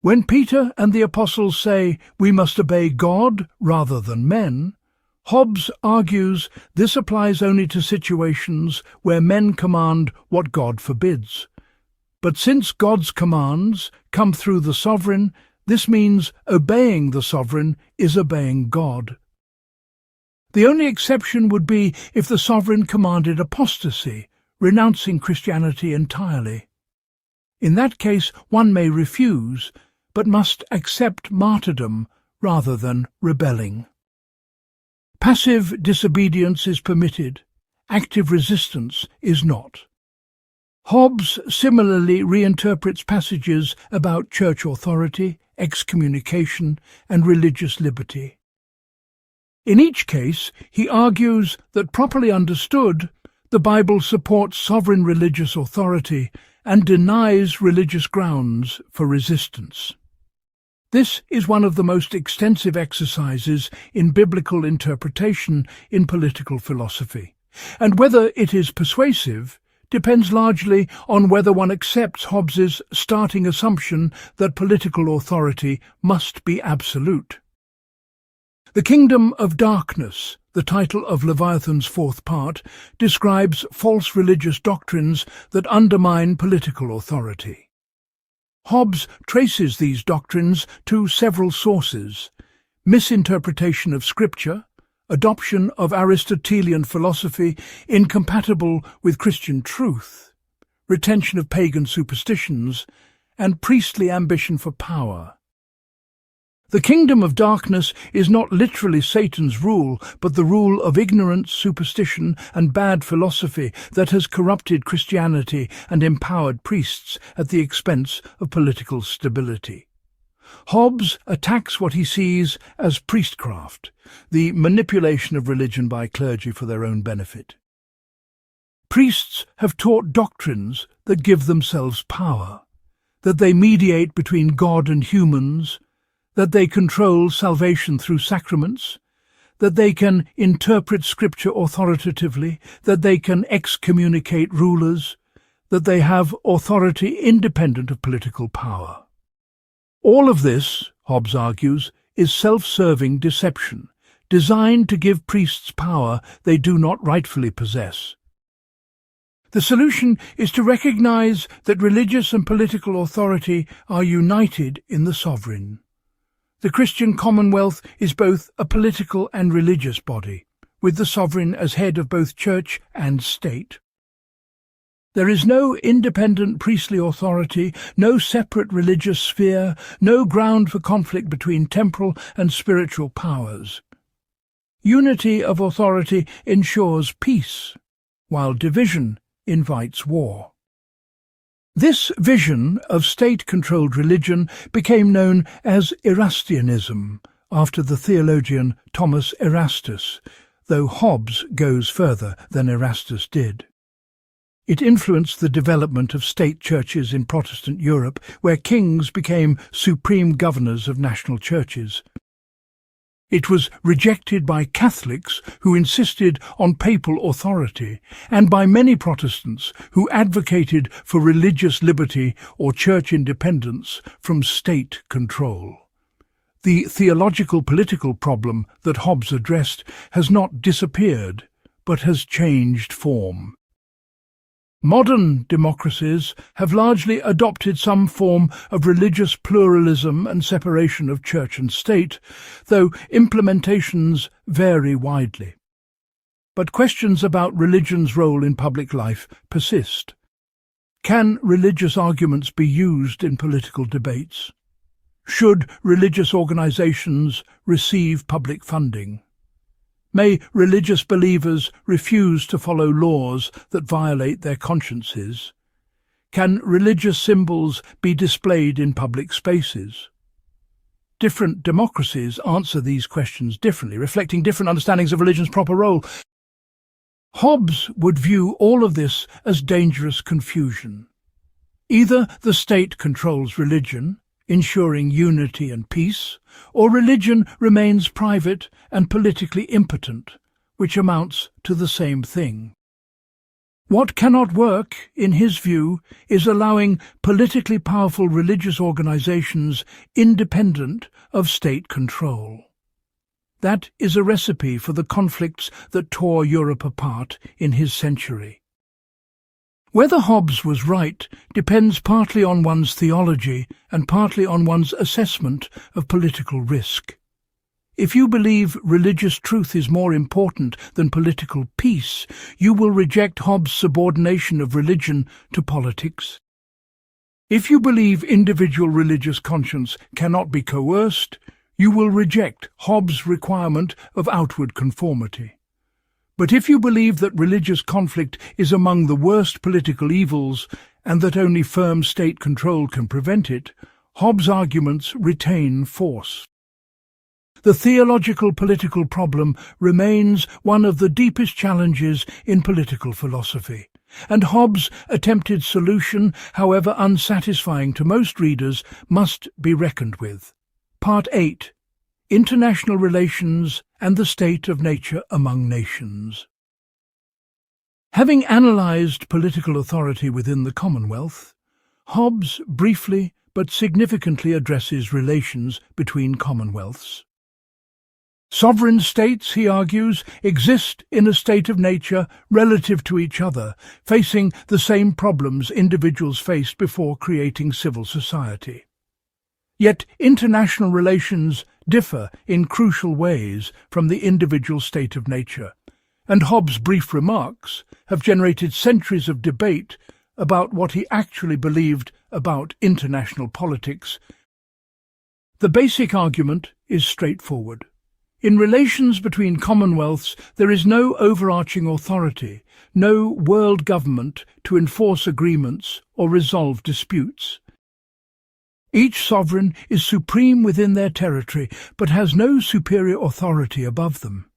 Speaker 1: When Peter and the apostles say we must obey God rather than men, Hobbes argues this applies only to situations where men command what God forbids. But since God's commands come through the sovereign, this means obeying the sovereign is obeying God. The only exception would be if the sovereign commanded apostasy, renouncing Christianity entirely. In that case, one may refuse, but must accept martyrdom rather than rebelling. Passive disobedience is permitted, active resistance is not. Hobbes similarly reinterprets passages about church authority, excommunication, and religious liberty. In each case, he argues that properly understood, the Bible supports sovereign religious authority and denies religious grounds for resistance. This is one of the most extensive exercises in biblical interpretation in political philosophy, and whether it is persuasive depends largely on whether one accepts Hobbes's starting assumption that political authority must be absolute. The Kingdom of Darkness, the title of Leviathan's fourth part, describes false religious doctrines that undermine political authority. Hobbes traces these doctrines to several sources: misinterpretation of Scripture, adoption of Aristotelian philosophy incompatible with Christian truth, retention of pagan superstitions, and priestly ambition for power. The kingdom of darkness is not literally Satan's rule, but the rule of ignorance, superstition, and bad philosophy that has corrupted Christianity and empowered priests at the expense of political stability. Hobbes attacks what he sees as priestcraft, the manipulation of religion by clergy for their own benefit. Priests have taught doctrines that give themselves power, that they mediate between God and humans, that they control salvation through sacraments, that they can interpret Scripture authoritatively, that they can excommunicate rulers, that they have authority independent of political power. All of this, Hobbes argues, is self-serving deception, designed to give priests power they do not rightfully possess. The solution is to recognize that religious and political authority are united in the sovereign. The Christian Commonwealth is both a political and religious body, with the sovereign as head of both church and state. There is no independent priestly authority, no separate religious sphere, no ground for conflict between temporal and spiritual powers. Unity of authority ensures peace, while division invites war. This vision of state-controlled religion became known as Erastianism, after the theologian Thomas Erastus, though Hobbes goes further than Erastus did. It influenced the development of state churches in Protestant Europe, where kings became supreme governors of national churches. It was rejected by Catholics who insisted on papal authority, and by many Protestants who advocated for religious liberty or church independence from state control. The theological-political problem that Hobbes addressed has not disappeared, but has changed form. Modern democracies have largely adopted some form of religious pluralism and separation of church and state, though implementations vary widely. But questions about religion's role in public life persist. Can religious arguments be used in political debates? Should religious organizations receive public funding? May religious believers refuse to follow laws that violate their consciences? Can religious symbols be displayed in public spaces? Different democracies answer these questions differently, reflecting different understandings of religion's proper role. Hobbes would view all of this as dangerous confusion. Either the state controls religion, ensuring unity and peace, or religion remains private and politically impotent, which amounts to the same thing. What cannot work, in his view, is allowing politically powerful religious organizations independent of state control. That is a recipe for the conflicts that tore Europe apart in his century. Whether Hobbes was right depends partly on one's theology and partly on one's assessment of political risk. If you believe religious truth is more important than political peace, you will reject Hobbes' subordination of religion to politics. If you believe individual religious conscience cannot be coerced, you will reject Hobbes' requirement of outward conformity. But if you believe that religious conflict is among the worst political evils and that only firm state control can prevent it, Hobbes' arguments retain force. The theological-political problem remains one of the deepest challenges in political philosophy, and Hobbes' attempted solution, however unsatisfying to most readers, must be reckoned with. Part 8. International Relations and the State of Nature Among Nations. Having analysed political authority within the Commonwealth, Hobbes briefly but significantly addresses relations between commonwealths. Sovereign states, he argues, exist in a state of nature relative to each other, facing the same problems individuals faced before creating civil society. Yet international relations differ in crucial ways from the individual state of nature, and Hobbes' brief remarks have generated centuries of debate about what he actually believed about international politics. The basic argument is straightforward. In relations between commonwealths, there is no overarching authority, no world government to enforce agreements or resolve disputes. Each sovereign is supreme within their territory, but has no superior authority above them.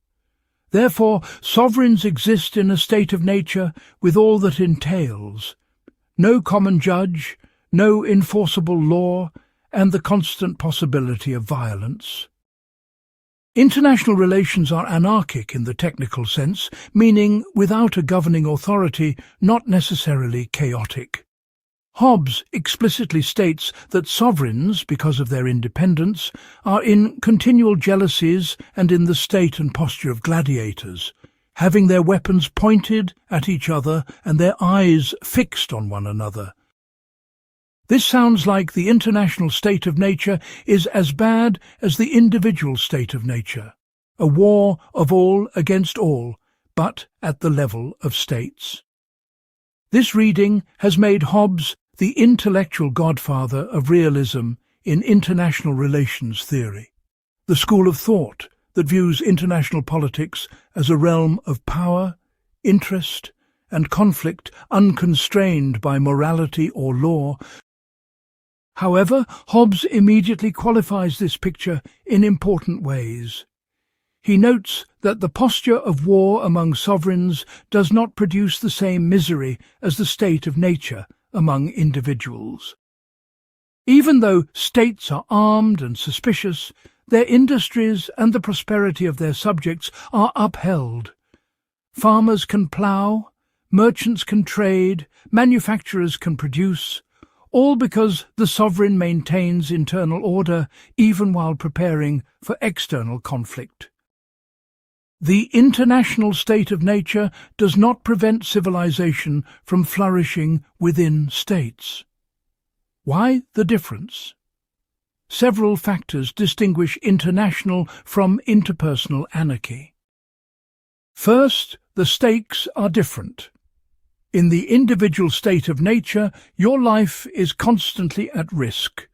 Speaker 1: Therefore, sovereigns exist in a state of nature with all that entails: no common judge, no enforceable law, and the constant possibility of violence. International relations are anarchic in the technical sense, meaning without a governing authority, not necessarily chaotic. Hobbes explicitly states that sovereigns, because of their independence, are in continual jealousies and in the state and posture of gladiators, having their weapons pointed at each other and their eyes fixed on one another. This sounds like the international state of nature is as bad as the individual state of nature, a war of all against all, but at the level of states. This reading has made Hobbes the intellectual godfather of realism in international relations theory, the school of thought that views international politics as a realm of power, interest, and conflict unconstrained by morality or law. However, Hobbes immediately qualifies this picture in important ways. He notes that the posture of war among sovereigns does not produce the same misery as the state of nature among individuals. Even though states are armed and suspicious, their industries and the prosperity of their subjects are upheld. Farmers can plough, merchants can trade, manufacturers can produce, all because the sovereign maintains internal order even while preparing for external conflict. The international state of nature does not prevent civilization from flourishing within states. Why the difference? Several factors distinguish international from interpersonal anarchy. First, the stakes are different. In the individual state of nature, your life is constantly at risk.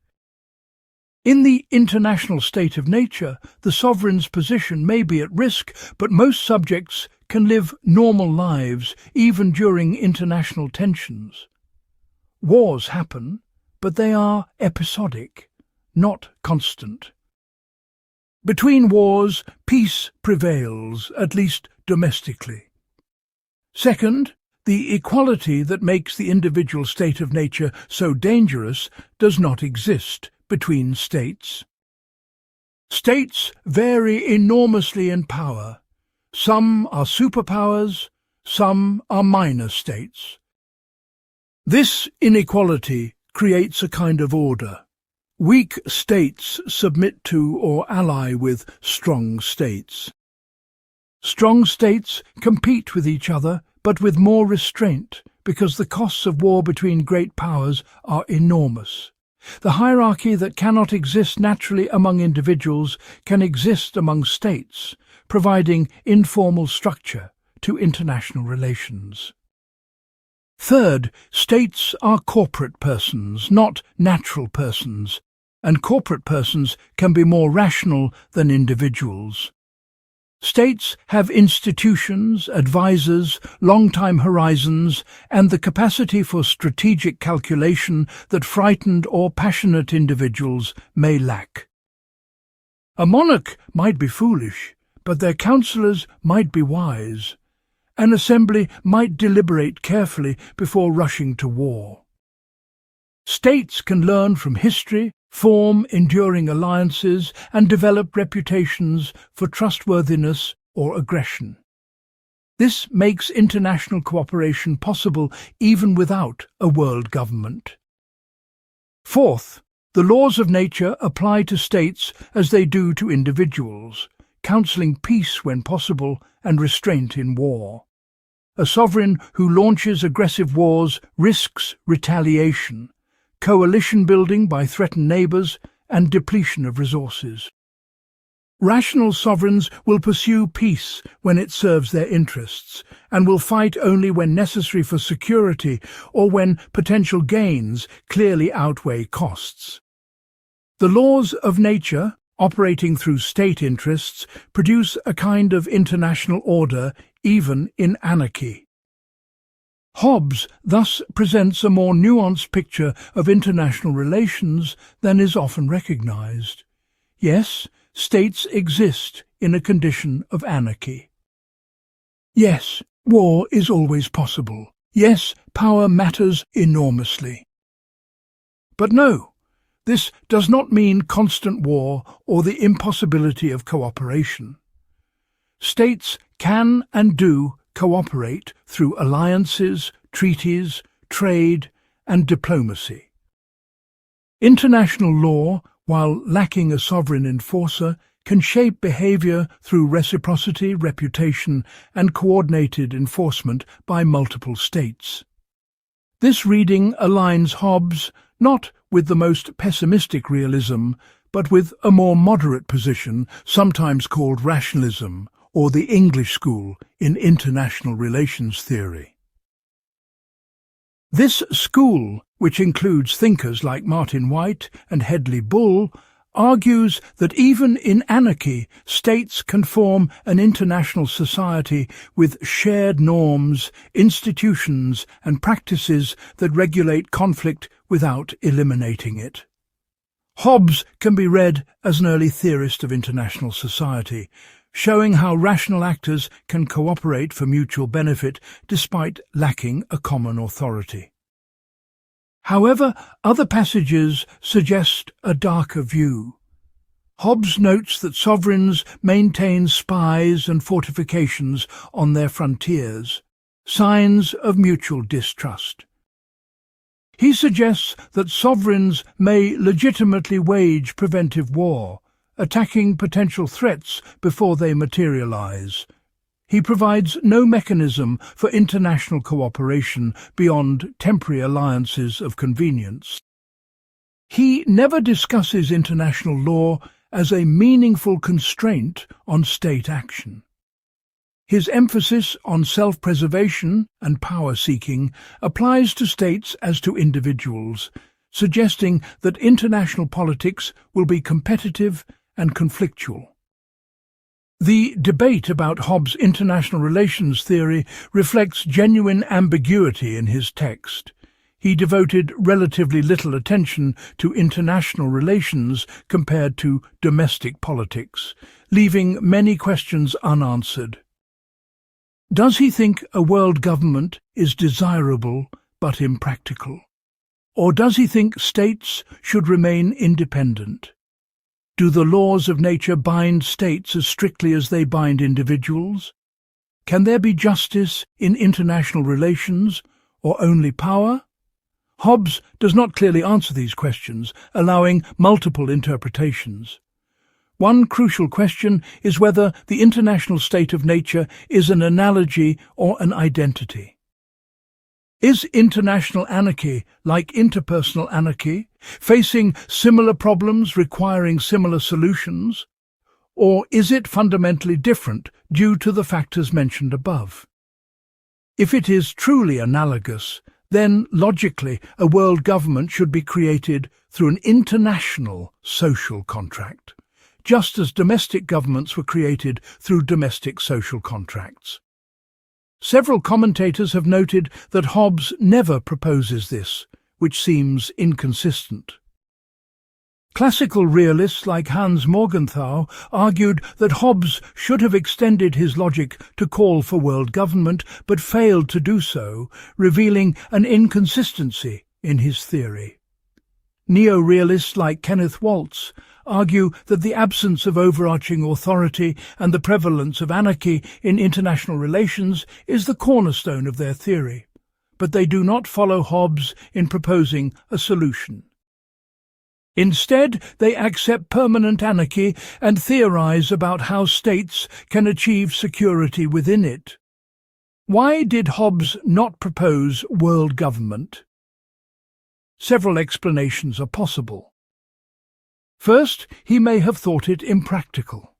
Speaker 1: In the international state of nature, the sovereign's position may be at risk, but most subjects can live normal lives even during international tensions. Wars happen, but they are episodic, not constant. Between wars, peace prevails, at least domestically. Second, the equality that makes the individual state of nature so dangerous does not exist between states. States vary enormously in power. Some are superpowers, some are minor states. This inequality creates a kind of order. Weak states submit to or ally with strong states. Strong states compete with each other, but with more restraint, because the costs of war between great powers are enormous. The hierarchy that cannot exist naturally among individuals can exist among states, providing informal structure to international relations. Third, states are corporate persons, not natural persons, and corporate persons can be more rational than individuals. States have institutions, advisors, long-time horizons, and the capacity for strategic calculation that frightened or passionate individuals may lack. A monarch might be foolish, but their councillors might be wise. An assembly might deliberate carefully before rushing to war. States can learn from history, form enduring alliances, and develop reputations for trustworthiness or aggression. This makes international cooperation possible even without a world government. Fourth, the laws of nature apply to states as they do to individuals, counselling peace when possible and restraint in war. A sovereign who launches aggressive wars risks retaliation, coalition building by threatened neighbours, and depletion of resources. Rational sovereigns will pursue peace when it serves their interests, and will fight only when necessary for security or when potential gains clearly outweigh costs. The laws of nature, operating through state interests, produce a kind of international order even in anarchy. Hobbes thus presents a more nuanced picture of international relations than is often recognized. Yes, states exist in a condition of anarchy. Yes, war is always possible. Yes, power matters enormously. But no, this does not mean constant war or the impossibility of cooperation. States can and do cooperate through alliances, treaties, trade, and diplomacy. International law, while lacking a sovereign enforcer, can shape behavior through reciprocity, reputation, and coordinated enforcement by multiple states. This reading aligns Hobbes not with the most pessimistic realism, but with a more moderate position, sometimes called rationalism, or the English school in international relations theory. This school, which includes thinkers like Martin White and Hedley Bull, argues that even in anarchy, states can form an international society with shared norms, institutions, and practices that regulate conflict without eliminating it. Hobbes can be read as an early theorist of international society, showing how rational actors can cooperate for mutual benefit despite lacking a common authority. However, other passages suggest a darker view. Hobbes notes that sovereigns maintain spies and fortifications on their frontiers, signs of mutual distrust. He suggests that sovereigns may legitimately wage preventive war, attacking potential threats before they materialize. He provides no mechanism for international cooperation beyond temporary alliances of convenience. He never discusses international law as a meaningful constraint on state action. His emphasis on self-preservation and power-seeking applies to states as to individuals, suggesting that international politics will be competitive and conflictual. The debate about Hobbes' international relations theory reflects genuine ambiguity in his text. He devoted relatively little attention to international relations compared to domestic politics, leaving many questions unanswered. Does he think a world government is desirable but impractical? Or does he think states should remain independent? Do the laws of nature bind states as strictly as they bind individuals? Can there be justice in international relations, or only power? Hobbes does not clearly answer these questions, allowing multiple interpretations. One crucial question is whether the international state of nature is an analogy or an identity. Is international anarchy like interpersonal anarchy, facing similar problems requiring similar solutions? Or is it fundamentally different due to the factors mentioned above? If it is truly analogous, then logically a world government should be created through an international social contract, just as domestic governments were created through domestic social contracts. Several commentators have noted that Hobbes never proposes this, which seems inconsistent. Classical realists like Hans Morgenthau argued that Hobbes should have extended his logic to call for world government, but failed to do so, revealing an inconsistency in his theory. Neo-realists like Kenneth Waltz argue that the absence of overarching authority and the prevalence of anarchy in international relations is the cornerstone of their theory, but they do not follow Hobbes in proposing a solution. Instead, they accept permanent anarchy and theorize about how states can achieve security within it. Why did Hobbes not propose world government? Several explanations are possible. First, he may have thought it impractical.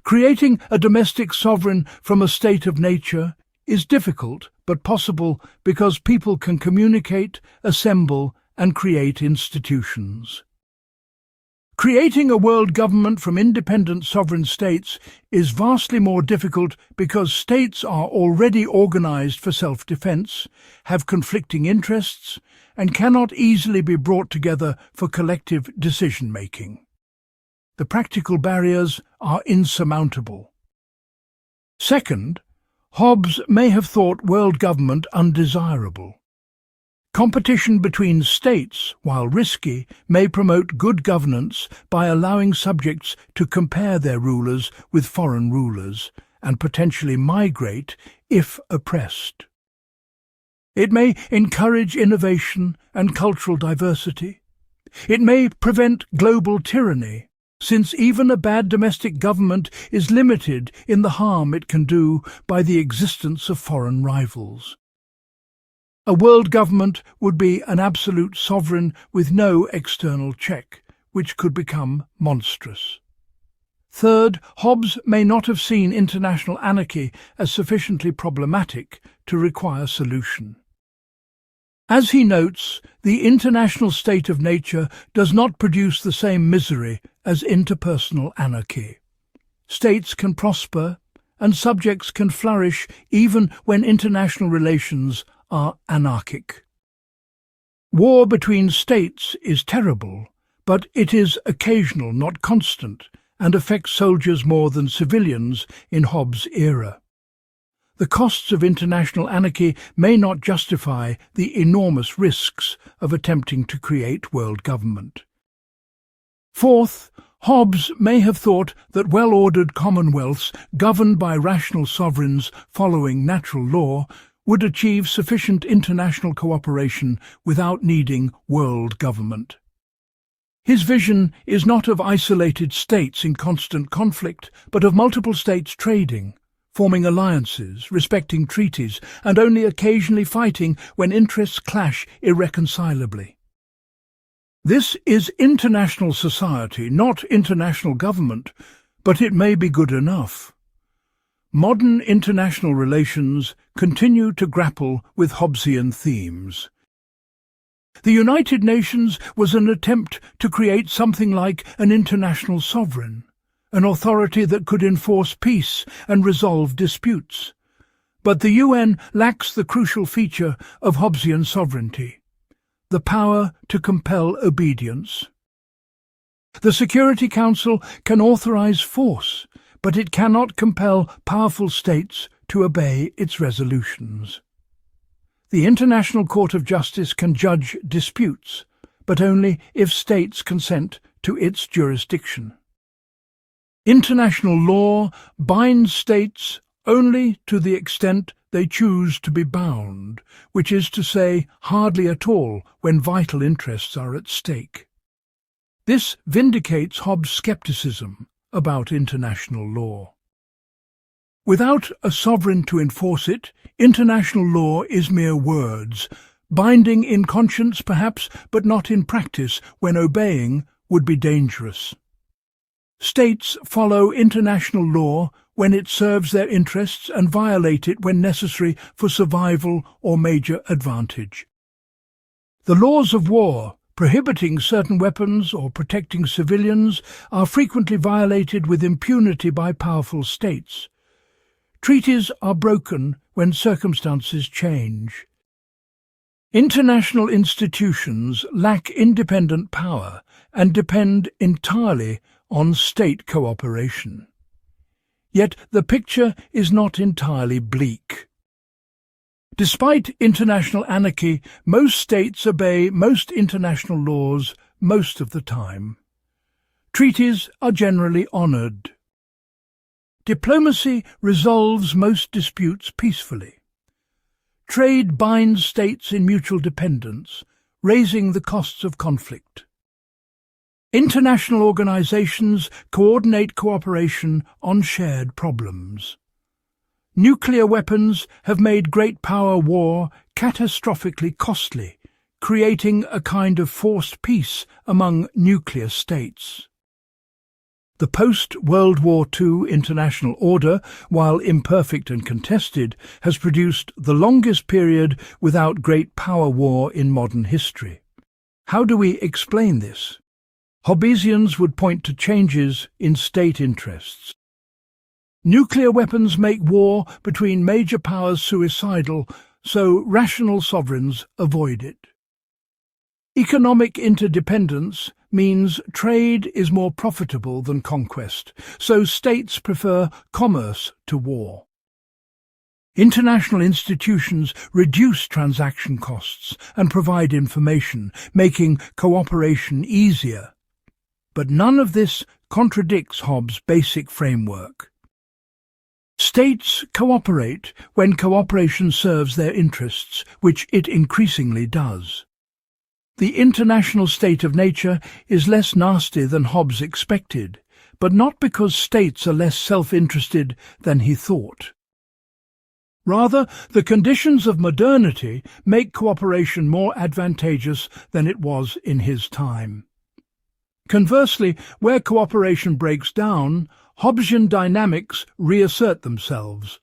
Speaker 1: Creating a domestic sovereign from a state of nature is difficult but possible because people can communicate, assemble, and create institutions. Creating a world government from independent sovereign states is vastly more difficult because states are already organized for self-defense, have conflicting interests, and cannot easily be brought together for collective decision-making. The practical barriers are insurmountable. Second, Hobbes may have thought world government undesirable. Competition between states, while risky, may promote good governance by allowing subjects to compare their rulers with foreign rulers and potentially migrate if oppressed. It may encourage innovation and cultural diversity. It may prevent global tyranny, since even a bad domestic government is limited in the harm it can do by the existence of foreign rivals. A world government would be an absolute sovereign with no external check, which could become monstrous. Third, Hobbes may not have seen international anarchy as sufficiently problematic to require solution. As he notes, the international state of nature does not produce the same misery as interpersonal anarchy. States can prosper, and subjects can flourish even when international relations are anarchic. War between states is terrible, but it is occasional, not constant, and affects soldiers more than civilians in Hobbes' era. The costs of international anarchy may not justify the enormous risks of attempting to create world government. Fourth, Hobbes may have thought that well-ordered commonwealths governed by rational sovereigns following natural law would achieve sufficient international cooperation without needing world government. His vision is not of isolated states in constant conflict, but of multiple states trading, forming alliances, respecting treaties, and only occasionally fighting when interests clash irreconcilably. This is international society, not international government, but it may be good enough. Modern international relations continue to grapple with Hobbesian themes. The United Nations was an attempt to create something like an international sovereign, an authority that could enforce peace and resolve disputes. But the UN lacks the crucial feature of Hobbesian sovereignty, the power to compel obedience. The Security Council can authorize force, but it cannot compel powerful states to obey its resolutions. The International Court of Justice can judge disputes, but only if states consent to its jurisdiction. International law binds states only to the extent they choose to be bound, which is to say, hardly at all when vital interests are at stake. This vindicates Hobbes' skepticism about international law. Without a sovereign to enforce it, international law is mere words, binding in conscience perhaps, but not in practice, when obeying would be dangerous. States follow international law when it serves their interests and violate it when necessary for survival or major advantage. The laws of war, prohibiting certain weapons or protecting civilians, are frequently violated with impunity by powerful states. Treaties are broken when circumstances change. International institutions lack independent power and depend entirely on state cooperation. Yet the picture is not entirely bleak. Despite international anarchy, most states obey most international laws most of the time. Treaties are generally honoured. Diplomacy resolves most disputes peacefully. Trade binds states in mutual dependence, raising the costs of conflict. International organizations coordinate cooperation on shared problems. Nuclear weapons have made great power war catastrophically costly, creating a kind of forced peace among nuclear states. The post-World War II international order, while imperfect and contested, has produced the longest period without great power war in modern history. How do we explain this? Hobbesians would point to changes in state interests. Nuclear weapons make war between major powers suicidal, so rational sovereigns avoid it. Economic interdependence means trade is more profitable than conquest, so states prefer commerce to war. International institutions reduce transaction costs and provide information, making cooperation easier. But none of this contradicts Hobbes' basic framework. States cooperate when cooperation serves their interests, which it increasingly does. The international state of nature is less nasty than Hobbes expected, but not because states are less self-interested than he thought. Rather, the conditions of modernity make cooperation more advantageous than it was in his time. Conversely, where cooperation breaks down, Hobbesian dynamics reassert themselves.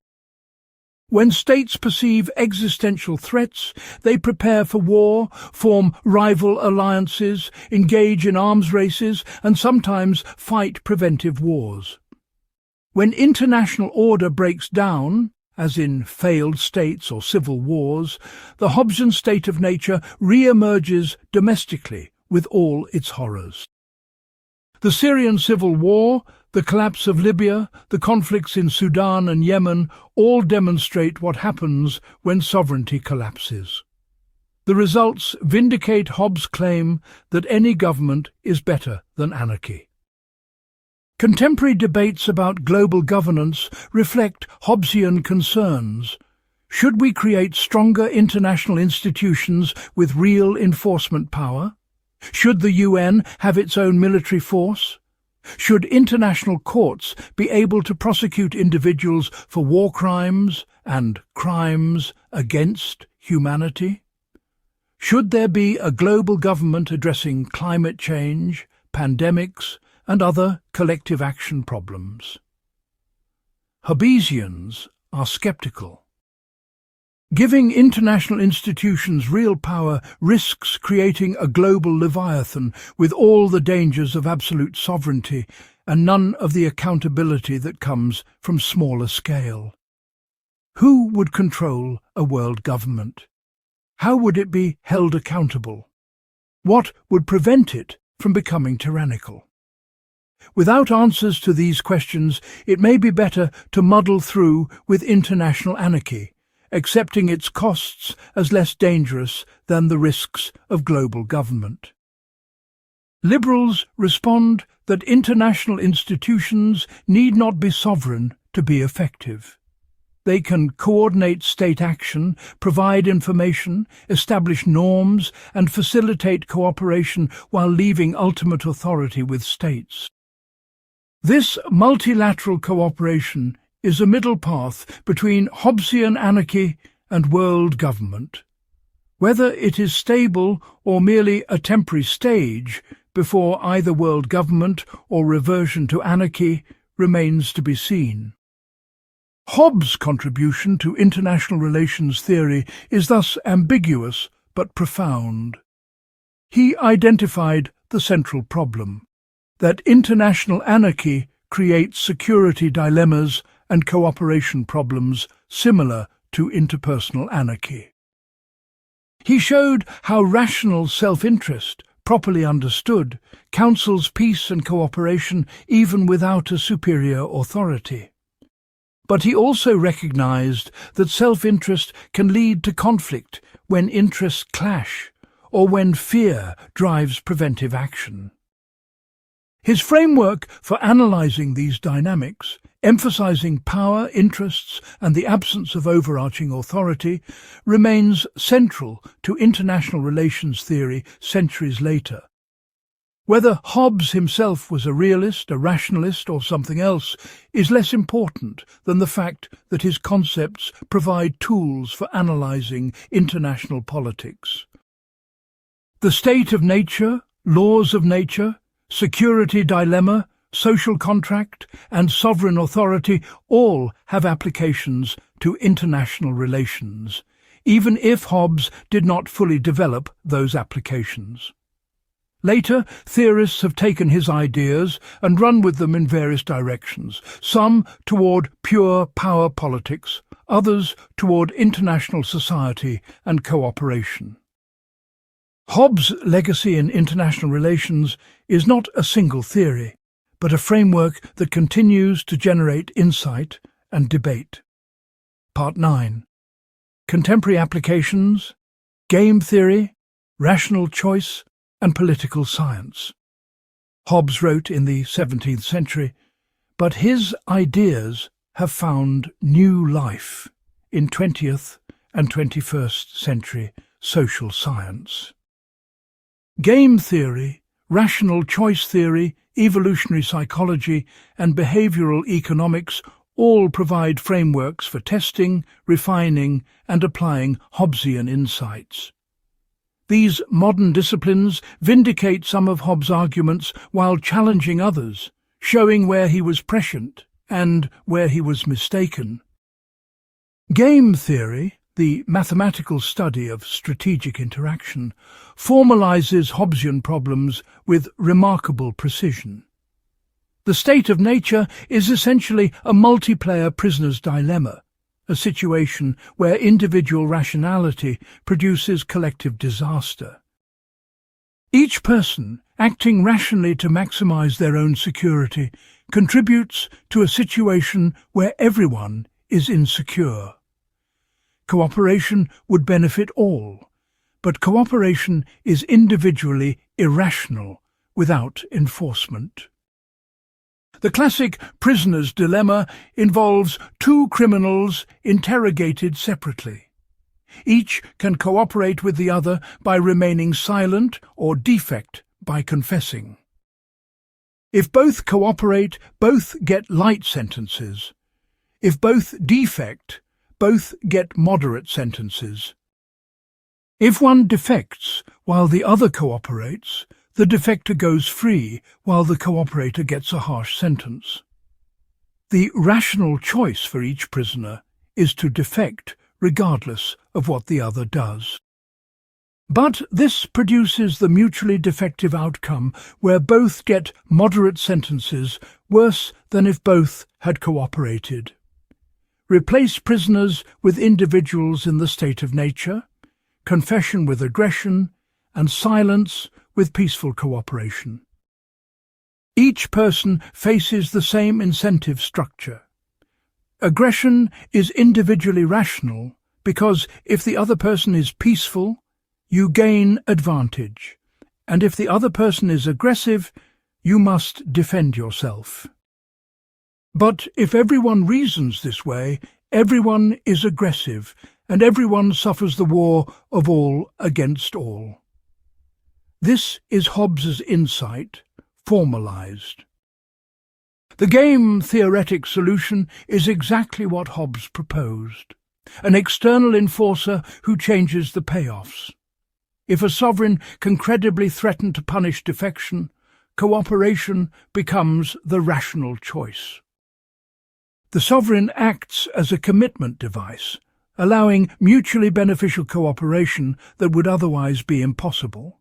Speaker 1: When states perceive existential threats, they prepare for war, form rival alliances, engage in arms races, and sometimes fight preventive wars. When international order breaks down, as in failed states or civil wars, the Hobbesian state of nature re-emerges domestically with all its horrors. The Syrian civil war, the collapse of Libya, the conflicts in Sudan and Yemen all demonstrate what happens when sovereignty collapses. The results vindicate Hobbes' claim that any government is better than anarchy. Contemporary debates about global governance reflect Hobbesian concerns. Should we create stronger international institutions with real enforcement power? Should the UN have its own military force? Should international courts be able to prosecute individuals for war crimes and crimes against humanity? Should there be a global government addressing climate change, pandemics, and other collective action problems? Hobbesians are skeptical. Giving international institutions real power risks creating a global Leviathan with all the dangers of absolute sovereignty and none of the accountability that comes from smaller scale. Who would control a world government? How would it be held accountable? What would prevent it from becoming tyrannical? Without answers to these questions, it may be better to muddle through with international anarchy, accepting its costs as less dangerous than the risks of global government. Liberals respond that international institutions need not be sovereign to be effective. They can coordinate state action, provide information, establish norms, and facilitate cooperation while leaving ultimate authority with states. This multilateral cooperation is a middle path between Hobbesian anarchy and world government. Whether it is stable or merely a temporary stage before either world government or reversion to anarchy remains to be seen. Hobbes' contribution to international relations theory is thus ambiguous but profound. He identified the central problem, that international anarchy creates security dilemmas and cooperation problems similar to interpersonal anarchy. He showed how rational self-interest, properly understood, counsels peace and cooperation even without a superior authority. But he also recognized that self-interest can lead to conflict when interests clash or when fear drives preventive action. His framework for analyzing these dynamics, emphasizing power, interests, and the absence of overarching authority, remains central to international relations theory centuries later. Whether Hobbes himself was a realist, a rationalist, or something else is less important than the fact that his concepts provide tools for analyzing international politics. The state of nature, laws of nature, security dilemma, social contract, and sovereign authority all have applications to international relations, even if Hobbes did not fully develop those applications. Later, theorists have taken his ideas and run with them in various directions, some toward pure power politics, others toward international society and cooperation. Hobbes' legacy in international relations is not a single theory, but a framework that continues to generate insight and debate. Part 9. Contemporary applications, game theory, rational choice, and political science. Hobbes wrote in the 17th century, but his ideas have found new life in 20th and 21st century social science. Game theory, rational choice theory, evolutionary psychology, and behavioral economics all provide frameworks for testing, refining, and applying Hobbesian insights. These modern disciplines vindicate some of Hobbes' arguments while challenging others, showing where he was prescient and where he was mistaken. Game theory, the mathematical study of strategic interaction, formalizes Hobbesian problems with remarkable precision. The state of nature is essentially a multiplayer prisoner's dilemma, a situation where individual rationality produces collective disaster. Each person, acting rationally to maximize their own security, contributes to a situation where everyone is insecure. Cooperation would benefit all, but cooperation is individually irrational without enforcement. The classic prisoner's dilemma involves two criminals interrogated separately. Each can cooperate with the other by remaining silent or defect by confessing. If both cooperate, both get light sentences. If both defect, both get moderate sentences. If one defects while the other cooperates, the defector goes free while the cooperator gets a harsh sentence. The rational choice for each prisoner is to defect regardless of what the other does. But this produces the mutually defective outcome where both get moderate sentences, worse than if both had cooperated. Replace prisoners with individuals in the state of nature, confession with aggression, and silence with peaceful cooperation. Each person faces the same incentive structure. Aggression is individually rational because if the other person is peaceful, you gain advantage, and if the other person is aggressive, you must defend yourself. But if everyone reasons this way, everyone is aggressive, and everyone suffers the war of all against all. This is Hobbes's insight, formalized. The game theoretic solution is exactly what Hobbes proposed, an external enforcer who changes the payoffs. If a sovereign can credibly threaten to punish defection, cooperation becomes the rational choice. The sovereign acts as a commitment device, allowing mutually beneficial cooperation that would otherwise be impossible.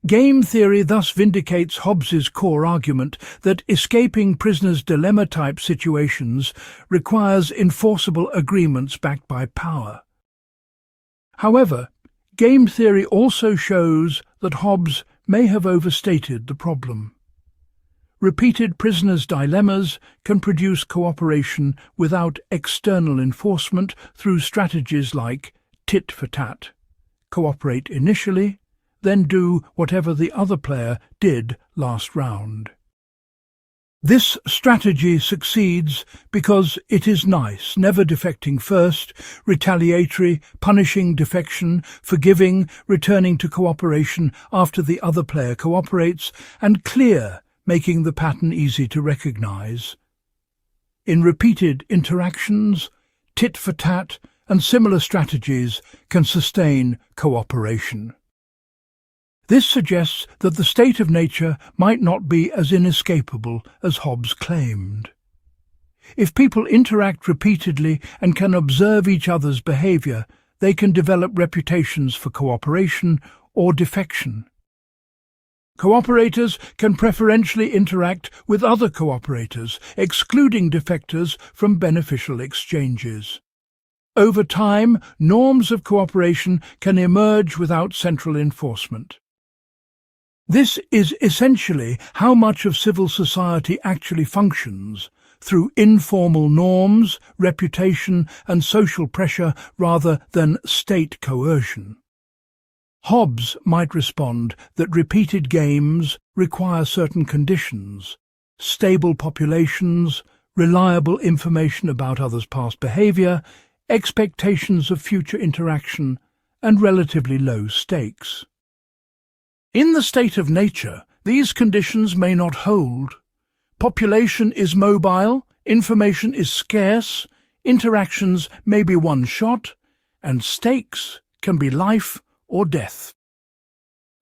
Speaker 1: Game theory thus vindicates Hobbes's core argument that escaping prisoner's dilemma-type situations requires enforceable agreements backed by power. However, game theory also shows that Hobbes may have overstated the problem. Repeated prisoners' dilemmas can produce cooperation without external enforcement through strategies like tit for tat. Cooperate initially, then do whatever the other player did last round. This strategy succeeds because it is nice, never defecting first, retaliatory, punishing defection, forgiving, returning to cooperation after the other player cooperates, and clear, making the pattern easy to recognize. In repeated interactions, tit for tat and similar strategies can sustain cooperation. This suggests that the state of nature might not be as inescapable as Hobbes claimed. If people interact repeatedly and can observe each other's behavior, they can develop reputations for cooperation or defection. Cooperators can preferentially interact with other cooperators, excluding defectors from beneficial exchanges. Over time, norms of cooperation can emerge without central enforcement. This is essentially how much of civil society actually functions, through informal norms, reputation, and social pressure rather than state coercion. Hobbes might respond that repeated games require certain conditions: stable populations, reliable information about others' past behavior, expectations of future interaction, and relatively low stakes. In the state of nature, these conditions may not hold. Population is mobile, information is scarce, interactions may be one-shot, and stakes can be life or death.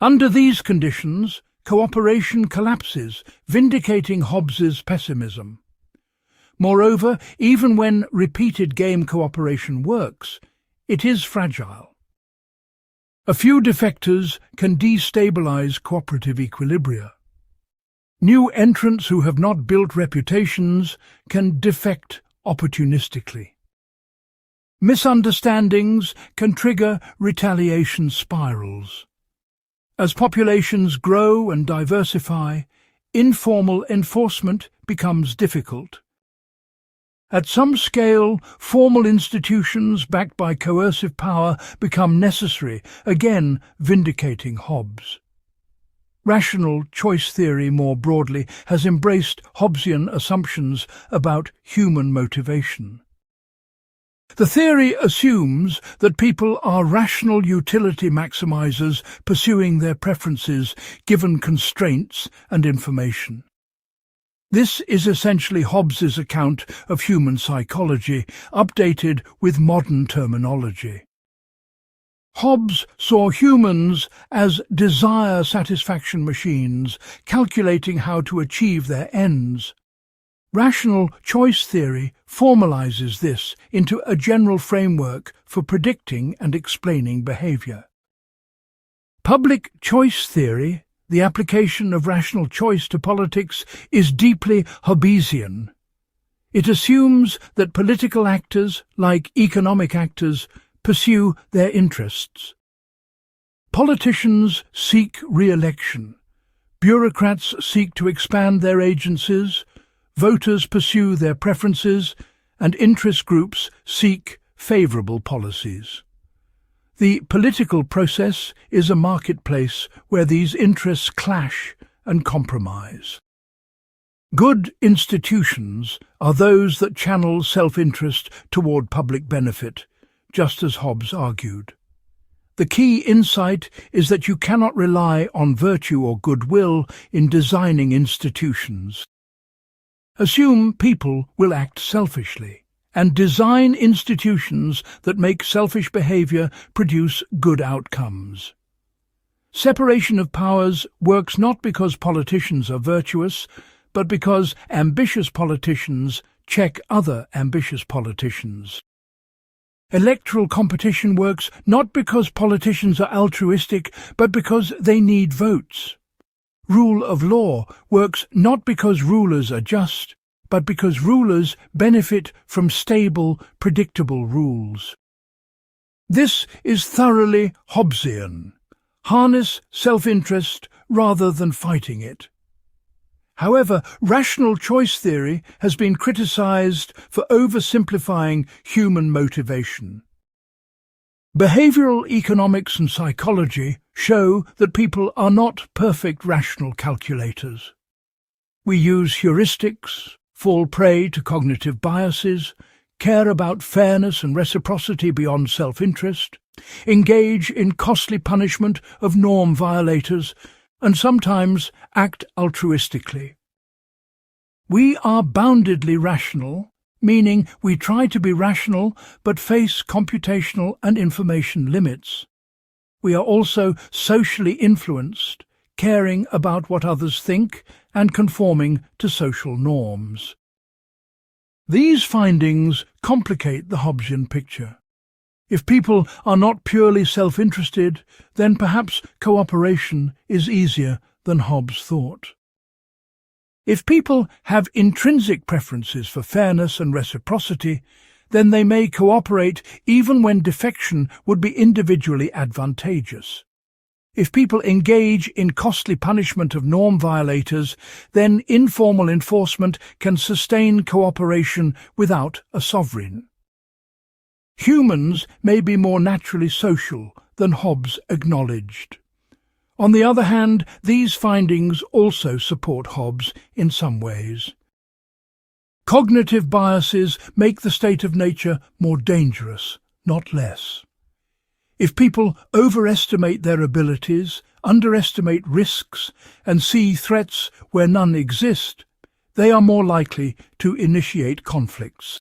Speaker 1: Under these conditions, cooperation collapses, vindicating Hobbes's pessimism. Moreover, even when repeated game cooperation works, it is fragile. A few defectors can destabilize cooperative equilibria. New entrants who have not built reputations can defect opportunistically. Misunderstandings can trigger retaliation spirals. As populations grow and diversify, informal enforcement becomes difficult. At some scale, formal institutions backed by coercive power become necessary, again vindicating Hobbes. Rational choice theory more broadly has embraced Hobbesian assumptions about human motivation. The theory assumes that people are rational utility maximizers pursuing their preferences given constraints and information. This is essentially Hobbes's account of human psychology, updated with modern terminology. Hobbes saw humans as desire satisfaction machines, calculating how to achieve their ends. Rational choice theory formalizes this into a general framework for predicting and explaining behavior. Public choice theory, the application of rational choice to politics, is deeply Hobbesian. It assumes that political actors, like economic actors, pursue their interests. Politicians seek re-election. Bureaucrats seek to expand their agencies. Voters pursue their preferences, and interest groups seek favorable policies. The political process is a marketplace where these interests clash and compromise. Good institutions are those that channel self-interest toward public benefit, just as Hobbes argued. The key insight is that you cannot rely on virtue or goodwill in designing institutions. Assume people will act selfishly, and design institutions that make selfish behavior produce good outcomes. Separation of powers works not because politicians are virtuous, but because ambitious politicians check other ambitious politicians. Electoral competition works not because politicians are altruistic, but because they need votes. Rule of law works not because rulers are just, but because rulers benefit from stable, predictable rules. This is thoroughly Hobbesian. Harness self-interest rather than fighting it. However, rational choice theory has been criticized for oversimplifying human motivation. Behavioral economics and psychology show that people are not perfect rational calculators. We use heuristics, fall prey to cognitive biases, care about fairness and reciprocity beyond self-interest, engage in costly punishment of norm violators, and sometimes act altruistically. We are boundedly rational, meaning we try to be rational but face computational and information limits. We are also socially influenced, caring about what others think and conforming to social norms. These findings complicate the Hobbesian picture. If people are not purely self-interested, then perhaps cooperation is easier than Hobbes thought. If people have intrinsic preferences for fairness and reciprocity, then they may cooperate even when defection would be individually advantageous. If people engage in costly punishment of norm violators, then informal enforcement can sustain cooperation without a sovereign. Humans may be more naturally social than Hobbes acknowledged. On the other hand, these findings also support Hobbes in some ways. Cognitive biases make the state of nature more dangerous, not less. If people overestimate their abilities, underestimate risks, and see threats where none exist, they are more likely to initiate conflicts.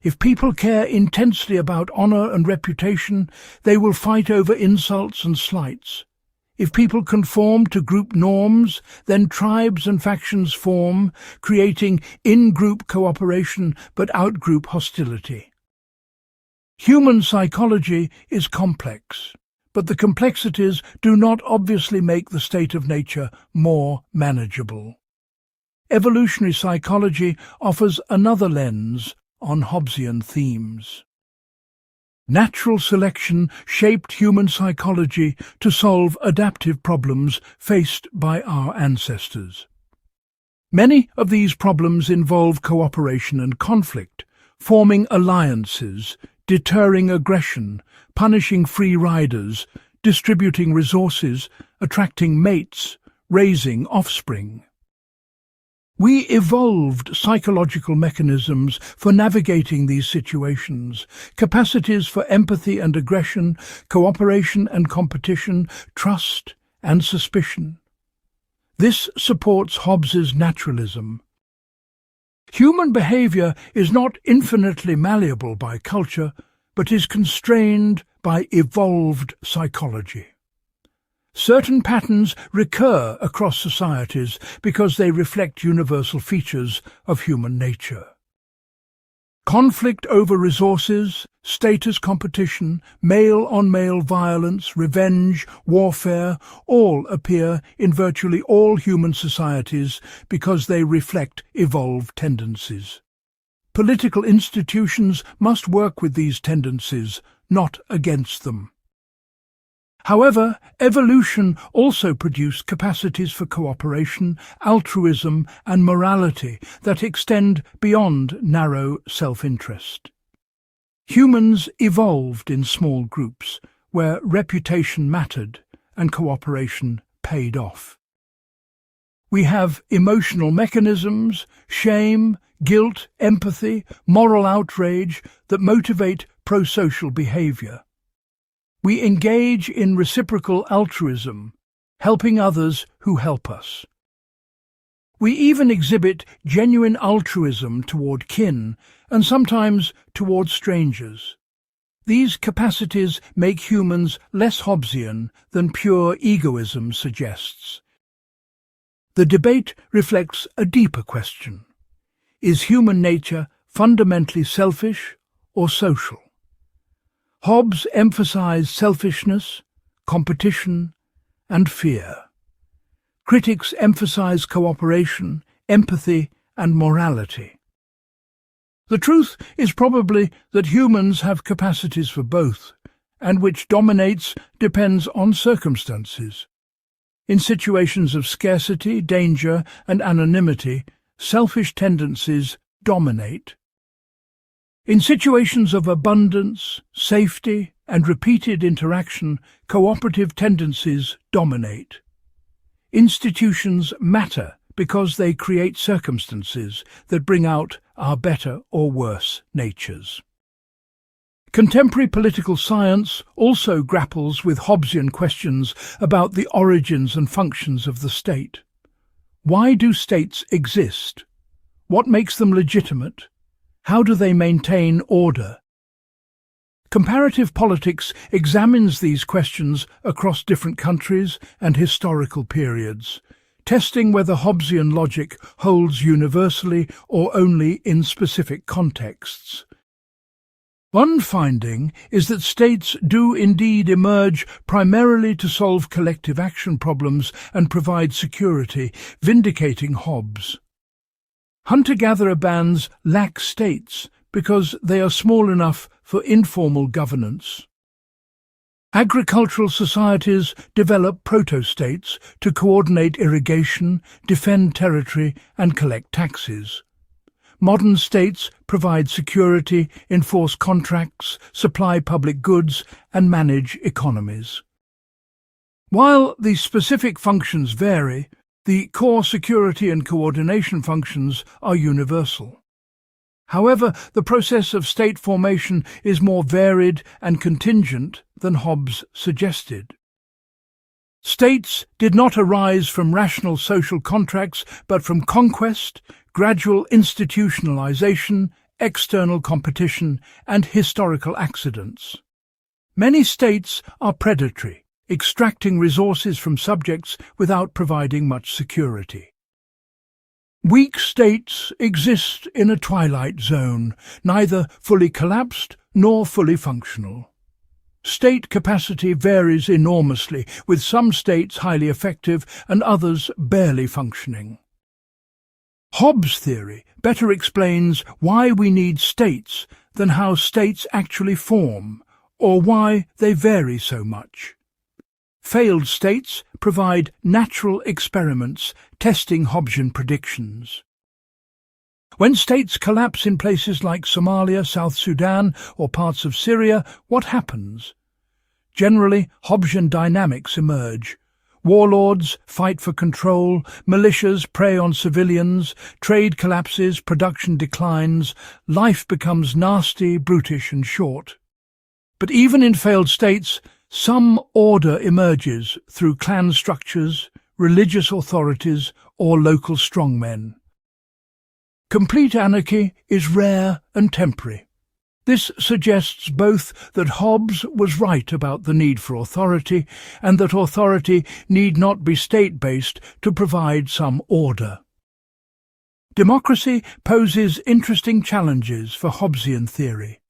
Speaker 1: If people care intensely about honor and reputation, they will fight over insults and slights. If people conform to group norms, then tribes and factions form, creating in-group cooperation but out-group hostility. Human psychology is complex, but the complexities do not obviously make the state of nature more manageable. Evolutionary psychology offers another lens on Hobbesian themes. Natural selection shaped human psychology to solve adaptive problems faced by our ancestors. Many of these problems involve cooperation and conflict, forming alliances, deterring aggression, punishing free riders, distributing resources, attracting mates, raising offspring. We evolved psychological mechanisms for navigating these situations, capacities for empathy and aggression, cooperation and competition, trust and suspicion. This supports Hobbes's naturalism. Human behavior is not infinitely malleable by culture, but is constrained by evolved psychology. Certain patterns recur across societies because they reflect universal features of human nature. Conflict over resources, status competition, male-on-male violence, revenge, warfare, all appear in virtually all human societies because they reflect evolved tendencies. Political institutions must work with these tendencies, not against them. However, evolution also produced capacities for cooperation, altruism, and morality that extend beyond narrow self-interest. Humans evolved in small groups where reputation mattered and cooperation paid off. We have emotional mechanisms, shame, guilt, empathy, moral outrage that motivate pro-social behavior. We engage in reciprocal altruism, helping others who help us. We even exhibit genuine altruism toward kin and sometimes toward strangers. These capacities make humans less Hobbesian than pure egoism suggests. The debate reflects a deeper question. Is human nature fundamentally selfish or social? Hobbes emphasized selfishness, competition, and fear. Critics emphasize cooperation, empathy, and morality. The truth is probably that humans have capacities for both, and which dominates depends on circumstances. In situations of scarcity, danger, and anonymity, selfish tendencies dominate. In situations of abundance, safety, and repeated interaction, cooperative tendencies dominate. Institutions matter because they create circumstances that bring out our better or worse natures. Contemporary political science also grapples with Hobbesian questions about the origins and functions of the state. Why do states exist? What makes them legitimate? How do they maintain order? Comparative politics examines these questions across different countries and historical periods, testing whether Hobbesian logic holds universally or only in specific contexts. One finding is that states do indeed emerge primarily to solve collective action problems and provide security, vindicating Hobbes. Hunter-gatherer bands lack states because they are small enough for informal governance. Agricultural societies develop proto-states to coordinate irrigation, defend territory, and collect taxes. Modern states provide security, enforce contracts, supply public goods, and manage economies. While the specific functions vary, the core security and coordination functions are universal. However, the process of state formation is more varied and contingent than Hobbes suggested. States did not arise from rational social contracts, but from conquest, gradual institutionalization, external competition, and historical accidents. Many states are predatory, extracting resources from subjects without providing much security. Weak states exist in a twilight zone, neither fully collapsed nor fully functional. State capacity varies enormously, with some states highly effective and others barely functioning. Hobbes' theory better explains why we need states than how states actually form, or why they vary so much. Failed states provide natural experiments testing Hobbesian predictions. When states collapse in places like Somalia, South Sudan, or parts of Syria, what happens? Generally, Hobbesian dynamics emerge. Warlords fight for control, militias prey on civilians, trade collapses, production declines, life becomes nasty, brutish, and short. But even in failed states, some order emerges through clan structures, religious authorities, or local strongmen. Complete anarchy is rare and temporary. This suggests both that Hobbes was right about the need for authority and that authority need not be state-based to provide some order. Democracy poses interesting challenges for Hobbesian theory.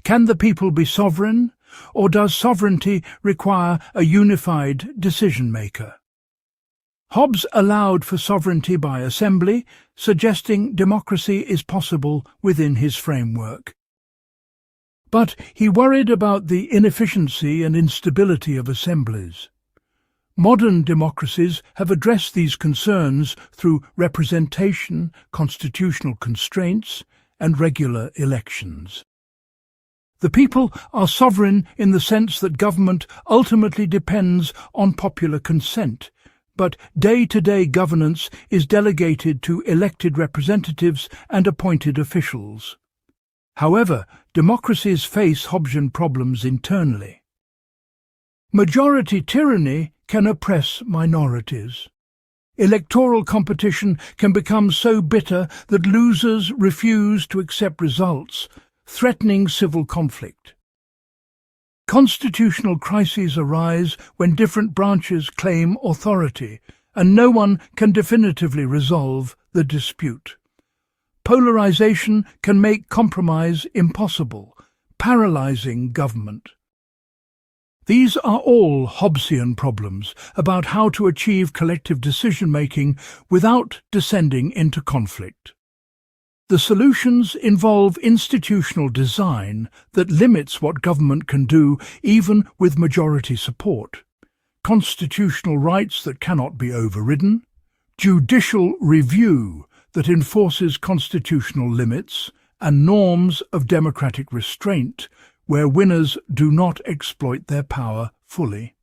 Speaker 1: Can the people be sovereign, or does sovereignty require a unified decision-maker? Hobbes allowed for sovereignty by assembly, suggesting democracy is possible within his framework. But he worried about the inefficiency and instability of assemblies. Modern democracies have addressed these concerns through representation, constitutional constraints, and regular elections. The people are sovereign in the sense that government ultimately depends on popular consent, but day-to-day governance is delegated to elected representatives and appointed officials. However, democracies face Hobbesian problems internally. Majority tyranny can oppress minorities. Electoral competition can become so bitter that losers refuse to accept results, threatening civil conflict. Constitutional crises arise when different branches claim authority, and no one can definitively resolve the dispute. Polarization can make compromise impossible, paralyzing government. These are all Hobbesian problems about how to achieve collective decision-making without descending into conflict. The solutions involve institutional design that limits what government can do even with majority support, constitutional rights that cannot be overridden, judicial review that enforces constitutional limits, and norms of democratic restraint where winners do not exploit their power fully.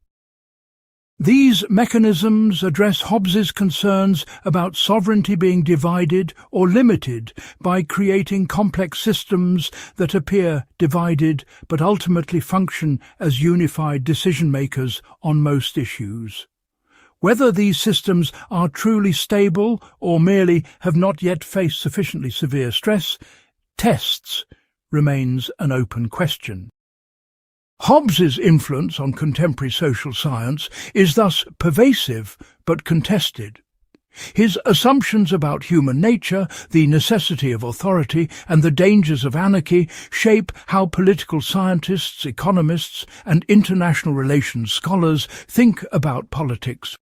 Speaker 1: These mechanisms address Hobbes's concerns about sovereignty being divided or limited by creating complex systems that appear divided but ultimately function as unified decision-makers on most issues. Whether these systems are truly stable or merely have not yet faced sufficiently severe tests remains an open question. Hobbes's influence on contemporary social science is thus pervasive but contested. His assumptions about human nature, the necessity of authority, and the dangers of anarchy shape how political scientists, economists, and international relations scholars think about politics.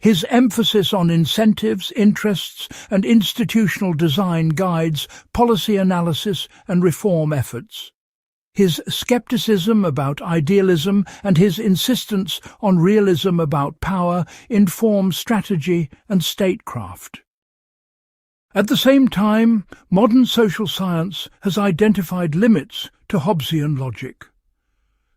Speaker 1: His emphasis on incentives, interests, and institutional design guides policy analysis and reform efforts. His skepticism about idealism and his insistence on realism about power inform strategy and statecraft. At the same time, modern social science has identified limits to Hobbesian logic.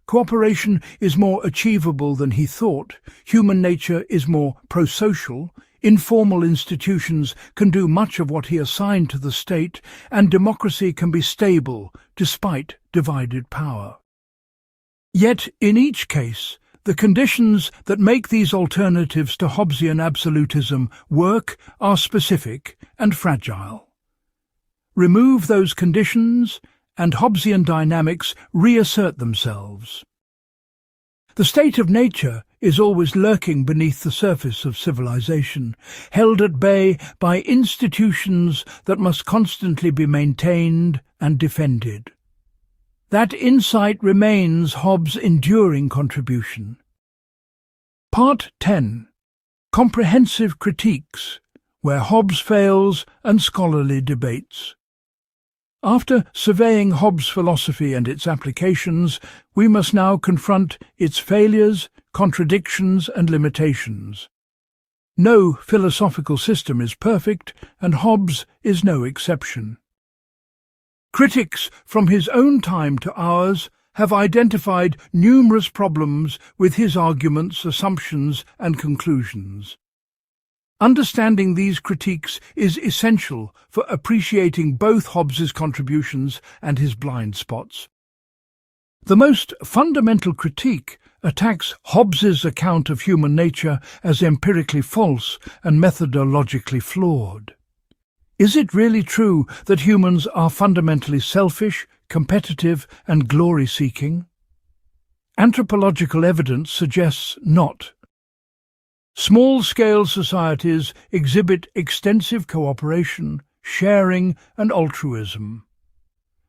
Speaker 1: Cooperation is more achievable than he thought, human nature is more prosocial, informal institutions can do much of what he assigned to the state, and democracy can be stable despite divided power. Yet, in each case, the conditions that make these alternatives to Hobbesian absolutism work are specific and fragile. Remove those conditions, and Hobbesian dynamics reassert themselves. The state of nature is always lurking beneath the surface of civilization, held at bay by institutions that must constantly be maintained and defended. That insight remains Hobbes' enduring contribution. Part 10. Comprehensive Critiques, where Hobbes fails and scholarly debates. After surveying Hobbes' philosophy and its applications, we must now confront its failures, contradictions, and limitations. No philosophical system is perfect, and Hobbes is no exception. Critics from his own time to ours have identified numerous problems with his arguments, assumptions, and conclusions. Understanding these critiques is essential for appreciating both Hobbes's contributions and his blind spots. The most fundamental critique attacks Hobbes's account of human nature as empirically false and methodologically flawed. Is it really true that humans are fundamentally selfish, competitive, and glory-seeking? Anthropological evidence suggests not. Small-scale societies exhibit extensive cooperation, sharing, and altruism.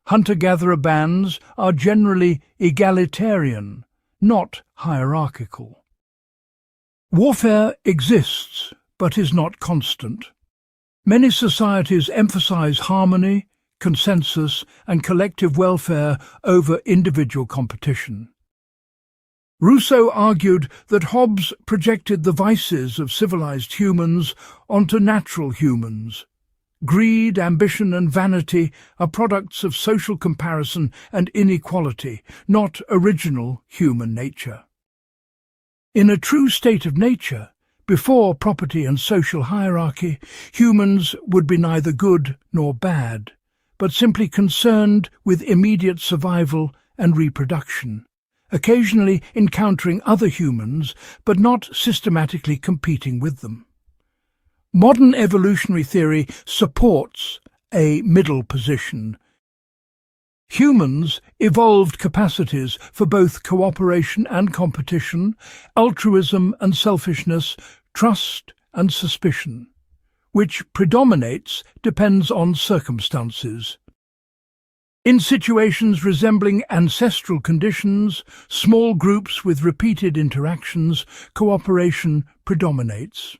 Speaker 1: Hunter-gatherer bands are generally egalitarian, not hierarchical. Warfare exists, but is not constant. Many societies emphasize harmony, consensus, and collective welfare over individual competition. Rousseau argued that Hobbes projected the vices of civilized humans onto natural humans. Greed, ambition, and vanity are products of social comparison and inequality, not original human nature. In a true state of nature, before property and social hierarchy, humans would be neither good nor bad, but simply concerned with immediate survival and reproduction, occasionally encountering other humans, but not systematically competing with them. Modern evolutionary theory supports a middle position. Humans evolved capacities for both cooperation and competition, altruism and selfishness, trust and suspicion. Which predominates depends on circumstances. In situations resembling ancestral conditions, small groups with repeated interactions, cooperation predominates.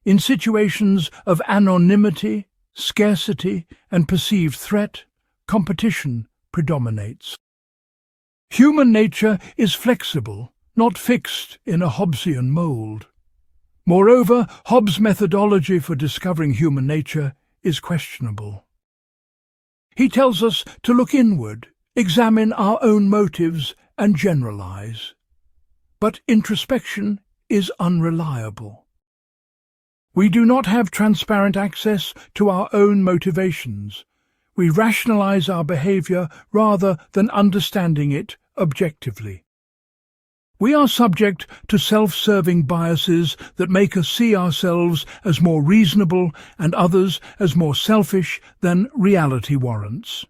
Speaker 1: In situations of anonymity, scarcity, and perceived threat, competition predominates. Human nature is flexible, not fixed in a Hobbesian mold. Moreover, Hobbes' methodology for discovering human nature is questionable. He tells us to look inward, examine our own motives, and generalize. But introspection is unreliable. We do not have transparent access to our own motivations. We rationalize our behavior rather than understanding it objectively. We are subject to self-serving biases that make us see ourselves as more reasonable and others as more selfish than reality warrants.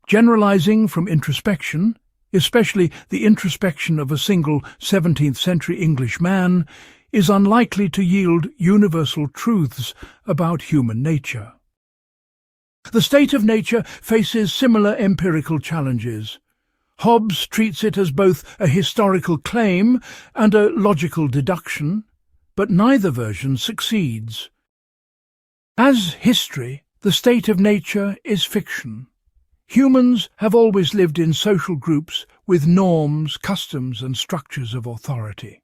Speaker 1: Generalizing from introspection, especially the introspection of a single 17th-century English man, is unlikely to yield universal truths about human nature. The state of nature faces similar empirical challenges. Hobbes treats it as both a historical claim and a logical deduction, but neither version succeeds. As history, the state of nature is fiction. Humans have always lived in social groups with norms, customs, and structures of authority.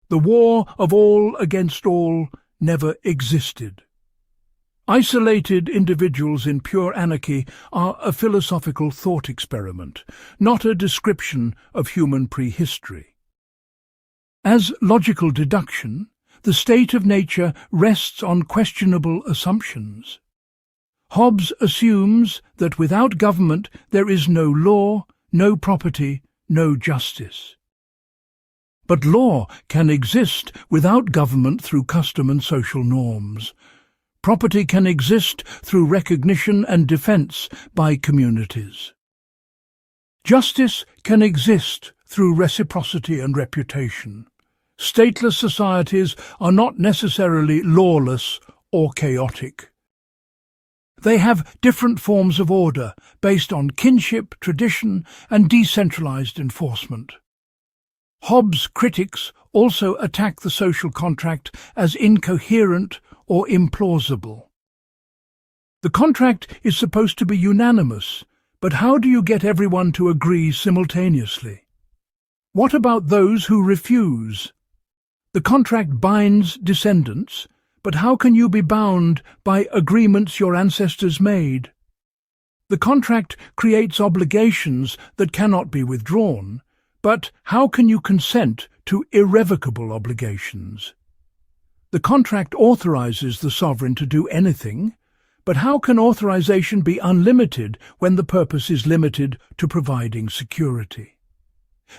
Speaker 1: The war of all against all never existed. Isolated individuals in pure anarchy are a philosophical thought experiment, not a description of human prehistory. As logical deduction, the state of nature rests on questionable assumptions. Hobbes assumes that without government there is no law, no property, no justice. But law can exist without government through custom and social norms. Property can exist through recognition and defense by communities. Justice can exist through reciprocity and reputation. Stateless societies are not necessarily lawless or chaotic. They have different forms of order based on kinship, tradition, and decentralized enforcement. Hobbes' critics also attack the social contract as incoherent or implausible. The contract is supposed to be unanimous, but how do you get everyone to agree simultaneously? What about those who refuse? The contract binds descendants, but how can you be bound by agreements your ancestors made? The contract creates obligations that cannot be withdrawn, but how can you consent to irrevocable obligations? The contract authorizes the sovereign to do anything, but how can authorization be unlimited when the purpose is limited to providing security?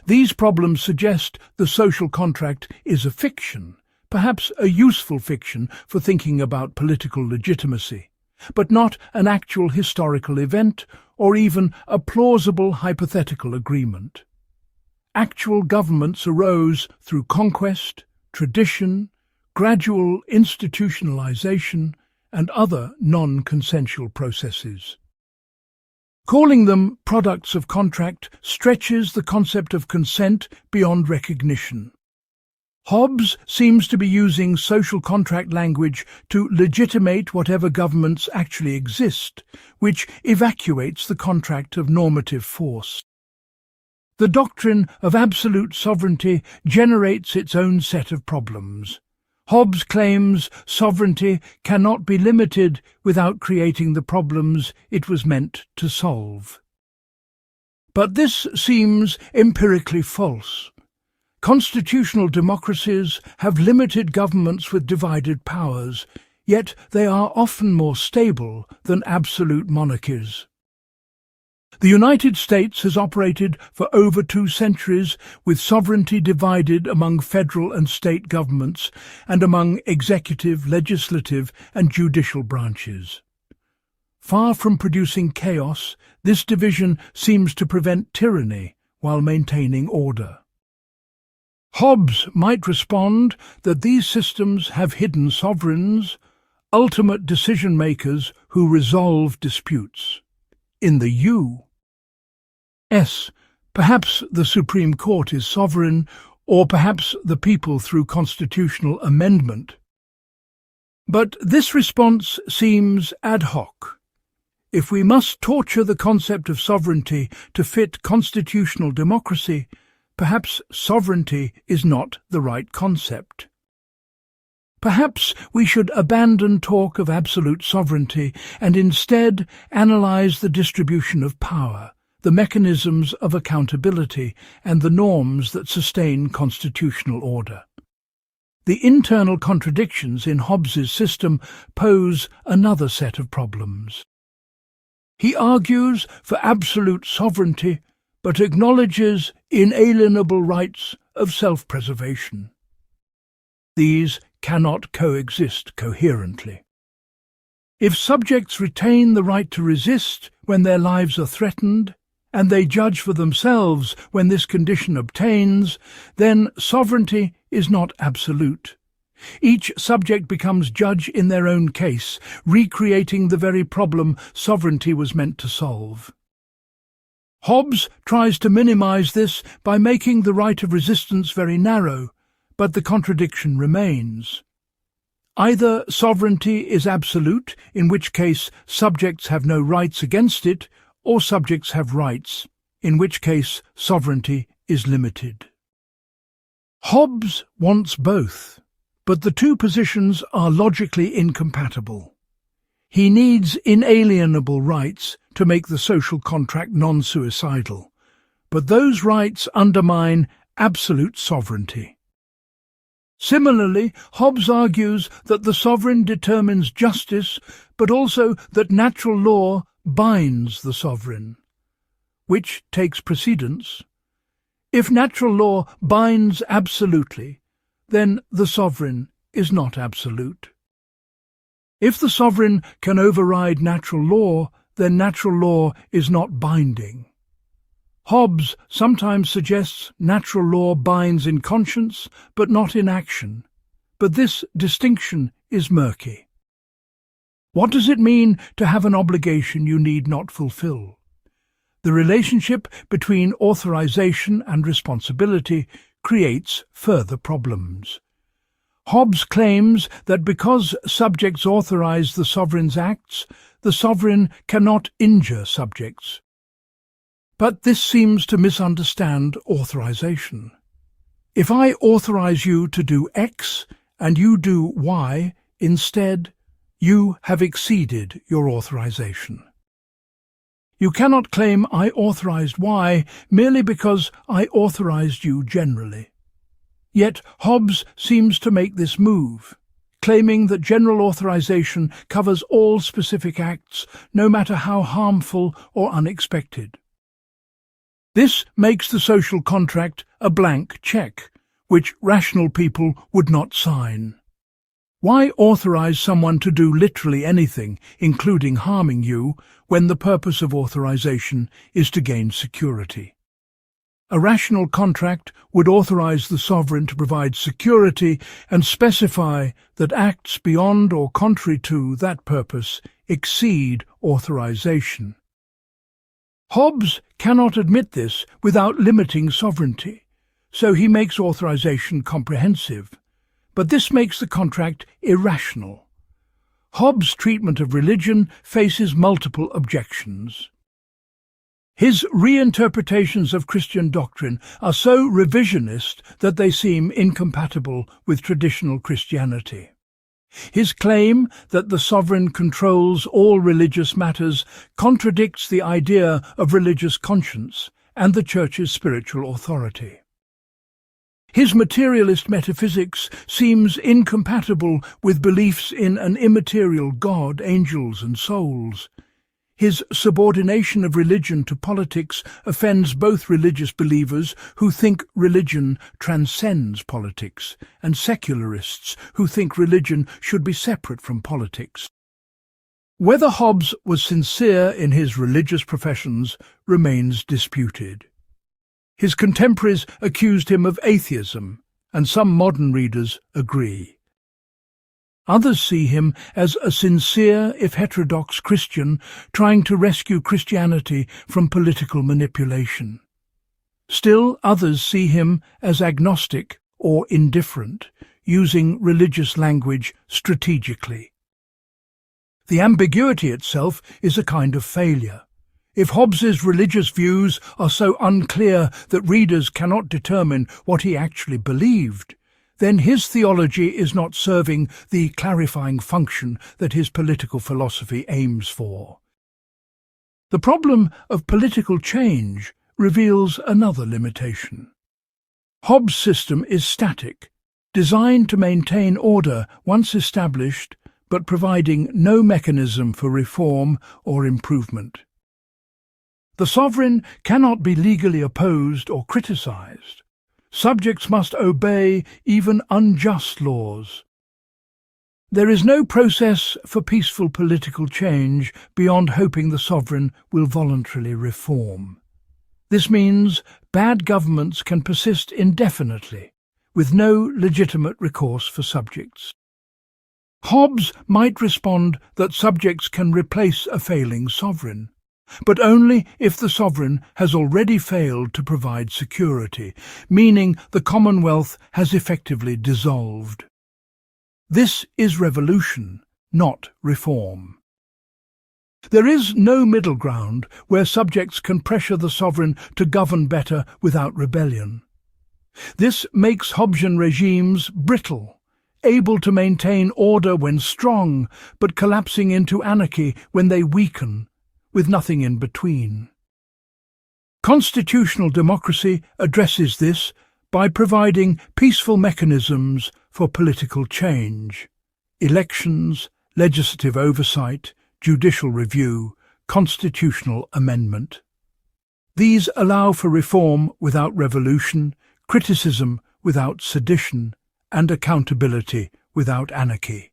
Speaker 1: These problems suggest the social contract is a fiction, perhaps a useful fiction for thinking about political legitimacy, but not an actual historical event or even a plausible hypothetical agreement. Actual governments arose through conquest, tradition, gradual institutionalization, and other non-consensual processes. Calling them products of contract stretches the concept of consent beyond recognition. Hobbes seems to be using social contract language to legitimate whatever governments actually exist, which evacuates the contract of normative force. The doctrine of absolute sovereignty generates its own set of problems. Hobbes claims sovereignty cannot be limited without creating the problems it was meant to solve. But this seems empirically false. Constitutional democracies have limited governments with divided powers, yet they are often more stable than absolute monarchies. The United States has operated for over 2 centuries with sovereignty divided among federal and state governments and among executive, legislative, and judicial branches. Far from producing chaos, this division seems to prevent tyranny while maintaining order. Hobbes might respond that these systems have hidden sovereigns, ultimate decision-makers who resolve disputes. In the U.S., perhaps the Supreme Court is sovereign, or perhaps the people through constitutional amendment. But this response seems ad hoc. If we must torture the concept of sovereignty to fit constitutional democracy, perhaps sovereignty is not the right concept. Perhaps we should abandon talk of absolute sovereignty and instead analyze the distribution of power, the mechanisms of accountability, and the norms that sustain constitutional order. The internal contradictions in Hobbes's system pose another set of problems. He argues for absolute sovereignty, but acknowledges inalienable rights of self-preservation. These cannot coexist coherently. If subjects retain the right to resist when their lives are threatened, and they judge for themselves when this condition obtains, then sovereignty is not absolute. Each subject becomes judge in their own case, recreating the very problem sovereignty was meant to solve. Hobbes tries to minimize this by making the right of resistance very narrow, but the contradiction remains. Either sovereignty is absolute, in which case subjects have no rights against it, or subjects have rights, in which case sovereignty is limited. Hobbes wants both, but the two positions are logically incompatible. He needs inalienable rights to make the social contract non-suicidal, but those rights undermine absolute sovereignty. Similarly, Hobbes argues that the sovereign determines justice, but also that natural law binds the sovereign. Which takes precedence? If natural law binds absolutely, then the sovereign is not absolute. If the sovereign can override natural law, then natural law is not binding. Hobbes sometimes suggests natural law binds in conscience, but not in action. But this distinction is murky. What does it mean to have an obligation you need not fulfill? The relationship between authorization and responsibility creates further problems. Hobbes claims that because subjects authorize the sovereign's acts, the sovereign cannot injure subjects. But this seems to misunderstand authorization. If I authorize you to do X and you do Y instead, you have exceeded your authorization. You cannot claim I authorized Y merely because I authorized you generally. Yet Hobbes seems to make this move, claiming that general authorization covers all specific acts, no matter how harmful or unexpected. This makes the social contract a blank check, which rational people would not sign. Why authorize someone to do literally anything, including harming you, when the purpose of authorization is to gain security? A rational contract would authorize the sovereign to provide security and specify that acts beyond or contrary to that purpose exceed authorization. Hobbes cannot admit this without limiting sovereignty, so he makes authorization comprehensive. But this makes the contract irrational. Hobbes' treatment of religion faces multiple objections. His reinterpretations of Christian doctrine are so revisionist that they seem incompatible with traditional Christianity. His claim that the sovereign controls all religious matters contradicts the idea of religious conscience and the Church's spiritual authority. His materialist metaphysics seems incompatible with beliefs in an immaterial God, angels and souls. His subordination of religion to politics offends both religious believers who think religion transcends politics and secularists who think religion should be separate from politics. Whether Hobbes was sincere in his religious professions remains disputed. His contemporaries accused him of atheism, and some modern readers agree. Others see him as a sincere, if heterodox, Christian trying to rescue Christianity from political manipulation. Still others see him as agnostic or indifferent, using religious language strategically. The ambiguity itself is a kind of failure. If Hobbes's religious views are so unclear that readers cannot determine what he actually believed, then his theology is not serving the clarifying function that his political philosophy aims for. The problem of political change reveals another limitation. Hobbes' system is static, designed to maintain order once established, but providing no mechanism for reform or improvement. The sovereign cannot be legally opposed or criticized. Subjects must obey even unjust laws. There is no process for peaceful political change beyond hoping the sovereign will voluntarily reform. This means bad governments can persist indefinitely, with no legitimate recourse for subjects. Hobbes might respond that subjects can replace a failing sovereign, but only if the sovereign has already failed to provide security, meaning the Commonwealth has effectively dissolved. This is revolution, not reform. There is no middle ground where subjects can pressure the sovereign to govern better without rebellion. This makes Hobbesian regimes brittle, able to maintain order when strong, but collapsing into anarchy when they weaken, with nothing in between. Constitutional democracy addresses this by providing peaceful mechanisms for political change: elections, legislative oversight, judicial review, constitutional amendment. These allow for reform without revolution, criticism without sedition, and accountability without anarchy.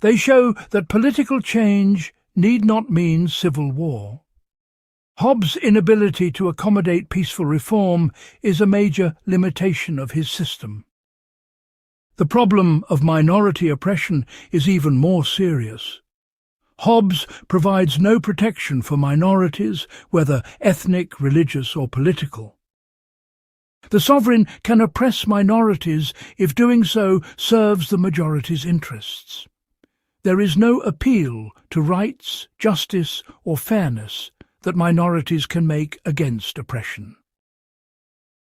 Speaker 1: They show that political change need not mean civil war. Hobbes' inability to accommodate peaceful reform is a major limitation of his system. The problem of minority oppression is even more serious. Hobbes provides no protection for minorities, whether ethnic, religious, or political. The sovereign can oppress minorities if doing so serves the majority's interests. There is no appeal to rights, justice, or fairness that minorities can make against oppression.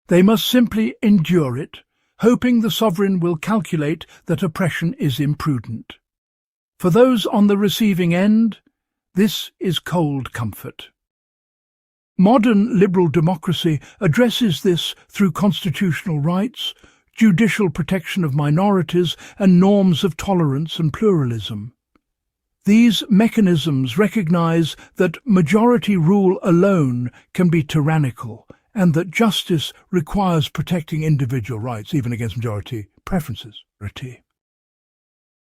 Speaker 1: They must simply endure it, hoping the sovereign will calculate that oppression is imprudent. For those on the receiving end, this is cold comfort. Modern liberal democracy addresses this through constitutional rights, judicial protection of minorities, and norms of tolerance and pluralism. These mechanisms recognize that majority rule alone can be tyrannical, and that justice requires protecting individual rights, even against majority preferences.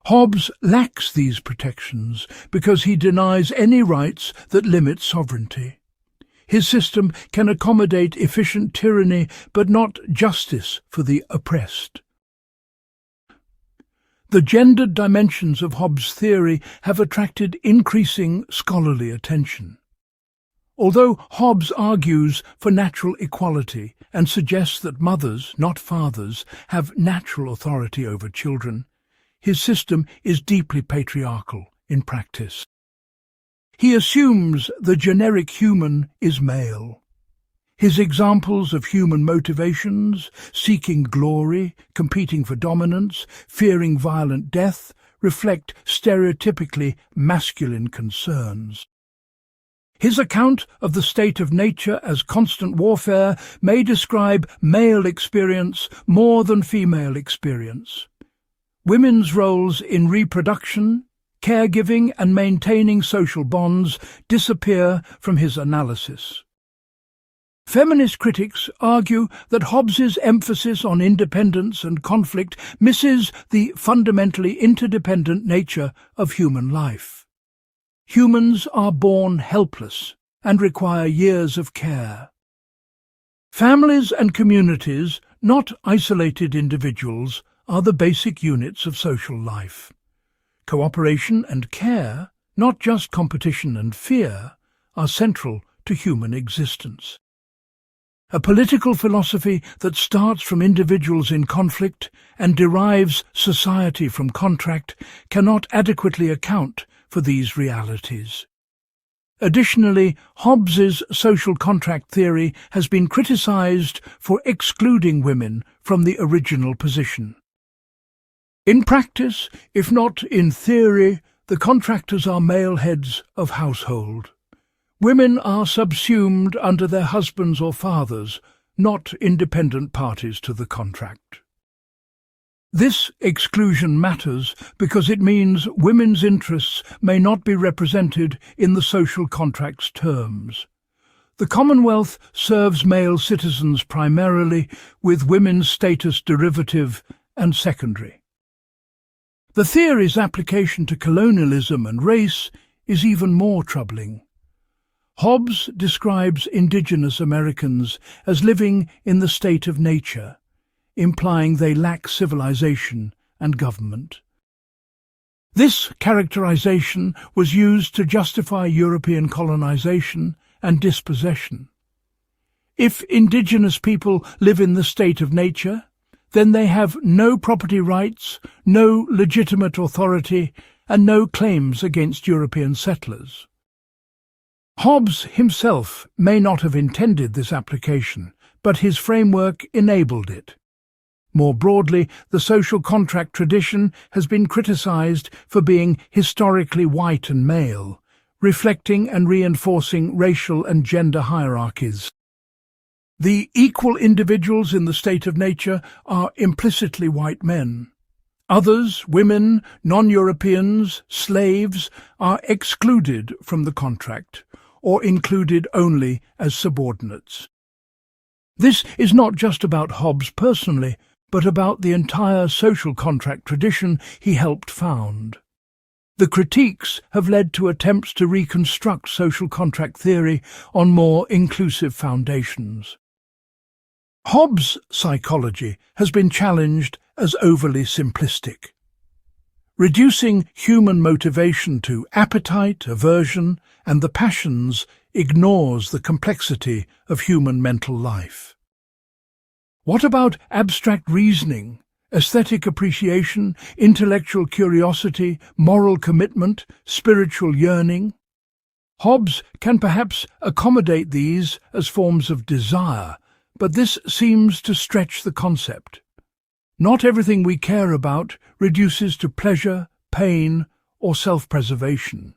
Speaker 1: Hobbes lacks these protections because he denies any rights that limit sovereignty. His system can accommodate efficient tyranny, but not justice for the oppressed. The gendered dimensions of Hobbes' theory have attracted increasing scholarly attention. Although Hobbes argues for natural equality and suggests that mothers, not fathers, have natural authority over children, his system is deeply patriarchal in practice. He assumes the generic human is male. His examples of human motivations, seeking glory, competing for dominance, fearing violent death, reflect stereotypically masculine concerns. His account of the state of nature as constant warfare may describe male experience more than female experience. Women's roles in reproduction, caregiving, and maintaining social bonds disappear from his analysis. Feminist critics argue that Hobbes's emphasis on independence and conflict misses the fundamentally interdependent nature of human life. Humans are born helpless and require years of care. Families and communities, not isolated individuals, are the basic units of social life. Cooperation and care, not just competition and fear, are central to human existence. A political philosophy that starts from individuals in conflict and derives society from contract cannot adequately account for these realities. Additionally, Hobbes's social contract theory has been criticized for excluding women from the original position. In practice, if not in theory, the contractors are male heads of household. Women are subsumed under their husbands or fathers, not independent parties to the contract. This exclusion matters because it means women's interests may not be represented in the social contract's terms. The Commonwealth serves male citizens primarily, with women's status derivative and secondary. The theory's application to colonialism and race is even more troubling. Hobbes describes indigenous Americans as living in the state of nature, implying they lack civilization and government. This characterization was used to justify European colonization and dispossession. If indigenous people live in the state of nature, then they have no property rights, no legitimate authority, and no claims against European settlers. Hobbes himself may not have intended this application, but his framework enabled it. More broadly, the social contract tradition has been criticized for being historically white and male, reflecting and reinforcing racial and gender hierarchies. The equal individuals in the state of nature are implicitly white men. Others, women, non-Europeans, slaves, are excluded from the contract, or included only as subordinates. This is not just about Hobbes personally, but about the entire social contract tradition he helped found. The critiques have led to attempts to reconstruct social contract theory on more inclusive foundations. Hobbes' psychology has been challenged as overly simplistic. Reducing human motivation to appetite, aversion, and the passions ignores the complexity of human mental life. What about abstract reasoning, aesthetic appreciation, intellectual curiosity, moral commitment, spiritual yearning? Hobbes can perhaps accommodate these as forms of desire, but this seems to stretch the concept. Not everything we care about reduces to pleasure, pain, or self-preservation.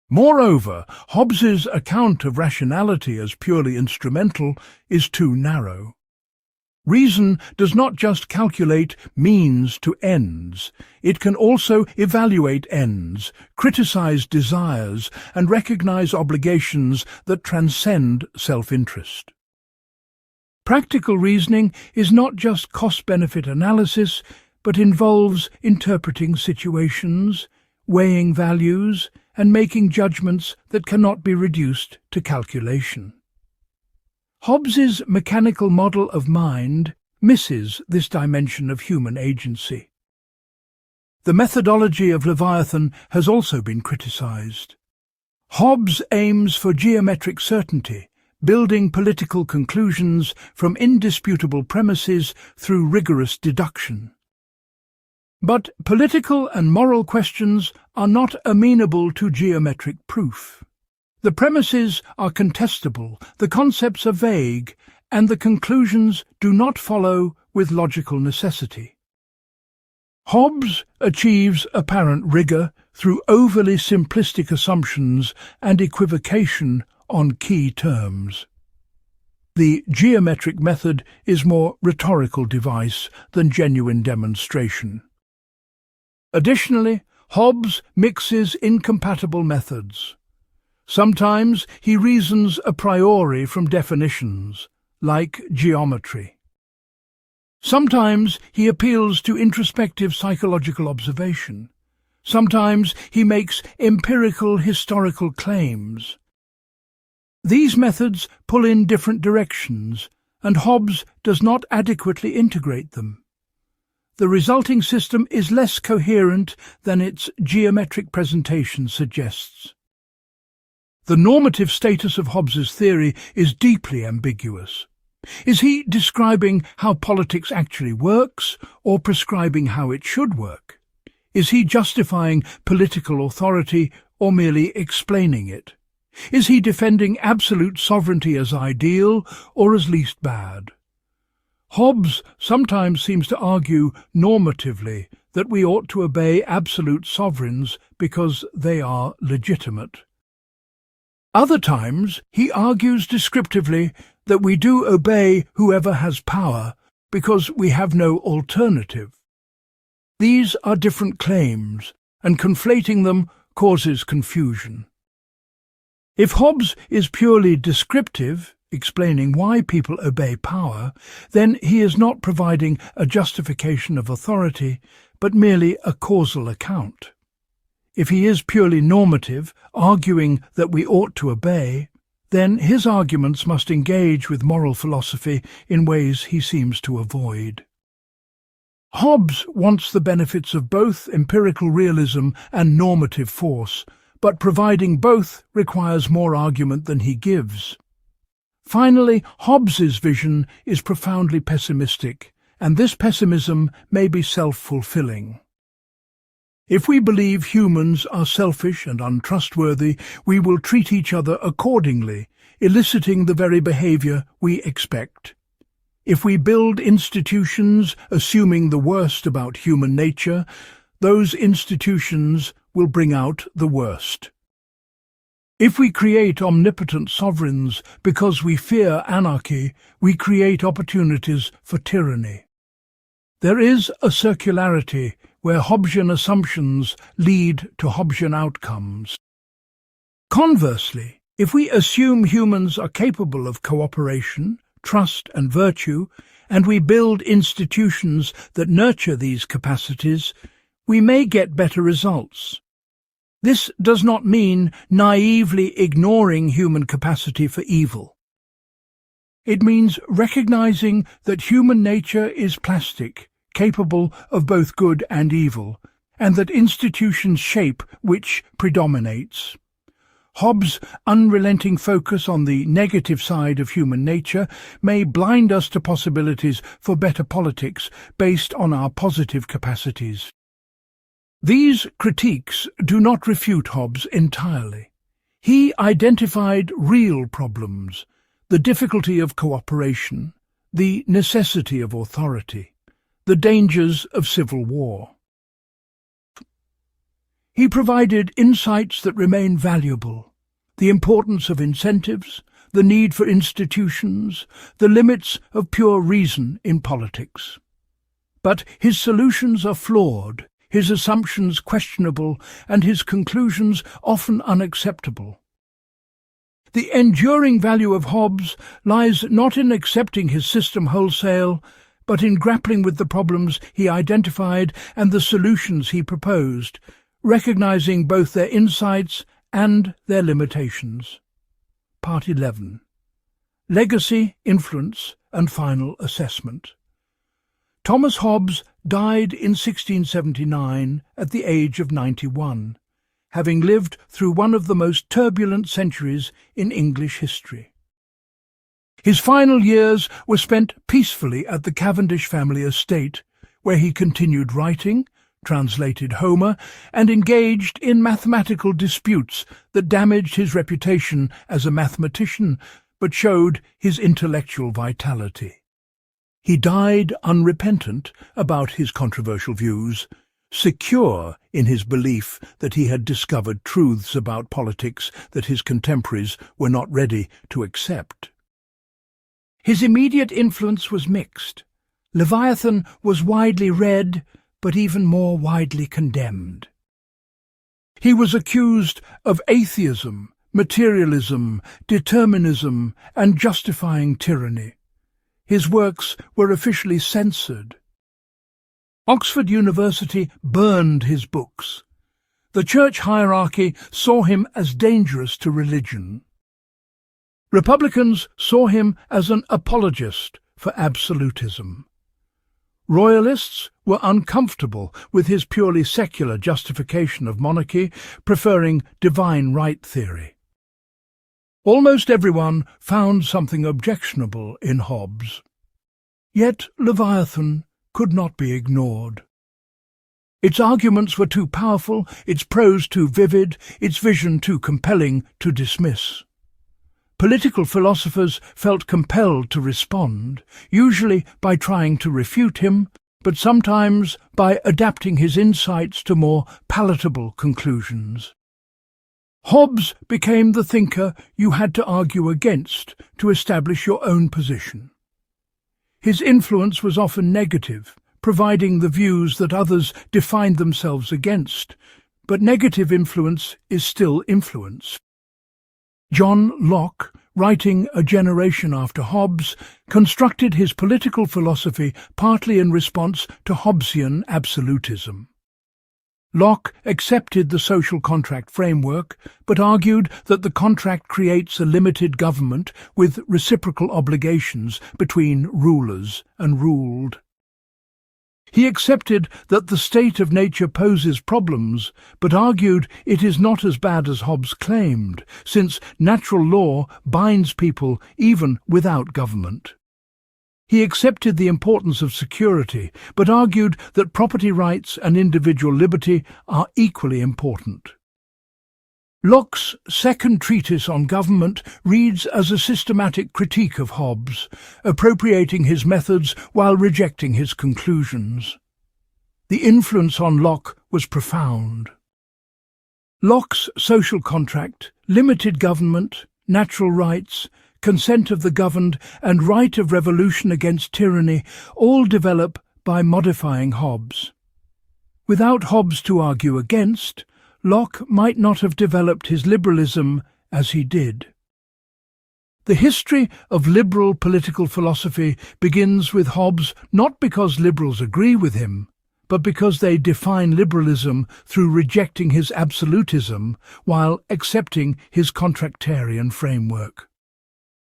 Speaker 1: Moreover, Hobbes's account of rationality as purely instrumental is too narrow. Reason does not just calculate means to ends. It can also evaluate ends, criticize desires, and recognize obligations that transcend self-interest. Practical reasoning is not just cost-benefit analysis, but involves interpreting situations, weighing values, and making judgments that cannot be reduced to calculation. Hobbes's mechanical model of mind misses this dimension of human agency. The methodology of Leviathan has also been criticized. Hobbes aims for geometric certainty, building political conclusions from indisputable premises through rigorous deduction. But political and moral questions are not amenable to geometric proof. The premises are contestable, the concepts are vague, and the conclusions do not follow with logical necessity. Hobbes achieves apparent rigor through overly simplistic assumptions and equivocation on key terms. The geometric method is more rhetorical device than genuine demonstration. Additionally, Hobbes mixes incompatible methods. Sometimes he reasons a priori from definitions, like geometry. Sometimes he appeals to introspective psychological observation. Sometimes he makes empirical historical claims. These methods pull in different directions, and Hobbes does not adequately integrate them. The resulting system is less coherent than its geometric presentation suggests. The normative status of Hobbes's theory is deeply ambiguous. Is he describing how politics actually works, or prescribing how it should work? Is he justifying political authority, or merely explaining it? Is he defending absolute sovereignty as ideal, or as least bad? Hobbes sometimes seems to argue normatively that we ought to obey absolute sovereigns because they are legitimate. Other times he argues descriptively that we do obey whoever has power because we have no alternative. These are different claims, and conflating them causes confusion. If Hobbes is purely descriptive, explaining why people obey power, then he is not providing a justification of authority, but merely a causal account. If he is purely normative, arguing that we ought to obey, then his arguments must engage with moral philosophy in ways he seems to avoid. Hobbes wants the benefits of both empirical realism and normative force, but providing both requires more argument than he gives. Finally, Hobbes's vision is profoundly pessimistic, and this pessimism may be self-fulfilling. If we believe humans are selfish and untrustworthy, we will treat each other accordingly, eliciting the very behavior we expect. If we build institutions assuming the worst about human nature, those institutions will bring out the worst. If we create omnipotent sovereigns because we fear anarchy, we create opportunities for tyranny. There is a circularity where Hobbesian assumptions lead to Hobbesian outcomes. Conversely, if we assume humans are capable of cooperation, trust and virtue, and we build institutions that nurture these capacities, we may get better results. This does not mean naively ignoring human capacity for evil. It means recognizing that human nature is plastic, capable of both good and evil, and that institutions shape which predominates. Hobbes' unrelenting focus on the negative side of human nature may blind us to possibilities for better politics based on our positive capacities. These critiques do not refute Hobbes entirely. He identified real problems, the difficulty of cooperation, the necessity of authority, the dangers of civil war. He provided insights that remain valuable: the importance of incentives, the need for institutions, the limits of pure reason in politics. But his solutions are flawed, his assumptions questionable, and his conclusions often unacceptable. The enduring value of Hobbes lies not in accepting his system wholesale, but in grappling with the problems he identified and the solutions he proposed, recognizing both their insights and their limitations. Part 11. Legacy, Influence, and Final Assessment. Thomas Hobbes died in 1679 at the age of 91, having lived through one of the most turbulent centuries in English history. His final years were spent peacefully at the Cavendish family estate, where he continued writing, translated Homer, and engaged in mathematical disputes that damaged his reputation as a mathematician, but showed his intellectual vitality. He died unrepentant about his controversial views, secure in his belief that he had discovered truths about politics that his contemporaries were not ready to accept. His immediate influence was mixed. Leviathan was widely read, but even more widely condemned. He was accused of atheism, materialism, determinism, and justifying tyranny. His works were officially censored. Oxford University burned his books. The church hierarchy saw him as dangerous to religion. Republicans saw him as an apologist for absolutism. Royalists were uncomfortable with his purely secular justification of monarchy, preferring divine right theory. Almost everyone found something objectionable in Hobbes. Yet Leviathan could not be ignored. Its arguments were too powerful, its prose too vivid, its vision too compelling to dismiss. Political philosophers felt compelled to respond, usually by trying to refute him, but sometimes by adapting his insights to more palatable conclusions. Hobbes became the thinker you had to argue against to establish your own position. His influence was often negative, providing the views that others defined themselves against, but negative influence is still influence. John Locke, writing a generation after Hobbes, constructed his political philosophy partly in response to Hobbesian absolutism. Locke accepted the social contract framework, but argued that the contract creates a limited government with reciprocal obligations between rulers and ruled. He accepted that the state of nature poses problems, but argued it is not as bad as Hobbes claimed, since natural law binds people even without government. He accepted the importance of security, but argued that property rights and individual liberty are equally important. Locke's second treatise on government reads as a systematic critique of Hobbes, appropriating his methods while rejecting his conclusions. The influence on Locke was profound. Locke's social contract, limited government, natural rights, consent of the governed, and right of revolution against tyranny all develop by modifying Hobbes. Without Hobbes to argue against, Locke might not have developed his liberalism as he did. The history of liberal political philosophy begins with Hobbes not because liberals agree with him, but because they define liberalism through rejecting his absolutism while accepting his contractarian framework.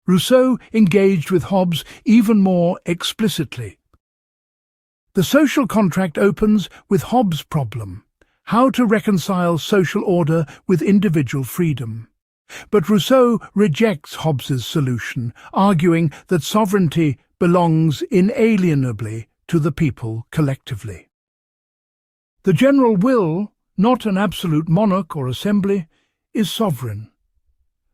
Speaker 1: Rousseau engaged with Hobbes even more explicitly. The social contract opens with Hobbes' problem, how to reconcile social order with individual freedom. But Rousseau rejects Hobbes's solution, arguing that sovereignty belongs inalienably to the people collectively. The general will, not an absolute monarch or assembly, is sovereign.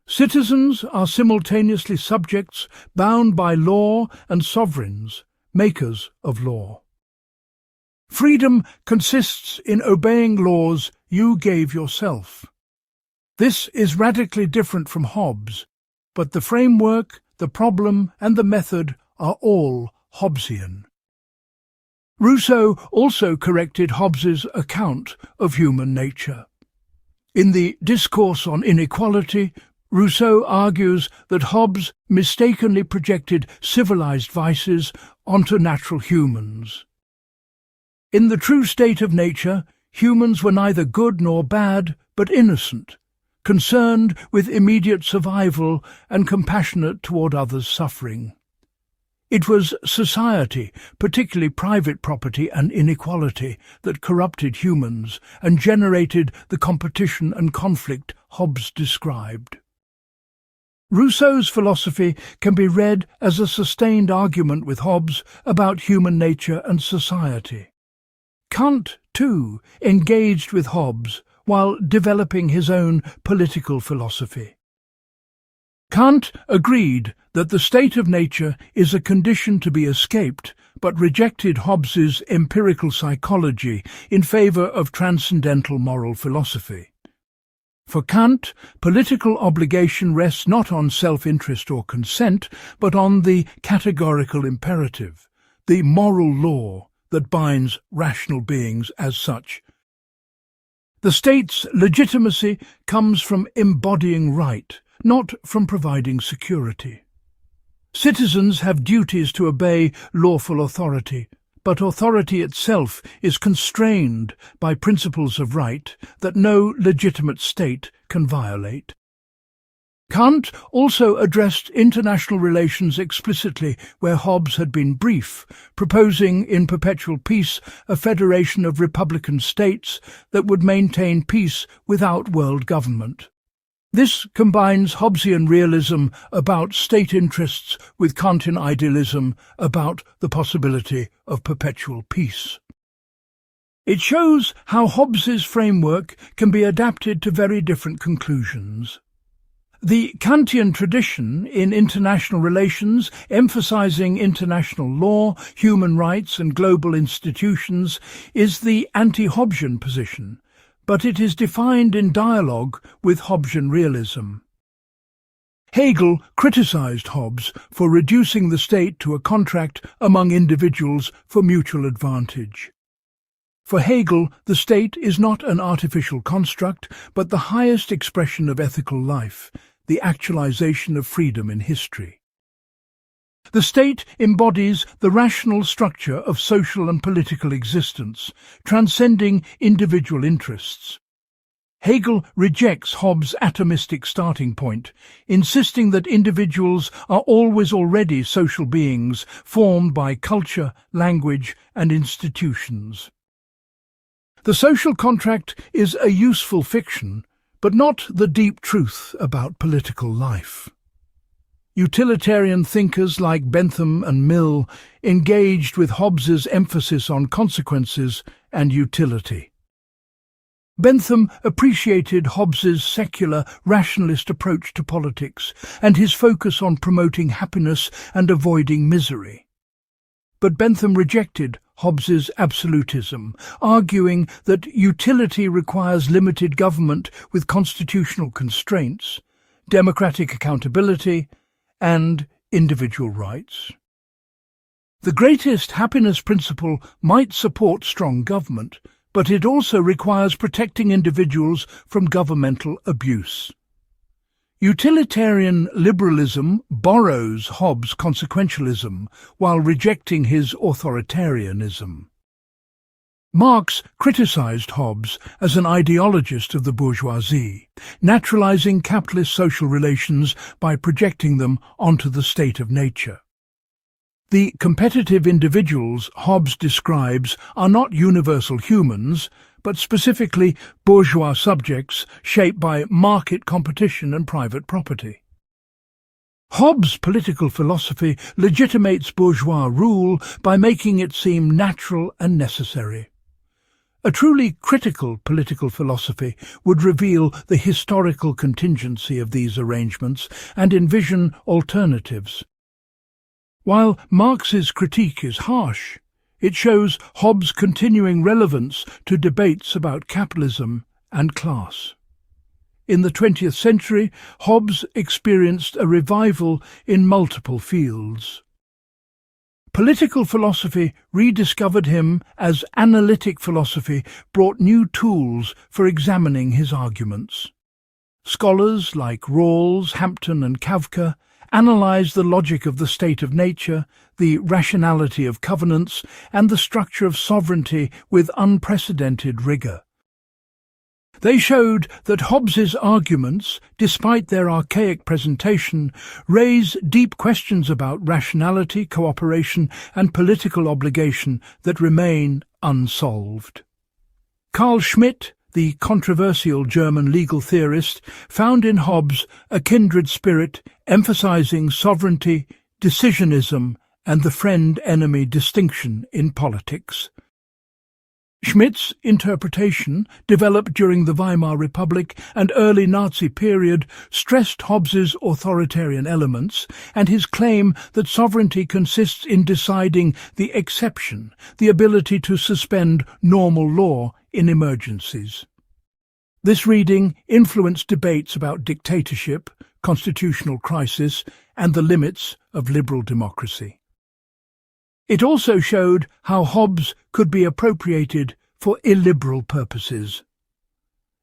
Speaker 1: Citizens are simultaneously subjects bound by law and sovereigns, makers of law. Freedom consists in obeying laws you gave yourself. This is radically different from Hobbes, but the framework, the problem, and the method are all Hobbesian. Rousseau also corrected Hobbes's account of human nature. In the Discourse on Inequality, Rousseau argues that Hobbes mistakenly projected civilized vices onto natural humans. In the true state of nature, humans were neither good nor bad, but innocent, concerned with immediate survival and compassionate toward others' suffering. It was society, particularly private property and inequality, that corrupted humans and generated the competition and conflict Hobbes described. Rousseau's philosophy can be read as a sustained argument with Hobbes about human nature and society. Kant, too, engaged with Hobbes while developing his own political philosophy. Kant agreed that the state of nature is a condition to be escaped, but rejected Hobbes's empirical psychology in favor of transcendental moral philosophy. For Kant, political obligation rests not on self-interest or consent, but on the categorical imperative, the moral law that binds rational beings as such. The state's legitimacy comes from embodying right, not from providing security. Citizens have duties to obey lawful authority, but authority itself is constrained by principles of right that no legitimate state can violate. Kant also addressed international relations explicitly where Hobbes had been brief, proposing in Perpetual Peace a federation of republican states that would maintain peace without world government. This combines Hobbesian realism about state interests with Kantian idealism about the possibility of perpetual peace. It shows how Hobbes's framework can be adapted to very different conclusions. The Kantian tradition in international relations, emphasizing international law, human rights and global institutions, is the anti-Hobbesian position, but it is defined in dialogue with Hobbesian realism. Hegel criticized Hobbes for reducing the state to a contract among individuals for mutual advantage. For Hegel, the state is not an artificial construct, but the highest expression of ethical life, the actualization of freedom in history. The state embodies the rational structure of social and political existence, transcending individual interests. Hegel rejects Hobbes' atomistic starting point, insisting that individuals are always already social beings formed by culture, language, and institutions. The social contract is a useful fiction, but not the deep truth about political life. Utilitarian thinkers like Bentham and Mill engaged with Hobbes's emphasis on consequences and utility. Bentham appreciated Hobbes's secular, rationalist approach to politics and his focus on promoting happiness and avoiding misery. But Bentham rejected Hobbes's absolutism, arguing that utility requires limited government with constitutional constraints, democratic accountability, and individual rights. The greatest happiness principle might support strong government, but it also requires protecting individuals from governmental abuse. Utilitarian liberalism borrows Hobbes' consequentialism while rejecting his authoritarianism. Marx criticized Hobbes as an ideologist of the bourgeoisie, naturalizing capitalist social relations by projecting them onto the state of nature. The competitive individuals Hobbes describes are not universal humans, but specifically bourgeois subjects shaped by market competition and private property. Hobbes' political philosophy legitimates bourgeois rule by making it seem natural and necessary. A truly critical political philosophy would reveal the historical contingency of these arrangements and envision alternatives. While Marx's critique is harsh, it shows Hobbes' continuing relevance to debates about capitalism and class. In the 20th century, Hobbes experienced a revival in multiple fields. Political philosophy rediscovered him as analytic philosophy brought new tools for examining his arguments. Scholars like Rawls, Hampton and Kafka analyze the logic of the state of nature, the rationality of covenants, and the structure of sovereignty with unprecedented rigor. They showed that Hobbes's arguments, despite their archaic presentation, raise deep questions about rationality, cooperation, and political obligation that remain unsolved. Carl Schmitt, the controversial German legal theorist, found in Hobbes a kindred spirit emphasizing sovereignty, decisionism, and the friend-enemy distinction in politics. Schmitt's interpretation, developed during the Weimar Republic and early Nazi period, stressed Hobbes's authoritarian elements and his claim that sovereignty consists in deciding the exception, the ability to suspend normal law in emergencies. This reading influenced debates about dictatorship, constitutional crisis, and the limits of liberal democracy. It also showed how Hobbes could be appropriated for illiberal purposes.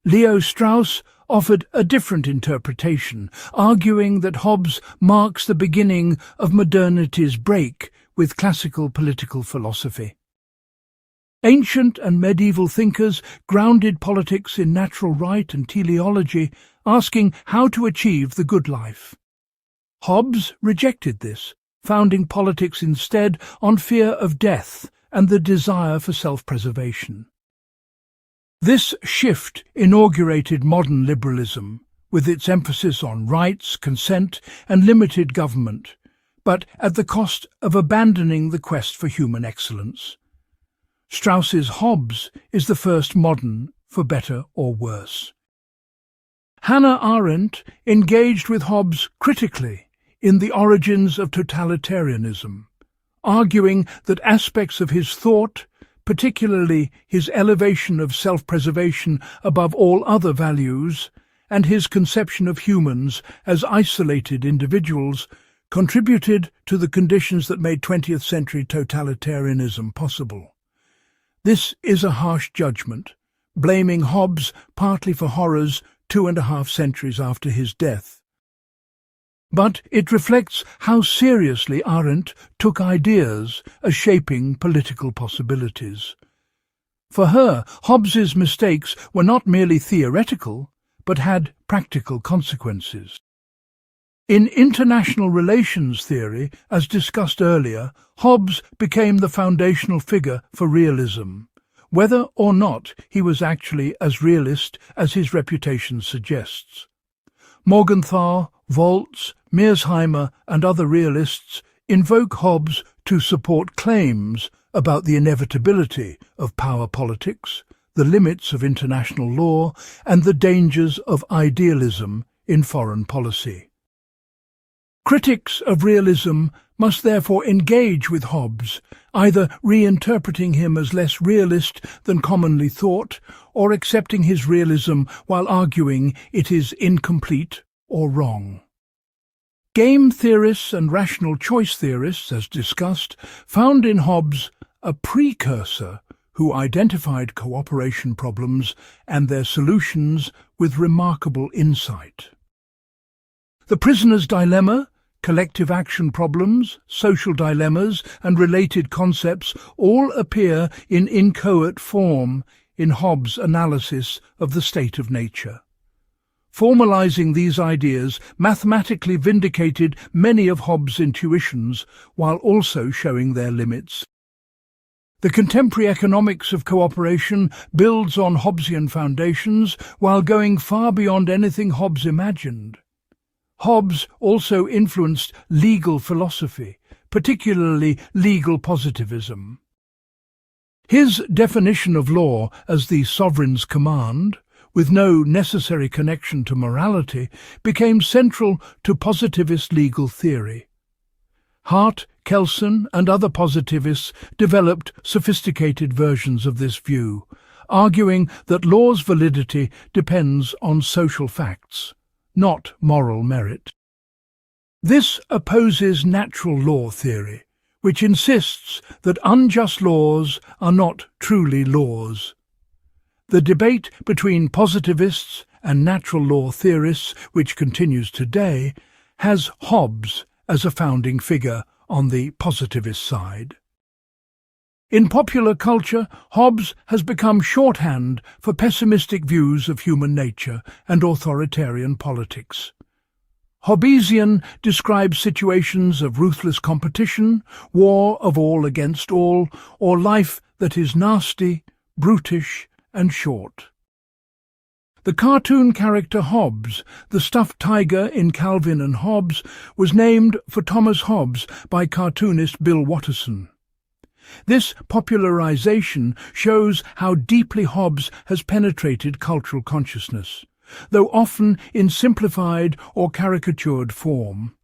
Speaker 1: Leo Strauss offered a different interpretation, arguing that Hobbes marks the beginning of modernity's break with classical political philosophy. Ancient and medieval thinkers grounded politics in natural right and teleology, asking how to achieve the good life. Hobbes rejected this, founding politics instead on fear of death and the desire for self-preservation. This shift inaugurated modern liberalism, with its emphasis on rights, consent, and limited government, but at the cost of abandoning the quest for human excellence. Strauss's Hobbes is the first modern, for better or worse. Hannah Arendt engaged with Hobbes critically in The Origins of Totalitarianism, arguing that aspects of his thought, particularly his elevation of self-preservation above all other values, and his conception of humans as isolated individuals, contributed to the conditions that made 20th century totalitarianism possible. This is a harsh judgment, blaming Hobbes partly for horrors 2.5 centuries after his death. but it reflects how seriously Arendt took ideas as shaping political possibilities. For her, Hobbes's mistakes were not merely theoretical, but had practical consequences. In international relations theory, as discussed earlier, Hobbes became the foundational figure for realism, whether or not he was actually as realist as his reputation suggests. Morgenthau, Waltz, Mearsheimer and other realists invoke Hobbes to support claims about the inevitability of power politics, the limits of international law, and the dangers of idealism in foreign policy. Critics of realism must therefore engage with Hobbes, either reinterpreting him as less realist than commonly thought, or accepting his realism while arguing it is incomplete or wrong. Game theorists and rational choice theorists, as discussed, found in Hobbes a precursor who identified cooperation problems and their solutions with remarkable insight. The prisoner's dilemma, collective action problems, social dilemmas, and related concepts all appear in inchoate form in Hobbes' analysis of the state of nature. Formalizing these ideas mathematically vindicated many of Hobbes' intuitions while also showing their limits. The contemporary economics of cooperation builds on Hobbesian foundations while going far beyond anything Hobbes imagined. Hobbes also influenced legal philosophy, particularly legal positivism. His definition of law as the sovereign's command, with no necessary connection to morality, became central to positivist legal theory. Hart, Kelsen, and other positivists developed sophisticated versions of this view, arguing that law's validity depends on social facts, not moral merit. This opposes natural law theory, which insists that unjust laws are not truly laws. The debate between positivists and natural law theorists, which continues today, has Hobbes as a founding figure on the positivist side. In popular culture, Hobbes has become shorthand for pessimistic views of human nature and authoritarian politics. Hobbesian describes situations of ruthless competition, war of all against all, or life that is nasty, brutish, and short. The cartoon character Hobbes, the stuffed tiger in Calvin and Hobbes, was named for Thomas Hobbes by cartoonist Bill Watterson. This popularization shows how deeply Hobbes has penetrated cultural consciousness, though often in simplified or caricatured form.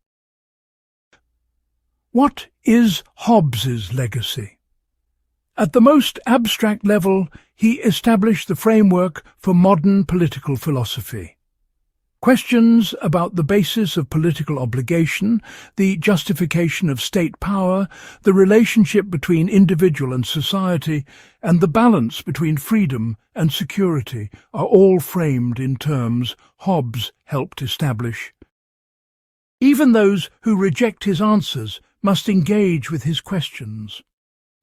Speaker 1: What is Hobbes's legacy? At the most abstract level, he established the framework for modern political philosophy. Questions about the basis of political obligation, the justification of state power, the relationship between individual and society, and the balance between freedom and security are all framed in terms Hobbes helped establish. Even those who reject his answers must engage with his questions.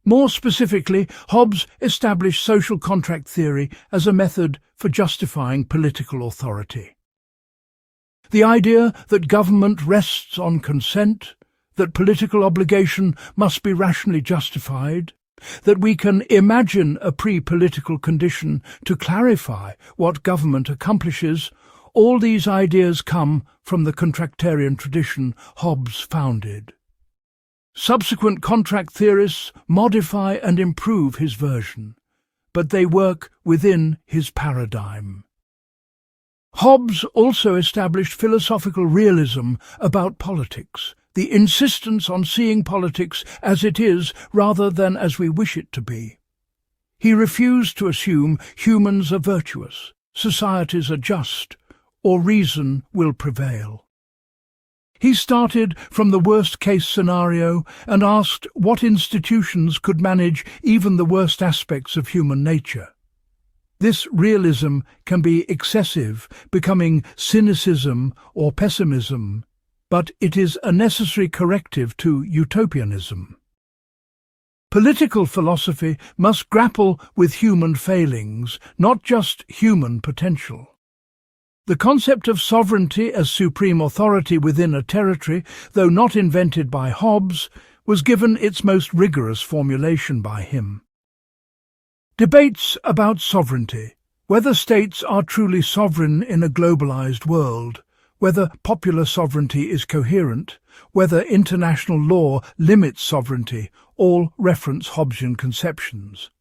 Speaker 1: More specifically, Hobbes established social contract theory as a method for justifying political authority. The idea that government rests on consent, that political obligation must be rationally justified, that we can imagine a pre-political condition to clarify what government accomplishes, all these ideas come from the contractarian tradition Hobbes founded. Subsequent contract theorists modify and improve his version, but they work within his paradigm. Hobbes also established philosophical realism about politics, the insistence on seeing politics as it is rather than as we wish it to be. He refused to assume humans are virtuous, societies are just, or reason will prevail. He started from the worst-case scenario and asked what institutions could manage even the worst aspects of human nature. This realism can be excessive, becoming cynicism or pessimism, but it is a necessary corrective to utopianism. Political philosophy must grapple with human failings, not just human potential. The concept of sovereignty as supreme authority within a territory, though not invented by Hobbes, was given its most rigorous formulation by him. Debates about sovereignty, whether states are truly sovereign in a globalized world, whether popular sovereignty is coherent, whether international law limits sovereignty, all reference Hobbesian conceptions.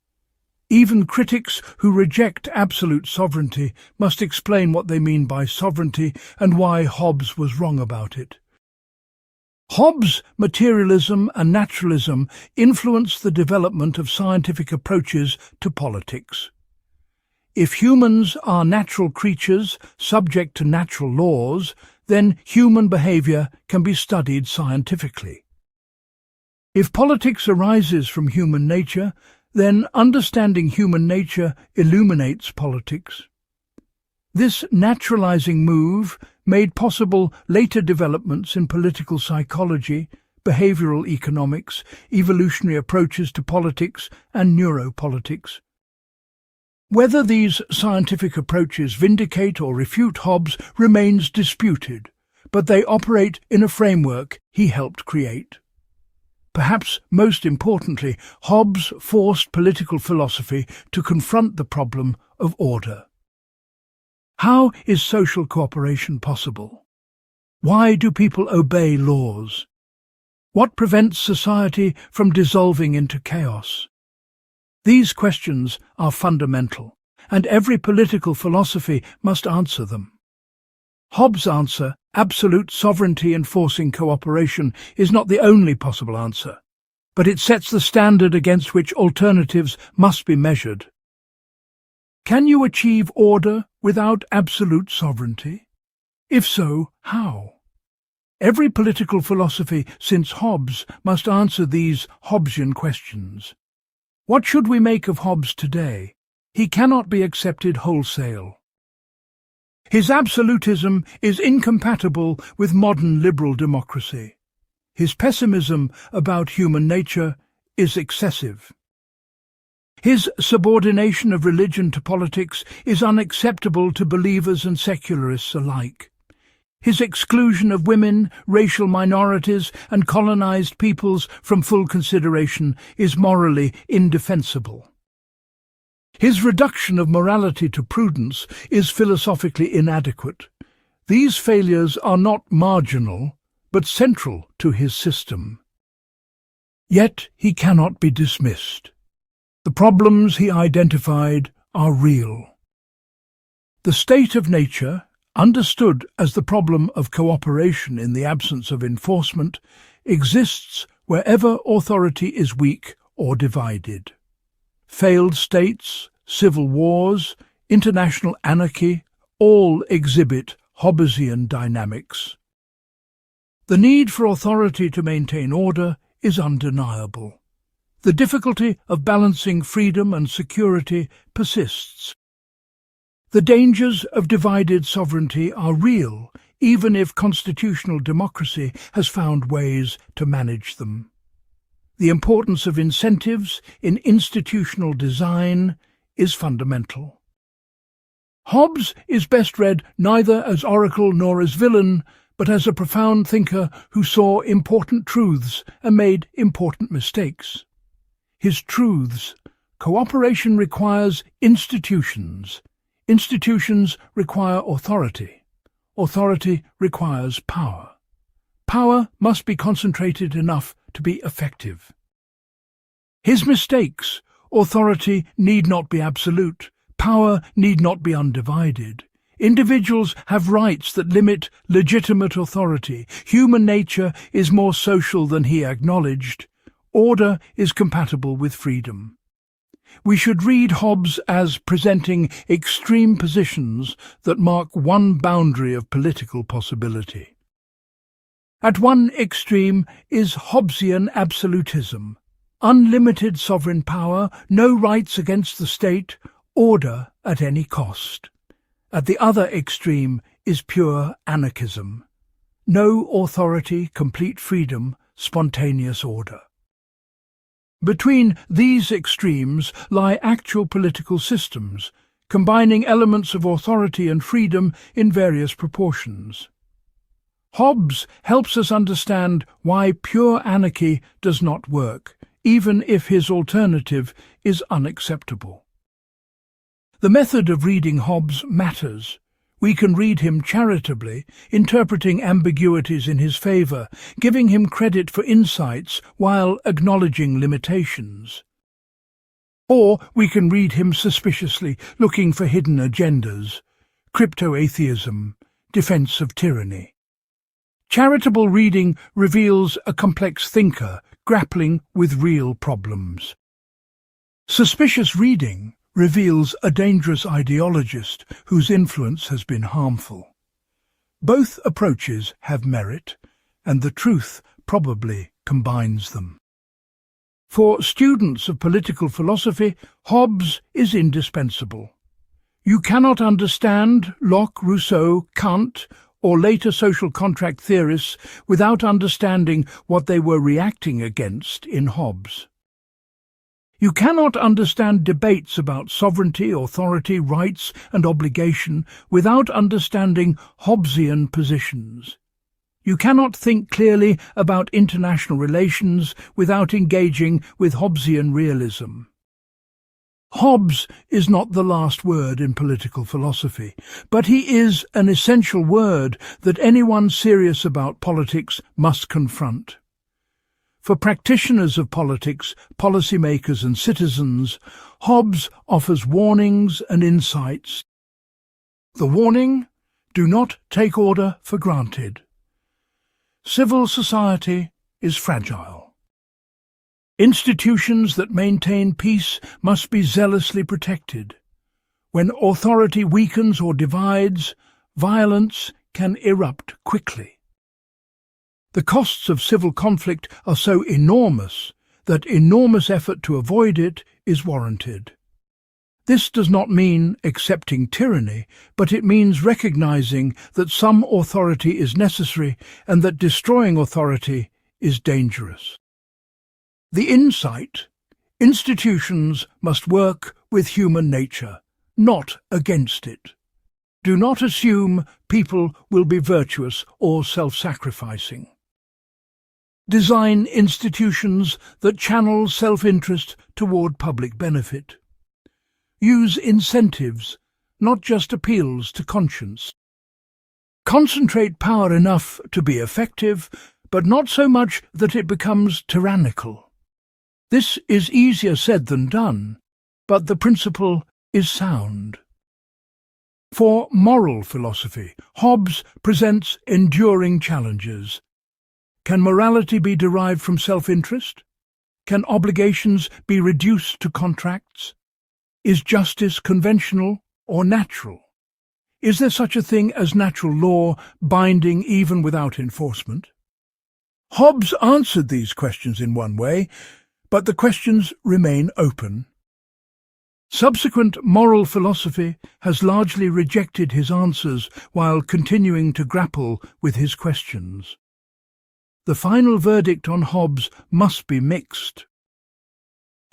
Speaker 1: Even critics who reject absolute sovereignty must explain what they mean by sovereignty and why Hobbes was wrong about it. Hobbes' materialism and naturalism influenced the development of scientific approaches to politics. If humans are natural creatures subject to natural laws, then human behavior can be studied scientifically. If politics arises from human nature, then understanding human nature illuminates politics. This naturalizing move made possible later developments in political psychology, behavioral economics, evolutionary approaches to politics, and neuropolitics. Whether these scientific approaches vindicate or refute Hobbes remains disputed, but they operate in a framework he helped create. Perhaps most importantly, Hobbes forced political philosophy to confront the problem of order. How is social cooperation possible? Why do people obey laws? What prevents society from dissolving into chaos? These questions are fundamental, and every political philosophy must answer them. Hobbes' answer, absolute sovereignty enforcing cooperation, is not the only possible answer, but it sets the standard against which alternatives must be measured. Can you achieve order without absolute sovereignty? If so, how? Every political philosophy since Hobbes must answer these Hobbesian questions. What should we make of Hobbes today? He cannot be accepted wholesale. His absolutism is incompatible with modern liberal democracy. His pessimism about human nature is excessive. His subordination of religion to politics is unacceptable to believers and secularists alike. His exclusion of women, racial minorities, and colonized peoples from full consideration is morally indefensible. His reduction of morality to prudence is philosophically inadequate. These failures are not marginal, but central to his system. Yet he cannot be dismissed. The problems he identified are real. The state of nature, understood as the problem of cooperation in the absence of enforcement, exists wherever authority is weak or divided. Failed states, civil wars, international anarchy, all exhibit Hobbesian dynamics. The need for authority to maintain order is undeniable. The difficulty of balancing freedom and security persists. The dangers of divided sovereignty are real, even if constitutional democracy has found ways to manage them. The importance of incentives in institutional design is fundamental. Hobbes is best read neither as oracle nor as villain, but as a profound thinker who saw important truths and made important mistakes. His truths: cooperation requires institutions. Institutions require authority. Authority requires power. Power must be concentrated enough to be effective. His mistakes: authority need not be absolute. Power need not be undivided. Individuals have rights that limit legitimate authority. Human nature is more social than he acknowledged. Order is compatible with freedom. We should read Hobbes as presenting extreme positions that mark one boundary of political possibility. At one extreme is Hobbesian absolutism: unlimited sovereign power, no rights against the state, order at any cost. At the other extreme is pure anarchism: no authority, complete freedom, spontaneous order. Between these extremes lie actual political systems, combining elements of authority and freedom in various proportions. Hobbes helps us understand why pure anarchy does not work, even if his alternative is unacceptable. The method of reading Hobbes matters. We can read him charitably, interpreting ambiguities in his favour, giving him credit for insights while acknowledging limitations. Or we can read him suspiciously, looking for hidden agendas, crypto-atheism, defence of tyranny. Charitable reading reveals a complex thinker grappling with real problems. Suspicious reading reveals a dangerous ideologist whose influence has been harmful. Both approaches have merit, and the truth probably combines them. For students of political philosophy, Hobbes is indispensable. You cannot understand Locke, Rousseau, Kant, or later social contract theorists without understanding what they were reacting against in Hobbes. You cannot understand debates about sovereignty, authority, rights, and obligation without understanding Hobbesian positions. You cannot think clearly about international relations without engaging with Hobbesian realism. Hobbes is not the last word in political philosophy, but he is an essential word that anyone serious about politics must confront. For practitioners of politics, policymakers and citizens, Hobbes offers warnings and insights. The warning: do not take order for granted. Civil society is fragile. Institutions that maintain peace must be zealously protected. When authority weakens or divides, violence can erupt quickly. The costs of civil conflict are so enormous that enormous effort to avoid it is warranted. This does not mean accepting tyranny, but it means recognizing that some authority is necessary and that destroying authority is dangerous. The insight: institutions must work with human nature, not against it. Do not assume people will be virtuous or self-sacrificing. Design institutions that channel self-interest toward public benefit. Use incentives, not just appeals to conscience. Concentrate power enough to be effective, but not so much that it becomes tyrannical. This is easier said than done, but the principle is sound. For moral philosophy, Hobbes presents enduring challenges. Can morality be derived from self-interest? Can obligations be reduced to contracts? Is justice conventional or natural? Is there such a thing as natural law binding even without enforcement? Hobbes answered these questions in one way, but the questions remain open. Subsequent moral philosophy has largely rejected his answers while continuing to grapple with his questions. The final verdict on Hobbes must be mixed.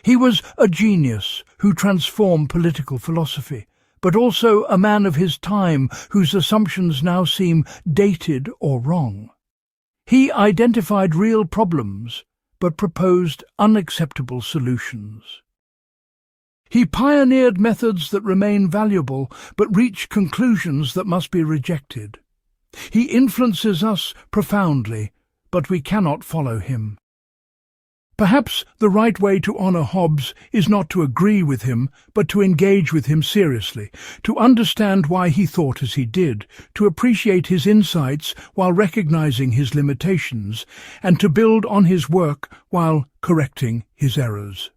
Speaker 1: He was a genius who transformed political philosophy, but also a man of his time whose assumptions now seem dated or wrong. He identified real problems, but proposed unacceptable solutions. He pioneered methods that remain valuable, but reach conclusions that must be rejected. He influences us profoundly, but we cannot follow him. Perhaps the right way to honour Hobbes is not to agree with him, but to engage with him seriously, to understand why he thought as he did, to appreciate his insights while recognising his limitations, and to build on his work while correcting his errors.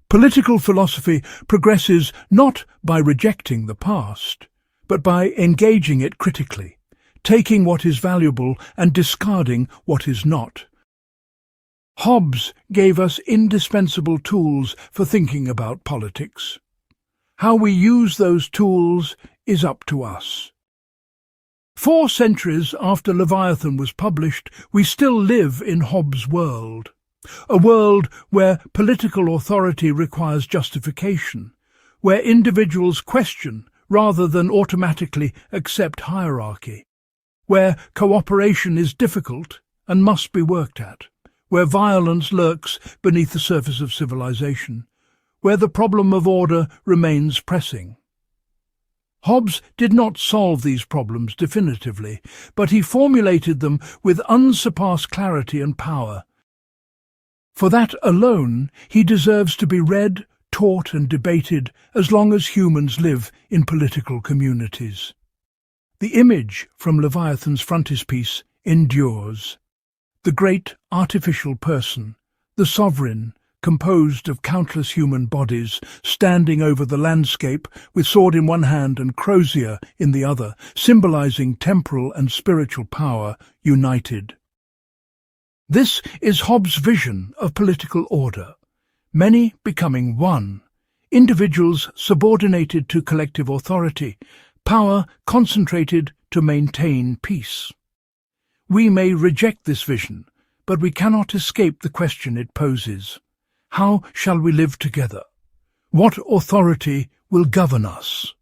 Speaker 1: Political philosophy progresses not by rejecting the past, but by engaging it critically, taking what is valuable and discarding what is not. Hobbes gave us indispensable tools for thinking about politics. How we use those tools is up to us. 4 centuries after Leviathan was published, we still live in Hobbes' world. A world where political authority requires justification, where individuals question rather than automatically accept hierarchy, where cooperation is difficult and must be worked at, where violence lurks beneath the surface of civilization, where the problem of order remains pressing. Hobbes did not solve these problems definitively, but he formulated them with unsurpassed clarity and power. For that alone, he deserves to be read, taught and debated as long as humans live in political communities. The image from Leviathan's frontispiece endures. The great artificial person, the sovereign, composed of countless human bodies, standing over the landscape with sword in one hand and crosier in the other, symbolizing temporal and spiritual power united. This is Hobbes' vision of political order, many becoming one, individuals subordinated to collective authority, power concentrated to maintain peace. We may reject this vision, but we cannot escape the question it poses. How shall we live together? What authority will govern us?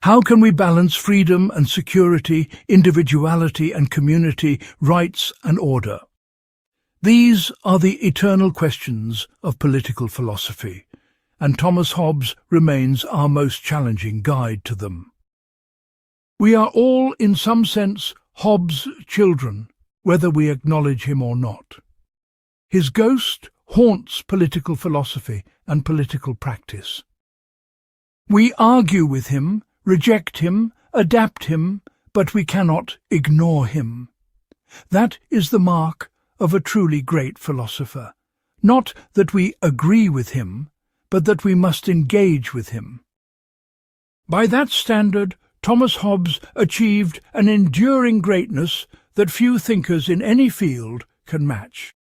Speaker 1: How can we balance freedom and security, individuality and community, rights and order? These are the eternal questions of political philosophy, and Thomas Hobbes remains our most challenging guide to them. We are all, in some sense, Hobbes' children, whether we acknowledge him or not. His ghost haunts political philosophy and political practice. We argue with him, reject him, adapt him, but we cannot ignore him. That is the mark of a truly great philosopher. Not that we agree with him, but that we must engage with him. By that standard, Thomas Hobbes achieved an enduring greatness that few thinkers in any field can match.